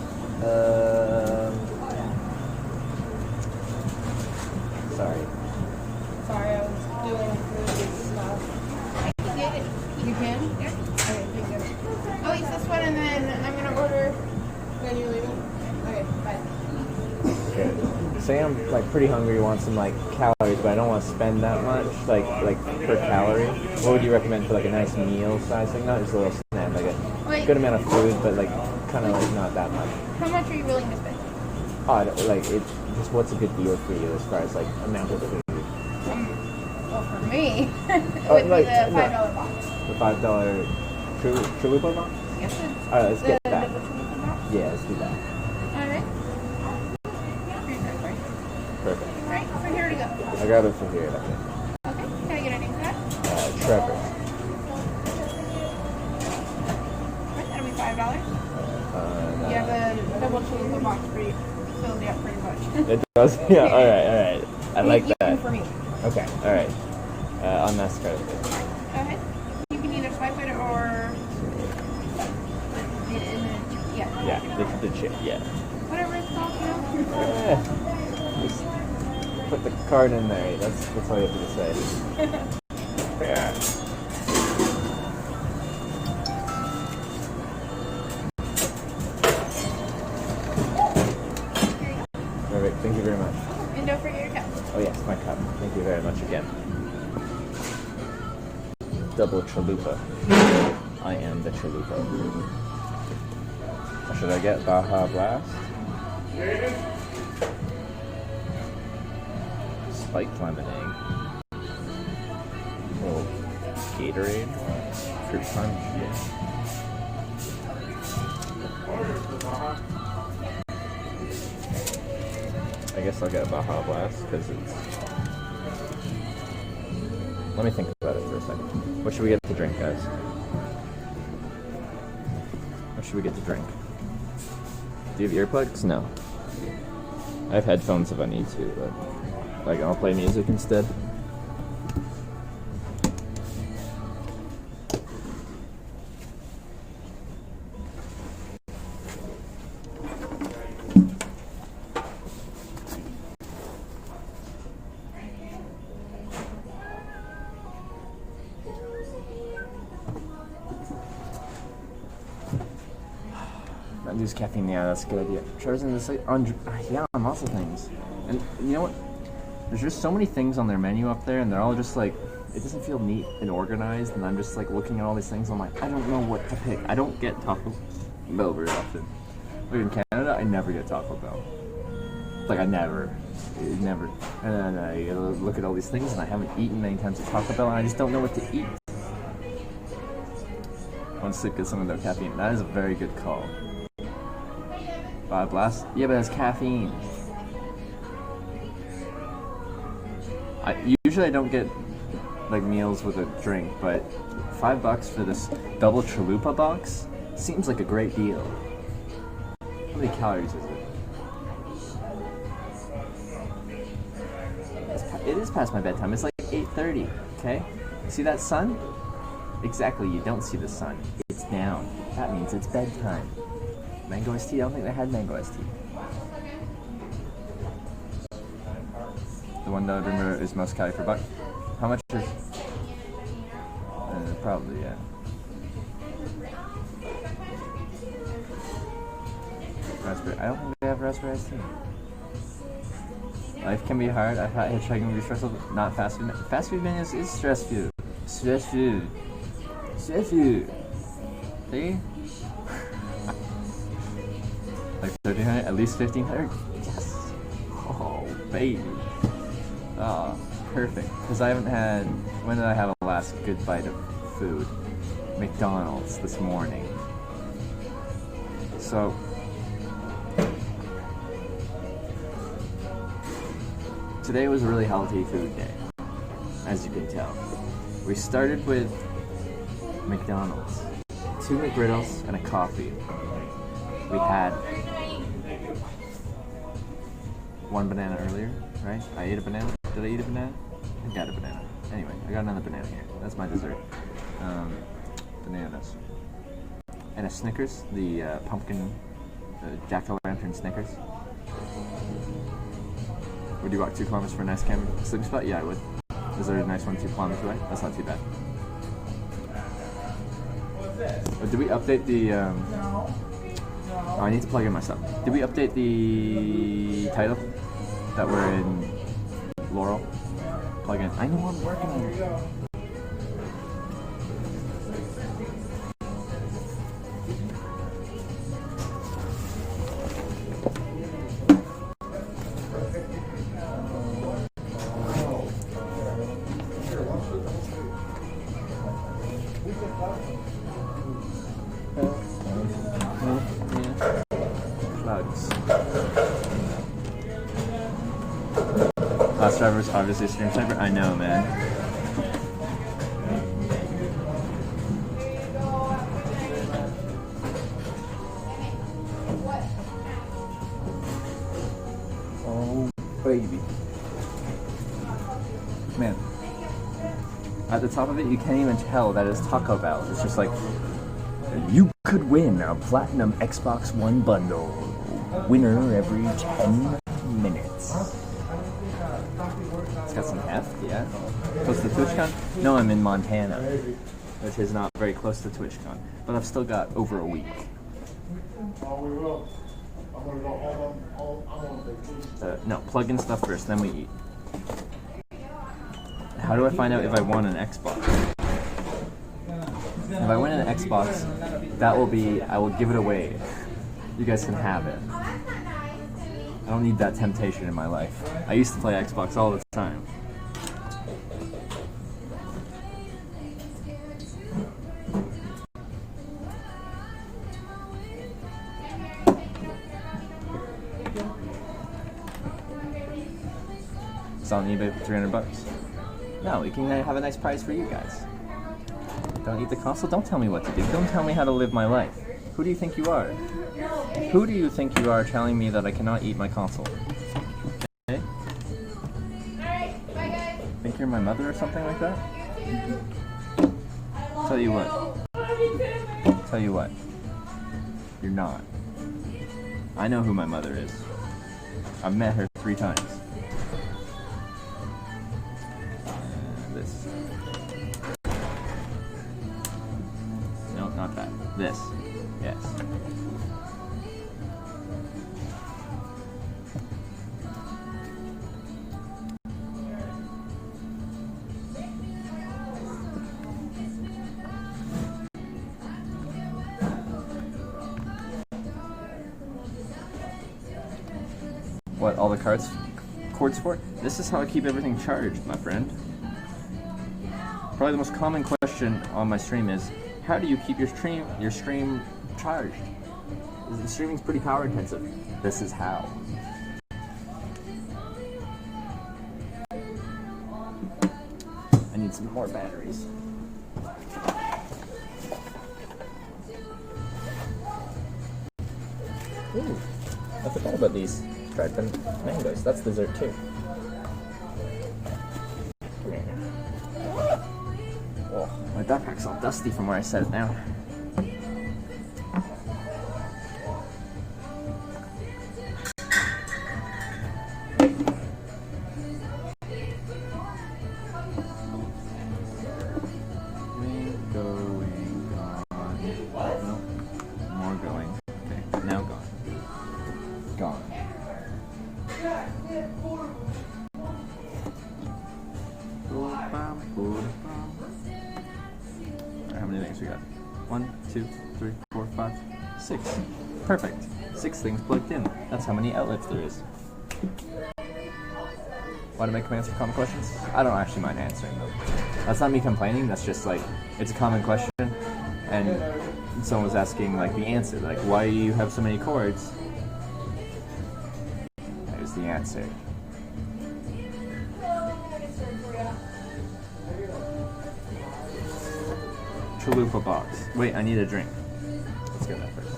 Sorry.
Sorry, I was doing food stuff. I can get it. You can? Yeah? Okay, thank you. Oh, yes, this one, and then I'm going to order when you're leaving. Okay, bye.
Good. Say I'm like pretty hungry, want some like calories, but I don't want to spend that much, like per calorie. What would you recommend for like a nice meal size thing? Not just a little snack, like a good amount of food, but like kind of like not that much.
How much are you willing to spend?
Oh, like it. Just what's a good deal for you as far as like amount of food?
Well, for me, it would
like,
be the $5 box.
The $5 chalupa box?
Yes,
All right, let's get that.
The chalupa box?
Yeah, let's do that.
All right. Here's that for you.
Perfect.
All right, so here we go.
I got it from here. Okay.
Okay, can I get a name for that?
Trevor.
Alright, that'll be $5. You have a double chalupa box for you. Fills you up pretty much.
It does? Yeah, alright. I like that.
Even for me.
Okay, alright. On MasterCard.
Go ahead. You can either swipe it or...
Yeah, the chip, yeah.
Whatever it's called, you know?
Just put the card in there. That's all you have to say. Yeah. Perfect. Thank you very much.
And don't forget your cup.
Oh yes, my cup. Thank you very much again. Double chalupa. I am the chalupa. Or should I get Baja Blast? Spiked lemonade. Oh, Gatorade. Fruit punch. Yeah. I guess I'll get Baja Blast because it's... Let me think about it for a second. What should we get to drink, guys? What should we get to drink? Do you have earplugs? No. I have headphones if I need to, but... Like, I'll play music instead. Not use caffeine, yeah, that's a good idea. Trevor's in this, yeah, on lots of things. And you know what? There's just so many things on their menu up there, and they're all just like, it doesn't feel neat and organized, and I'm just like looking at all these things, I'm like, I don't know what to pick. I don't get Taco Bell very often. Like in Canada, I never get Taco Bell. Like I never. And then I look at all these things, and I haven't eaten many times at Taco Bell, and I just don't know what to eat. Once to get some of their caffeine. That is a very good call. Blast? Yeah, but it has caffeine. Usually I don't get like meals with a drink, but $5 for this double chalupa box seems like a great deal. How many calories is it? It is past my bedtime. It's like 8:30. Okay, see that sun? Exactly. You don't see the sun. It's down. That means it's bedtime. Mango iced tea? I don't think they had mango iced tea. The one that I remember is most calorie per buck. How much is... probably, yeah. Raspberry. I don't think they have raspberry iced tea. Life can be hard. I thought hitchhiking would be stressful. Not fast food. Fast food menus is stress food. Stress food. Stress food. See? Like 1,300, at least 1,500. Yes. Oh. baby. Ah, perfect. Because I haven't had. When did I have a last good bite of food? McDonald's this morning. So. Today was a really healthy food day, as you can tell. We started with McDonald's, 2 McGriddles and a coffee. We had 1 banana earlier, right? I ate a banana. Did I eat a banana? I got a banana. Anyway, I got another banana here. That's my dessert. Bananas. And a Snickers, the pumpkin, jack-o'-lantern Snickers. Would you walk 2 kilometers for a nice sleeping spot? Yeah, I would. Is there a nice one 2 kilometers away? That's not too bad. Did we update the... Oh, I need to plug in myself. Did we update the title? That we're in Laurel? Plug in. I know I'm working on it. Class driver's obviously stream sniper. I know, man. Oh, baby. Man. At the top of it, you can't even tell that it's Taco Bell. It's just like, you could win a Platinum Xbox One bundle. Winner every 10 minutes. It's got some heft, yeah. Close to TwitchCon? No, I'm in Montana, which is not very close to TwitchCon. But I've still got over a week. No, plug in stuff first, then we eat. How do I find out if I won an Xbox? If I win an Xbox, that will be, I will give it away. You guys can have it. I don't need that temptation in my life. I used to play Xbox all the time. It's on eBay for $300. No, we can have a nice prize for you guys. Don't eat the console? Don't tell me what to do. Don't tell me how to live my life. Who do you think you are? Who do you think you are telling me that I cannot eat my console? Okay? Think you're my mother or something like that? Tell you what. Tell you what. You're not. I know who my mother is. I've met her 3 times. This. No, not that. This. Yes. What, all the cords for? This is how I keep everything charged, my friend. Probably the most common question on my stream is, how do you keep your stream charged? The streaming's pretty power intensive. This is how. I need some more batteries. Ooh, I forgot about these dried mangoes. That's dessert too. Oh, my backpack's all dusty from where I set it now. Perfect. 6 things plugged in. That's how many outlets there is. Want to make them answer common questions? I don't actually mind answering them. That's not me complaining. That's just like it's a common question, and someone was asking like the answer, like why do you have so many chords? There's the answer. Chalupa box. Wait, I need a drink. Let's get that first.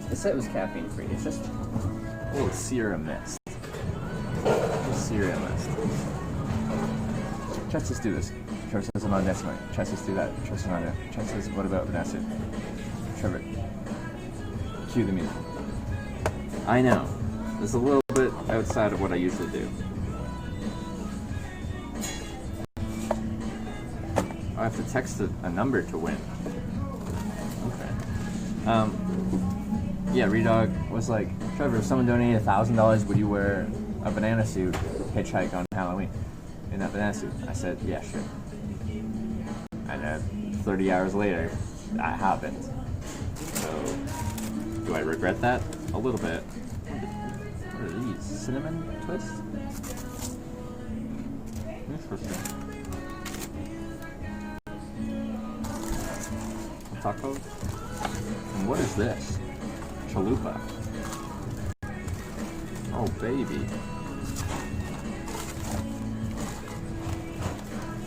It said it was caffeine free. It's just a little serum mist. Serum mist. Let's just do this. Trevor says I'm on Bismarck. Let's just do that. Trevor says on Trevor says what about Vanessa? Trevor, cue the music. I know. It's a little bit outside of what I usually do. I have to text a number to win. Okay. Yeah, Redog was like, Trevor, if someone donated $1,000, would you wear a banana suit, hitchhike on Halloween in that banana suit? I said, yeah, sure. And 30 hours later, that happened. So, do I regret that? A little bit. What are these? Cinnamon twists? Interesting. A taco? And what is this? Chalupa. Oh, baby.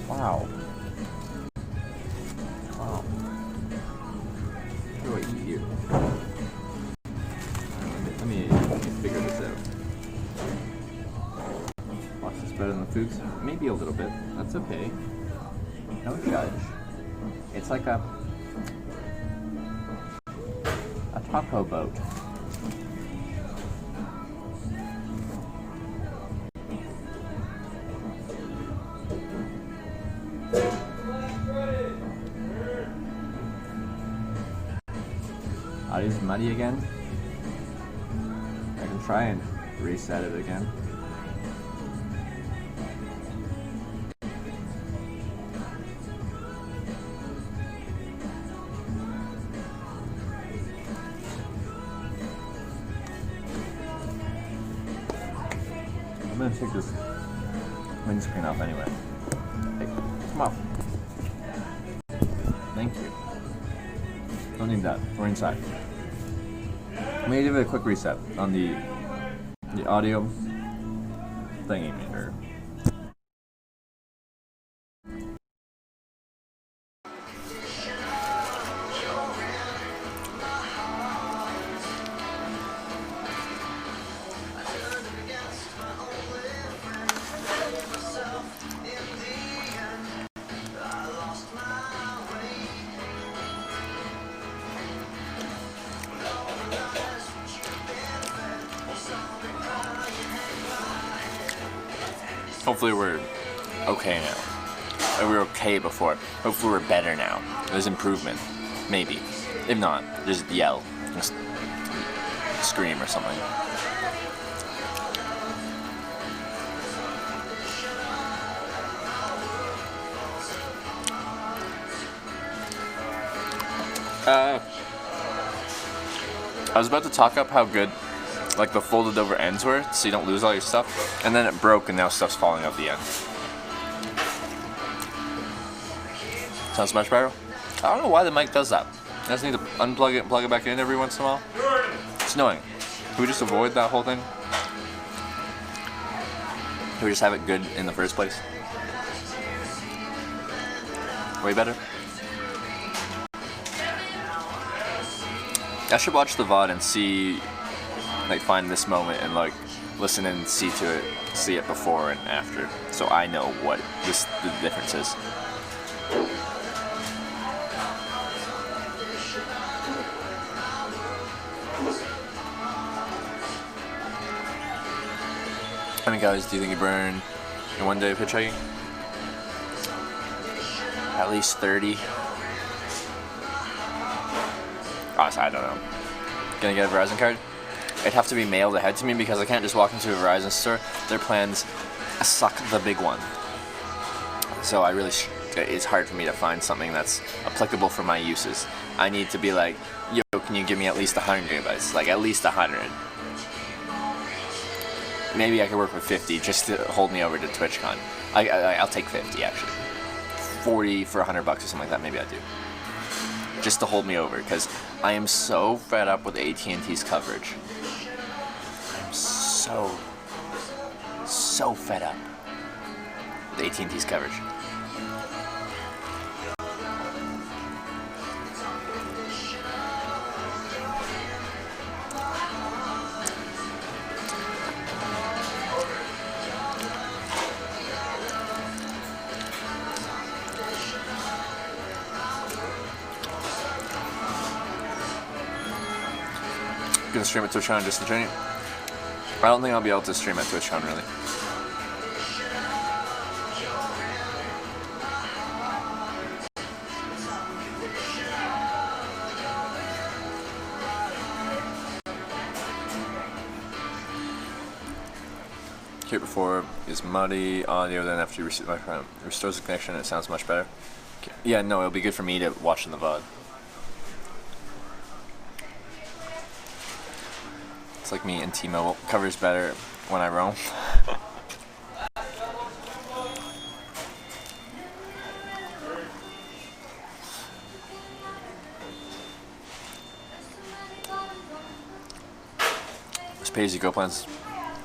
Wow. Wow. How do I eat you? Let me figure this out. Watch this better than the foods? Maybe a little bit. That's okay. Don't judge. It's like a taco boat. Audio's muddy again. I can try and reset it again. I'm gonna take this windscreen off anyway. Hey, come off. Thank you. Don't need that. We're inside. I'm gonna give it a quick reset on the audio thingy meter. Hopefully we're okay now. We were okay before. Hopefully we're better now. There's improvement. Maybe. If not, just yell. Just scream or something. I was about to talk up how good like the folded over ends were, so you don't lose all your stuff, and then it broke and now stuff's falling out the end. Sounds much better? I don't know why the mic does that. I just need to unplug it and plug it back in every once in a while. It's annoying. Can we just avoid that whole thing? Can we just have it good in the first place? Way better?
I should watch the VOD and see, like, find this moment and like listen and see it before and after, so I know what the difference is. How many calories do you think you burn in one day of hitchhiking? At least 30. Honestly, I don't know. Gonna get a Verizon card? It'd have to be mailed ahead to me because I can't just walk into a Verizon store. Their plans suck the big one. So it's hard for me to find something that's applicable for my uses. I need to be like, yo, can you give me at least 100 gigabytes? Like, at least 100. Maybe I could work with 50 just to hold me over to TwitchCon. I'll take 50 actually. 40 for $100 or something like that, maybe I do. Just to hold me over, because I am so fed up with AT&T's coverage. I'm so fed up with AT&T's coverage. Gonna stream at TwitchCon just to train it. I don't think I'll be able to stream at TwitchCon really. Here before is muddy audio, then after you reset my phone, restores the connection, it sounds much better. Okay. Yeah, no, it'll be good for me to watch in the VOD. It's like me and T-Mobile. Covers better when I roam. There's pay-as-you-go plans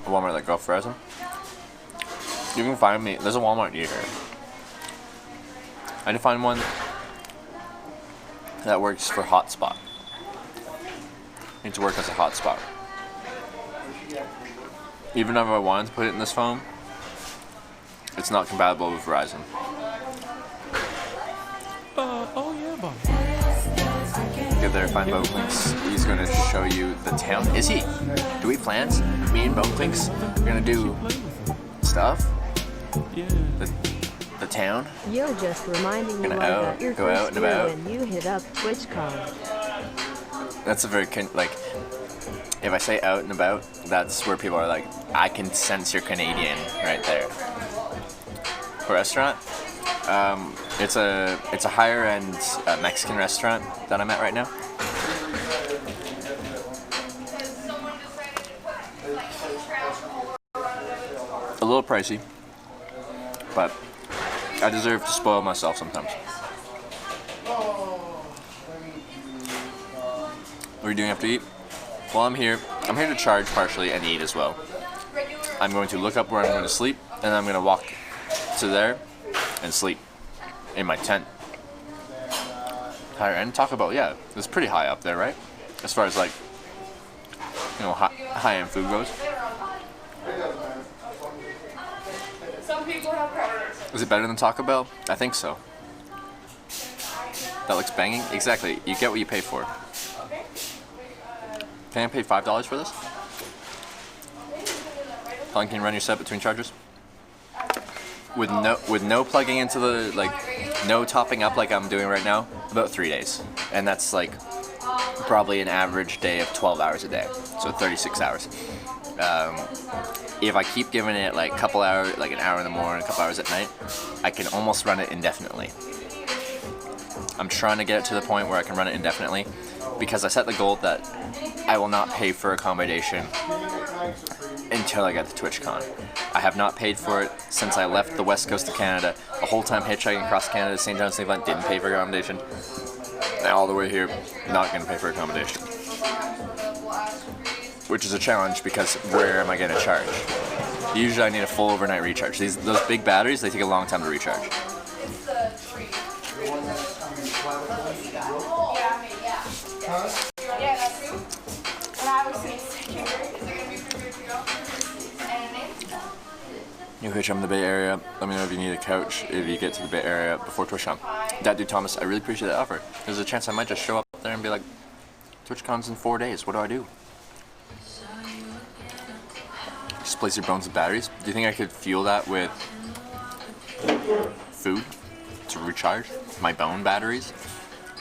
at Walmart that go off Verizon. You can find me. There's a Walmart near here. I need to find one that works for hotspot. Need to work as a hotspot. Even if I wanted to put it in this phone, it's not compatible with Verizon.
Oh yeah, buddy.
Get there, find Boneclinks. He's going to show you the town. Is he? Do we have plans? Me and Boneclinks are going to do stuff? The town?
You're just reminding me about your
go out
first
and
year
about.
when you hit up TwitchCon.
That's a very, if I say out and about, that's where people are like, I can sense you're Canadian right there. For a restaurant, it's a higher end Mexican restaurant that I'm at right now. A little pricey, but I deserve to spoil myself sometimes. What are you doing after you eat? Well, I'm here to charge partially and eat as well. I'm going to look up where I'm going to sleep, and I'm going to walk to there and sleep in my tent. Higher end Taco Bell, yeah, it's pretty high up there, right? As far as like, high end food goes. Is it better than Taco Bell? I think so. That looks banging. Exactly. You get what you pay for. Can I pay $5 for this? Colin, can you run your set between charges? With no plugging into the, no topping up like I'm doing right now, about 3 days. And that's probably an average day of 12 hours a day. So 36 hours. If I keep giving it a couple hours, an hour in the morning, a couple hours at night, I can almost run it indefinitely. I'm trying to get it to the point where I can run it indefinitely because I set the goal that I will not pay for accommodation until I get to TwitchCon. I have not paid for it since I left the west coast of Canada. The whole time hitchhiking across Canada, St. John's Newfoundland, didn't pay for accommodation. Now all the way here, not going to pay for accommodation. Which is a challenge because where am I going to charge? Usually I need a full overnight recharge. Those big batteries, they take a long time to recharge. New Hitch, I'm in the Bay Area. Let me know if you need a couch if you get to the Bay Area before TwitchCon. That dude Thomas, I really appreciate that offer. There's a chance I might just show up there and be like, TwitchCon's in 4 days. What do I do? Just place your bones with batteries. Do you think I could fuel that with food to recharge my bone batteries?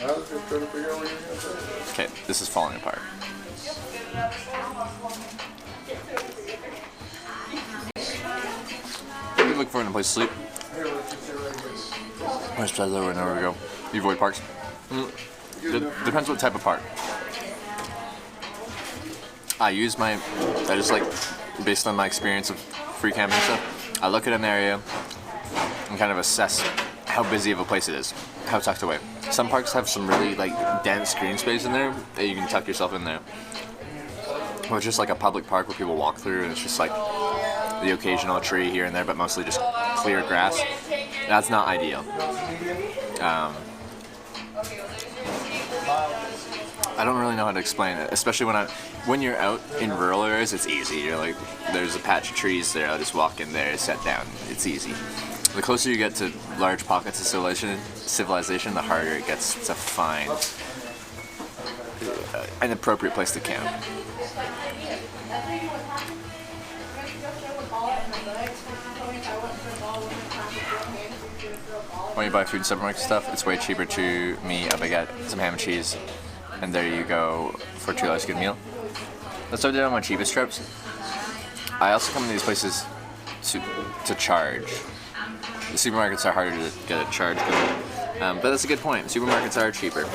I was just trying to figure out what you're going to say.
Okay, this is falling apart. You look for a place to sleep. Where's Pedro and where we go? You avoid parks? Depends what type of park. I just like, based on my experience of free camping stuff, I look at an area and kind of assess how busy of a place it is, how tucked away. Some parks have some really like dense green space in there that you can tuck yourself in there. Or it's just like a public park where people walk through and it's just like the occasional tree here and there, but mostly just clear grass. That's not ideal. I don't really know how to explain it, especially when you're out in rural areas. It's easy. You're like, there's a patch of trees there. I'll just walk in there, sit down. It's easy. The closer you get to large pockets of civilization, the harder it gets to find an appropriate place to camp. When you buy food and supermarket stuff, it's way cheaper to me a baguette, some ham and cheese, and there you go for $2 a good meal. That's what I did on my cheapest trips. I also come to these places to charge. The supermarkets are harder to get a charge going, but that's a good point. Supermarkets are cheaper.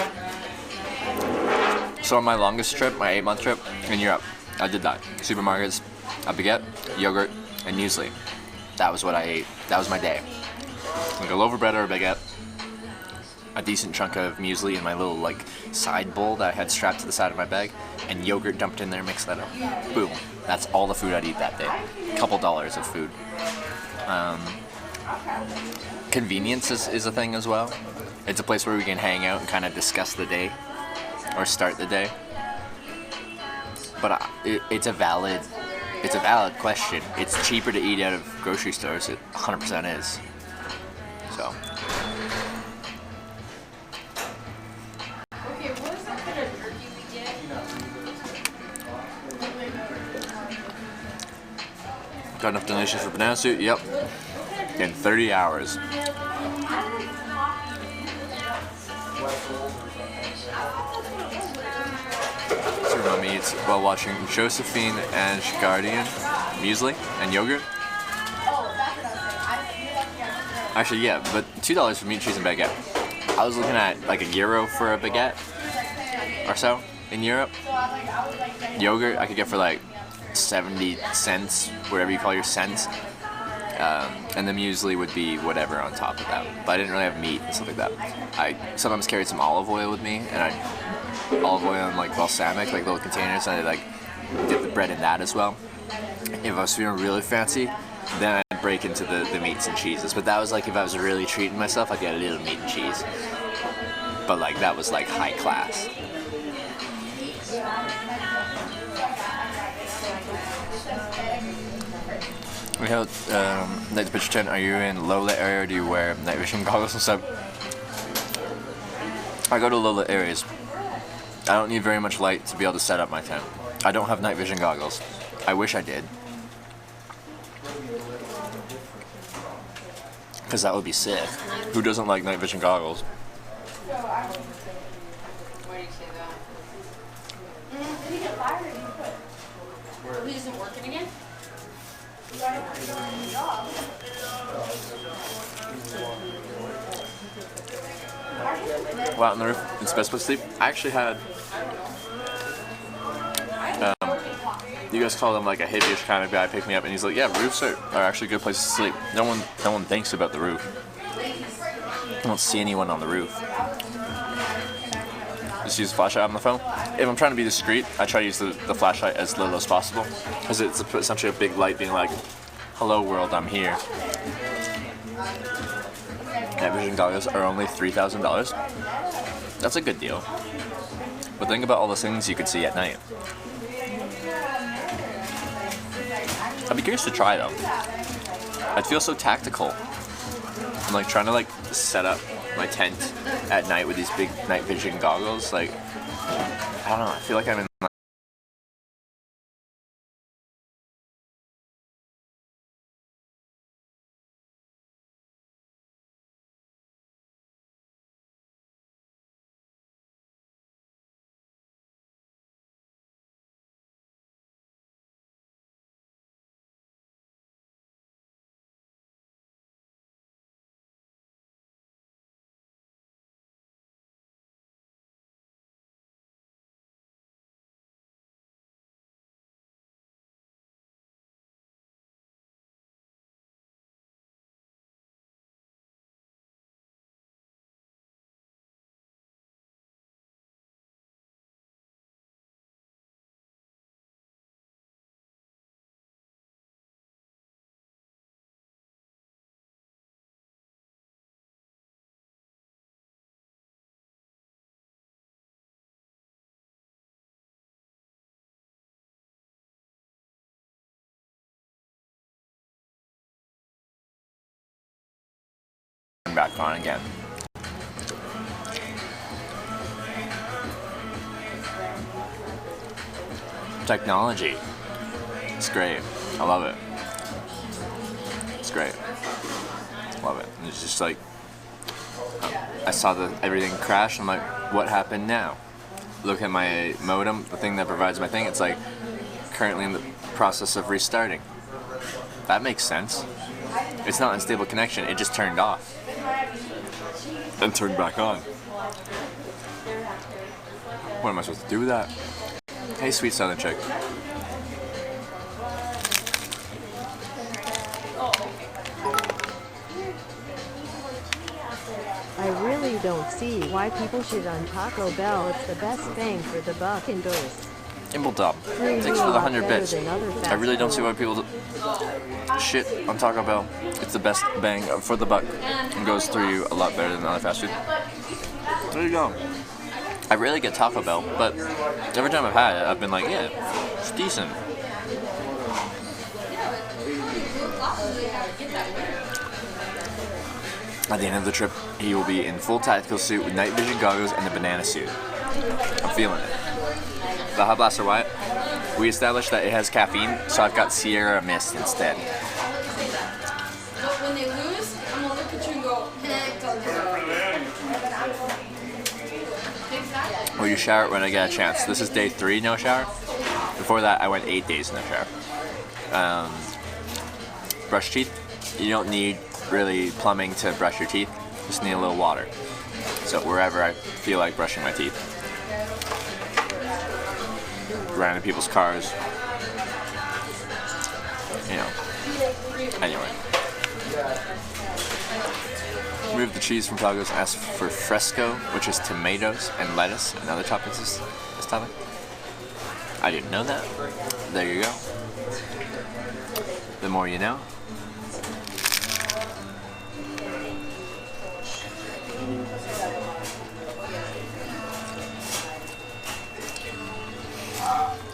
So on my longest trip, my 8-month trip in Europe, I did that. Supermarkets, a baguette, yogurt, and muesli. That was what I ate. That was my day. Like a loaf of bread or a baguette, a decent chunk of muesli in my little like side bowl that I had strapped to the side of my bag, and yogurt dumped in there, mix that up. Boom. That's all the food I'd eat that day. A couple dollars of food. Convenience is a thing as well. It's a place where we can hang out and kind of discuss the day or start the day. But it's a valid question. It's cheaper to eat out of grocery stores. It 100% is. So.
Okay, what is that kind of turkey we get?
Got enough donations for banana suit? Yep. In 30 hours. Mom eats while watching Josephine and Guardian, muesli and yogurt. Actually, yeah, but $2 for meat, cheese, and baguette. I was looking at like €1 for a baguette or so in Europe. Yogurt I could get for like 70 cents, whatever you call your cents. And the muesli would be whatever on top of that. But I didn't really have meat and stuff like that. I sometimes carried some olive oil with me, and olive oil and like balsamic, like little containers, and I like dip the bread in that as well. If I was feeling really fancy, then I'd break into the meats and cheeses. But that was like if I was really treating myself, I'd get a little meat and cheese. But like that was like high class. We held night to pitch tent. Are you in low lit area or do you wear night vision goggles and stuff? I go to low lit areas. I don't need very much light to be able to set up my tent. I don't have night vision goggles. I wish I did. Because that would be sick. Who doesn't like night vision goggles?
Why do you say that? Did he get fired or did he quit? He isn't working again?
Well, out on the roof, it's the best place to sleep. I actually had, you guys call him like a hippie-ish kind of guy pick me up, and he's like, yeah, roofs are actually a good place to sleep. No one thinks about the roof. I don't see anyone on the roof. Just use a flashlight on the phone. If I'm trying to be discreet, I try to use the flashlight as little as possible, because it's essentially a big light being like, hello world, I'm here. Night vision goggles are only $3,000. That's a good deal. But think about all the things you could see at night. I'd be curious to try them. I'd feel so tactical. I'm like trying to like set up my tent at night with these big night vision goggles. Like, I don't know. I feel like I'm in. Back on again. Technology. It's great. I love it. It's great. Love it. And it's just like, I saw everything crash. I'm like, what happened now? Look at my modem, the thing that provides my thing. It's like currently in the process of restarting. That makes sense. It's not unstable connection. It just turned off. Then turned back on. What am I supposed to do with that? Hey, sweet southern chick.
I really don't see why people shit on Taco Bell. It's the best bang for the buck indoors.
Imble Top. Thanks for the 100 bits. I really don't see why people shit on Taco Bell. It's the best bang for the buck and goes through you a lot better than other fast food. There you go. I rarely get Taco Bell, but every time I've had it, I've been like, yeah, it's decent. At the end of the trip, he will be in full tactical suit with night vision goggles and a banana suit. I'm feeling it. The Hot Blaster Wyatt, we established that it has caffeine, so I've got Sierra Mist instead.
When they lose, I'm gonna look at you and go,
Well, you shower when I get a chance. This is day 3, no shower. Before that, I went 8 days no shower. Brush teeth. You don't need really plumbing to brush your teeth. Just need a little water. So wherever I feel like brushing my teeth. Random people's cars. You know. Anyway. Remove the cheese from tacos. Ask for fresco, which is tomatoes and lettuce and other toppings this topic. I didn't know that. There you go. The more you know.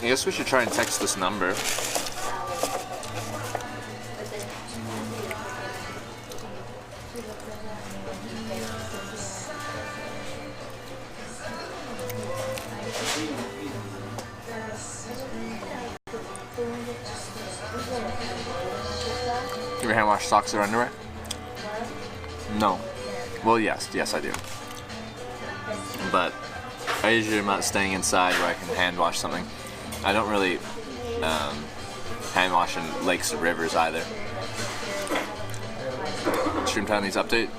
I guess we should try and text this number. Do you ever hand wash socks or underwear? No. Well, yes I do. But I usually am not staying inside where I can hand wash something. I don't really hand wash in lakes or rivers either. Streamtime needs update.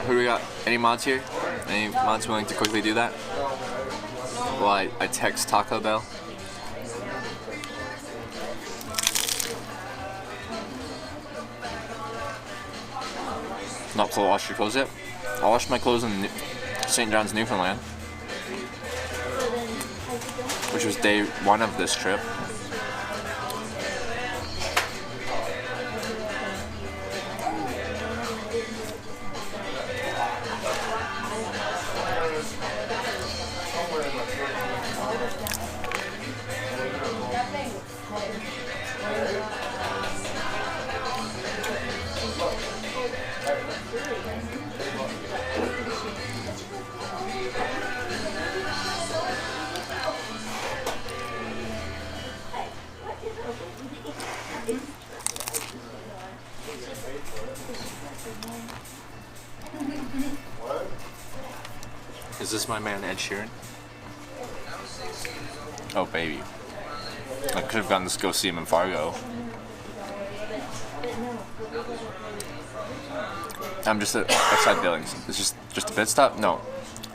Who do we got? Any mods here? Any mods willing to quickly do that? Well, I text Taco Bell. Not wash your clothes yet? I washed my clothes in St. John's, Newfoundland, which was day 1 of this trip.
Is this my man Ed Sheeran? Oh baby. I could have gone to go see him in Fargo. I'm just outside Billings. It's just a pit stop? No.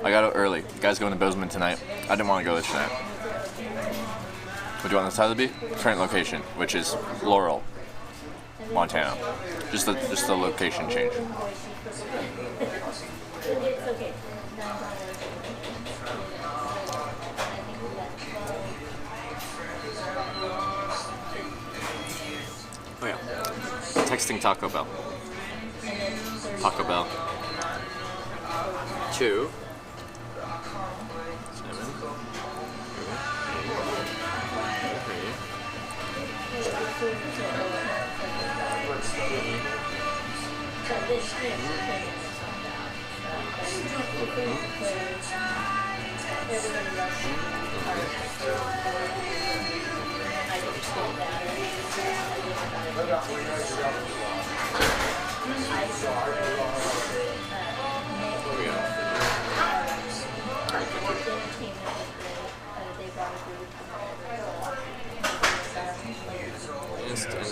I got out early. The guy's going to Bozeman tonight. I didn't want to go this night. What do you want the title to be? Current location, which is Laurel, Montana. Just the location change. Oh yeah. Texting Taco Bell. Taco Bell. 2 7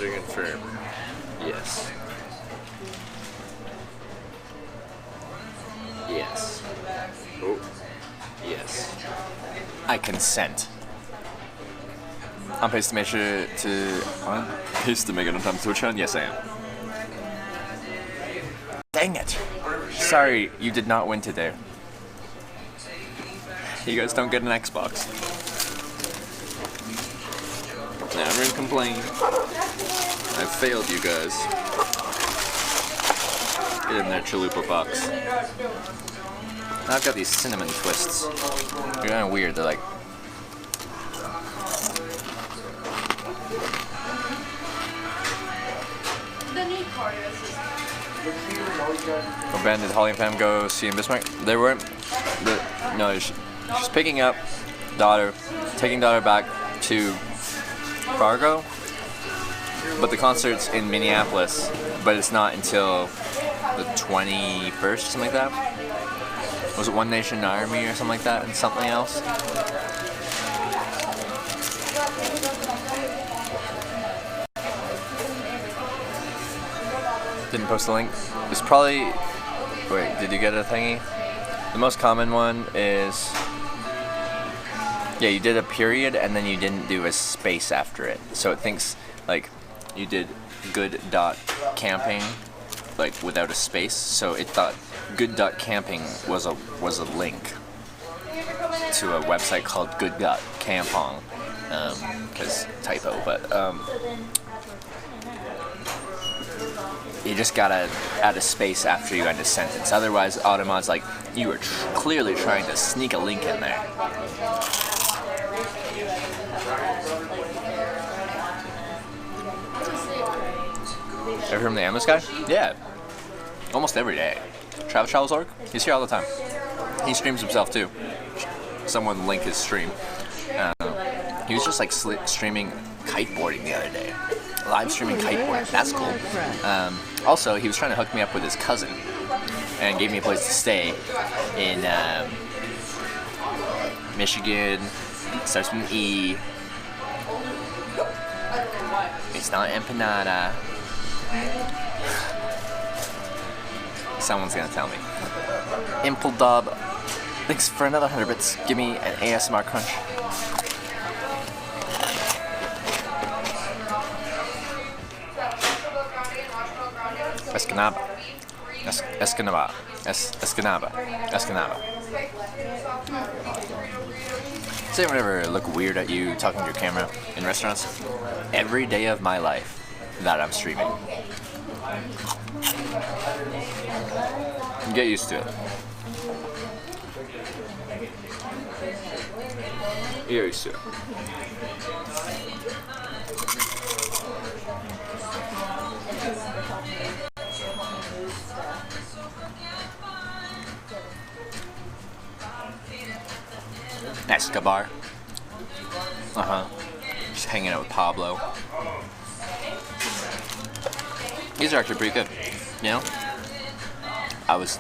Enter confirm. Yes. Yes. Oh. Yes. I consent. I'm paste to make sure to... Paste to make it on time to TwitchCon? Yes, I am. Dang it! Sorry, you did not win today. You guys don't get an Xbox. Never complain. I failed you guys. Get in there, chalupa box. I've got these cinnamon twists. They're kind of weird. They're like...
The neat part is...
When Ben did Holly and Pam go see in Bismarck? They weren't... No, she's picking up daughter, taking daughter back to Fargo, but the concert's in Minneapolis, but it's not until the 21st or something like that. Was it One Nation Army or something like that, and something else? Didn't post the link. It's probably... Wait, did you get a thingy? The most common one is... Yeah, you did a period and then you didn't do a space after it. So it thinks, like, you did good.camping, like, without a space. So it thought good.camping was a link to a website called good.campong. Because typo, but... you just gotta add a space after you end a sentence. Otherwise, Automod's like, you were clearly trying to sneak a link in there. Ever heard from the Amos guy? Yeah. Almost every day. Travels Org? He's here all the time. He streams himself too. Someone link his stream. He was just like streaming kiteboarding the other day. Live streaming kiteboarding. That's cool. Also, he was trying to hook me up with his cousin and gave me a place to stay in Michigan. Starts with an E. It's not empanada. Someone's gonna tell me. Impledub. Thanks for another 100 bits. Give me an ASMR crunch. Escanaba. Escanaba. Does anyone ever look weird at you talking to your camera in restaurants? Every day of my life that I'm streaming. Get used to it. Get used to it. Escobar. Just hanging out with Pablo.
These are actually pretty good. You know, I was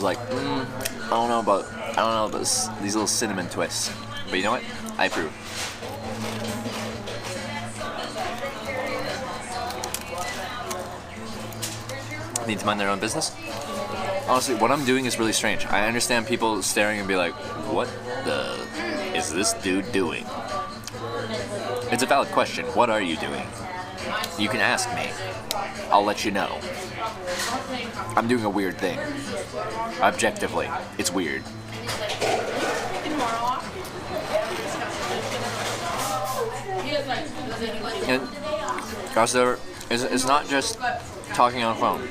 like, I don't know about these little cinnamon twists, but you know what? I approve. Need to mind their own business. Honestly, what I'm doing is really strange. I understand people staring and be like, what the is this dude doing? It's a valid question. What are you doing? You can ask me. I'll let you know. I'm doing a weird thing. Objectively, it's weird. And crossover is not just talking on a phone.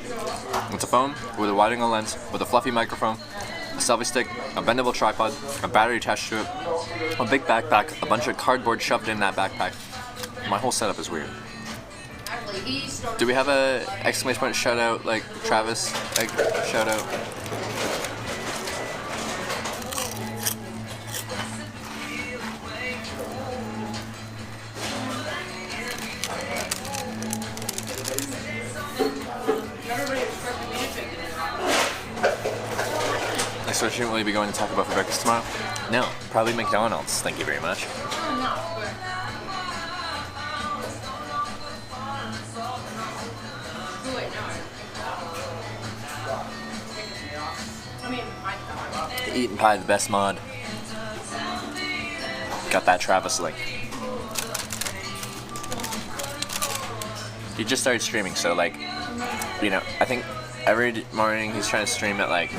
It's a phone with a wide-angle lens, with a fluffy microphone, a selfie stick, a bendable tripod, a battery attached to it, a big backpack, a bunch of cardboard shoved in that backpack. My whole setup is weird. Do we have a exclamation point shout out like Travis shout out? So shouldn't really be going to Taco Bell for breakfast tomorrow? No, probably McDonald's. Thank you very much. Eating pie, the best mod. Got that Travis link. He just started streaming, so like, you know, I think every morning he's trying to stream at like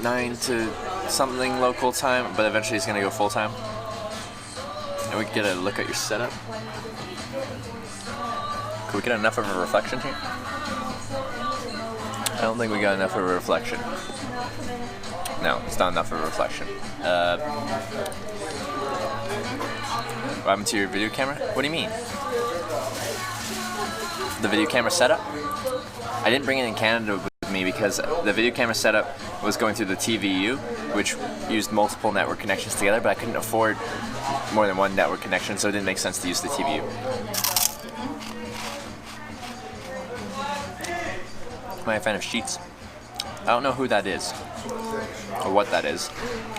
9 to something local time, but eventually he's gonna go full time. And we can get a look at your setup. Could we get enough of a reflection here? I don't think we got enough of a reflection. No, it's not enough of a reflection. What happened to your video camera? What do you mean? The video camera setup? I didn't bring it in Canada with me because the video camera setup was going through the TVU, which used multiple network connections together, but I couldn't afford more than one network connection, so it didn't make sense to use the TVU. Am I a fan of Sheets? I don't know who that is or what that is,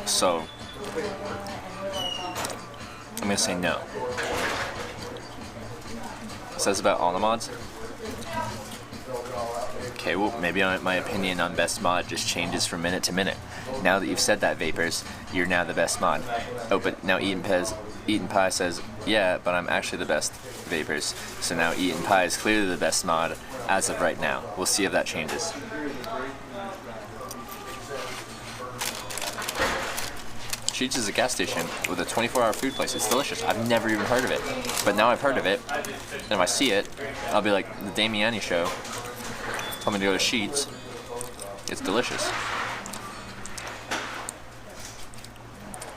so I'm gonna say no. Says about all the mods. Okay, well, maybe my opinion on best mod just changes from minute to minute. Now that you've said that, Vapors, you're now the best mod. Oh, but now Eaten Pie says, yeah, but I'm actually the best, Vapors. So now Eaten Pie is clearly the best mod as of right now. We'll see if that changes. Sheets is a gas station with a 24-hour food place. It's delicious. I've never even heard of it. But now I've heard of it, and if I see it, I'll be like, the Damiani show told me to go to Sheets. It's delicious.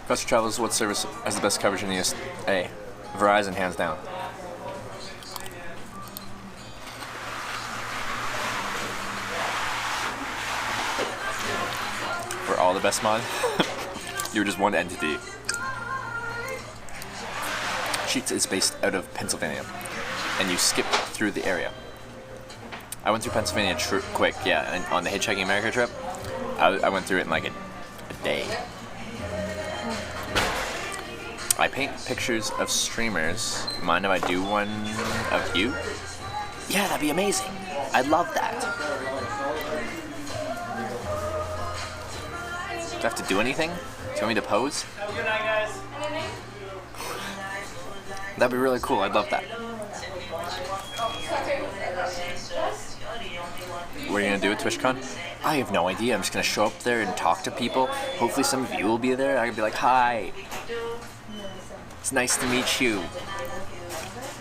Custer Travels, what service has the best coverage in the USA? Verizon, hands down. We're all the best mod? You're just one entity. Sheets is based out of Pennsylvania, and you skip through the area. I went through Pennsylvania quick, yeah, and on the Hitchhiking America trip, I went through it in like a day. I paint pictures of streamers. Mind if I do one of you? Yeah, that'd be amazing. I'd love that. Do I have to do anything? Do you want me to pose?
Have a good night, guys.
That'd be really cool. I'd love that. What are you gonna do at TwitchCon? I have no idea. I'm just gonna show up there and talk to people. Hopefully some of you will be there. I can be like, hi. It's nice to meet you.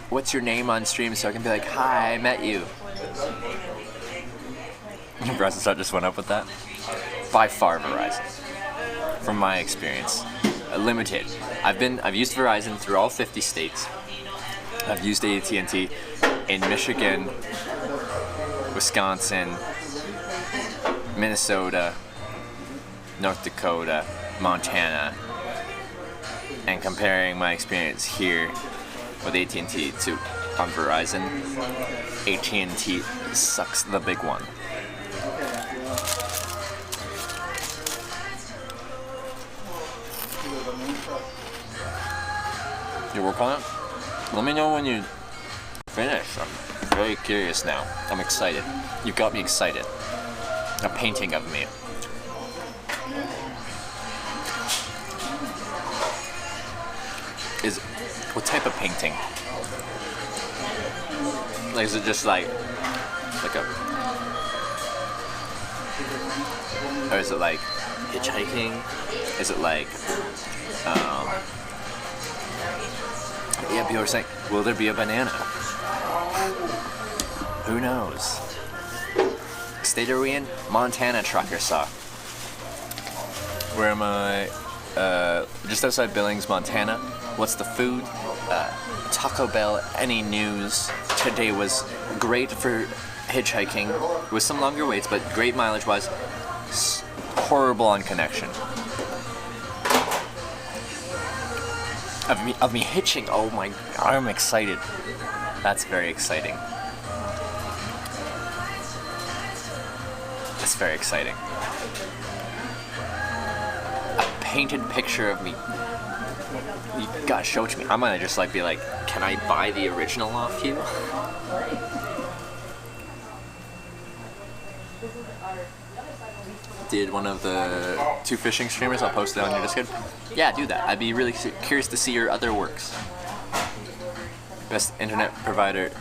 What's your name on stream? So I can be like, hi, I met you. Verizon just went up with that. By far Verizon. From my experience. Limited. I've used Verizon through all 50 states. I've used AT&T in Michigan, Wisconsin, Minnesota, North Dakota, Montana, and comparing my experience here with AT&T to on Verizon. AT&T sucks the big one. You work on it? Let me know when you finish. I'm very curious now. I'm excited. You got me excited. A painting of me. What type of painting? Like, is it just like a, or is it like hitchhiking? Is it like, yeah, people are saying, will there be a banana? Who knows? State are we in? Montana, trucker saw. Where am I? Just outside Billings, Montana. What's the food? Taco Bell. Any news? Today was great for hitchhiking with some longer waits, but great mileage-wise. Horrible on connection. Of me hitching. Oh my! I'm excited. That's very exciting. That's very exciting. A painted picture of me. You gotta show it to me. I'm gonna just be like, can I buy the original off you? Did one of the 2 fishing streamers, I'll post it on your Discord. Yeah, do that. I'd be really curious to see your other works. Best internet provider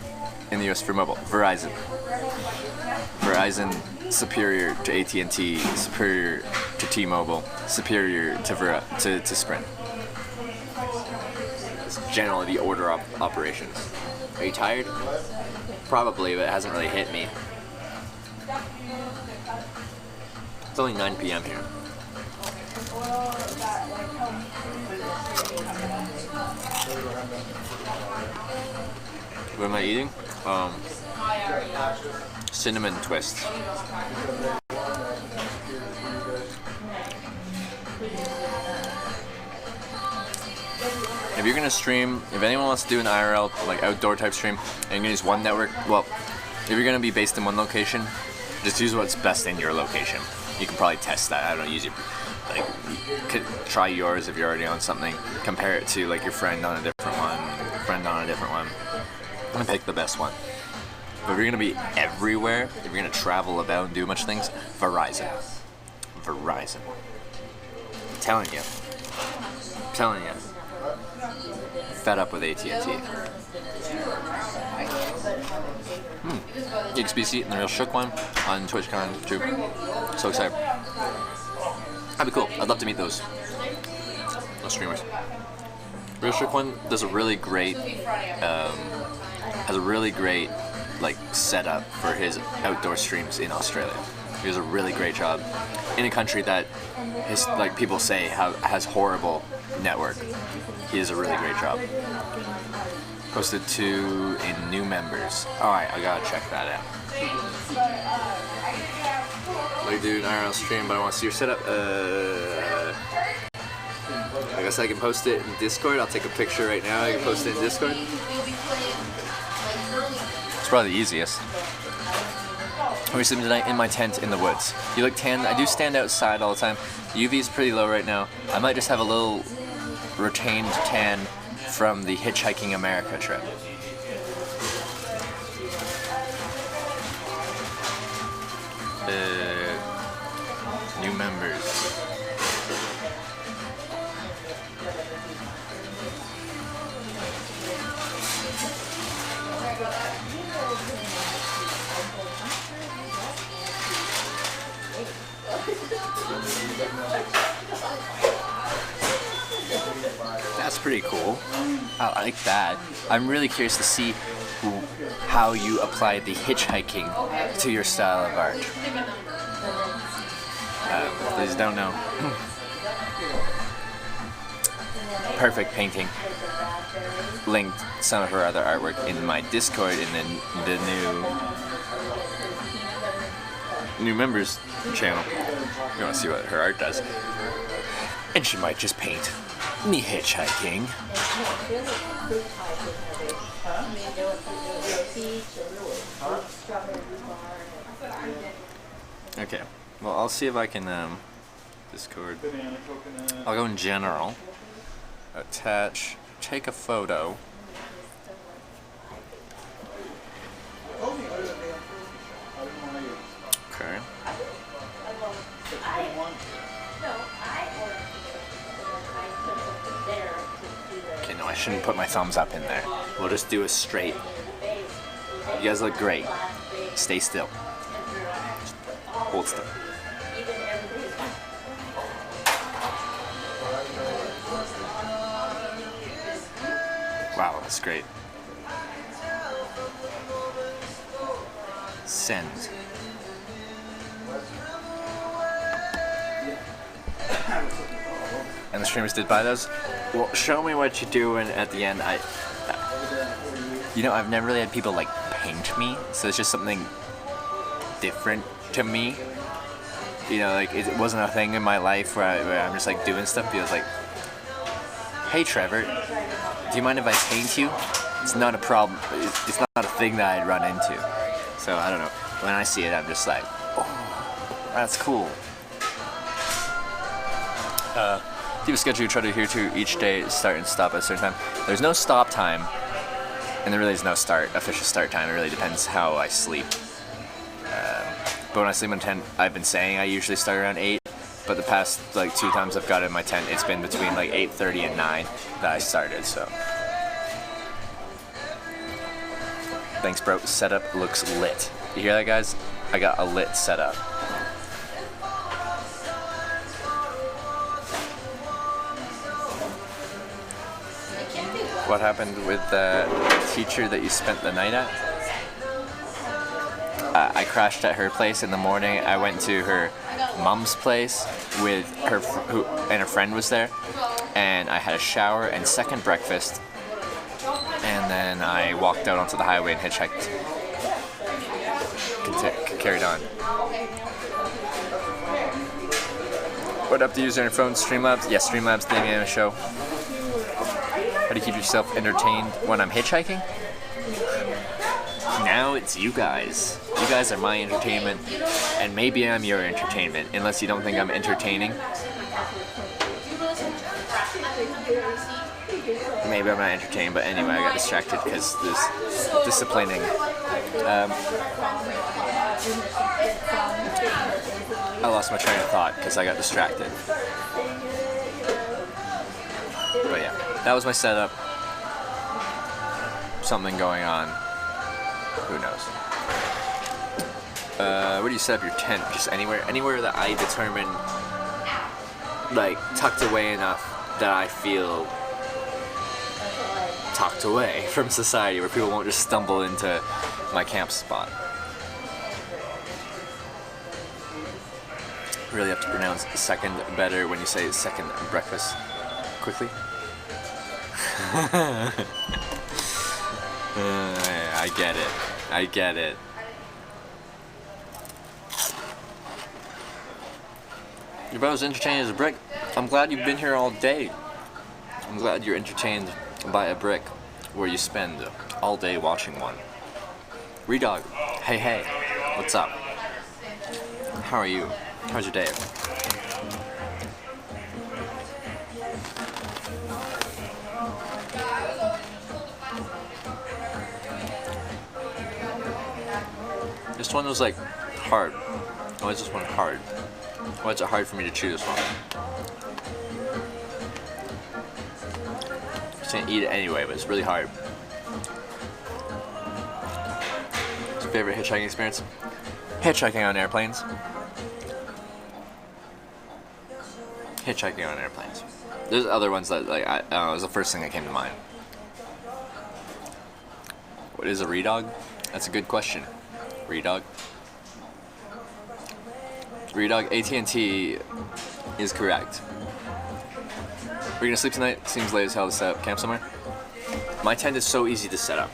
in the US for mobile. Verizon. Verizon superior to AT&T, superior to T-Mobile, superior to Sprint. It's generally the order of operations. Are you tired? Probably, but it hasn't really hit me. It's only 9 p.m. here. What am I eating? Cinnamon twists. If you're gonna stream, if anyone wants to do an IRL, outdoor type stream, and you're gonna use one network, well, if you're gonna be based in one location, just use what's best in your location. You can probably test that. I don't know, use your, you could try yours if you're already on something. Compare it to your friend on a different one, and pick the best one. But if you're gonna be everywhere, if you're gonna travel about and do a bunch of things, Verizon. I'm telling you. Fed up with AT&T. XBC and the Real Shook one on TwitchCon too. So excited. That'd be cool. I'd love to meet those streamers. Real Shook one does a really great, has a really great setup for his outdoor streams in Australia. He does a really great job in a country that his people say has horrible network. He does a really great job. Posted 2 in new members. Alright, I gotta check that out. Do an IRL stream, but I want to see your setup. I guess I can post it in Discord. I'll take a picture right now. I can post it in Discord. It's probably the easiest. We're sleeping tonight in my tent in the woods. You look tan. I do stand outside all the time. The UV is pretty low right now. I might just have a little retained tan from the Hitchhiking America trip. New members. That's pretty cool. I like that. I'm really curious to see how you apply the hitchhiking to your style of art. Please don't know. Perfect painting. Linked some of her other artwork in my Discord in the new members channel. You want to see what her art does. And she might just paint me hitchhiking. Okay. Well, I'll see if I can Discord. I'll go in general. Attach. Take a photo. Okay. Okay, no, I shouldn't put my thumbs up in there. We'll just do a straight. You guys look great. Stay still. Just hold still. Wow, that's great. Send. And the streamers did buy those. Well, show me what you're doing at the end. I've never really had people like paint me, so it's just something different to me. Like it wasn't a thing in my life where I'm just like doing stuff. It was like, hey Trevor, do you mind if I paint you? It's not a problem. It's not a thing that I'd run into. So I don't know. When I see it, I'm just like, oh, that's cool. Keep a schedule you try to adhere to each day, start and stop at a certain time. There's no stop time, and there really is no official start time. It really depends how I sleep. But when I sleep in tent, I've been saying I usually start around 8, but the past like 2 times I've got in my tent, it's been between like 8:30 and 9 that I started, so. Thanks, bro. Setup looks lit. You hear that, guys? I got a lit setup. What happened with the teacher that you spent the night at? I crashed at her place in the morning. I went to her mom's place with her, and a friend was there. And I had a shower and second breakfast. And then I walked out onto the highway and hitchhiked. Carried on. What up to user on your phone? Streamlabs? Yes, Streamlabs, the name of the show. How do you keep yourself entertained when I'm hitchhiking? Now it's you guys. You guys are my entertainment, and maybe I'm your entertainment, unless you don't think I'm entertaining. Maybe I'm not entertained, but anyway, I got distracted because this disciplining. I lost my train of thought because I got distracted. But yeah, that was my setup. Something going on. Who knows? Where do you set up your tent? Just anywhere that I determine, like, tucked away enough that I feel tucked away from society, where people won't just stumble into my camp spot. Really have to pronounce second better when you say second breakfast quickly. I get it. Your bow was entertained as a brick. I'm glad you've been here all day. I'm glad you're entertained by a brick where you spend all day watching one. Redog, hey, what's up? How are you? How's your day? This one was like hard. Why is this one hard? Why is it hard for me to chew this one? I'm just gonna eat it anyway, but it's really hard. What's your favorite hitchhiking experience? Hitchhiking on airplanes. Hitchhiking on airplanes. There's other ones that like it was the first thing that came to mind. What is a redog? That's a good question. Redog. Redog, AT&T is correct. We're gonna sleep tonight? Seems late as hell to set up camp somewhere. My tent is so easy to set up.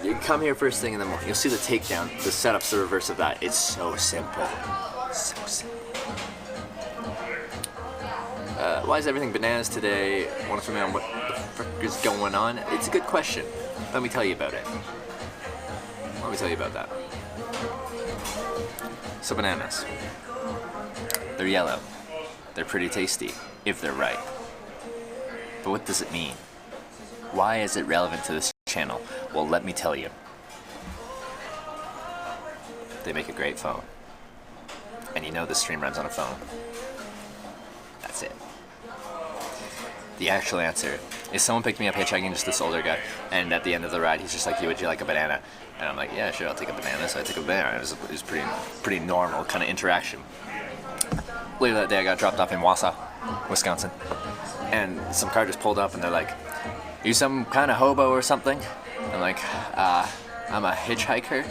You come here first thing in the morning. You'll see the takedown. The setup's the reverse of that. It's so simple. So simple. Why is everything bananas today? Want to find out what the frick is going on? It's a good question.
Let me tell you about it. Let me tell you about that. So bananas. They're yellow. They're pretty tasty, if they're ripe. But what does it mean? Why is it relevant to this channel? Well, let me tell you. They make a great phone. And you know this stream runs on a phone. That's it. The actual answer is someone picked me up hitchhiking, just this older guy, and at the end of the ride, he's just like, would you like a banana? And I'm like, yeah, sure, I'll take a banana. So I took a banana. It was pretty normal kind of interaction. Later that day, I got dropped off in Wausau, Wisconsin, and some car just pulled up, and they're like, you some kind of hobo or something? I'm like, I'm a hitchhiker.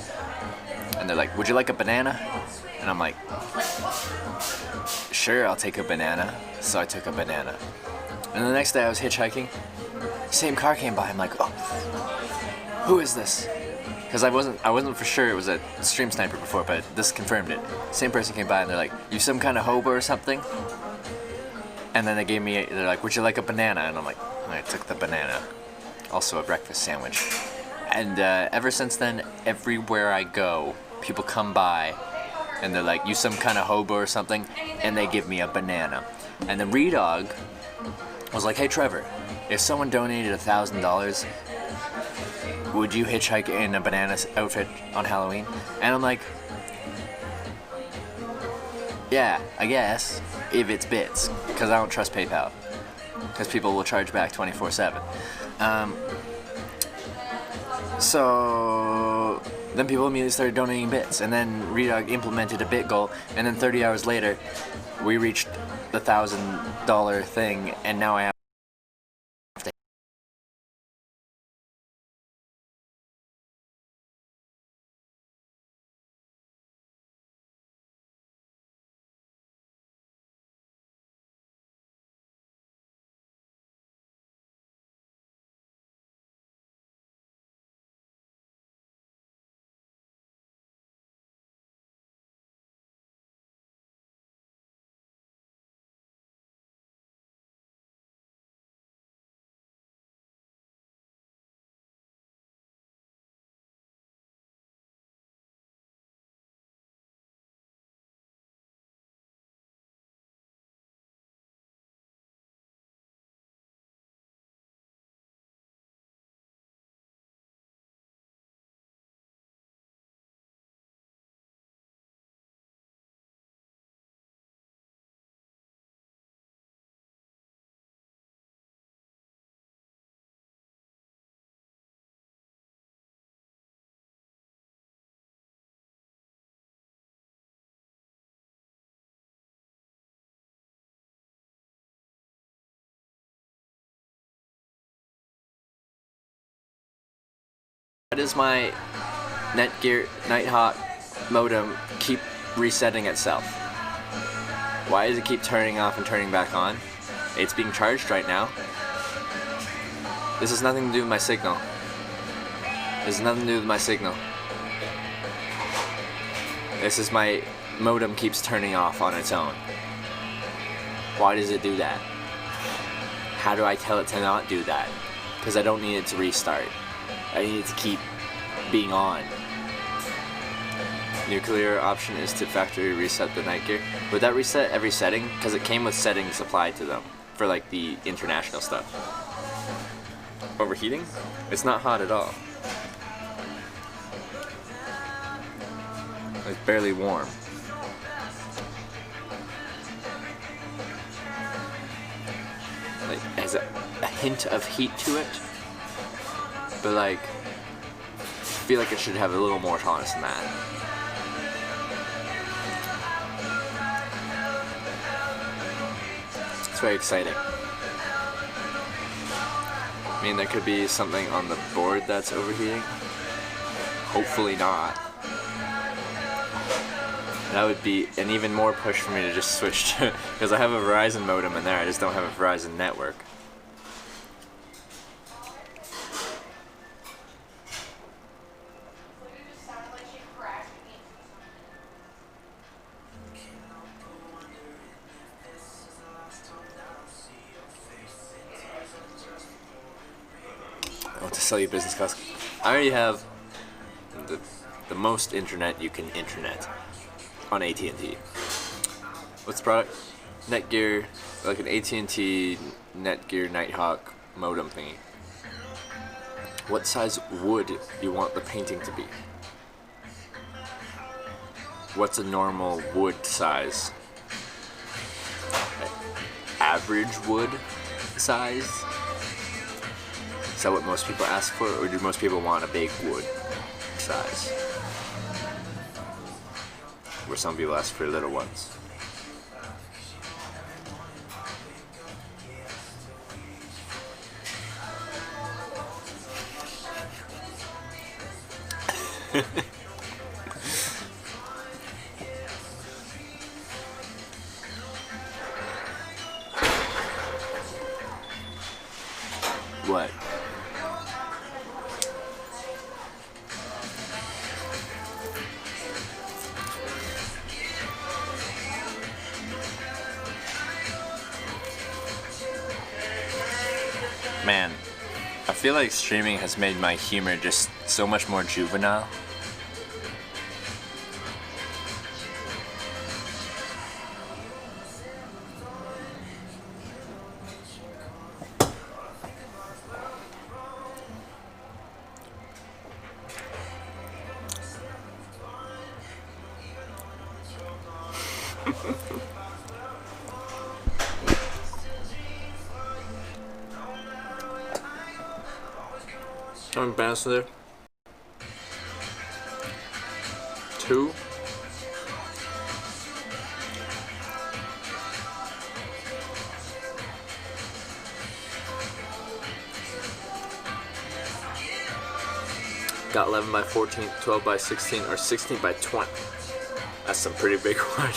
And they're like, would you like a banana? And I'm like, sure, I'll take a banana. So I took a banana. And the next day I was hitchhiking, same car came by. I'm like, oh, who is this? Because I wasn't for sure it was a stream sniper before, but this confirmed it. Same person came by and they're like, you some kind of hobo or something? And then they're like, would you like a banana? And I'm like, I took the banana. Also a breakfast sandwich. And ever since then, everywhere I go, people come by and they're like, you some kind of hobo or something? And they give me a banana. And then Redog was like, hey Trevor, if someone donated $1,000, would you hitchhike in a banana outfit on Halloween? And I'm like, yeah, I guess, if it's bits, because I don't trust PayPal, because people will charge back 24/7. So then people immediately started donating bits, and then Redog implemented a bit goal, and then 30 hours later, we reached the $1,000 thing, and now I have to. Why does my Netgear Nighthawk modem keep resetting itself? Why does it keep turning off and turning back on? It's being charged right now. This has nothing to do with my signal. This has nothing to do with my signal. This is my modem keeps turning off on its own. Why does it do that? How do I tell it to not do that? Because I don't need it to restart. I need it to keep being on. Nuclear option is to factory reset the Netgear. Would that reset every setting? Because it came with settings applied to them for like the international stuff. Overheating? It's not hot at all. It's barely warm. Like, has a hint of heat to it. But like, I feel like it should have a little more tolerance than that. It's very exciting. I mean, there could be something on the board that's overheating. Hopefully not. That would be an even more push for me to just switch to, because I have a Verizon modem in there, I just don't have a Verizon network.
Sell you business class. I already have the most internet you can internet on AT&T. What's the product? Netgear, like an AT&T Netgear Nighthawk modem thingy. What size wood you want the painting to be? What's a normal wood size? Average wood size? Is that what most people ask for, or do most people want a big wood size? Where some people ask for little ones. What? Man, I feel like streaming has made my humor just so much more juvenile. How many bands are there? 2? Got 11 by 14, 12 by 16, or 16 by 20. That's some pretty big wood.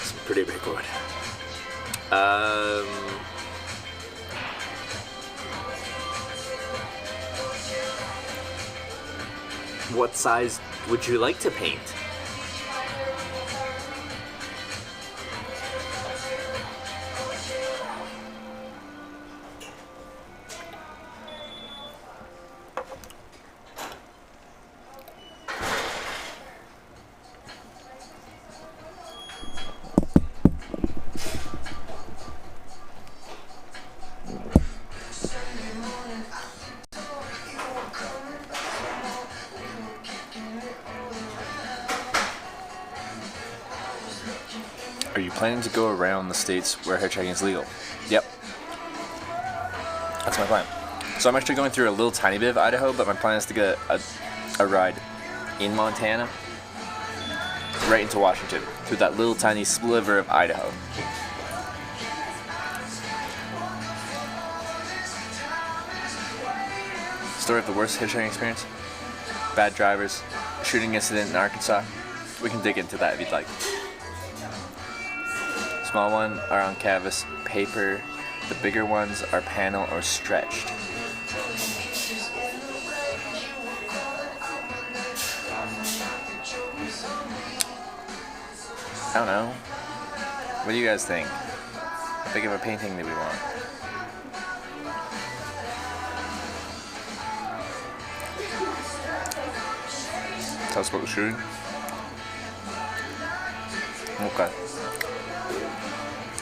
Some pretty big wood. What size would you like to paint? Are you planning to go around the states where hitchhiking is legal? Yep. That's my plan. So I'm actually going through a little tiny bit of Idaho, but my plan is to get a ride in Montana, right into Washington, through that little tiny sliver of Idaho. Story of the worst hitchhiking experience? Bad drivers, shooting incident in Arkansas. We can dig into that if you'd like. Small ones are on canvas, paper. The bigger ones are panel or stretched. I don't know. What do you guys think? How big of a painting do we want? Tell us about the shooting. Okay.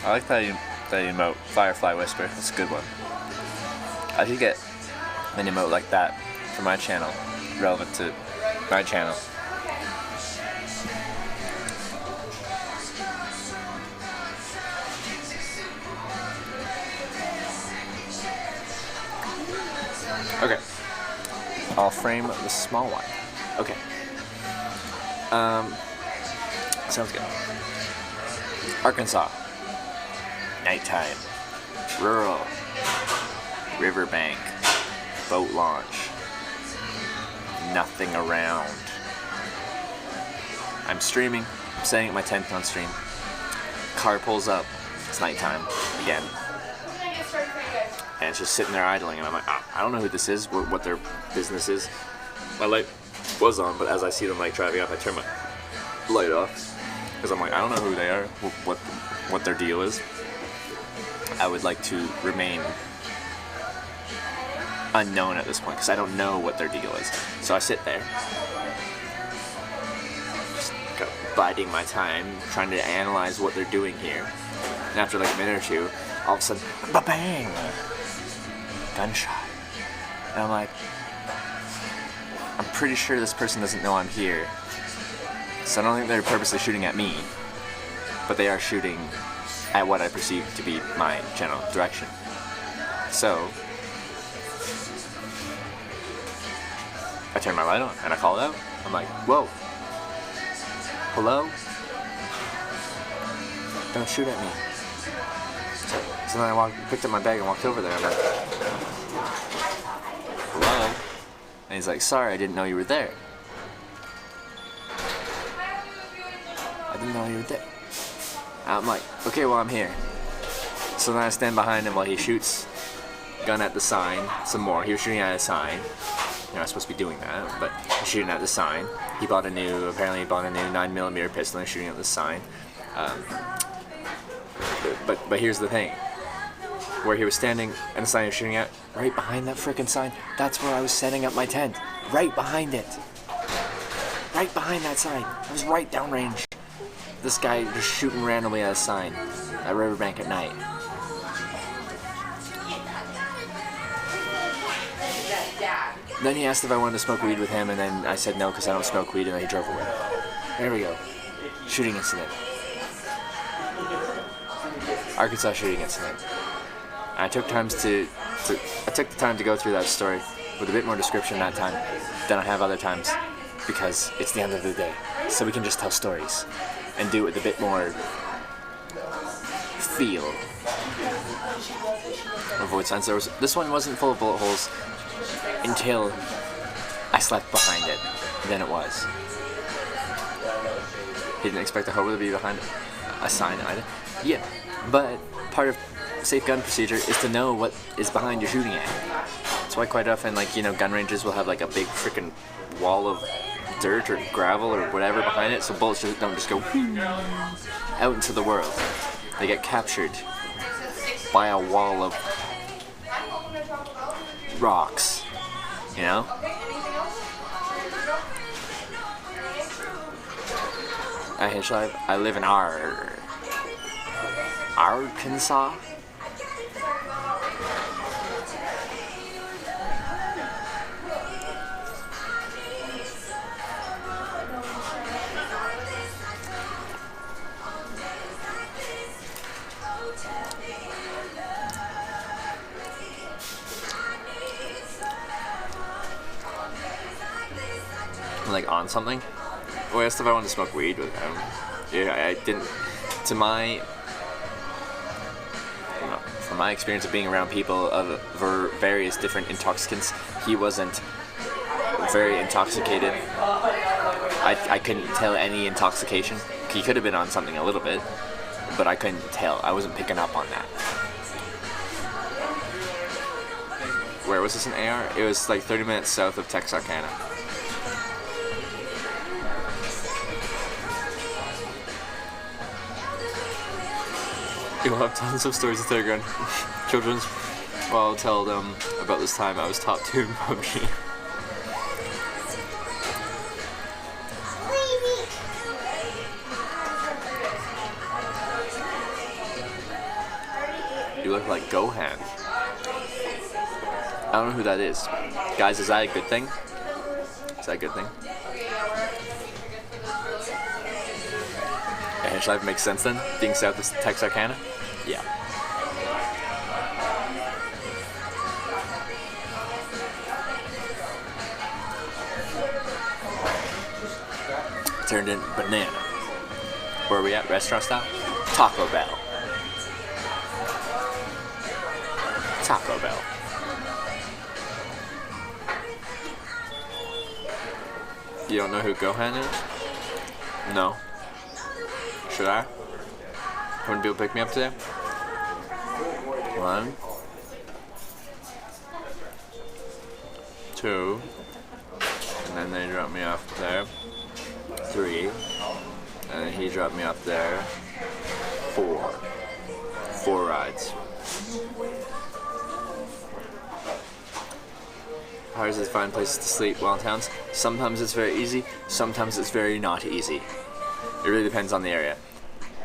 I like that emote, Firefly Whisper. That's a good one. I should get an emote like that for my channel, relevant to my channel. Okay. I'll frame the small one. Okay. Sounds good. Arkansas. Nighttime. Rural. Riverbank. Boat launch. Nothing around. I'm streaming. I'm setting up my tent on stream. Car pulls up. It's nighttime again. And it's just sitting there idling, and I'm like, I don't know who this is, what their business is. My light was on, but as I see them like driving up, I turn my light off because I'm like, I don't know who they are, what their deal is. I would like to remain unknown at this point because I don't know what their deal is. So I sit there, just biding my time, trying to analyze what they're doing here. And after like a minute or two, all of a sudden, ba-bang! Gunshot. And I'm like, I'm pretty sure this person doesn't know I'm here. So I don't think they're purposely shooting at me, but they are shooting at what I perceive to be my general direction. So I turn my light on and I call it out. I'm like, whoa, hello? Don't shoot at me. So then I picked up my bag and walked over there. I'm like, hello? And he's like, sorry, I didn't know you were there. I didn't know you were there. I'm like, okay, well, I'm here. So then I stand behind him while he shoots gun at the sign some more. He was shooting at a sign. You're not supposed to be doing that, but he's shooting at the sign. Apparently he bought a new 9mm pistol and shooting at the sign. But here's the thing. Where he was standing and the sign he was shooting at, right behind that frickin' sign, that's where I was setting up my tent. Right behind it. Right behind that sign. I was right downrange. This guy just shooting randomly at a sign at Riverbank at night. Then he asked if I wanted to smoke weed with him, and then I said no because I don't smoke weed, and then he drove away. There we go. Shooting incident. Arkansas shooting incident. I took the time to go through that story with a bit more description that time than I have other times, because it's the end of the day, so we can just tell stories and do it with a bit more feel. Avoid signs. This one wasn't full of bullet holes until I slept behind it. Then it was. He didn't expect the hobo to be behind a sign either. Yeah, but part of safe gun procedure is to know what is behind you're shooting at. That's why quite often, gun ranges will have like a big freaking wall of dirt or gravel or whatever behind it, so bullets don't just go out into the world. They get captured by a wall of rocks, you know? At Hitchhiking, I live in Arkansas. On something. Well, I asked if I wanted to smoke weed with him. Yeah, I didn't. From my experience of being around people of various different intoxicants, he wasn't very intoxicated. I couldn't tell any intoxication. He could have been on something a little bit, but I couldn't tell. I wasn't picking up on that. Where was this in AR? It was like 30 minutes south of Texarkana. You'll have tons of stories to tell your children's. Well, I'll tell them about this time I was top 2 in PUBG. You look like Gohan. I don't know who that is. Guys, is that a good thing? Is that a good thing? Hedge life makes sense then? Being south of Texarkana? Yeah. Turned in banana. Where are we at? Restaurant style? Taco Bell. Taco Bell. You don't know who Gohan is? No. Should I? How many people pick me up today? 1, 2, and then they drop me off there. 3, and then he dropped me off there. 4. 4 rides. vampires is find places to sleep while in towns. Sometimes it's very easy, sometimes it's very not easy. It really depends on the area.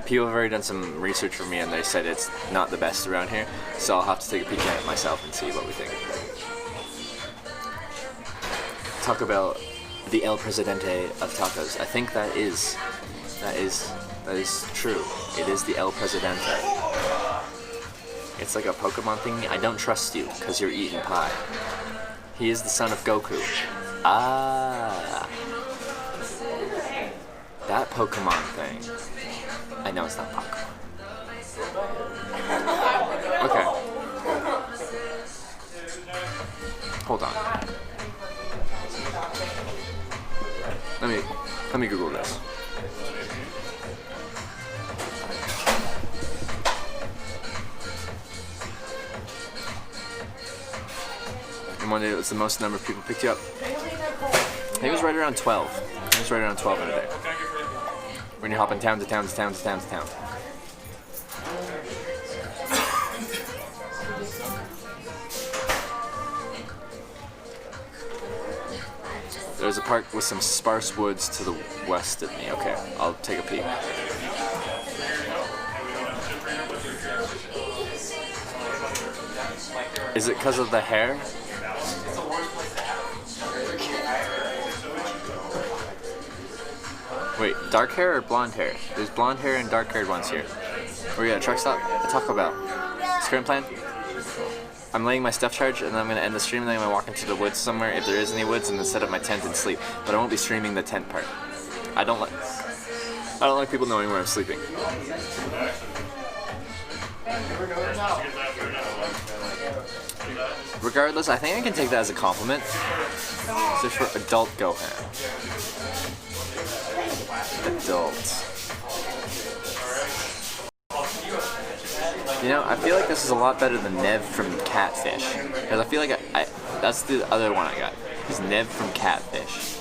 People have already done some research for me and they said it's not the best around here, so I'll have to take a peek at it myself and see what we think. Taco Bell, the El Presidente of tacos. I think that is true. It is the El Presidente. It's like a Pokemon thing. I don't trust you because you're eating pie. He is the son of Goku. Ah. That Pokemon thing. I know it's not Pokemon. Okay. Hold on. Let me Google this. And one day it was the most number of people picked you up. I think it was right around 12. It was right around 12 in a day. When you're hopping town to town to town to town to town. There's a park with some sparse woods to the west of me. Okay, I'll take a peek. Is it because of the hair? Wait, dark hair or blonde hair? There's blonde hair and dark haired ones here. We're at a truck stop? A Taco Bell. Current plan? I'm letting my stuff charge and then I'm going to end the stream and then I'm going to walk into the woods somewhere if there is any woods and then set up my tent and sleep. But I won't be streaming the tent part. I don't like people knowing where I'm sleeping. Regardless, I think I can take that as a compliment. So for adult Gohan. Adult. You know, I feel like this is a lot better than Nev from Catfish. Because I feel like that's the other one I got. Is Nev from Catfish.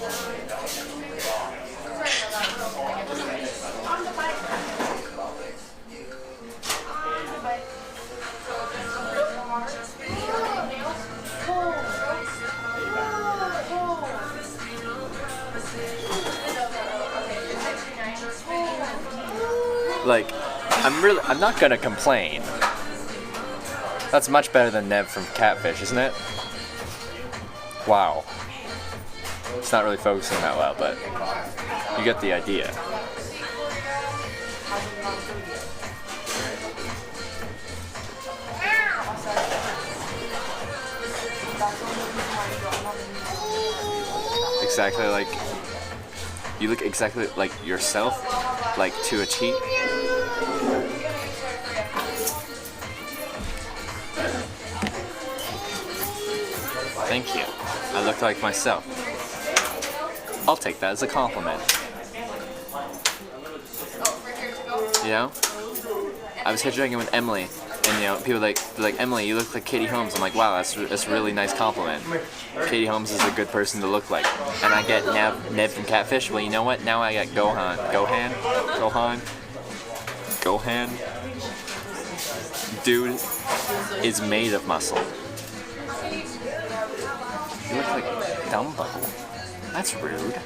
Like, I'm not gonna complain. That's much better than Nev from Catfish, isn't it? Wow. It's not really focusing that well, but you get the idea. Exactly like, you look exactly like yourself, like to a T. Thank you. I look like myself. I'll take that as a compliment. You know? I was hitchhiking with Emily, and you know, people they're like, Emily, you look like Katie Holmes. I'm like, wow, that's a really nice compliment. Katie Holmes is a good person to look like. And I get Ned from Catfish. Well, you know what? Now I got Gohan. Dude is made of muscle. You look like Dumbo. That's rude.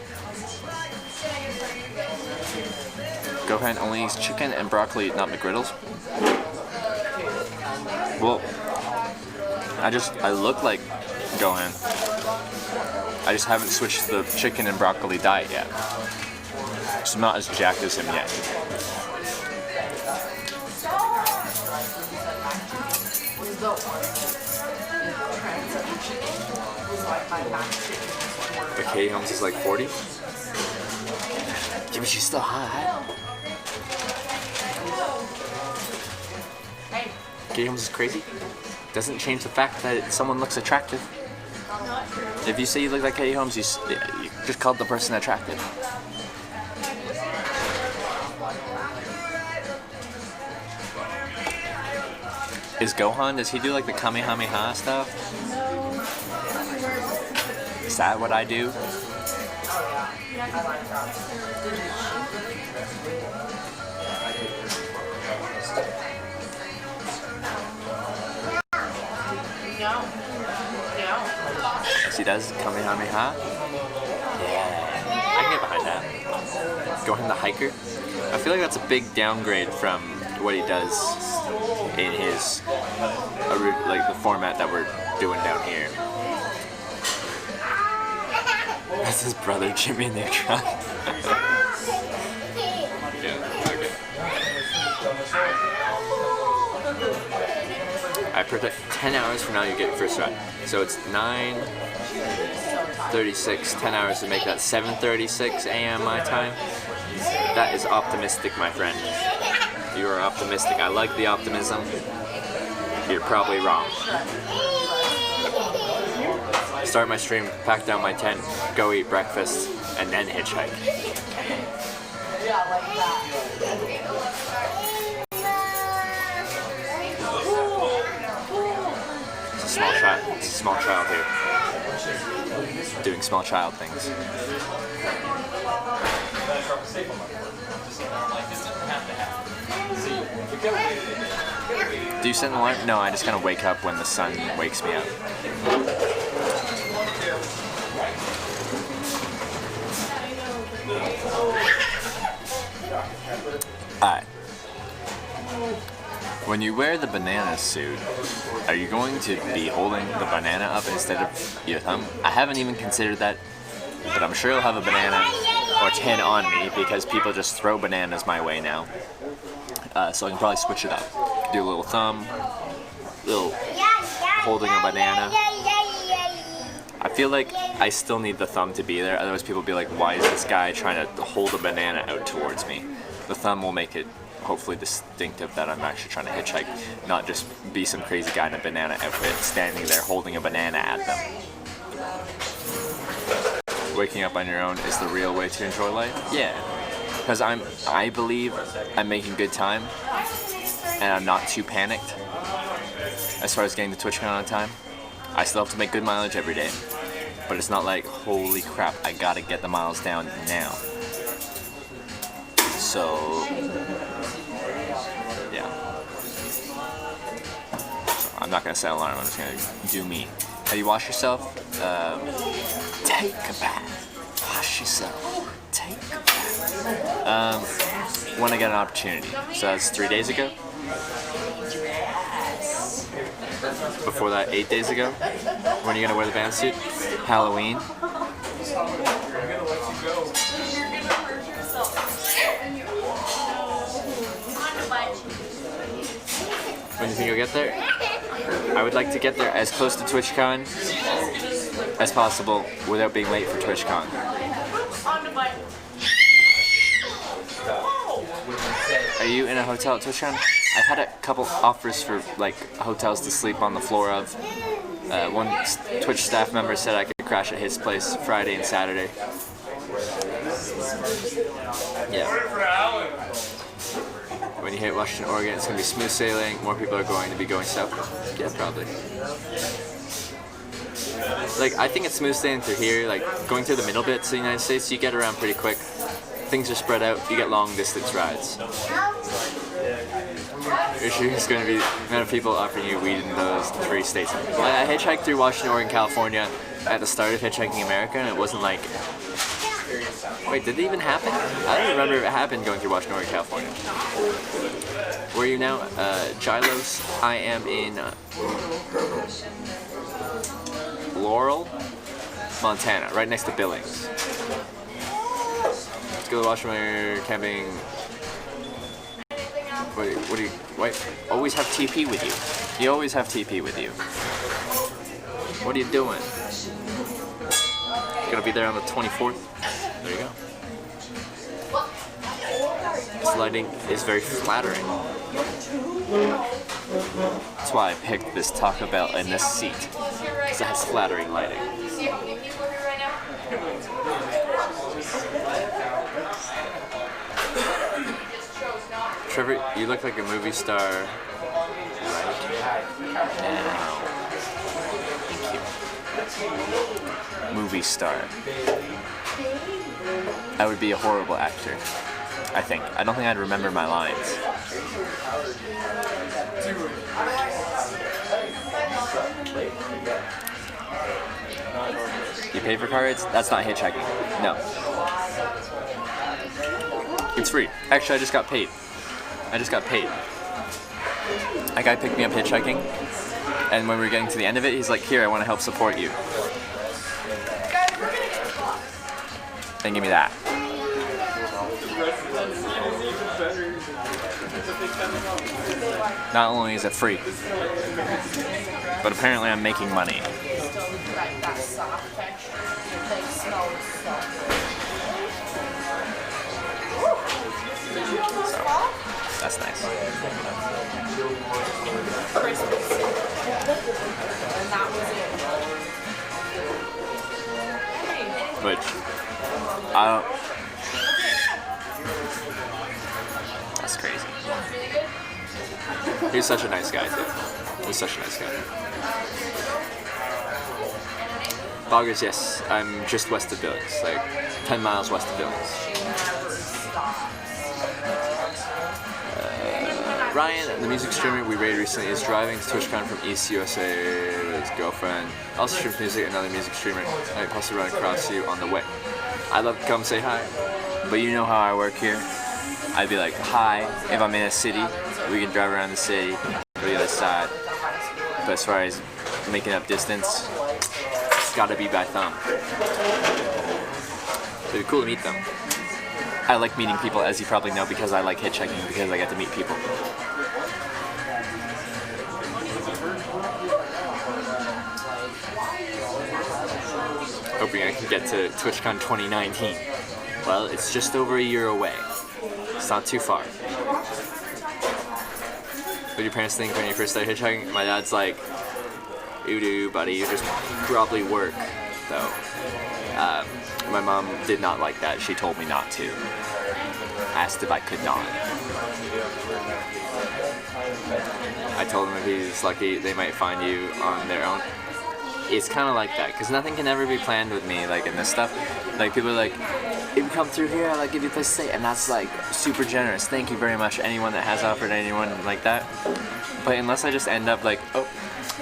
Gohan only eats chicken and broccoli, not McGriddles. Well, I look like Gohan. I just haven't switched the chicken and broccoli diet yet. So I'm not as jacked as him yet. But Katie Holmes is like 40? Yeah, but she's still hot. Katie Holmes is crazy. Doesn't change the fact that someone looks attractive. If you say you look like Katie Holmes, you just called the person attractive. Is Gohan, does he do like the Kamehameha stuff? Is that what I do? She does Kamehameha. Yeah, I can get behind that. Going the hiker. I feel like that's a big downgrade from what he does in his like the format that we're doing down here. That's his brother Jimmy Neutron. Yeah, okay. I predict 10 hours from now you get first ride. So it's 9:36, 10 hours to make that 7:36 a.m. my time. That is optimistic, my friend. You are optimistic. I like the optimism. You're probably wrong. Start my stream, pack down my tent, go eat breakfast, and then hitchhike. It's a small child. It's a small child here. Doing small child things. Do you set an alarm? No, I just kind of wake up when the sun wakes me up. Alright. When you wear the banana suit, are you going to be holding the banana up instead of your thumb? I haven't even considered that, but I'm sure I'll have a banana or 10 on me because people just throw bananas my way now. So I can probably switch it up. Do a little thumb, little holding a banana. I feel like I still need the thumb to be there, otherwise people will be like, why is this guy trying to hold a banana out towards me? The thumb will make it hopefully distinctive that I'm actually trying to hitchhike, not just be some crazy guy in a banana outfit standing there holding a banana at them. Waking up on your own is the real way to enjoy life? Yeah. Because I believe I'm making good time and I'm not too panicked as far as getting to TwitchCon on time. I still have to make good mileage every day, but it's not like, holy crap, I gotta get the miles down now. So, yeah. So I'm not gonna set an alarm, I'm just gonna do me. Have you washed yourself? Take a bath. Wash yourself. Take a bath. When I get an opportunity. So that's 3 days ago. Before that, 8 days ago. When are you gonna wear the band suit? Halloween. When do you think you'll get there? I would like to get there as close to TwitchCon as possible without being late for TwitchCon. Are you in a hotel at TwitchCon? I've had a couple offers for like hotels to sleep on the floor of. One Twitch staff member said I could crash at his place Friday and Saturday. Yeah. When you hit Washington, Oregon, it's going to be smooth sailing. More people are going to be going south. Yeah, probably. Like, I think it's smooth sailing through here. Like, going through the middle bits of the United States, you get around pretty quick. Things are spread out. You get long distance rides. Your issue is going to be the amount of people offering you weed in those 3 states. I hitchhiked through Washington, Oregon, California at the start of Hitchhiking America, and it wasn't like... Wait, did it even happen? I don't remember if it happened going through Washington, Oregon, California. Where are you now? Gilos. I am in Laurel, Montana, right next to Billings. Let's go to Washington, camping. What do you, wait, always have TP with you. You always have TP with you. What are you doing? Gonna be there on the 24th. There you go. This lighting is very flattering. That's why I picked this Taco Bell in this seat. Because it has flattering lighting. Trevor, you look like a movie star right now. Thank you. Movie star. I would be a horrible actor, I think. I don't think I'd remember my lines. You pay for cards? That's not hitchhiking. No. It's free. Actually, I just got paid. A guy picked me up hitchhiking, and when we were getting to the end of it, he's like, "Here, I want to help support you." And give me that. Not only is it free, but apparently I'm making money. So, that's nice. Which, I don't... That's crazy. He's such a nice guy, too. He's such a nice guy. Boggers, yes. I'm just west of Billings. Like, 10 miles west of Billings. Ryan, the music streamer we rated recently, is driving to TwitchCon from East USA with his girlfriend. Also streams music, another music streamer. I might possibly run across you on the way. I'd love to come say hi, but you know how I work here. I'd be like, hi, if I'm in a city, we can drive around the city, go to the other side. But as far as making up distance, it's gotta be by thumb. So it'd be cool to meet them. I like meeting people, as you probably know, because I like hitchhiking, because I get to meet people. Hoping I can get to TwitchCon 2019. Well, it's just over a year away. It's not too far. What do your parents think when you first started hitchhiking? My dad's like, "Ooh, buddy, you just probably work," though. My mom did not like that. She told me not to. Asked if I could not. I told him if he's lucky, they might find you on their own. It's kind of like that, because nothing can ever be planned with me, like in this stuff. Like, people are like, if you come through here, I'll like, give you a place to stay, and that's like super generous. Thank you very much, anyone that has offered anyone like that. But unless I just end up like, oh,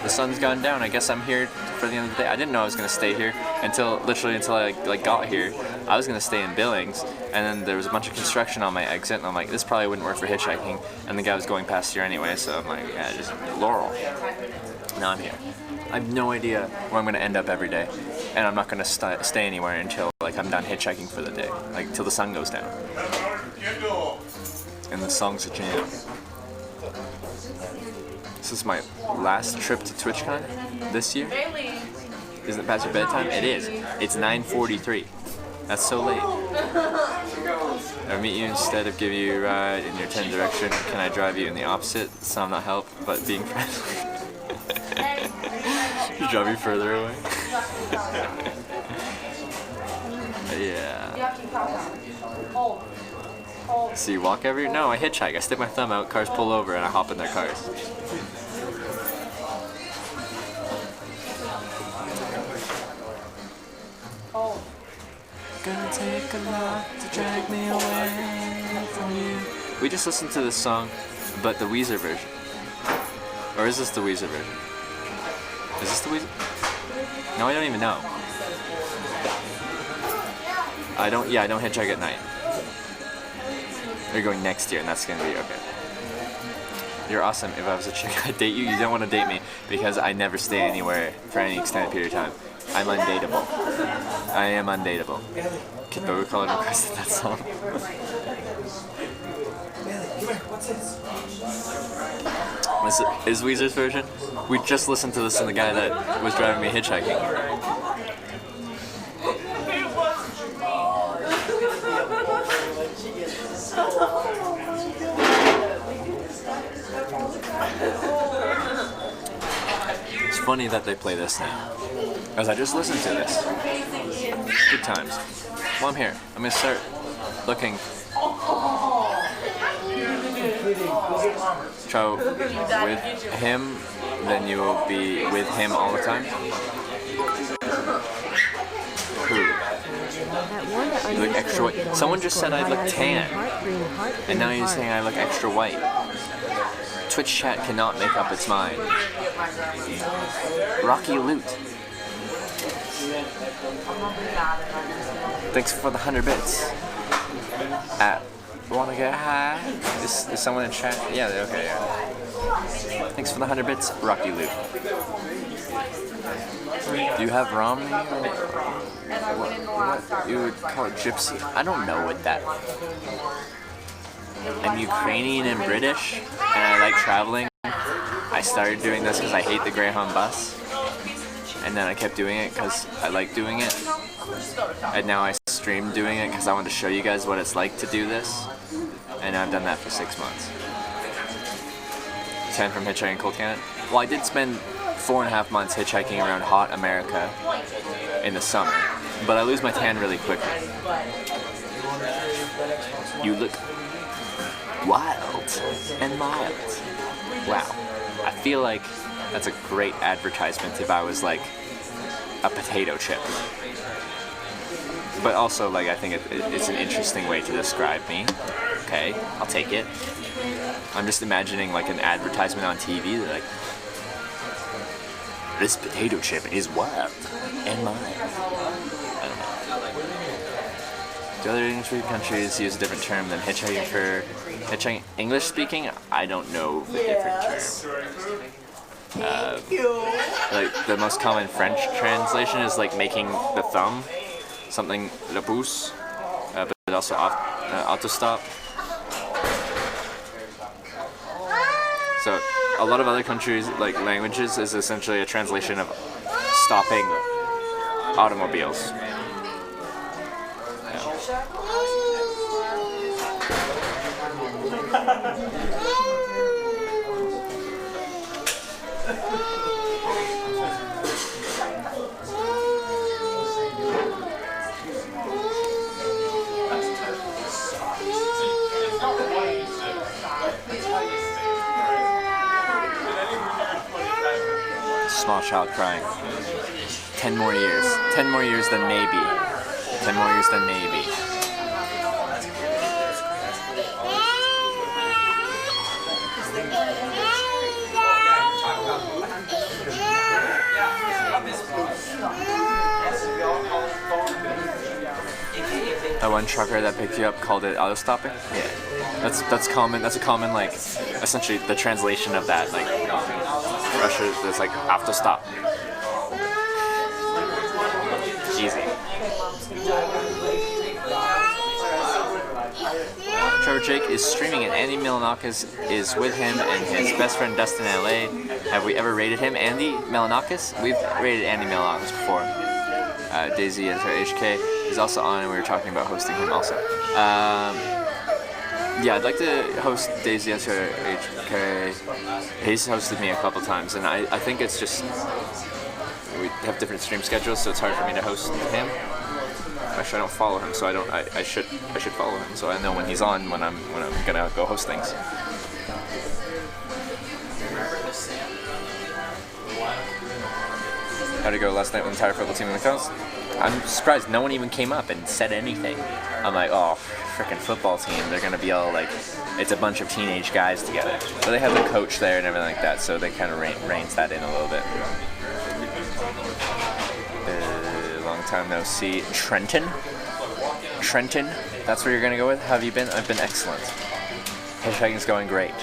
the sun's gone down, I guess I'm here for the end of the day. I didn't know I was gonna stay here until I like got here. I was gonna stay in Billings, and then there was a bunch of construction on my exit, and I'm like, this probably wouldn't work for hitchhiking. And the guy was going past here anyway, so I'm like, yeah, just Laurel. Now I'm here. I have no idea where I'm gonna end up every day, and I'm not gonna stay anywhere until like I'm done hitchhiking for the day, like till the sun goes down. And the song's a jam. This is my last trip to TwitchCon this year. Isn't it past your bedtime? It is. It's 9:43. That's so late. I'll meet you instead of give you a ride in your 10 direction. Can I drive you in the opposite? So I'm not help, but being friendly. You drive me further away. Yeah. So you walk every? No, I hitchhike. I stick my thumb out, cars pull over, and I hop in their cars. Gonna take a lot to drag me away from you. We just listened to this song, but the Weezer version. Or is this the Weezer version? Is this the Weezer? No, I don't even know. I don't hitchhike at night. They're going next year, and that's gonna be okay. You're awesome. If I was a chick, I'd date you. You don't want to date me because I never stay anywhere for any extended period of time. I'm undateable. I am undateable. Kid Bogo Color requested that song. Is Weezer's version? We just listened to this and the guy that was driving me hitchhiking. It's funny that they play this now, as I just listened to this. Good times. While I'm here, I'm gonna start looking. So with him, then you will be with him all the time. Who? You look extra white. Someone just said I look tan, and now you're saying I look extra white. Twitch chat cannot make up its mind. Rocky Loot.
Thanks for the 100 bits. Wanna get high? Is someone in chat? Yeah, they're okay, yeah. Thanks for the 100 bits, Rocky Luke. Do you have Romney or what you would call it, gypsy? I don't know what that. I'm Ukrainian and British, and I like traveling. I started doing this because I hate the Greyhound bus, and then I kept doing it because I like doing it, and now I stream doing it because I want to show you guys what it's like to do this, and I've done that for 6 months. 10 from Hitchhiking Cold Canada. Well, I did spend 4.5 months hitchhiking around hot America in the summer, but I lose my tan really quickly. You look wild and mild. Wow. I feel like that's a great advertisement if I was like a potato chip. But also, like, I think it's an interesting way to describe me. Okay, I'll take it. I'm just imagining like an advertisement on TV that like, this potato chip is wild and mild. I don't know. Do other English-speaking countries use a different term than hitchhiking for hitchhiking? English-speaking, I don't know the different term. Like the most common French translation is like making the thumb, something le pouce, but also auto-stop. So a lot of other countries, like languages, is essentially a translation of stopping automobiles. Small child crying. 10 more years. 10 more years than maybe. 10 more years than maybe. That one trucker that picked you up called it auto stopping? Yeah. That's common. That's a common, like, essentially the translation of that, like, Russia, there's like auto stop. Easy. Trevor Jake is streaming and Andy Milanakis is with him and his best friend Dustin in LA. Have we ever rated him? Andy Milanakis? We've rated Andy Milanakis before. Daisy and HK is also on, and we were talking about hosting him also. Yeah, I'd like to host Daisy Answer HK. He's hosted me a couple times, and I think it's just we have different stream schedules, so it's hard for me to host him. Actually, I don't follow him, so I should follow him, so I know when he's on when I'm gonna go host things. How'd it go last night with the entire football team in McDonald's? I'm surprised no one even came up and said anything. I'm like, oh, freaking football team, they're gonna be all like, it's a bunch of teenage guys together. But they have the coach there and everything like that, so they kind of reins that in a little bit. Long time no see. Trenton, that's where you're gonna go with? How have you been? I've been excellent. Hitchhiking's going great.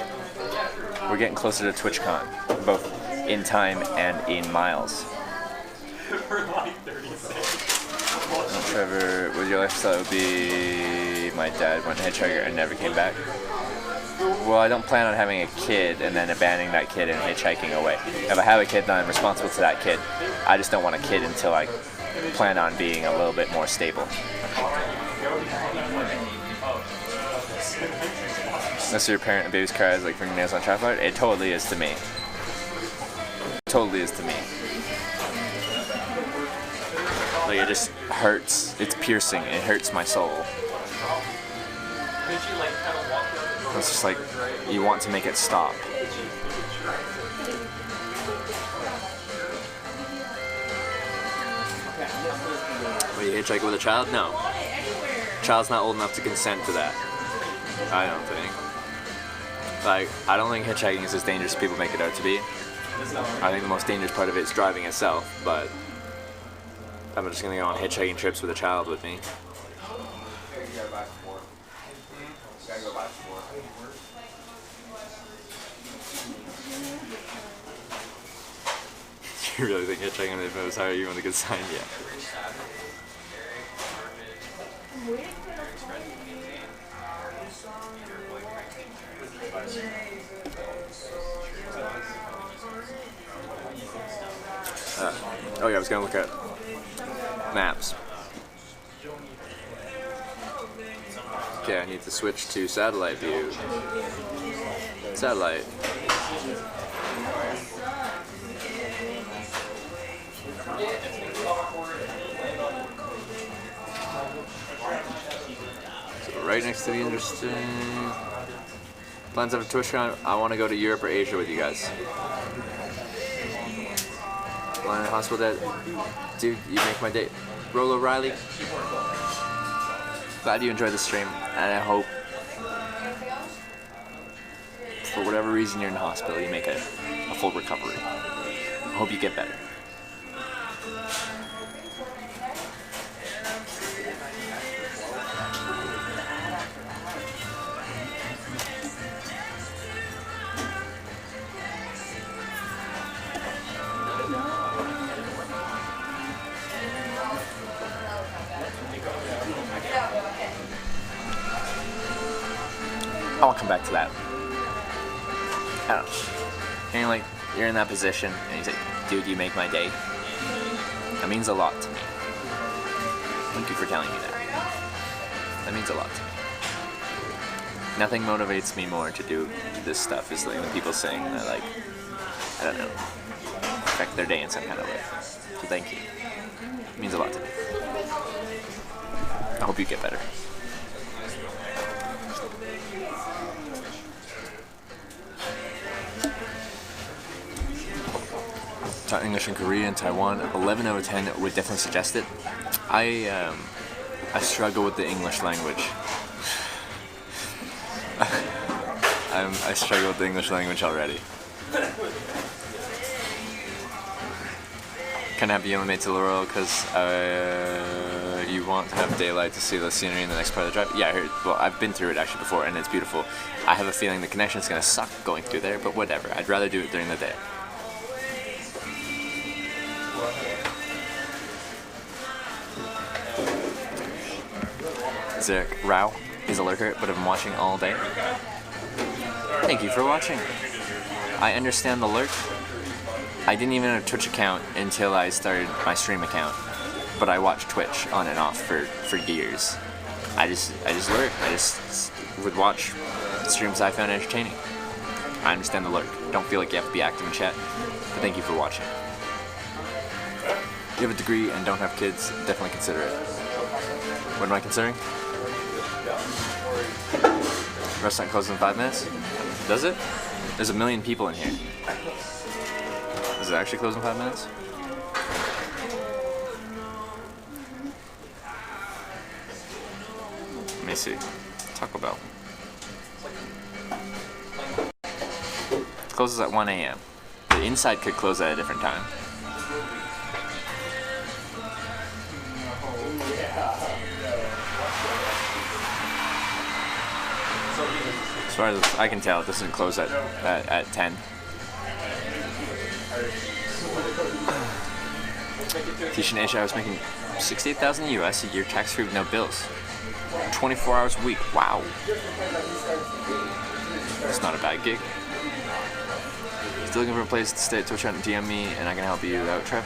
We're getting closer to TwitchCon, both in time and in miles. Trevor, would your lifestyle would be my dad went hitchhiker and never came back? Well, I don't plan on having a kid and then abandoning that kid and hitchhiking away. If I have a kid, then I'm responsible to that kid. I just don't want a kid until I plan on being a little bit more stable. Unless your parent and baby's cries like fingernails on tripod, it totally is to me. Totally is to me. Like, it just hurts. It's piercing. It hurts my soul. It's just like, you want to make it stop. Will you hitchhike with a child? No. Child's not old enough to consent to that. I don't think. Like, I don't think hitchhiking is as dangerous as people make it out to be. I think the most dangerous part of it is driving itself, but
I'm just gonna go on hitchhiking trips with a child with me. You really think hitchhiking on the was higher even with a good sign? Yeah. Oh yeah, I was gonna look at maps. Okay, I need to switch to satellite view. Satellite. So right next to the interesting plans of TwitchCon. I want to go to Europe or Asia with you guys. Line hospital dead. Dude, you make my day. Roll O'Reilly. Glad you enjoyed the stream, and I hope for whatever reason you're in the hospital, you make a full recovery. I hope you get better. I won't come back to that. I don't know. And like, you're in that position, and you say, dude, you make my day. That means a lot to me. Thank you for telling me that. That means a lot to me. Nothing motivates me more to do this stuff is like when people saying that, like, I don't know, affect their day in some kind of way. So thank you. It means a lot to me. I hope you get better. Taught English in Korea and Taiwan. 11 out of 10 would definitely suggest it. I struggle with the English language. I struggle with the English language already. Can I have you made to Laurel because you want to have daylight to see the scenery in the next part of the drive? Yeah, I heard. Well, I've been through it actually before, and it's beautiful. I have a feeling the connection's gonna suck going through there, but whatever. I'd rather do it during the day. Zerk Rao is a lurker, but I've been watching all day. Thank you for watching. I understand the lurk. I didn't even have a Twitch account until I started my stream account, but I watched Twitch on and off for years. I just lurk. I just would watch streams I found entertaining. I understand the lurk. Don't feel like you have to be active in chat, but thank you for watching. If you have a degree and don't have kids, definitely consider it. What am I considering? Restaurant closes in 5 minutes? Does it? There's a million people in here. Does it actually close in 5 minutes? Let me see. Taco Bell. It closes at 1 a.m. The inside could close at a different time. As far as I can tell, it doesn't close at 10. Teaching Asia, I was making $68,000 US a year tax-free with no bills. 24 hours a week. Wow. It's not a bad gig. Still looking for a place to stay at TwitchCon. DM me and I can help you out, Trev.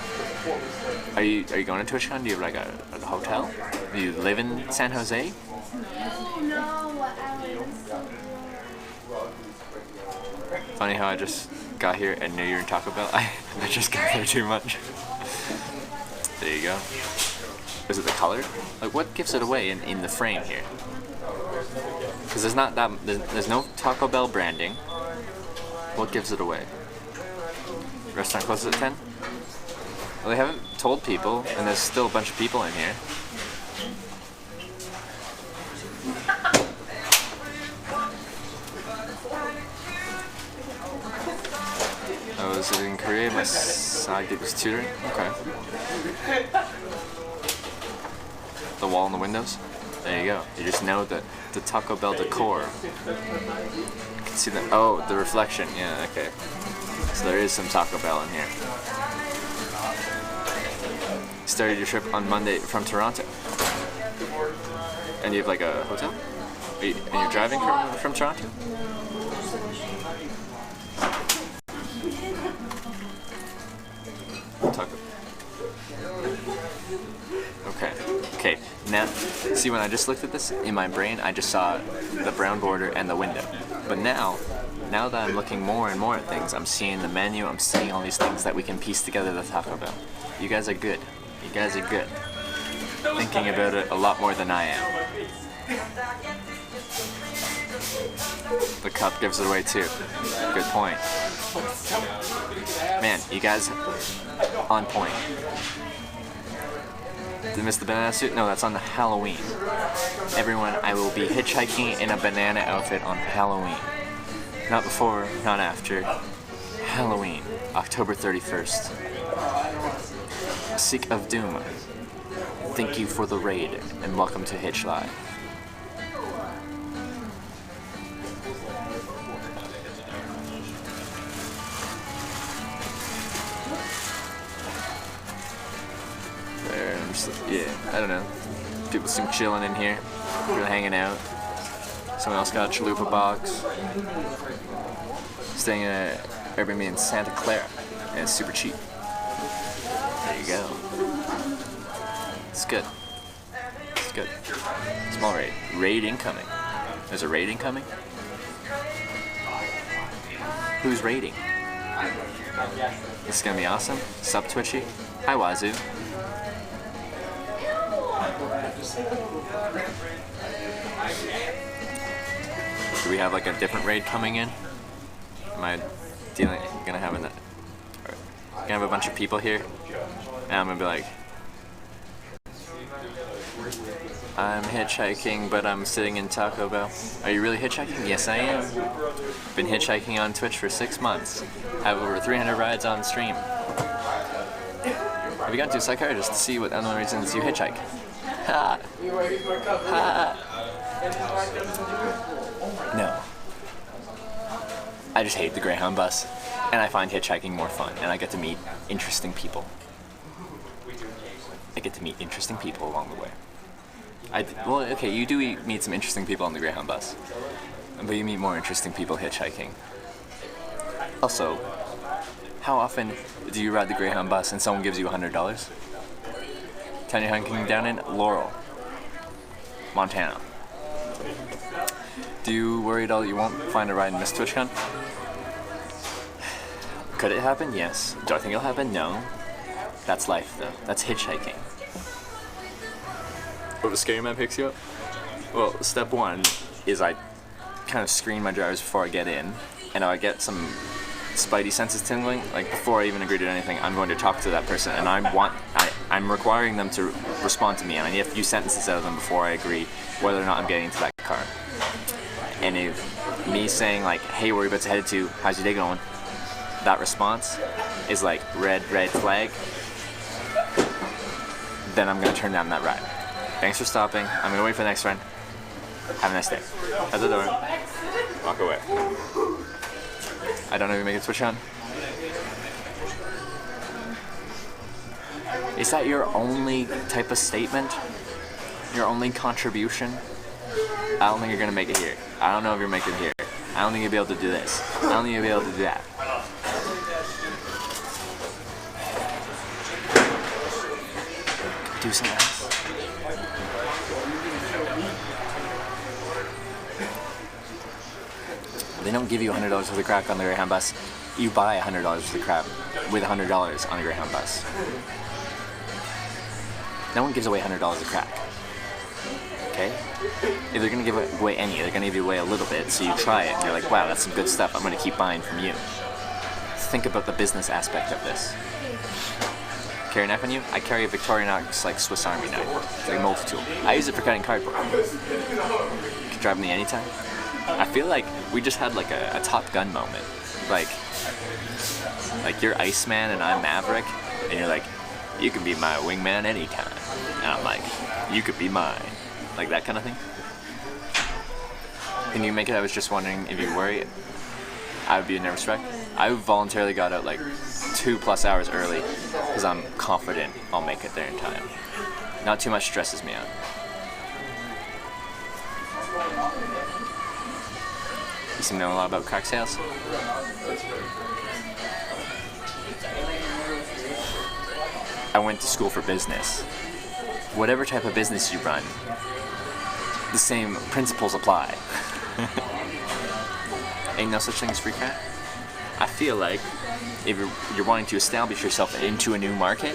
Are you going to TwitchCon? Do you have like a hotel? Do you live in San Jose? Funny how I just got here and knew you were in Taco Bell. I just got there too much. There you go. Is it the color? Like, what gives it away in the frame here? Because there's not that. There's no Taco Bell branding. What gives it away? Restaurant closes at 10? Well, they haven't told people, and there's still a bunch of people in here. I was in Korea, my side gig was tutoring. Okay.
the wall and the windows. There you go. You just know the Taco Bell decor. You can see the the reflection. Yeah, okay. So there is some Taco Bell in here. Started your trip on Monday from Toronto. And you have like a hotel? And you're driving from Toronto? Taco. Okay. Now, see, when I just looked at this, in my brain, I just saw the brown border and the window. But now that I'm looking more and more at things, I'm seeing the menu, I'm seeing all these things that we can piece together the Taco Bell. You guys are good. You guys are good. Thinking about it a lot more than I am. The cup gives it away too. Good point. Man, you guys on point. Did I miss the banana suit? No, that's on Halloween. Everyone, I will be hitchhiking in a banana outfit on Halloween. Not before, not after. Halloween, October 31st. Seek of Doom. Thank you for the raid, and welcome to Hitch Live. I don't know. People seem chilling in here. People hanging out. Someone else got a chalupa box. Staying in an Airbnb in Santa Clara, and it's super cheap. There you go. It's good. It's good. Small raid. Raid incoming. There's a raid incoming? Who's raiding? This is gonna be awesome. Sup, Twitchy? Hi, Wazoo. Do we have like a different raid coming in? Am I gonna have a bunch of people here? And I'm gonna be like, I'm hitchhiking, but I'm sitting in Taco Bell. Are you really hitchhiking? Yes, I am. Been hitchhiking on Twitch for 6 months. Have over 300 rides on stream. Have you gone to a psychiatrist to see what unknown reasons you hitchhike? Ha! Ha! No. I just hate the Greyhound bus, and I find hitchhiking more fun, and I get to meet interesting people. Along the way. Well, okay, you do meet some interesting people on the Greyhound bus, but you meet more interesting people hitchhiking. Also, how often do you ride the Greyhound bus and someone gives you $100? Town you're hiking down in? Laurel, Montana. Do you worry at all that you won't find a ride and miss TwitchCon? Could it happen? Yes. Do I think it'll happen? No. That's life, though. That's hitchhiking. What if a scary man picks you up? Well, step one is I kind of screen my drivers before I get in, and I get some spidey senses tingling. Like, before I even agree to anything, I'm going to talk to that person, and I'm requiring them to respond to me, and I need a few sentences out of them before I agree whether or not I'm getting into that car. And if me saying like, hey, where are we about to head to? How's your day going? That response is like red flag, then I'm going to turn down that ride. Thanks for stopping. I'm going to wait for the next ride. Have a nice day. At the door. Walk away. I don't know if you make a switch on. Is that your only type of statement? Your only contribution? I don't think you're going to make it here. I don't know if you're making it here. I don't think you'll be able to do this. I don't think you'll be able to do that. Do something else. They don't give you $100 worth of crack on the Greyhound bus. You buy $100 worth of crap with $100 on a Greyhound bus. No one gives away $100 of crack. Okay? If they're going to give away any, they're going to give you away a little bit, so you try it, and you're like, wow, that's some good stuff, I'm going to keep buying from you. Think about the business aspect of this. Carry a knife on you? I carry a Victorinox, like, Swiss Army knife. It's like a multi-tool. I use it for cutting cardboard. You can drive me anytime. I feel like we just had, like, a Top Gun moment. Like you're Iceman and I'm Maverick, and you're like,
you can be my wingman anytime. And I'm like, you could be mine. Like that kind of thing. Can you make it? I was just wondering if you worry, I would be a nervous wreck. I voluntarily got out like 2+ hours early because I'm confident I'll make it there in time. Not too much stresses me out. You seem to know a lot about crack sales. I went to school for business. Whatever type of business you run, the same principles apply. Ain't no such thing as free crack. I feel like if you're wanting to establish yourself into a new market,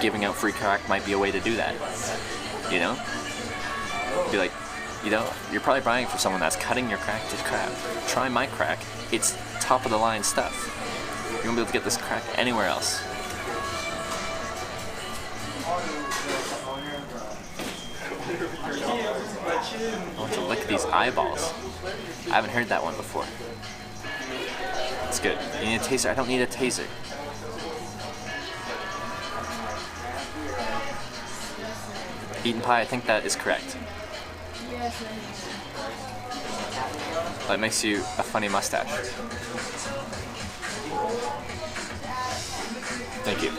giving out free crack might be a way to do that. You know? Be like, you know, you're probably buying from someone that's cutting your crack to crap. Try my crack. It's top of the line stuff. You won't be able to get this crack anywhere else. I want to lick these eyeballs. I haven't heard that one before. It's good. You need a taser? I don't need a taser. Eaten pie, I think that is correct. That makes you a funny mustache. Thank you.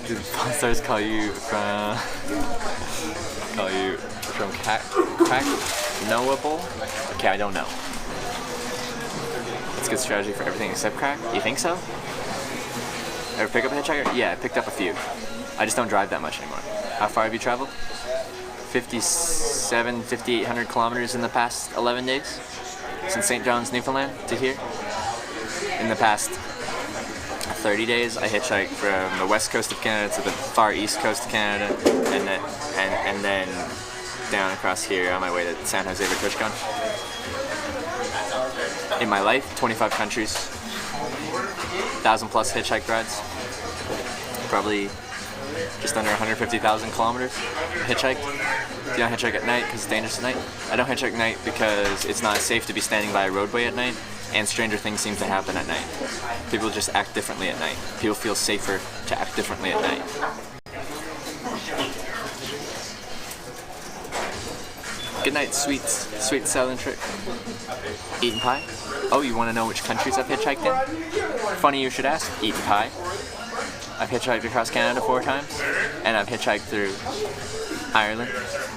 Do the sponsors call you from crack knowable? Okay, I don't know. That's a good strategy for everything except crack. You think so? Ever pick up a hitchhiker? Yeah, I picked up a few. I just don't drive that much anymore. How far have you traveled? 5,800 kilometers in the past 11 days? Since St. John's, Newfoundland to here? In the past 30 days, I hitchhiked from the west coast of Canada to the far east coast of Canada, and then down across here on my way to San Jose for TwitchCon. In my life, 25 countries, 1,000+ hitchhike rides, probably just under 150,000 kilometers hitchhiked. Do not hitchhike at night because it's dangerous at night. I don't hitchhike at night because it's not safe to be standing by a roadway at night, and stranger things seem to happen at night. People just act differently at night. People feel safer to act differently at night. Good night, sweet southern trick. Eaten pie? Oh, you want to know which countries I've hitchhiked in? Funny you should ask. Eaten pie. I've hitchhiked across Canada 4 times, and I've hitchhiked through Ireland,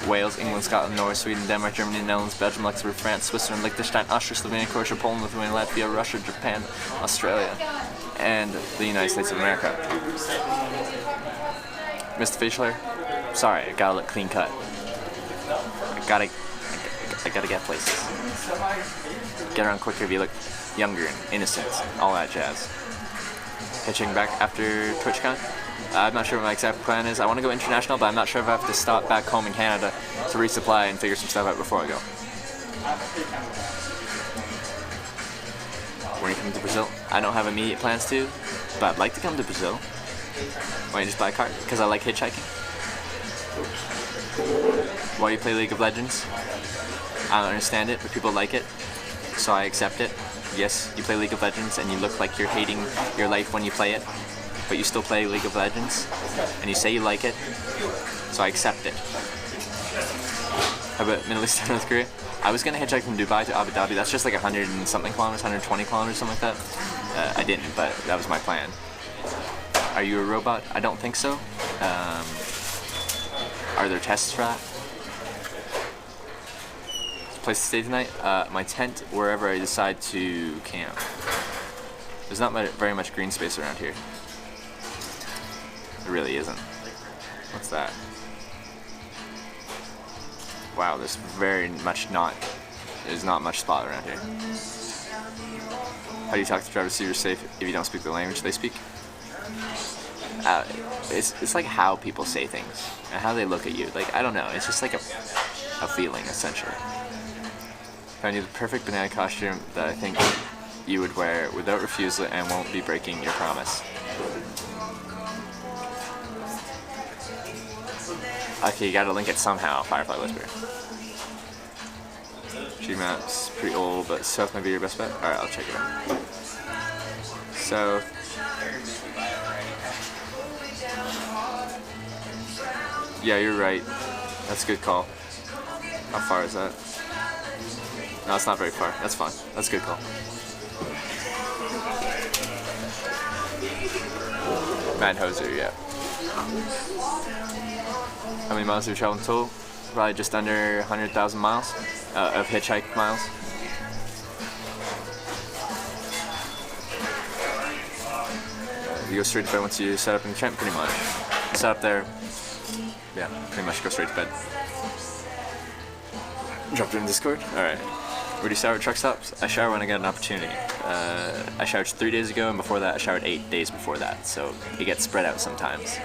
Wales, England, Scotland, Norway, Sweden, Denmark, Germany, Netherlands, Belgium, Luxembourg, France, Switzerland, Liechtenstein, Austria, Slovenia, Croatia, Poland, Lithuania, Latvia, Russia, Japan, Australia, and the United States of America. Missed the facial hair? Sorry, I gotta look clean cut. I gotta get places. Get around quicker if you look younger and innocent, all that jazz. Hitching back after TwitchCon? I'm not sure what my exact plan is. I want to go international, but I'm not sure if I have to stop back home in Canada to resupply and figure some stuff out before I go. When are you coming to Brazil? I don't have immediate plans to, but I'd like to come to Brazil. Why don't you just buy a cart? Because I like hitchhiking. Why do you play League of Legends? I don't understand it, but people like it, so I accept it. Yes, you play League of Legends and you look like you're hating your life when you play it, but you still play League of Legends, and you say you like it, so I accept it. How about Middle East and North Korea? I was going to hitchhike from Dubai to Abu Dhabi. That's just like 100 and something kilometers, 120 kilometers, something like that. I didn't, but that was my plan. Are you a robot? I don't think so. Are there tests for that? Place to stay tonight? My tent, wherever I decide to camp. There's not very much green space around here. There really isn't. What's that? Wow, there's not much spot around here. How do you talk to drivers so you're safe if you don't speak the language they speak? It's like how people say things and how they look at you. Like, I don't know, it's just like a feeling, essentially. Found you the perfect banana costume that I think you would wear without refusal and won't be breaking your promise. Okay, you gotta link it somehow, Firefly Whisper. G-Map's pretty old, but South might be your best bet. Alright, I'll check it out. So. Yeah, you're right. That's a good call. How far is that? No, it's not very far. That's fine. That's a good call. Mad Hoser, yeah. How many miles have you traveled in total? Probably just under 100,000 miles of hitchhike miles. You go straight to bed once you set up in the tent, pretty much. You set up there, yeah, pretty much go straight to bed. Dropped it in Discord? Alright. Where do you shower at truck stops? I shower when I get an opportunity. I showered 3 days ago, and before that I showered 8 days before that, so it gets spread out sometimes.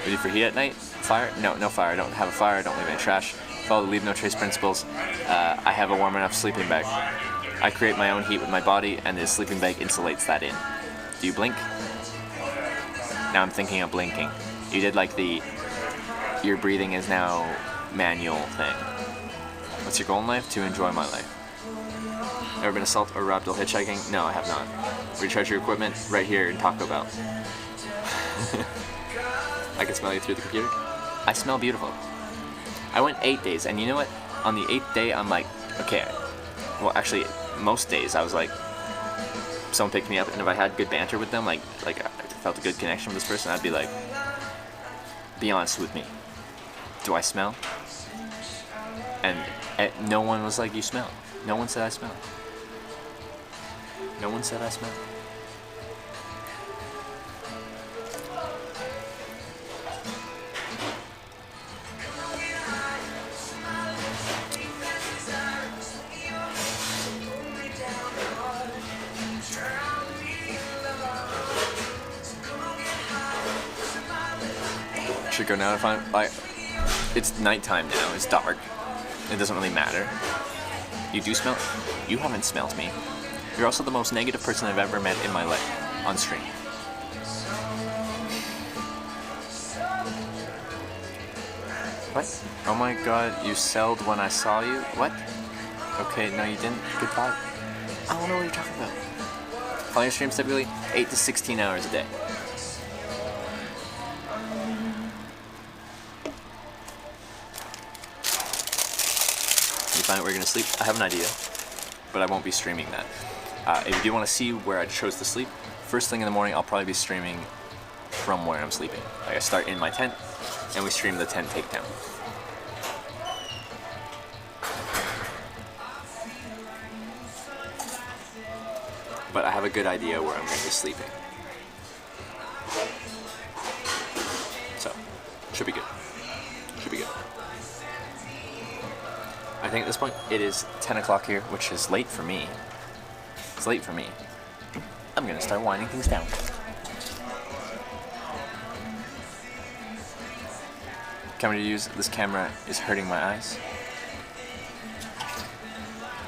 Ready for heat at night? Fire? No, no fire. I don't have a fire, I don't leave any trash. Follow the leave no trace principles. I have a warm enough sleeping bag. I create my own heat with my body, and the sleeping bag insulates that in. Do you blink? Now I'm thinking of blinking. You did like the your breathing is now manual thing. What's your goal in life? To enjoy my life. Ever been assaulted or robbed while hitchhiking? No, I have not. Recharge your equipment right here in Taco Bell. I can smell you through the computer. I smell beautiful. I went 8 days, and you know what? On the 8th day, I'm like, okay. Well, actually, most days I was like, someone picked me up, and if I had good banter with them, like I felt a good connection with this person, I'd be like, be honest with me. Do I smell? And no one was like, you smell. No one said I smell. No one said I smell. Should go now to find, like, it's nighttime now, it's dark. It doesn't really matter. You do smell? You haven't smelled me. You're also the most negative person I've ever met in my life, on stream. What? Oh my god, you selled when I saw you? What? Okay, no you didn't. Goodbye. I don't know what you're talking about. Follow your streams typically 8 to 16 hours a day. Find out where you're gonna sleep. I have an idea, but I won't be streaming that. If you do want to see where I chose to sleep, first thing in the morning I'll probably be streaming from where I'm sleeping. Like I start in my tent, and we stream the tent takedown. But I have a good idea where I'm gonna be sleeping. So, should be good. Should be good. I think at this point it is 10 o'clock here, which is late for me. It's late for me. I'm gonna start winding things down. Camera to use. This camera is hurting my eyes.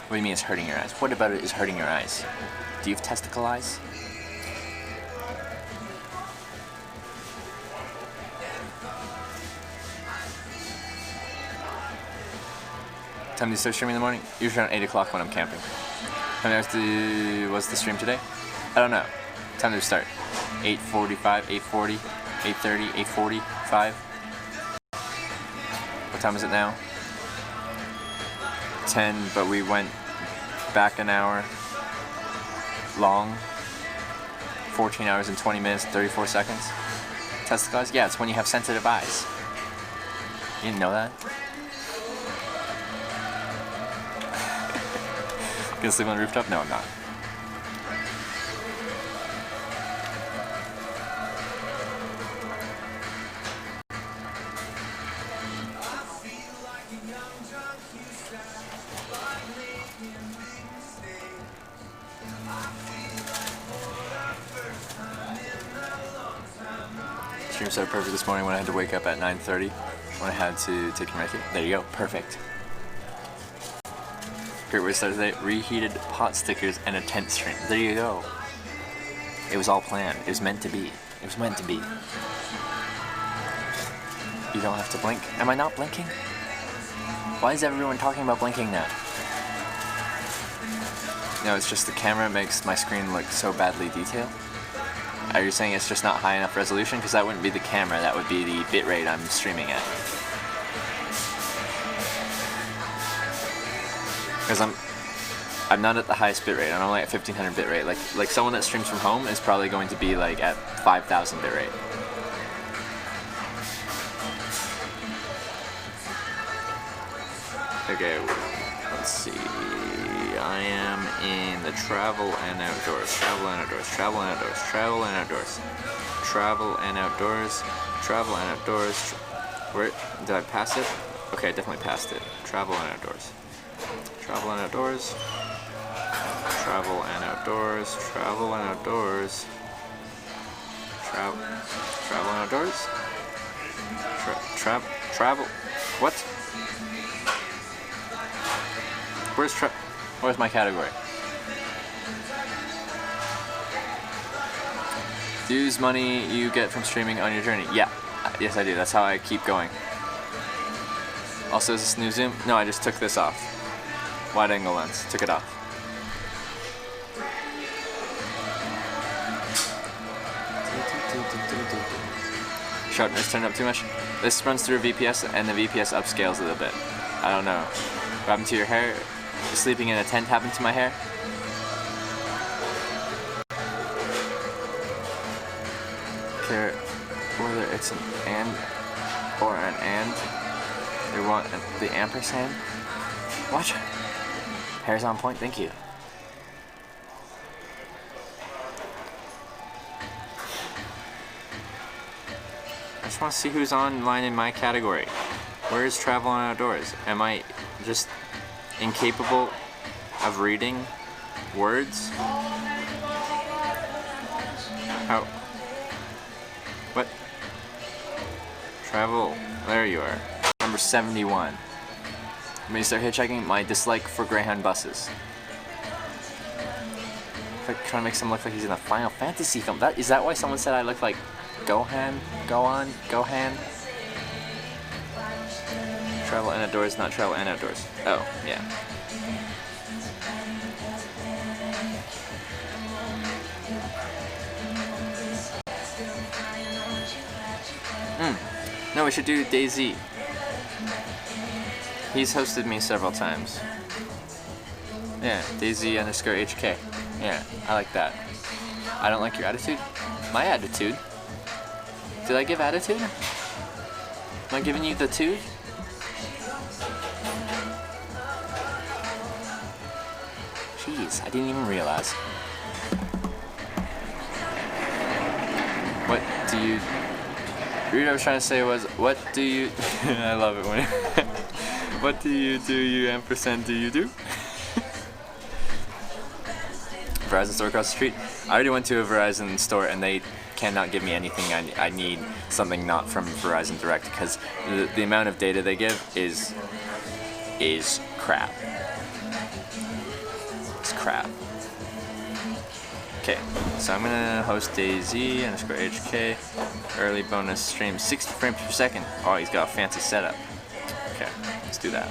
What do you mean it's hurting your eyes? What about it is hurting your eyes? Do you have testicle eyes? Time to start streaming in the morning? Usually around 8 o'clock when I'm camping. How many hours was the stream today? I don't know. Time to start. 8:45, 8:40, 8:30, 8:45. What time is it now? 10, but we went back an hour long. 14 hours and 20 minutes, 34 seconds. Testicle eyes? Yeah, it's when you have sensitive eyes. You didn't know that? Gonna sleep on the rooftop? No, I'm not. Stream started perfect this morning when I had to wake up at 9:30 when I had to take your medicine. There you go, perfect. Great way to start today. Reheated pot stickers and a tent stream. There you go. It was all planned. It was meant to be. It was meant to be. You don't have to blink. Am I not blinking? Why is everyone talking about blinking now? No, it's just the camera makes my screen look so badly detailed. Are you saying it's just not high enough resolution? Because that wouldn't be the camera, that would be the bitrate I'm streaming at. Because I'm not at the highest bitrate. I'm only at 1500 bitrate. Like someone that streams from home is probably going to be like at 5000 bitrate. Okay, let's see. I am in the travel and outdoors. Travel and outdoors. Travel and outdoors. Travel and outdoors. Travel and outdoors. Travel and outdoors. Where did I pass it? Okay, I definitely passed it. Travel and outdoors. Travel and outdoors. Travel and outdoors. Travel and outdoors. Travel and outdoors. Travel. What? Where's my category? Use money you get from streaming on your journey. Yeah, yes I do. That's how I keep going. Also, is this new zoom? No, I just took this off. Wide angle lens. Took it off. Sharpness turned up too much. This runs through a VPS and the VPS upscales a little bit. I don't know. What happened to your hair? Sleeping in a tent happened to my hair? Care whether it's an and or an and. They want the ampersand. What? Hair's on point, thank you. I just want to see who's online in my category. Where is travel and outdoors? Am I just incapable of reading words? How? What? Travel. There you are. Number 71. When you start hitchhiking, my dislike for Greyhound buses. I'm trying to make someone look like he's in a Final Fantasy film. Is that why someone said I look like Gohan? Gohan? Travel and outdoors, not travel and outdoors. Oh, yeah. No, we should do DayZ. He's hosted me several times. Yeah, DayZ_HK. Yeah, I like that. I don't like your attitude. My attitude? Did I give attitude? Am I giving you the tude? Jeez, I didn't even realize. What do you... What I was trying to say was, what do you... I love it when... What do you ampersand do you do? Verizon store across the street. I already went to a Verizon store and they cannot give me anything I need, something not from Verizon Direct, because the amount of data they give is crap. It's crap. Okay, so I'm gonna host DayZ_HK early bonus stream 60 frames per second. Oh, he's got a fancy setup. Okay, let's do that.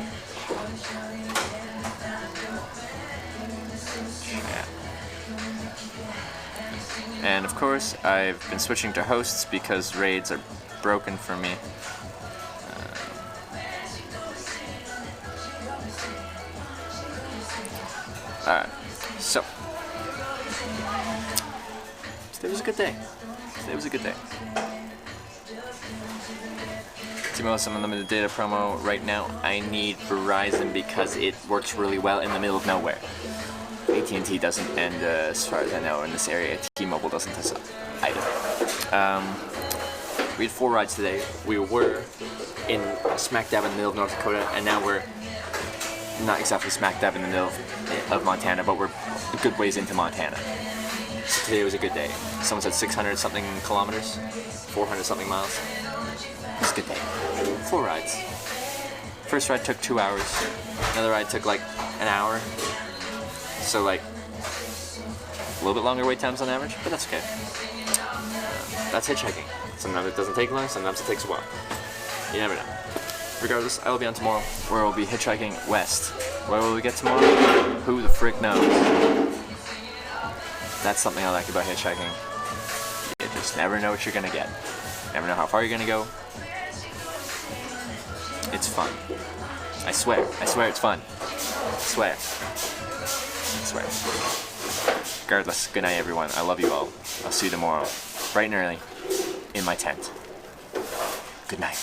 Yeah. And of course, I've been switching to hosts because raids are broken for me. Alright, so today was a good day. Today was a good day. T-Mobile some unlimited data promo right now. I need Verizon because it works really well in the middle of nowhere. AT&T doesn't, and as far as I know, in this area, T-Mobile doesn't either. We had 4 rides today. We were in smack dab in the middle of North Dakota, and now we're not exactly smack dab in the middle of Montana, but we're a good ways into Montana. So today was a good day. Someone said 600 something kilometers, 400 something miles. It was a good day. 4 rides. First ride took 2 hours. Another ride took like an hour. So like a little bit longer wait times on average, but that's okay. That's hitchhiking. Sometimes it doesn't take long, sometimes it takes a while. You never know. Regardless, I will be on tomorrow, where we'll be hitchhiking west. Where will we get tomorrow? Who the frick knows? That's something I like about hitchhiking. You just never know what you're gonna get. Never know how far you're gonna go. It's fun. I swear it's fun. I swear. Regardless, good night everyone. I love you all. I'll see you tomorrow, bright and early, in my tent. Good night.